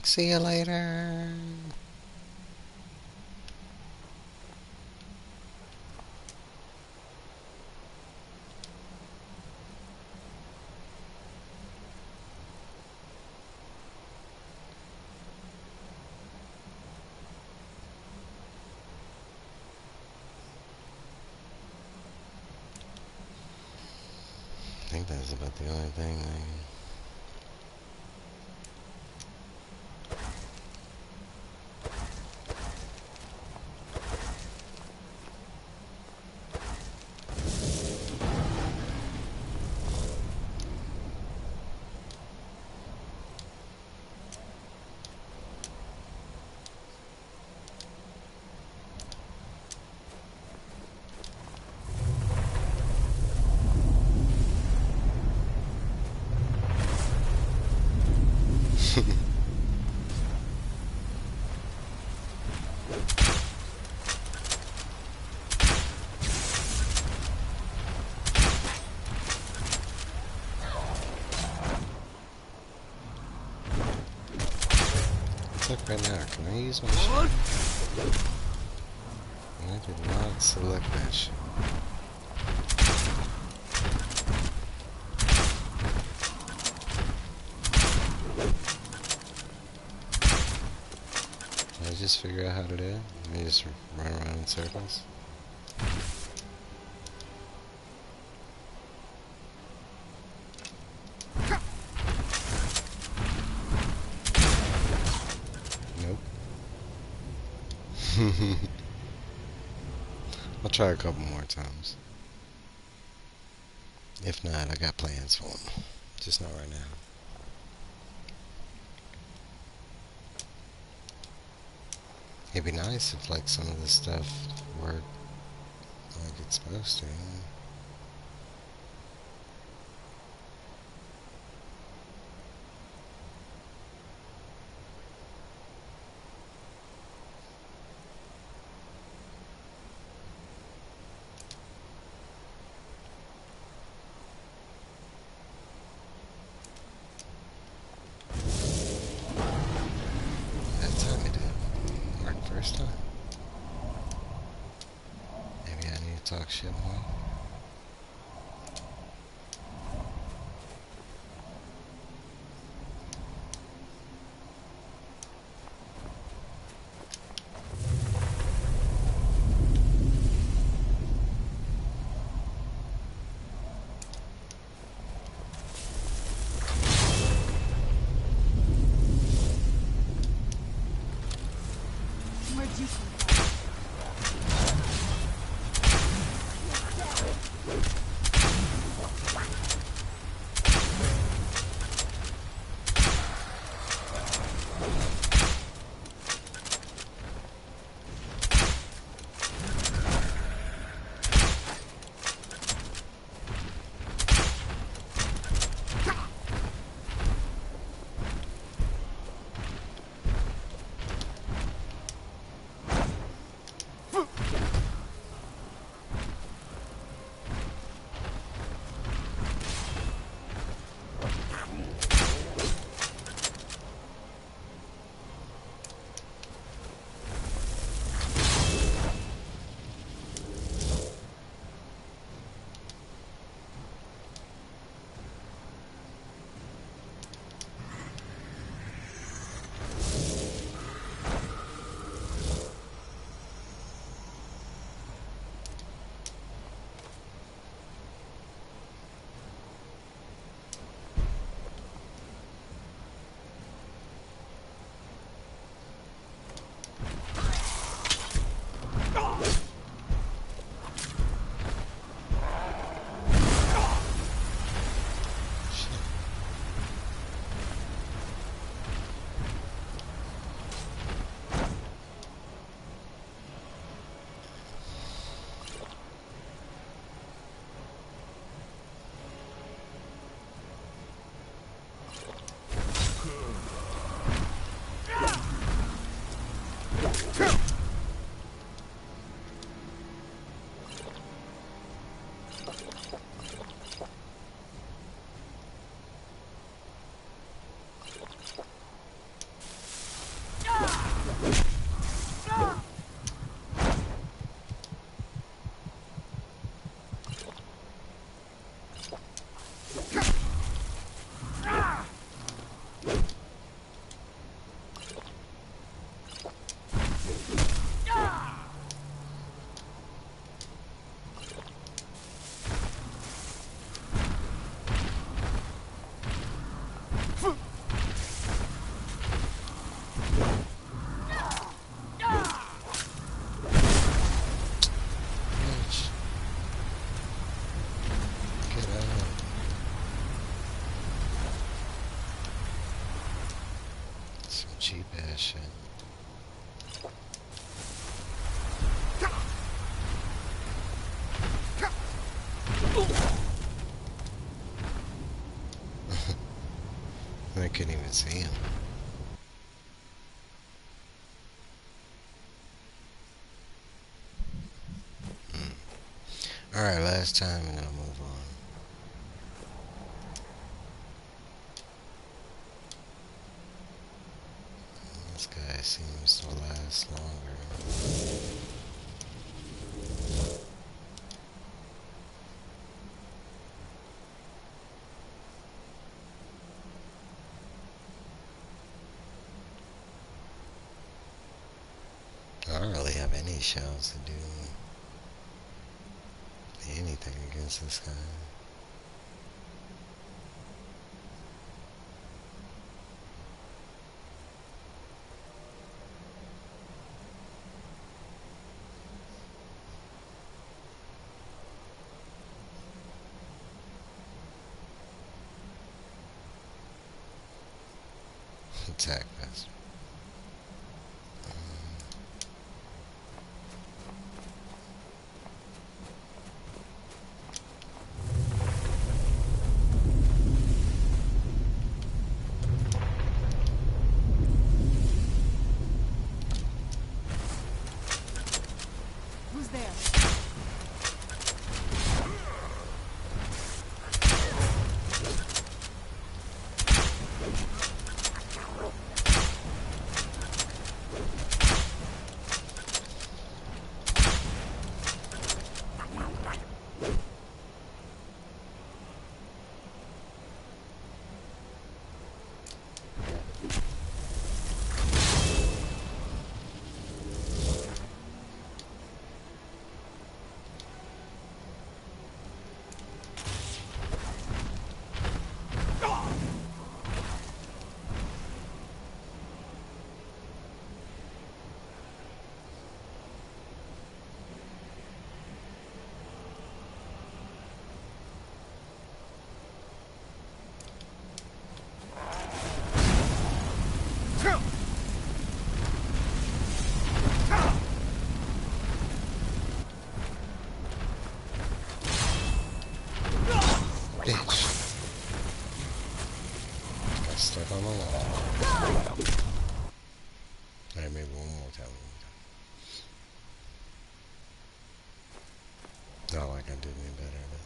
See you later. I think that's about the only thing. Look right now, can I use my shit? I did not select that shit. Did I just figure out how to do it? Let me just run around in circles. I'll try a couple more times. If not, I got plans for them. Just not right now. It'd be nice if like some of this stuff worked like it's supposed to. First time. Maybe I need to talk shit more. Some cheap ass shit. I couldn't even see him. Alright, last time and then I'll move on. This guy seems to last longer. I don't really have any shells to do anything against this guy. Attack us. Who's there? Bitch. Got stuck on the wall. Alright, maybe one more time. Not like I did any better, but...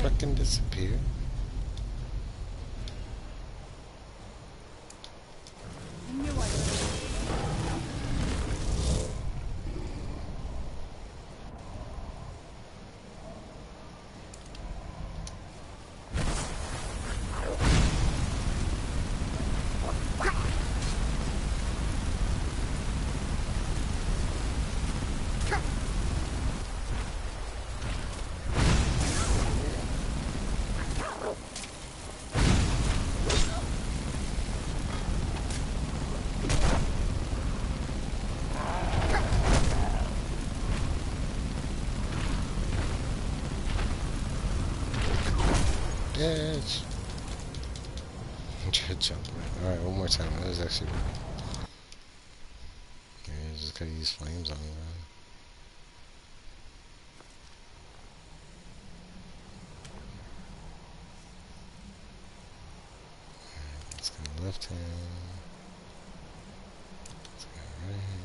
Fucking disappear. Bitch. Good jump. Alright, one more time. That was actually working. Yeah, just gotta use flames on it. Let's go left hand. Let's go right hand.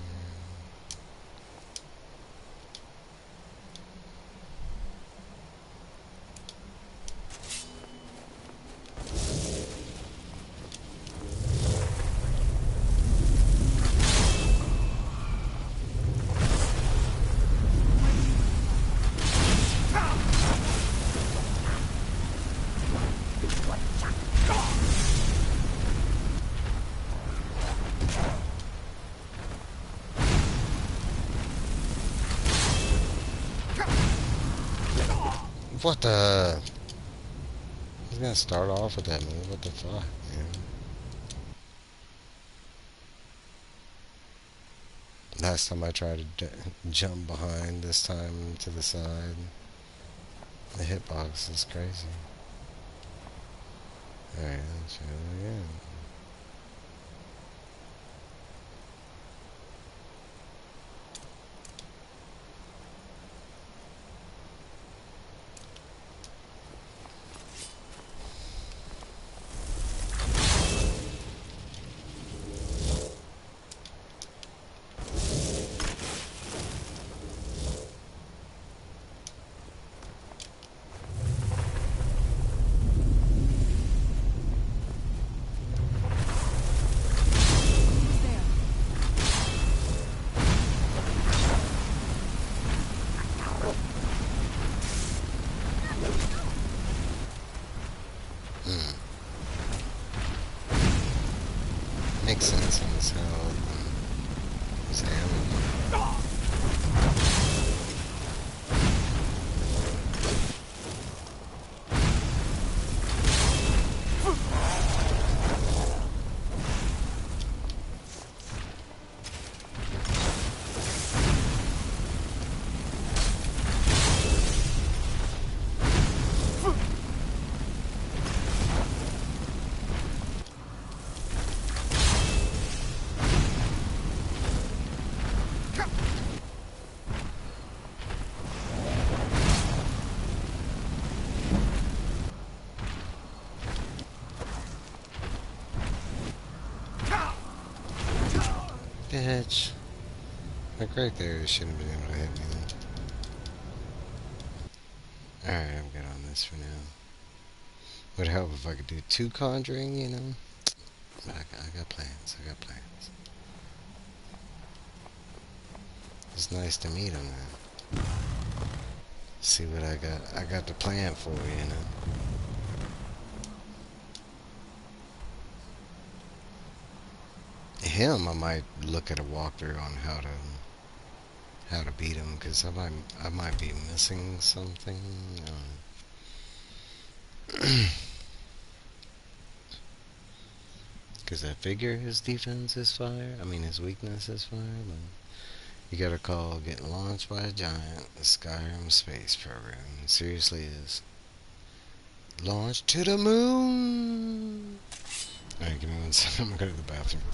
What the? He's gonna start off with that move. What the fuck, man? Last time I tried to jump behind, this time to the side. The hitbox is crazy. Alright, let's try it again. Makes sense on this how his ammo. Bitch. Like right there, shouldn't have been able to hit me then. Alright, I'm good on this for now. Would help if I could do 2 conjuring, you know? But I got plans, I got plans. It's nice to meet him then. See what I got. I got the plan for you know? Him, I might look at a walkthrough on how to beat him, because I might be missing something. Because I figure his defense is fire. I mean, his weakness is fire, but you gotta call getting launched by a giant the Skyrim space program. It seriously is. Launch to the moon! Alright, give me one second. I'm gonna go to the bathroom.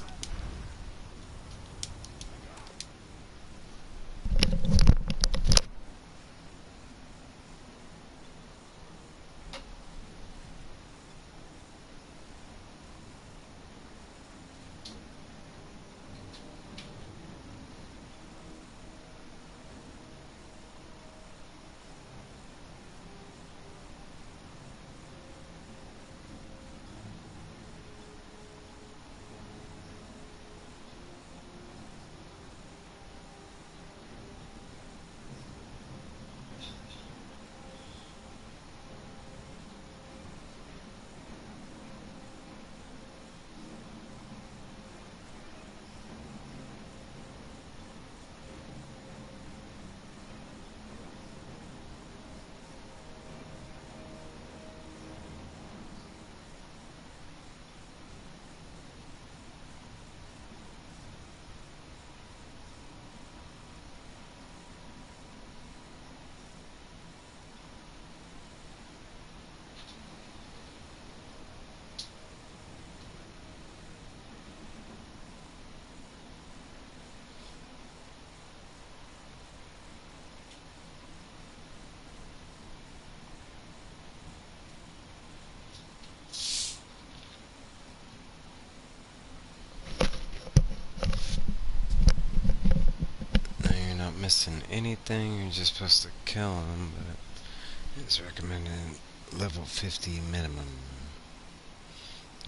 Missing anything, you're just supposed to kill him, but it's recommended level 50 minimum.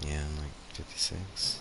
Yeah, I'm like 56.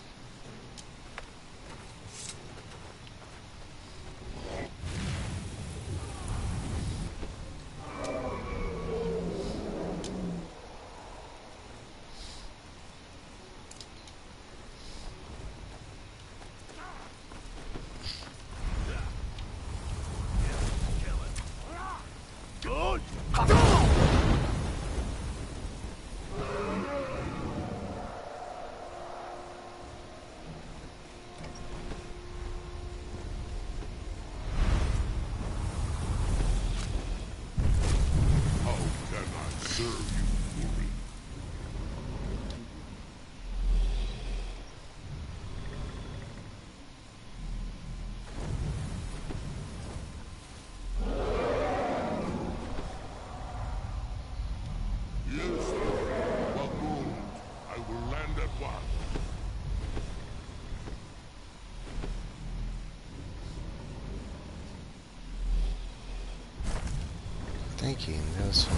sneaky. That was fun.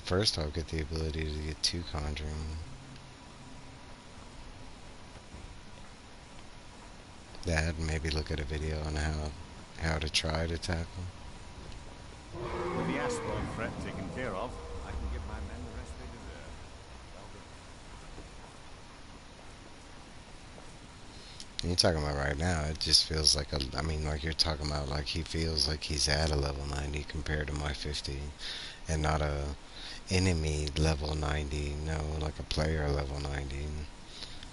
First, I'll get the ability to get 2 conjuring. That, maybe look at a video on how to try to tackle. With the Asphalt threat taken care of, I can give my men the rest they deserve. Well done. You're talking about right now, it just feels like I mean, like you're talking about, like he feels like he's at a level 90 compared to my 50, and not a enemy level 90, no, like a player level 90.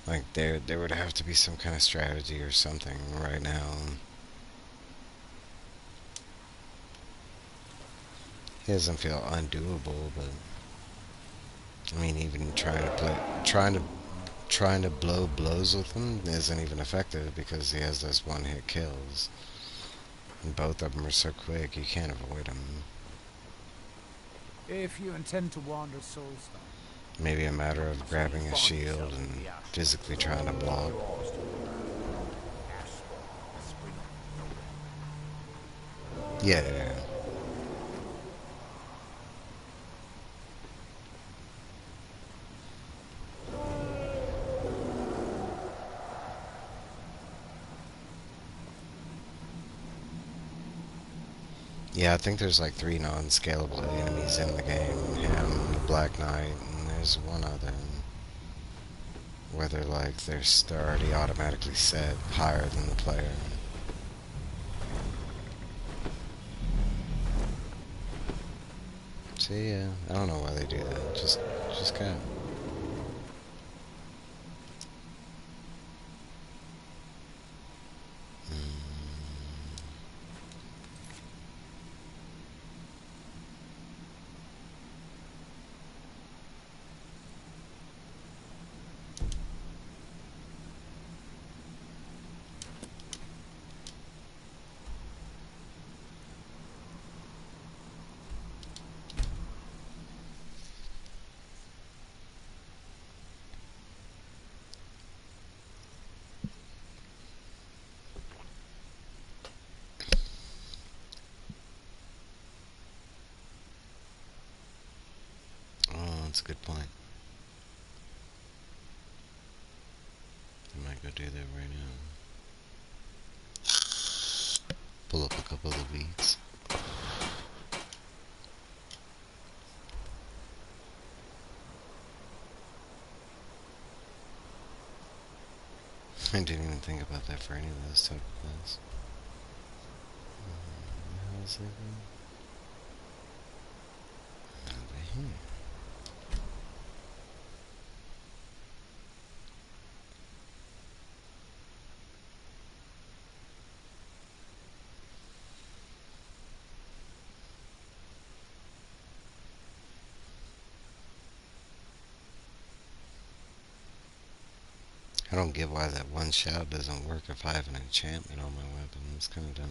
Like there would have to be some kind of strategy or something right now. He doesn't feel undoable, but I mean, even trying to blow blows with him isn't even effective because he has those one-hit kills. And both of them are so quick, you can't avoid them. If you intend to wander Soulstone, Maybe a matter of grabbing a shield and physically trying to block. Yeah. Yeah, I think there's like 3 non-scalable enemies in the game. Him, the Black Knight, and there's one other. Whether like they're already automatically set higher than the player. See, yeah, I don't know why they do that. Just kind of. Oh, that's a good point. I might go do that right now. Pull up a couple of beats. I didn't even think about that for any of those type of things. How's it going? Over here. I don't get why that one shout doesn't work if I have an enchantment on my weapon. It's kind of dumb.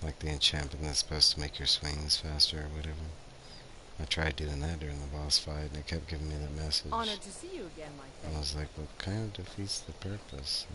Like the enchantment that's supposed to make your swings faster or whatever. I tried doing that during the boss fight and it kept giving me the message. Honored to see you again, my friend. I was like, what kind of defeats the purpose?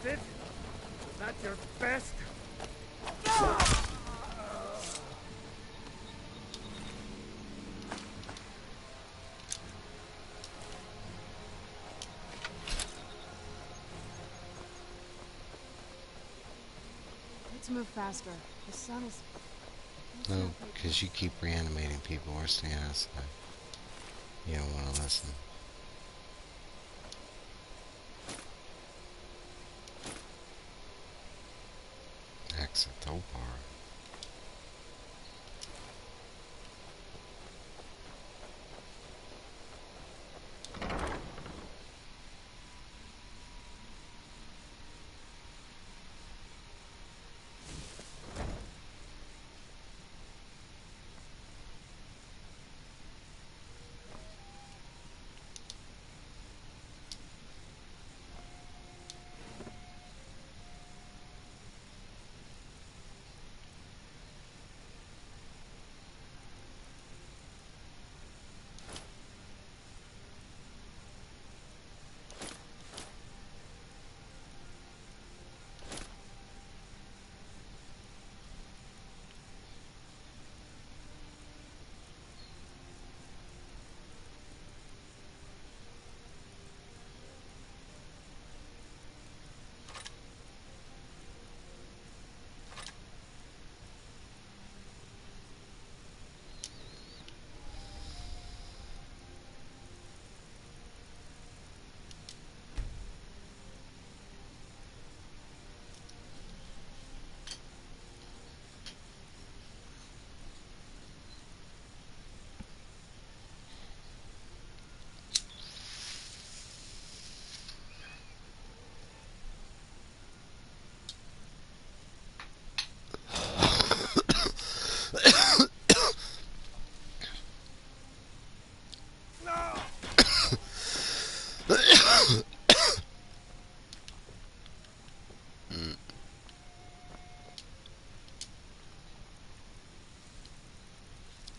it? Was that your best? Let's move faster. The sun is... No, because you keep reanimating people or staying outside. You don't want to listen. Exit Topar.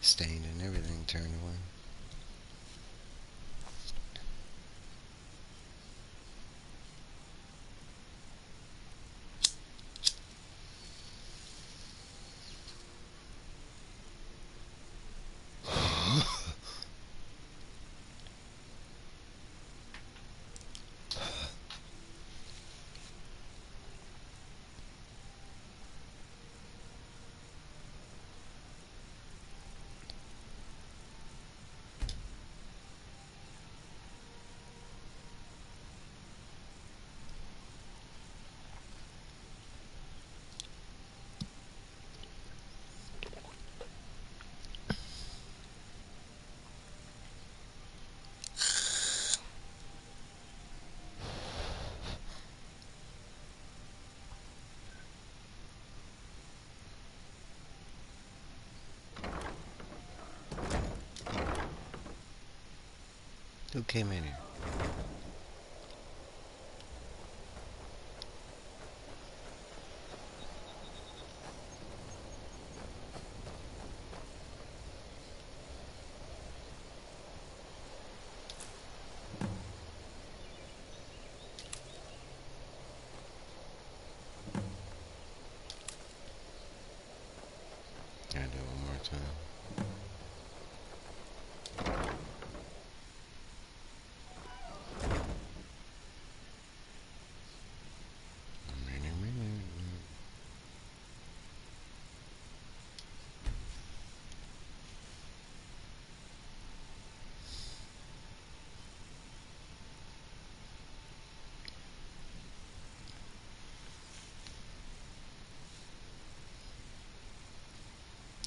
Stained and everything turned away. Who came in here? Gotta do it one more time.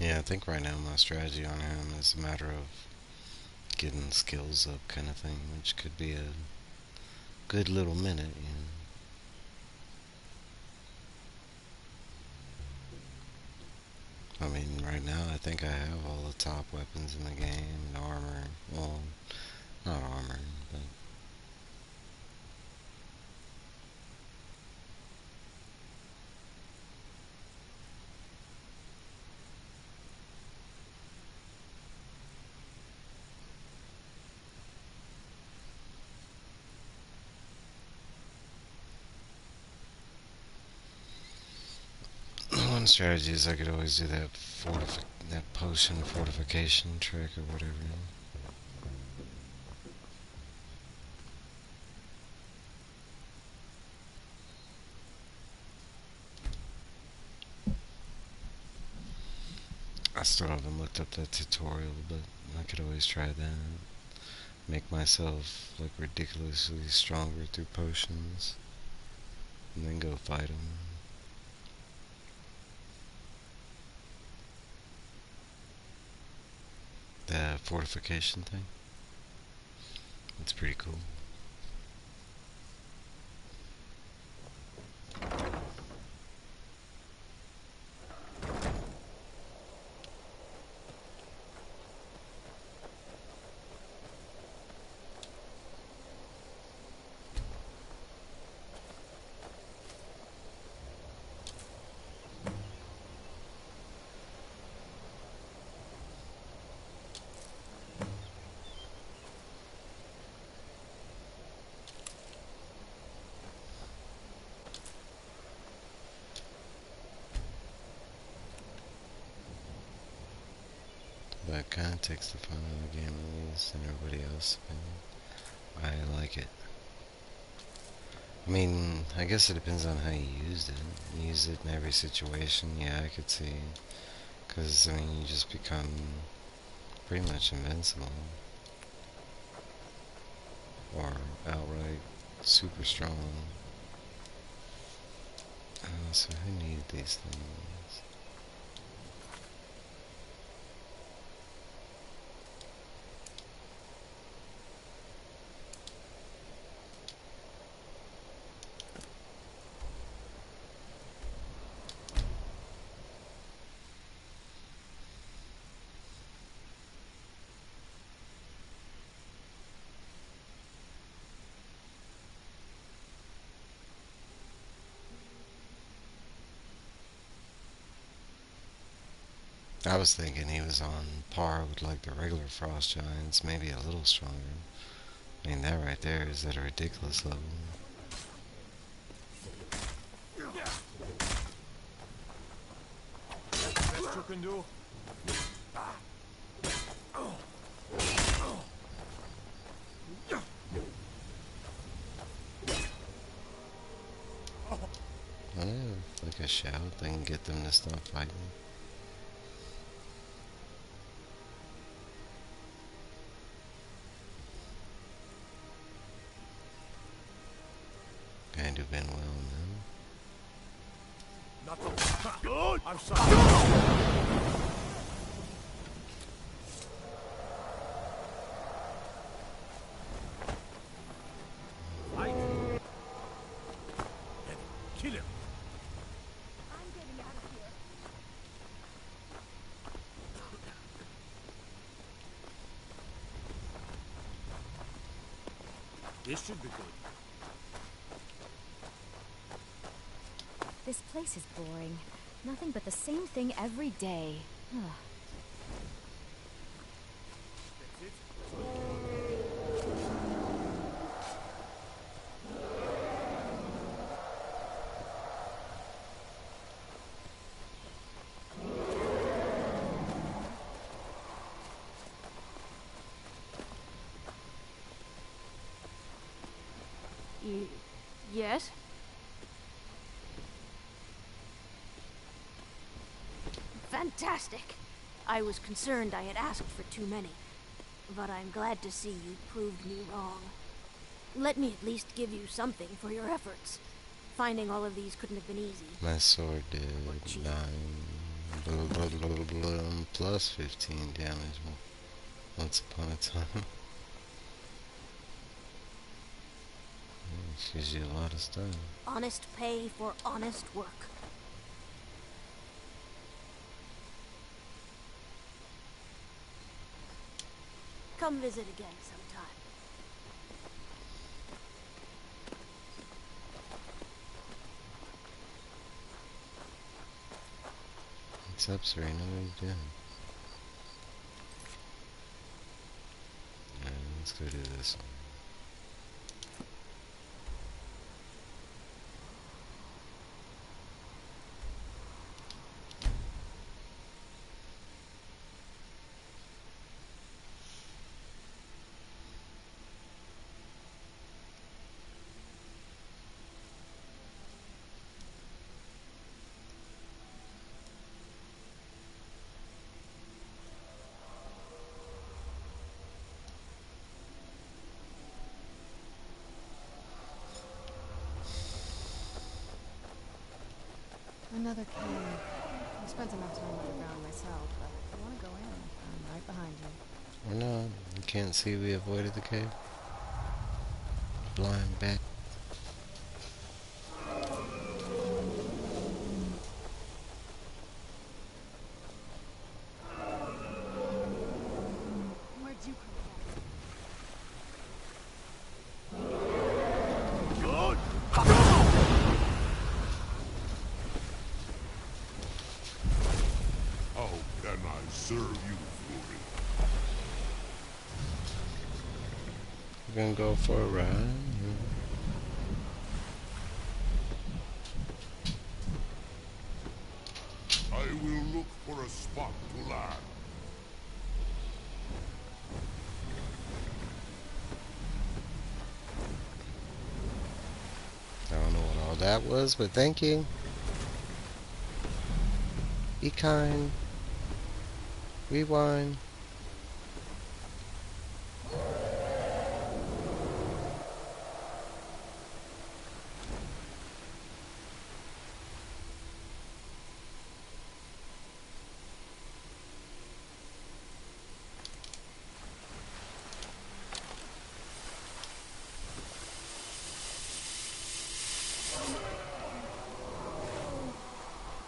Yeah, I think right now my strategy on him is a matter of getting skills up kind of thing, which could be a good little minute, you know. I mean, right now I think I have all the top weapons in the game, and armor. Well, not armor, but one strategy is I could always do that that potion fortification trick or whatever. I still haven't looked up that tutorial, but I could always try that. Make myself like ridiculously stronger through potions, and then go fight them. The fortification thing. It's pretty cool. That kind of takes the fun out of the game, at least, and everybody else. I like it. I mean, I guess it depends on how you used it. You use it in every situation, yeah, I could see. Because, I mean, you just become pretty much invincible. Or outright super strong. So who needed these things? I was thinking he was on par with like the regular frost giants, maybe a little stronger. I mean, that right there is at a ridiculous level. Best you can do? I have like a shout that can get them to stop fighting. Kind of been well now. Not the I'm sorry. Kill him. I'm getting out of here. This should be good. This place is boring. Nothing but the same thing every day. Ugh. Yes? Fantastic! I was concerned I had asked for too many. But I'm glad to see you proved me wrong. Let me at least give you something for your efforts. Finding all of these couldn't have been easy. My sword did 9 blah, blah, blah, blah, plus 15 damage once upon a time. It gives you a lot of stuff. Honest pay for honest work. Come visit again sometime. What's up, Serena? What are you doing? Alright, let's go do this one. another cave. I spent enough time underground myself, but if you want to go in, I'm right behind you. Or not. You can't see we avoided the cave. Blind bat. Where'd you come Good. How can I serve you, Fury? We're gonna go for a ride. I will look for a spot to land. I don't know what all that was, but thank you. Be kind. Rewind.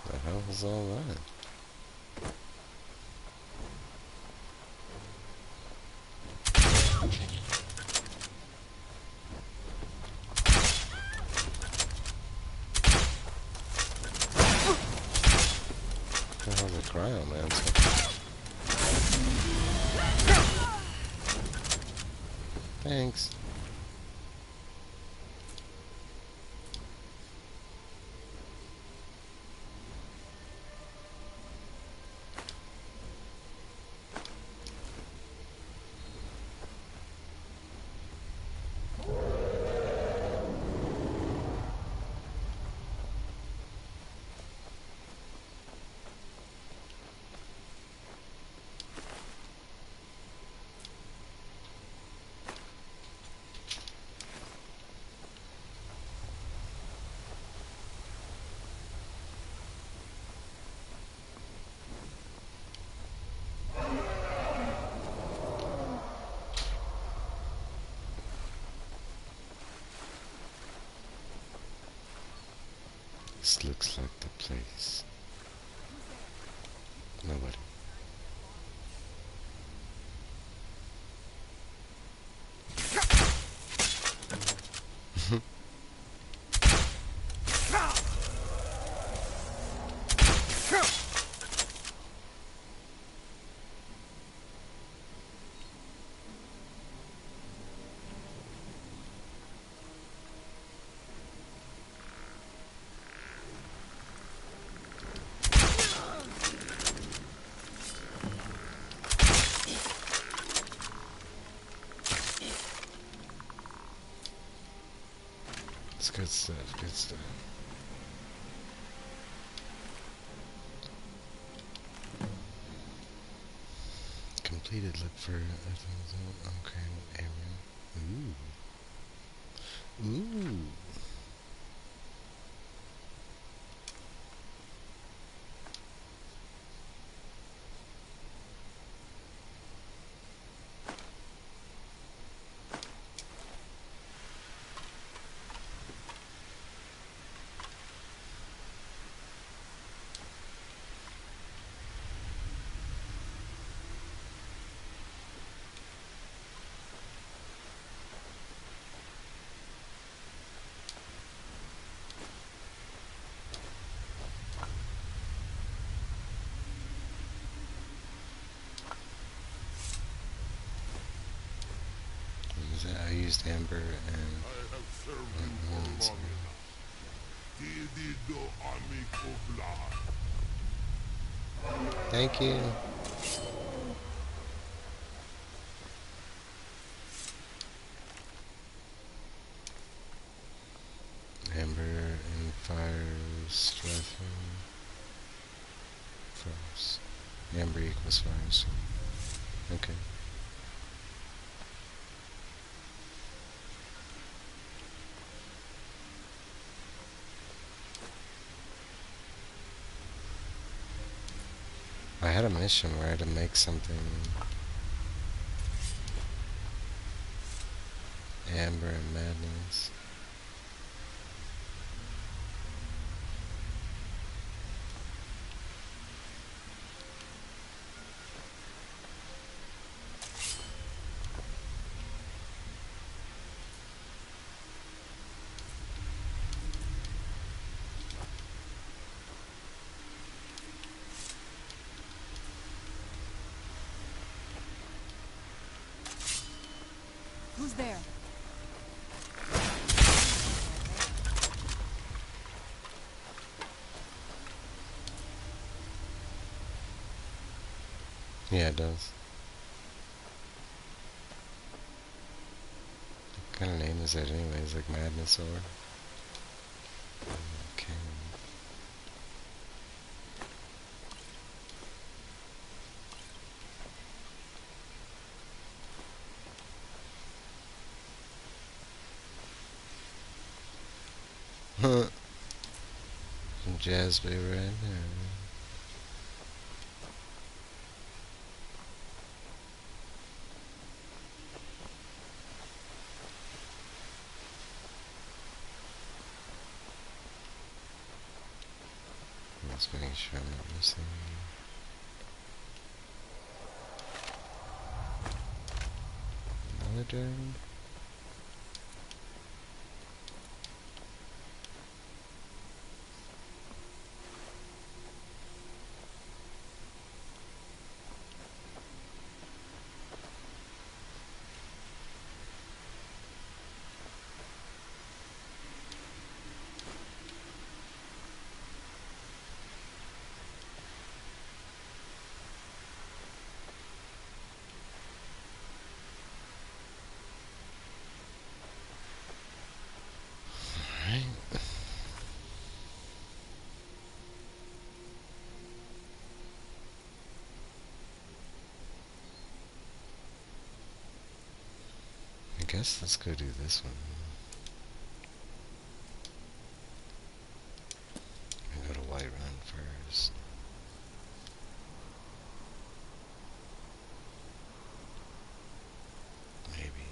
The hell was all that? What the hell's a cryo, man? Thanks. This looks like the place. Nobody. It's good stuff, good stuff. Completed, look for okay area. Ooh. Ooh. I used amber and I have served you for long enough. Didido amico blood. thank you. Amber and fire strengthen frost. Amber equals fire. So. Okay. had a mission where I had to make something. Amber and Madness. Who's there? Yeah, it does. What kind of name is that anyways? Like Madness or? Okay. Huh. Some jazz bay right there. Let's make sure I'm not missing. Another dragon? I guess let's go do this one. I go to Whiterun first. Maybe.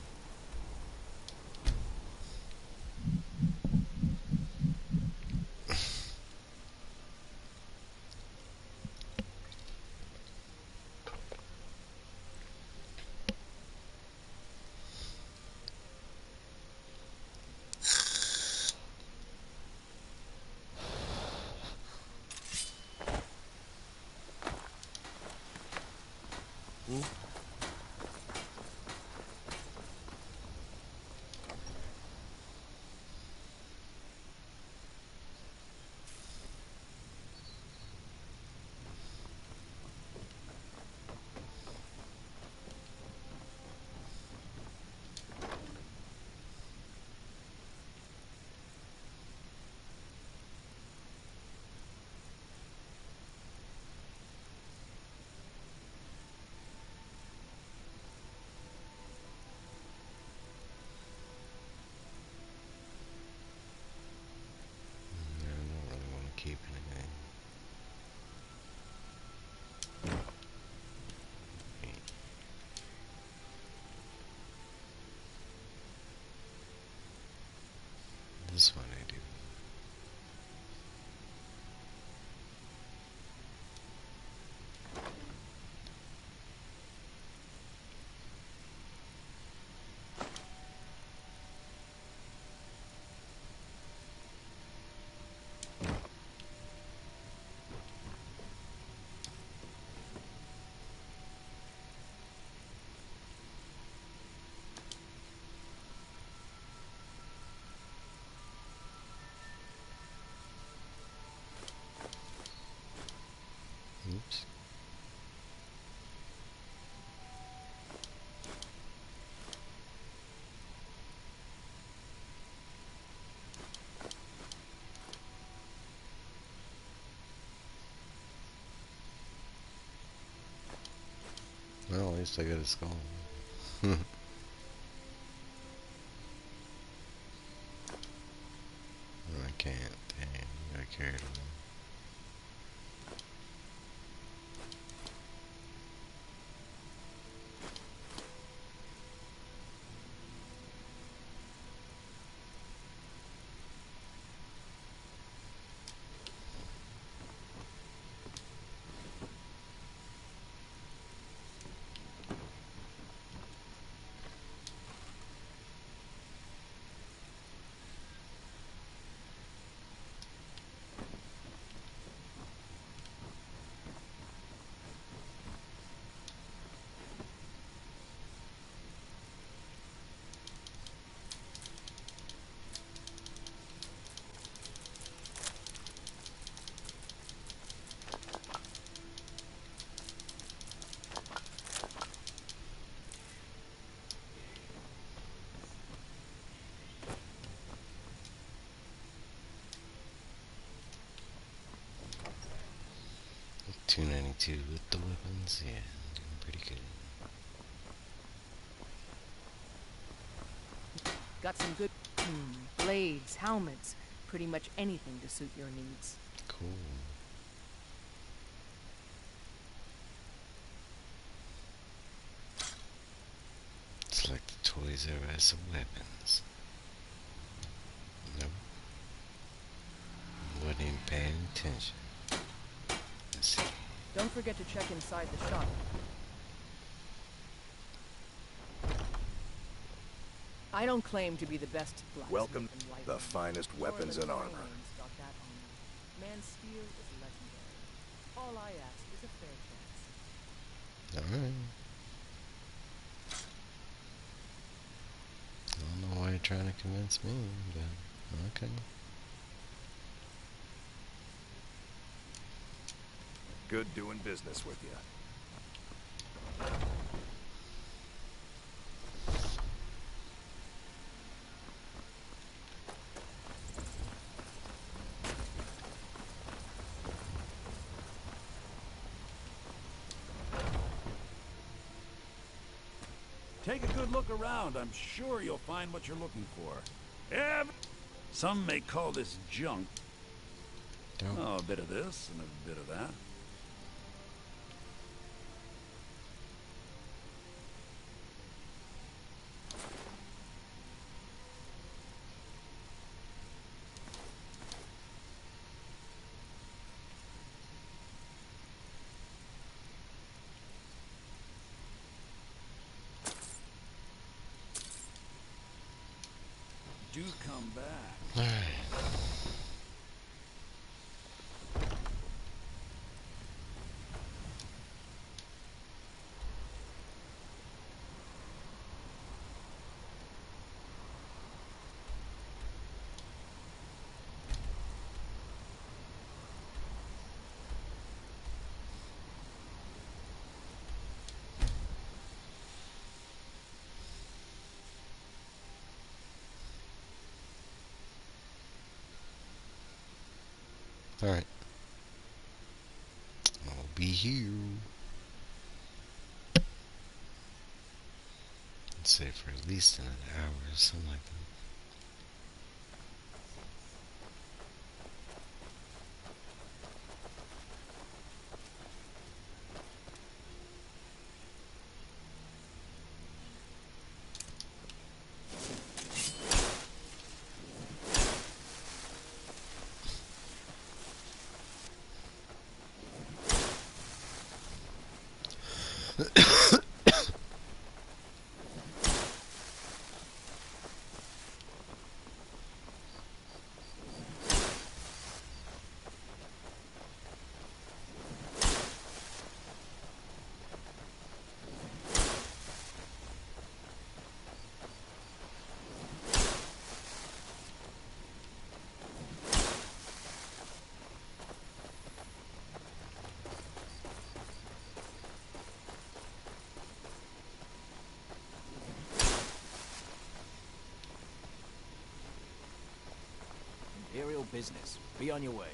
I don't really want to keep anything. This one I do. Oops. Well, at least I got a skull. I can't. Dang, I carried one. attitude with the weapons. Yeah, doing pretty good. Got some good blades, helmets, pretty much anything to suit your needs. Cool. It's like the Toys R Us of weapons. Nope. Wasn't even paying attention. Let's see. Don't forget to check inside the shop. I don't claim to be the best blacksmith. Welcome in White the Mountain. finest weapons and armor. Orleans got that honor. Man's steel is legendary. All I ask is a fair chance. Alright. I don't know why you're trying to convince me, but okay. Good doing business with you. Take a good look around. I'm sure you'll find what you're looking for. Some may call this junk. Oh, a bit of this and a bit of that. Do come back. Alright. Alright. I'll be here. Let's say for at least an hour or something like that. Imperial business. Be on your way.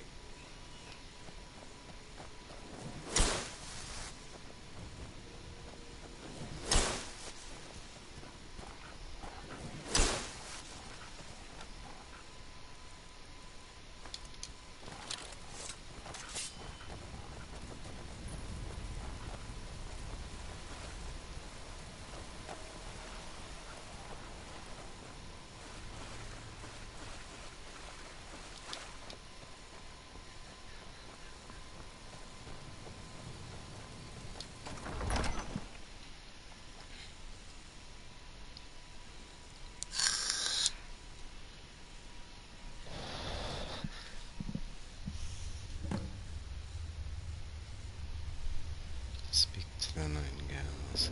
Speak to the nightingales.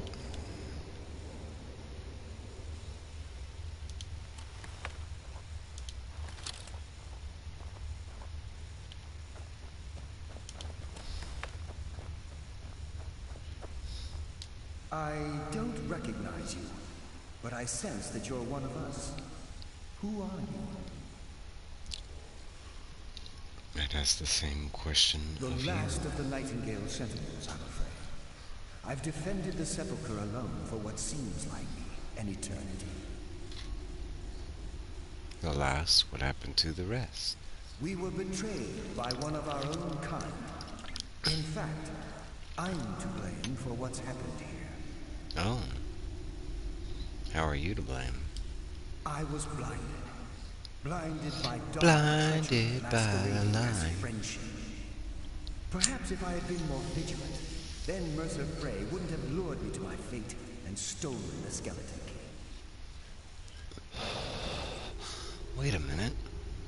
I don't recognize you, but I sense that you're one of us. Who are you? It has the same question The of last you. of the Nightingale Sentinels, I'm afraid. I've defended the Sepulchre alone for what seems like an eternity. The last, what happened to the rest? We were betrayed by one of our own kind. In fact, I'm to blame for what's happened here. Oh. How are you to blame? I was blinded. Blinded by dark treachery Blinded by a masquerading as lie. friendship. Perhaps if I had been more vigilant, then Mercer Frey wouldn't have lured me to my fate and stolen the skeleton key. Wait a minute.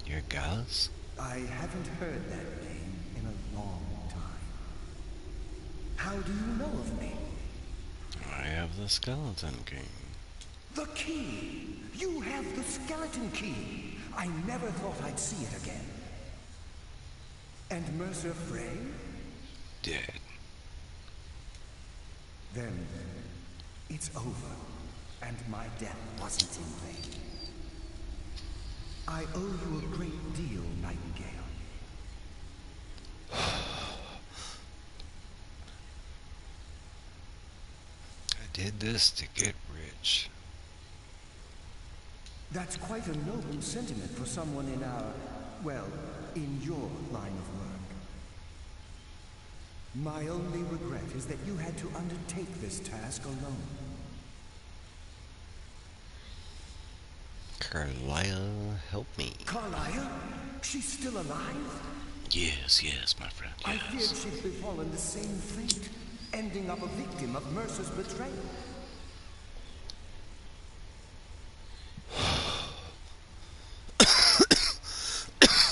You're Gallus? I haven't heard that name in a long time. How do you know of me? I have the skeleton key. The key! You have the skeleton key! I never thought I'd see it again. And Mercer Frey? Dead. Then, it's over, and my death wasn't in vain. I owe you a great deal, Nightingale. I did this to get rich. That's quite a noble sentiment for someone in our, well, in your line of work. My only regret is that you had to undertake this task alone. Carlisle, help me. Carlisle? She's still alive? Yes, my friend, yes. I feared she'd befallen the same fate, ending up a victim of Mercer's betrayal.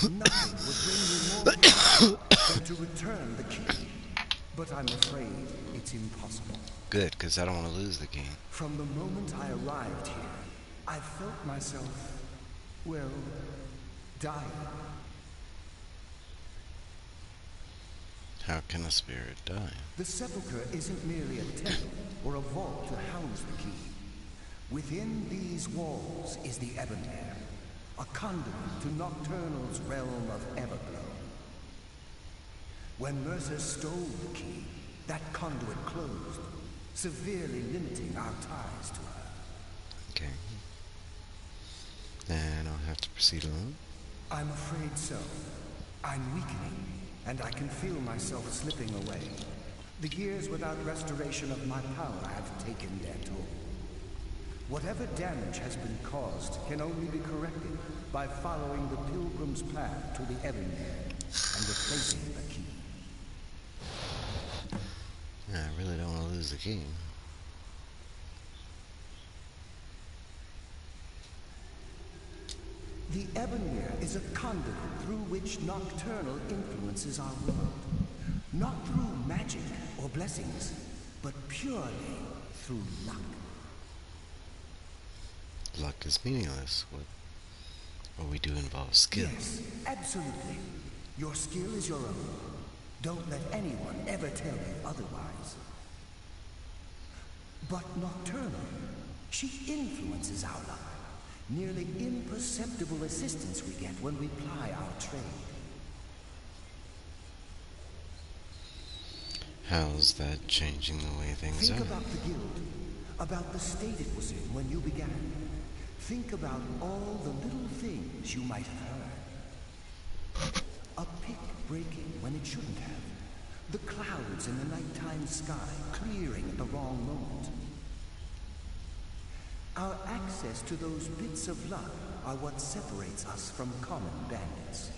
Nothing would bring me more pleasure than to return the key. But I'm afraid it's impossible. Good, because I don't want to lose the key. From the moment I arrived here, I felt myself, well, dying. How can a spirit die? The Sepulchre isn't merely a temple or a vault to house the key. Within these walls is the Ebonmere, a conduit to Nocturnal's realm of Everglow. When Mercer stole the key, that conduit closed, severely limiting our ties to her. Okay. Then I'll have to proceed alone? I'm afraid so. I'm weakening, and I can feel myself slipping away. The years without restoration of my power have taken their toll. Whatever damage has been caused can only be corrected by following the pilgrim's path to the Ebonmere and replacing the key. I really don't want to lose the key. The Ebonmere is a conduit through which Nocturnal influences our world. Not through magic or blessings, but purely through luck. Luck is meaningless. What we do involves skill. Yes, absolutely. Your skill is your own. Don't let anyone ever tell you otherwise. But Nocturnal, she influences our luck. Nearly imperceptible assistance we get when we ply our trade. How's that changing the way things Think are? about the guild, about the state it was in when you began. Think about all the little things you might have heard. A pick breaking when it shouldn't have. The clouds in the nighttime sky clearing at the wrong moment. Our access to those bits of luck are what separates us from common bandits.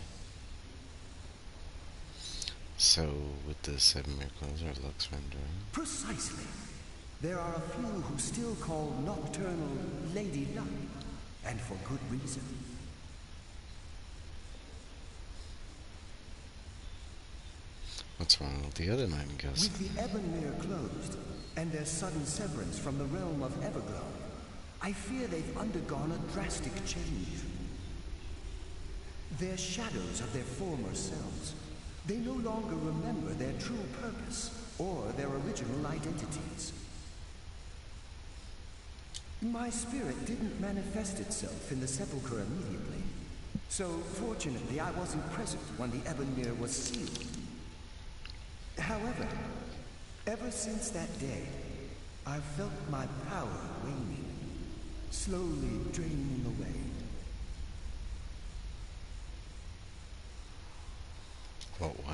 So, with the 7 miracles, our luck's rendering. Precisely. There are a few who still call Nocturnal Lady Luck, and for good reason. What's wrong with the other nightingales? With the Ebonmere closed, and their sudden severance from the realm of Everglow, I fear they've undergone a drastic change. They're shadows of their former selves. They no longer remember their true purpose or their original identities. My spirit didn't manifest itself in the Sepulchre immediately. So, fortunately, I wasn't present when the Ebonmere was sealed. However, ever since that day, I've felt my power waning, slowly draining away.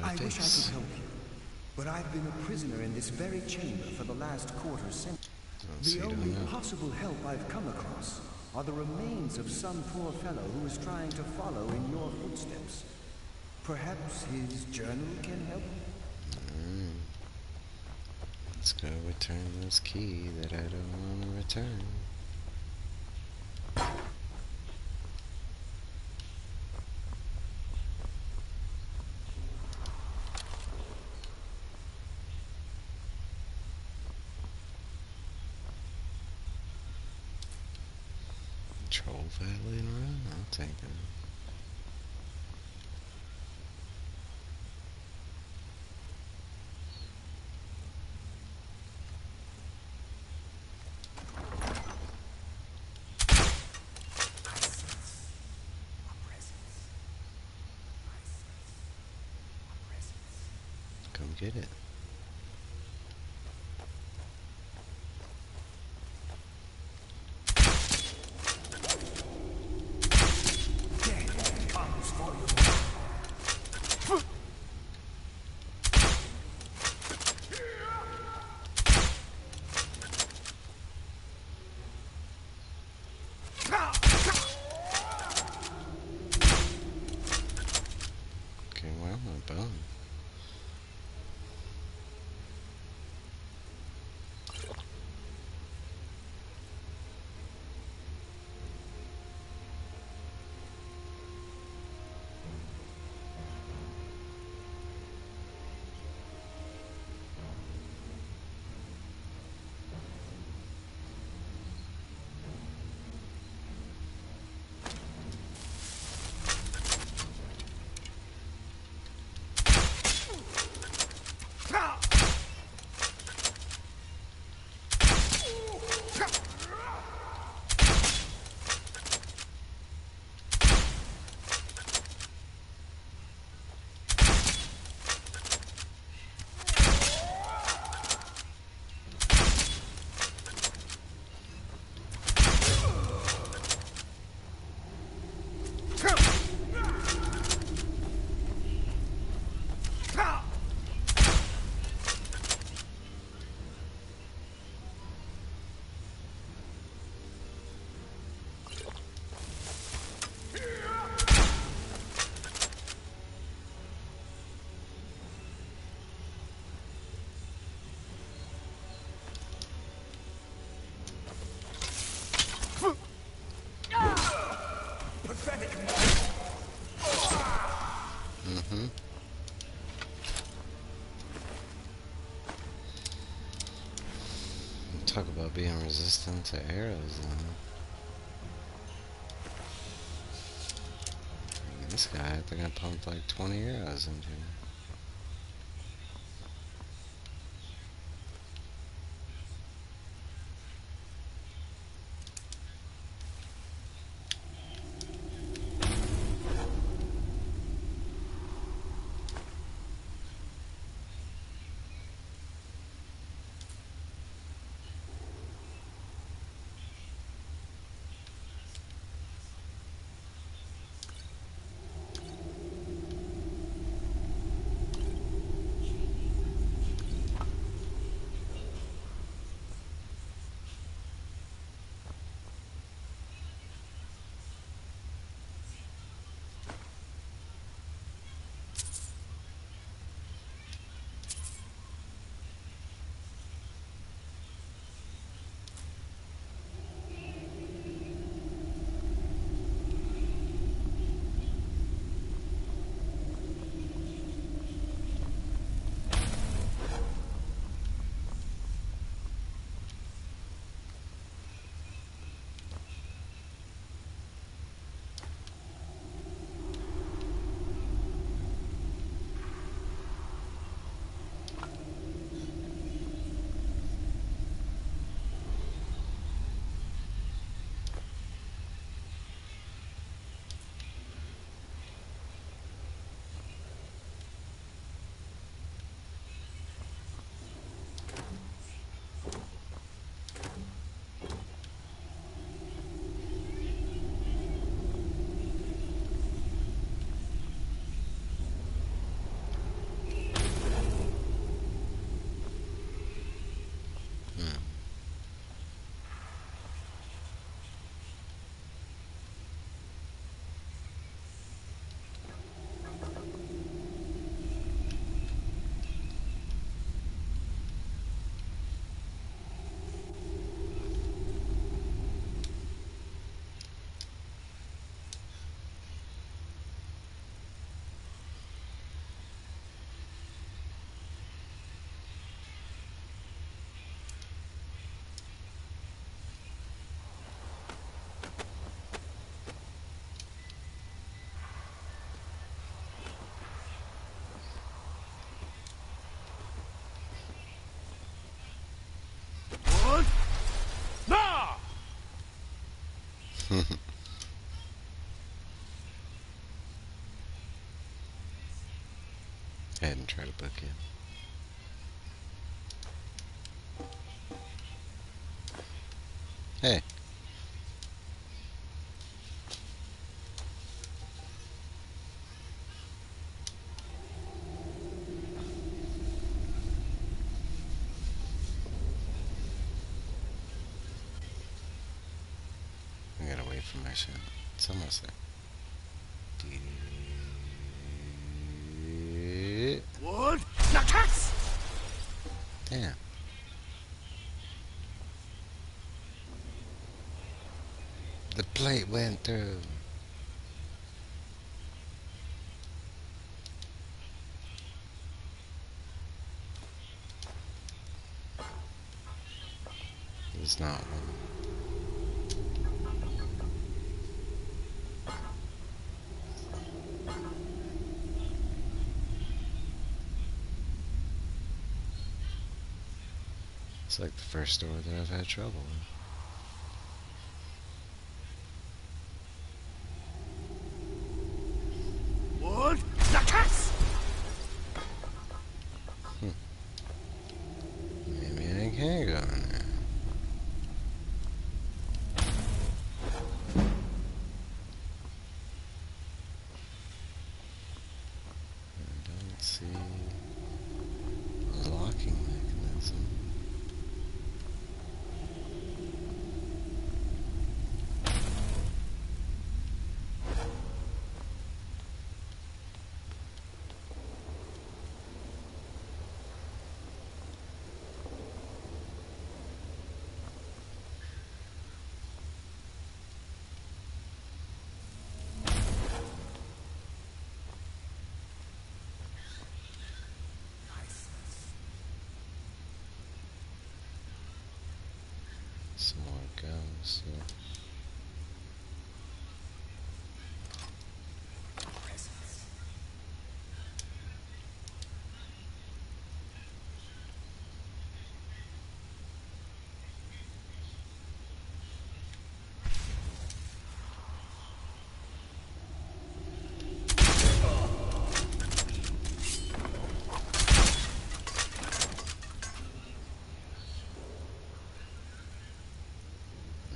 I wish I could help you, but I've been a prisoner in this very chamber for the last quarter century. The only possible help I've come across are the remains of some poor fellow who is trying to follow in your footsteps. Perhaps his journal can help? Let's go return this key that I don't want to return. Troll Valley in a row? I'll take it. Come get it. Okay, where am I bone? Talk about being resistant to arrows, this guy, I think I pumped like 20 arrows into him. Ahead and try to book it. Hey. I gotta wait for my shit. It's almost there. What? Nakas! Damn. The plate went through. It's not one. It's like the first door that I've had trouble with. What? Nakas! Maybe I can go in there. I don't see a locking mechanism. Some more ghosts.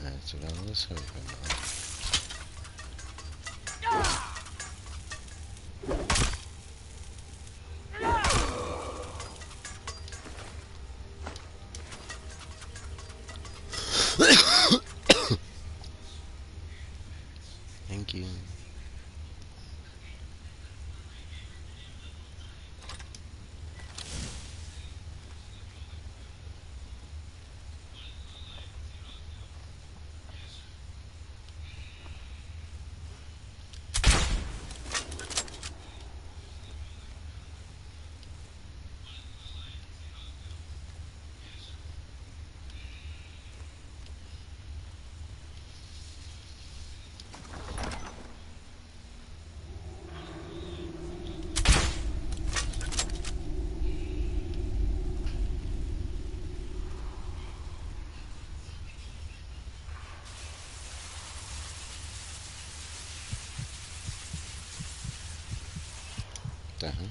That's what I was hoping on. Thank you. Uh-huh.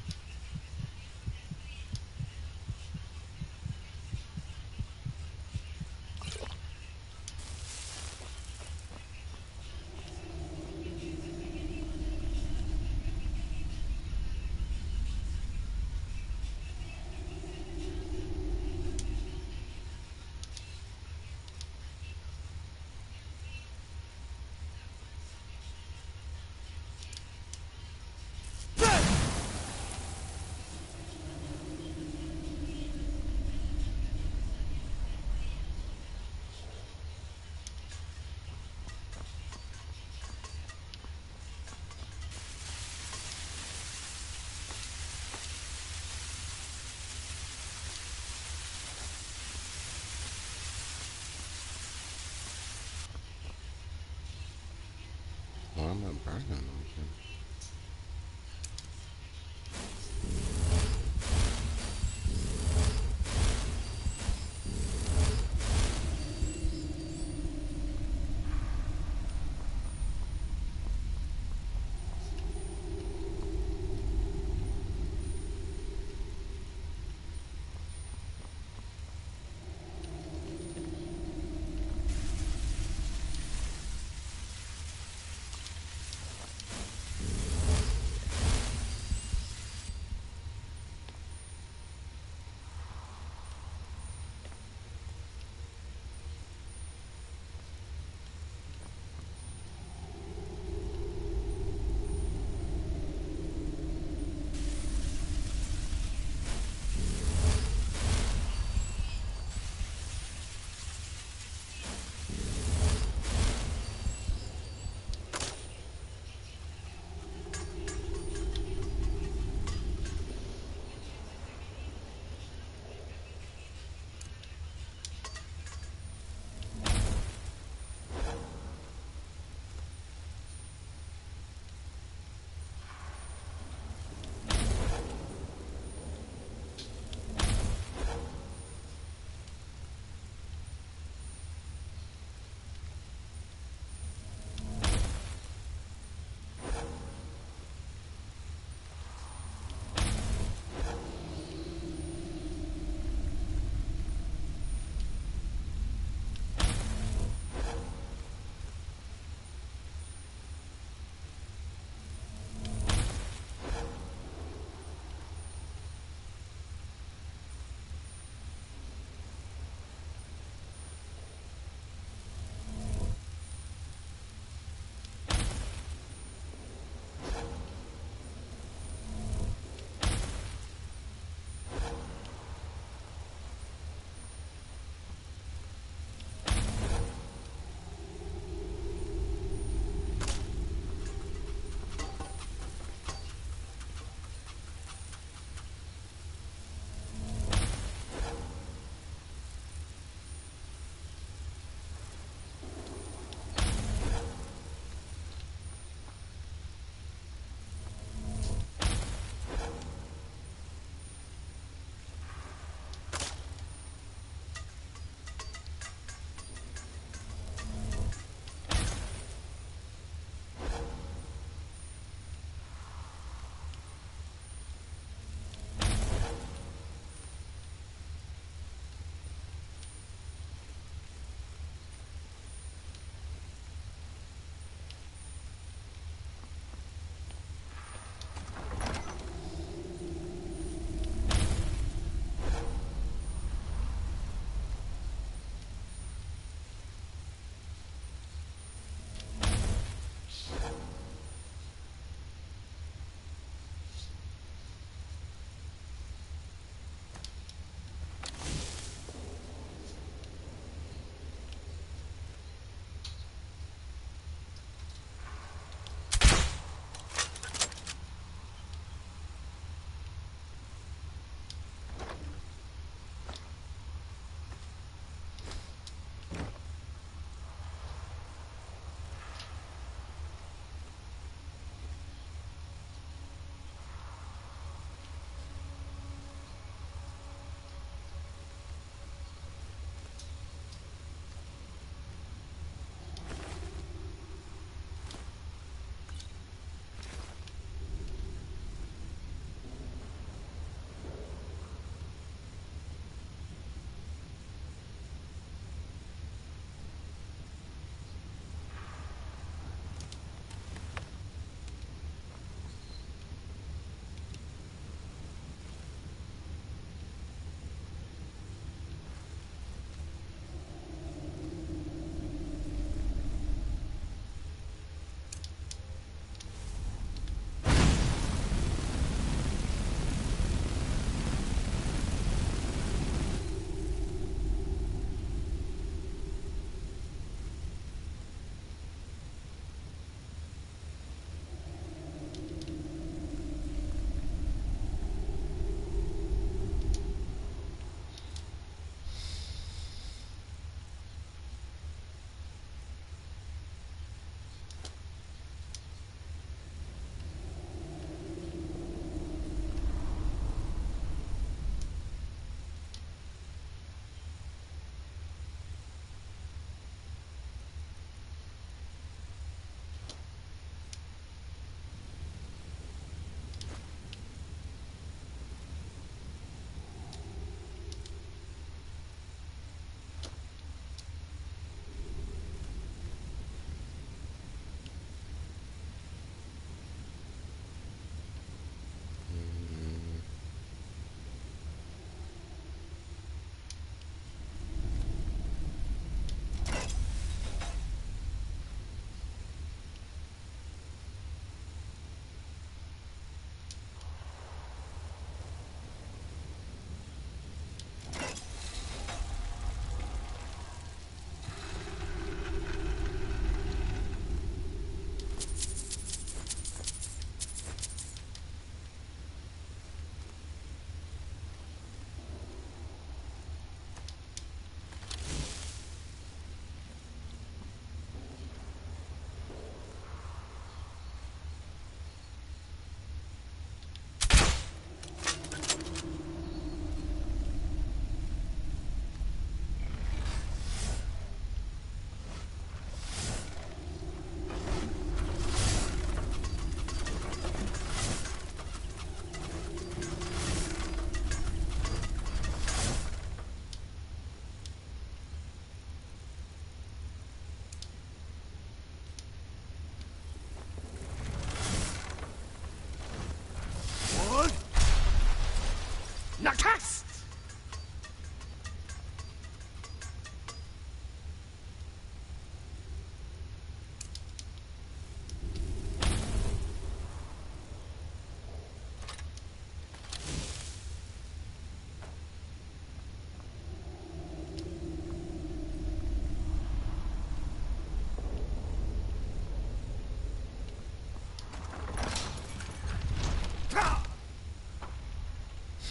Why am I burning them again?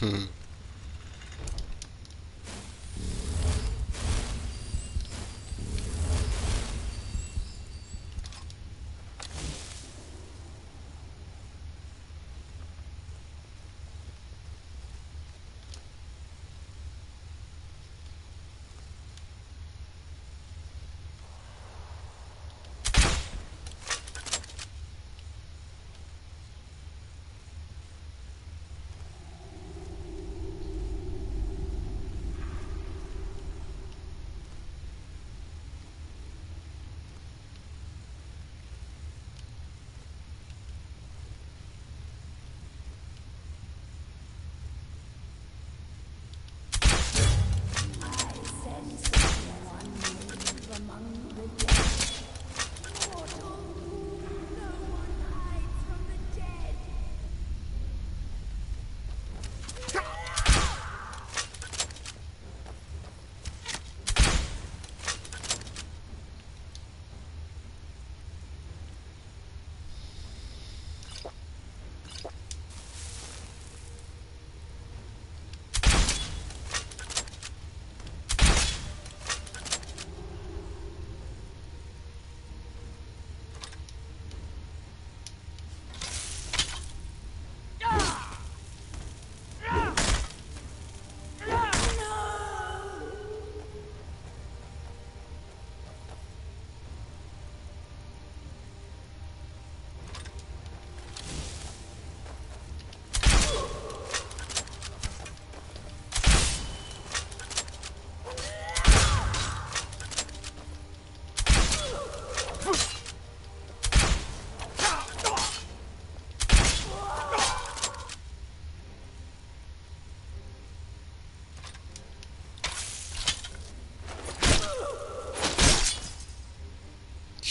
Hmm.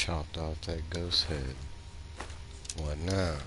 Chopped off that ghost head. What now?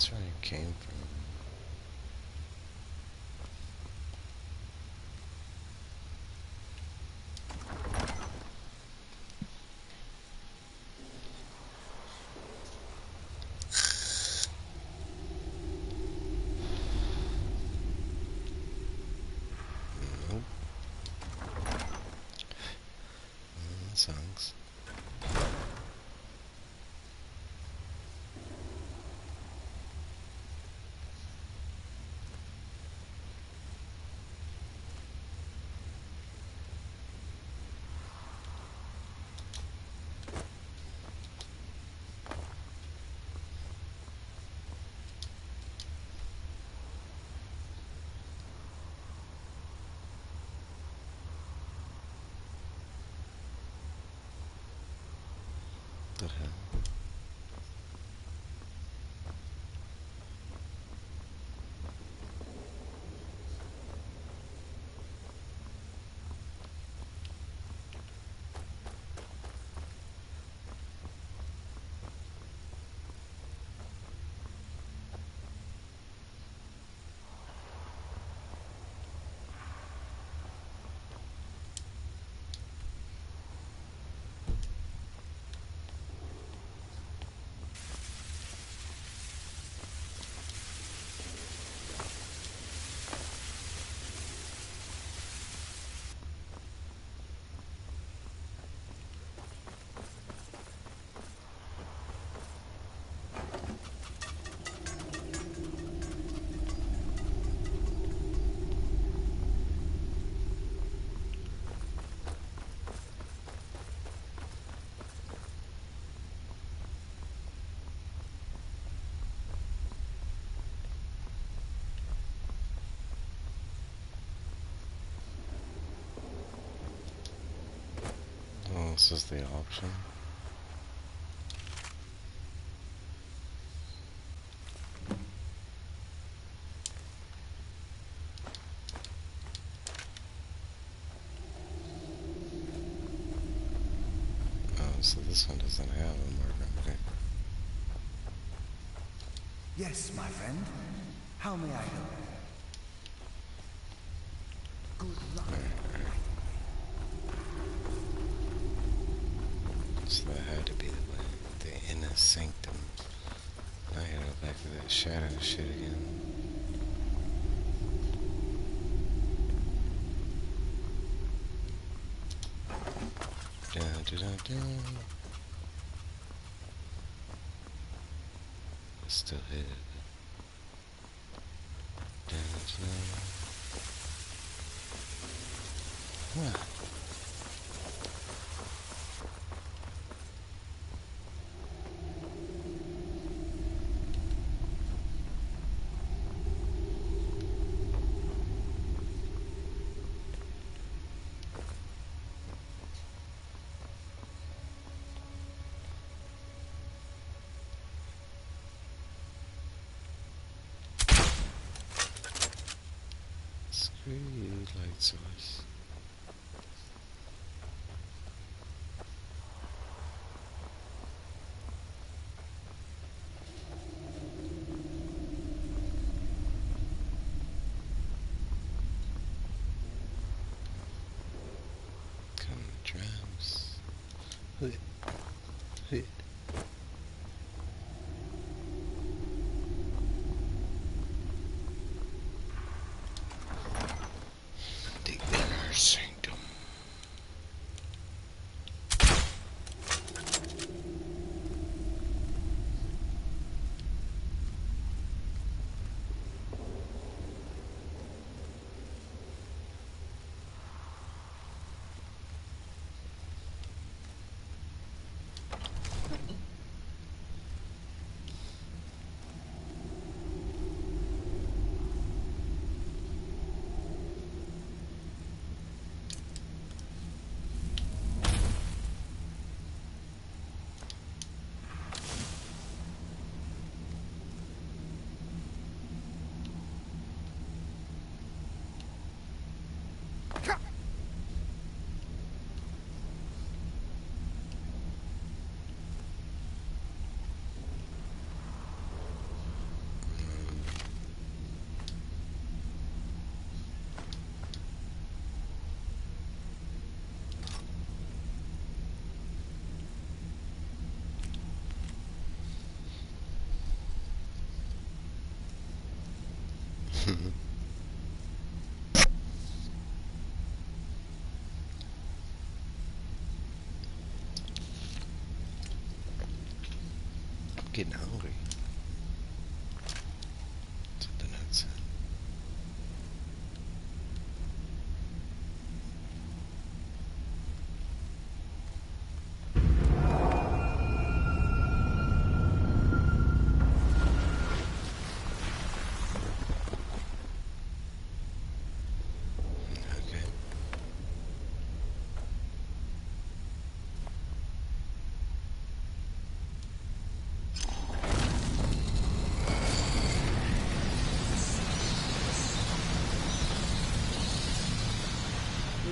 That's where it came from. Nope. Songs. The hell? Oh, this is the option. Oh, so this one doesn't have a marker. Okay. Yes, my friend. How may I help? Good luck. So that had to be the way. The inner sanctum. Now I gotta go back to that shadow shit again. Dun, dun, dun, dun. Still hit it. Dun, dun. Huh. Screw you, light source. Come drums. Hit. Hit. The inner sanctum. Getting hungry. Something else.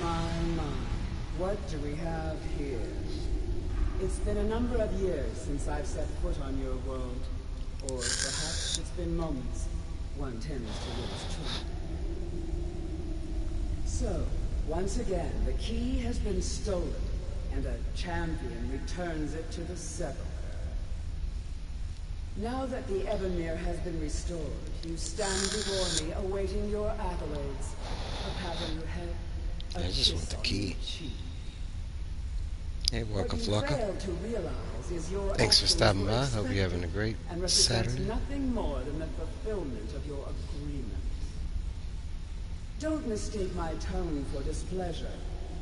My, what do we have here? It's been a number of years since I've set foot on your world. Or perhaps it's been moments. One tends to lose track. So, once again, the key has been stolen, and a champion returns it to the sepulchre. Now that the Ebonmere has been restored, you stand before me awaiting your accolades. A pat on your head, a I just want the key. Hey, Waka Flocka. Thanks for stopping by. Hope you're having a great Saturday. Nothing more than the fulfillment of your agreement. Don't mistake my tone for displeasure.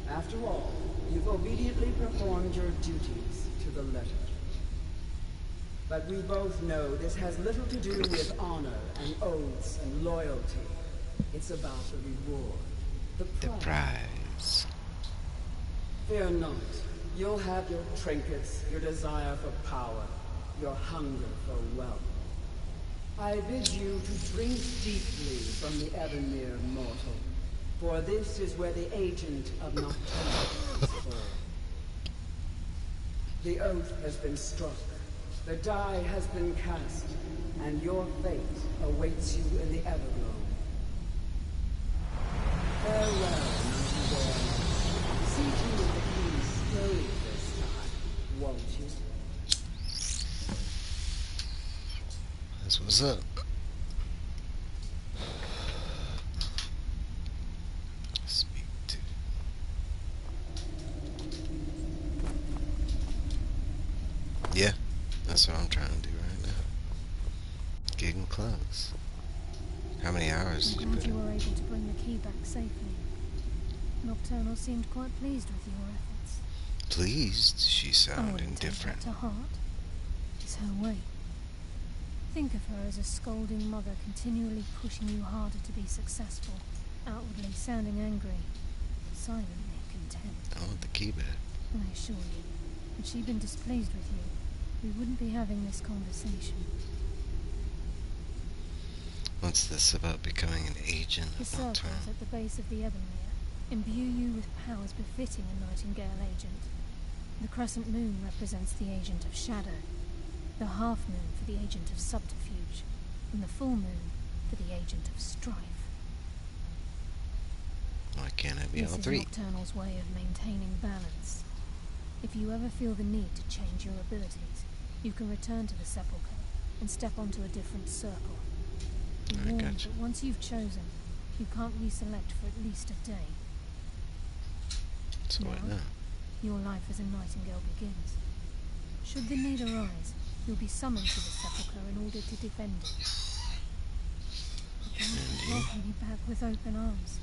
After all, you've obediently performed your duties to the letter. But we both know this has little to do with honor and oaths and loyalty. It's about the reward, the prize. Fear not. You'll have your trinkets, your desire for power, your hunger for wealth. I bid you to drink deeply from the Ebonmere mortal, for this is where the agent of Nocturnal is born. The oath has been struck, the die has been cast, and your fate awaits you in the Everglow. Farewell, mighty boy. See to it that you stay this time, won't you? That's what's up. Speak to. Yeah, that's what I'm trying to do right now. Getting close. How many hours did you I'm put glad you in? were able to bring the key back safely. Nocturnal seemed quite pleased with your efforts. Pleased? She I sounded wouldn't take indifferent. that to heart. It's her way. Think of her as a scolding mother continually pushing you harder to be successful, outwardly sounding angry, silently content. I want the key back. I assure you, had she been displeased with you, we wouldn't be having this conversation. What's this about becoming an agent The of circles Nocturnal? at the base of the Ebonmere imbue you with powers befitting a Nightingale agent. The crescent moon represents the agent of shadow, the half moon for the agent of subterfuge, and the full moon for the agent of strife. Why can't I be all This three? is Nocturnal's way of maintaining balance. If you ever feel the need to change your abilities, you can return to the sepulchre and step onto a different circle. Be warned that once you've chosen, you can't reselect for at least a day. So what now? Your life as a Nightingale begins. Should the need arise, you'll be summoned to the sepulchre in order to defend it. You welcome me back with open arms.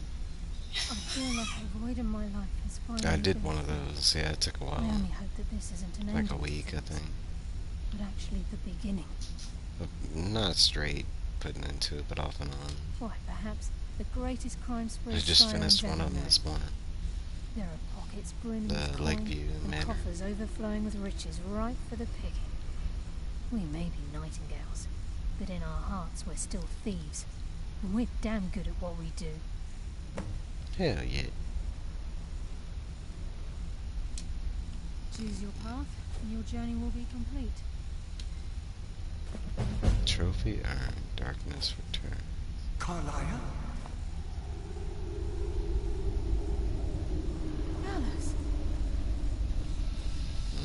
I feel like a void in my life has finally I did been one of filled. those. Yeah, it took a I while. only hope that this isn't an Like end, a week, I think. but actually the beginning. But not straight putting into it, but off and on. Why, perhaps the greatest crime spree I just Skyrim's finished one ever of them known. this morning. There are pockets brimming The with coin Lakeview and Manor. coffers overflowing with riches ripe for the picking. We may be Nightingales, but in our hearts we're still thieves, and we're damn good at what we do. Hell yeah. Choose your path, and your journey will be complete. Trophy earned. Darkness return. Carlia? Alice!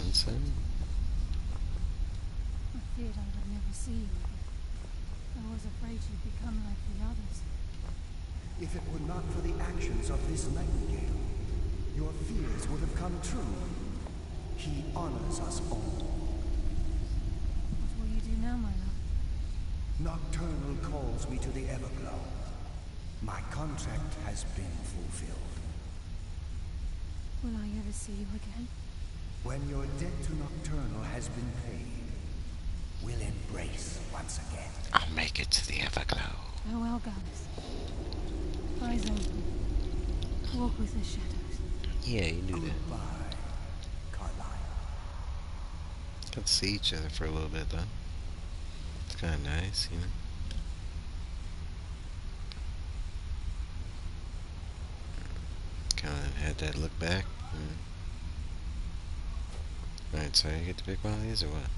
Insane. I feared I would never see you again. I was afraid you'd become like the others. If it were not for the actions of this nightingale, your fears would have come true. He honors us all. What will you do now, my love? Nocturnal calls me to the Everglow. My contract has been fulfilled. Will I ever see you again? When your debt to Nocturnal has been paid, we'll embrace once again. I'll make it to the Everglow. Farewell, Gallus. Eyes open. Walk with the shadows. Yeah, you do that. Goodbye, Carlisle. Got to see each other for a little bit, though. It's kind of nice, you know. Kind of had that look back. Alright, so you get to pick one of these or what?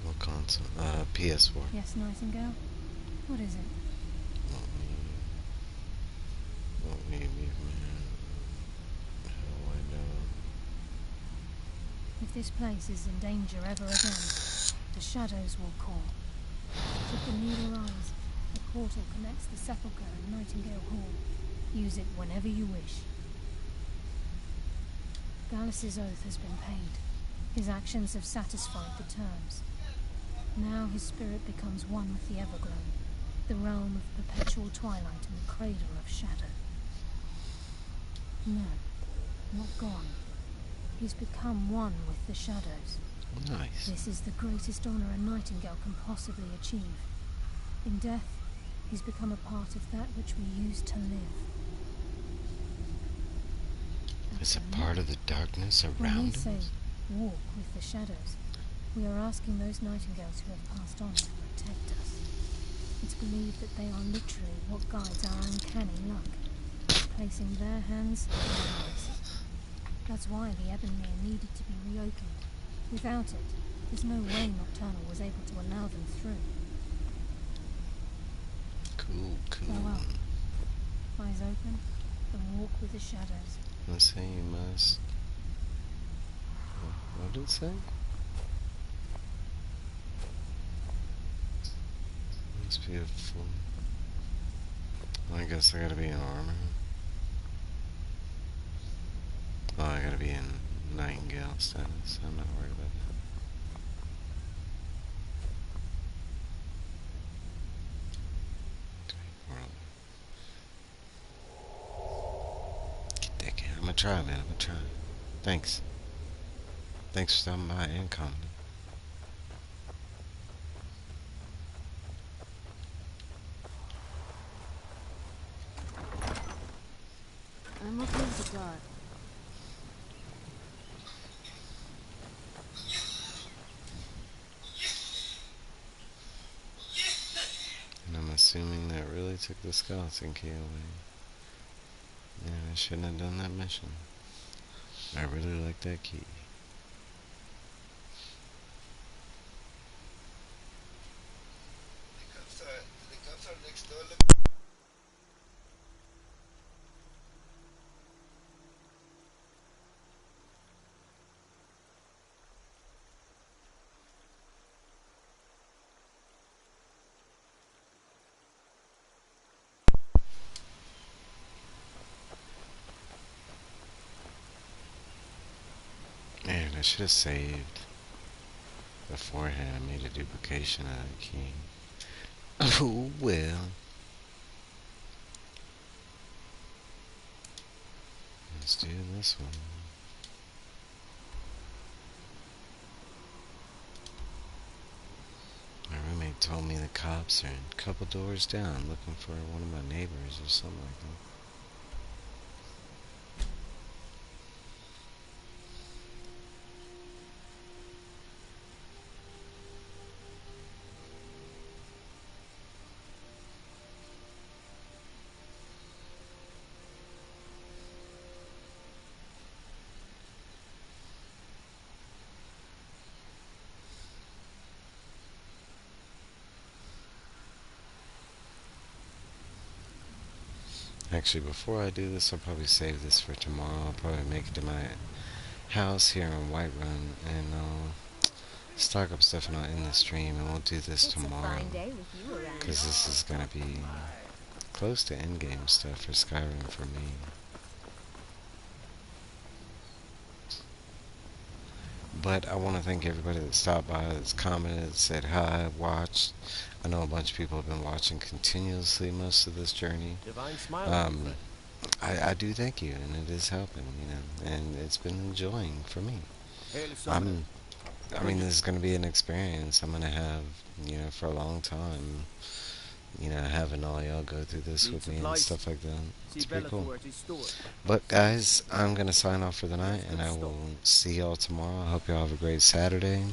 What console? PS4. Yes, Nightingale? What is it? Won't need me, man. How I know? If this place is in danger ever again, the shadows will call. If the needle rise, a portal connects the sepulchre and Nightingale Hall. Use it whenever you wish. Gallus's oath has been paid. His actions have satisfied the terms. Now his spirit becomes one with the Everglow, the realm of perpetual twilight and the cradle of shadow. No, not gone. He's become one with the shadows. Nice. This is the greatest honor a Nightingale can possibly achieve. In death, he's become a part of that which we used to live. Is it part of the darkness When around we say us? walk with the shadows, we are asking those Nightingales who have passed on to protect us. It's believed that they are literally what guides our uncanny luck, placing their hands in ours. That's why the Ebonmere needed to be reopened. Without it, there's no way Nocturnal was able to allow them through. Cool. Farewell. Eyes open, and walk with the shadows. Let's say you must... What did it say? Must be a full... Well, I guess I gotta be in armor. Oh, I gotta be in Nightingale status. I'm not worried about that. Get that guy. I'm gonna try, man. I'm gonna try. Thanks. Thanks for stopping by and commenting. I'm okay with the dark. And I'm assuming that really took the skeleton key away. Yeah, I shouldn't have done that mission. I really like that key. Man, I should have saved beforehand. I made a duplication of that key. Oh well. Let's do this one. My roommate told me the cops are a couple doors down looking for one of my neighbors or something like that. Actually, before I do this, I'll probably save this for tomorrow. I'll probably make it to my house here in Whiterun, and I'll stock up stuff and I'll end the stream, and we'll do this tomorrow. Because this is going to be close to endgame stuff for Skyrim for me. But I want to thank everybody that stopped by, that's commented, said hi, watched. I know a bunch of people have been watching continuously most of this journey. Divine smile. I do thank you, and it is helping, you know, and it's been enjoying for me. I mean, this is going to be an experience I'm going to have, you know, for a long time. You know, having all y'all go through this with me and stuff like that. It's pretty cool. But guys, I'm going to sign off for the night, and I will see y'all tomorrow. I hope y'all have a great Saturday.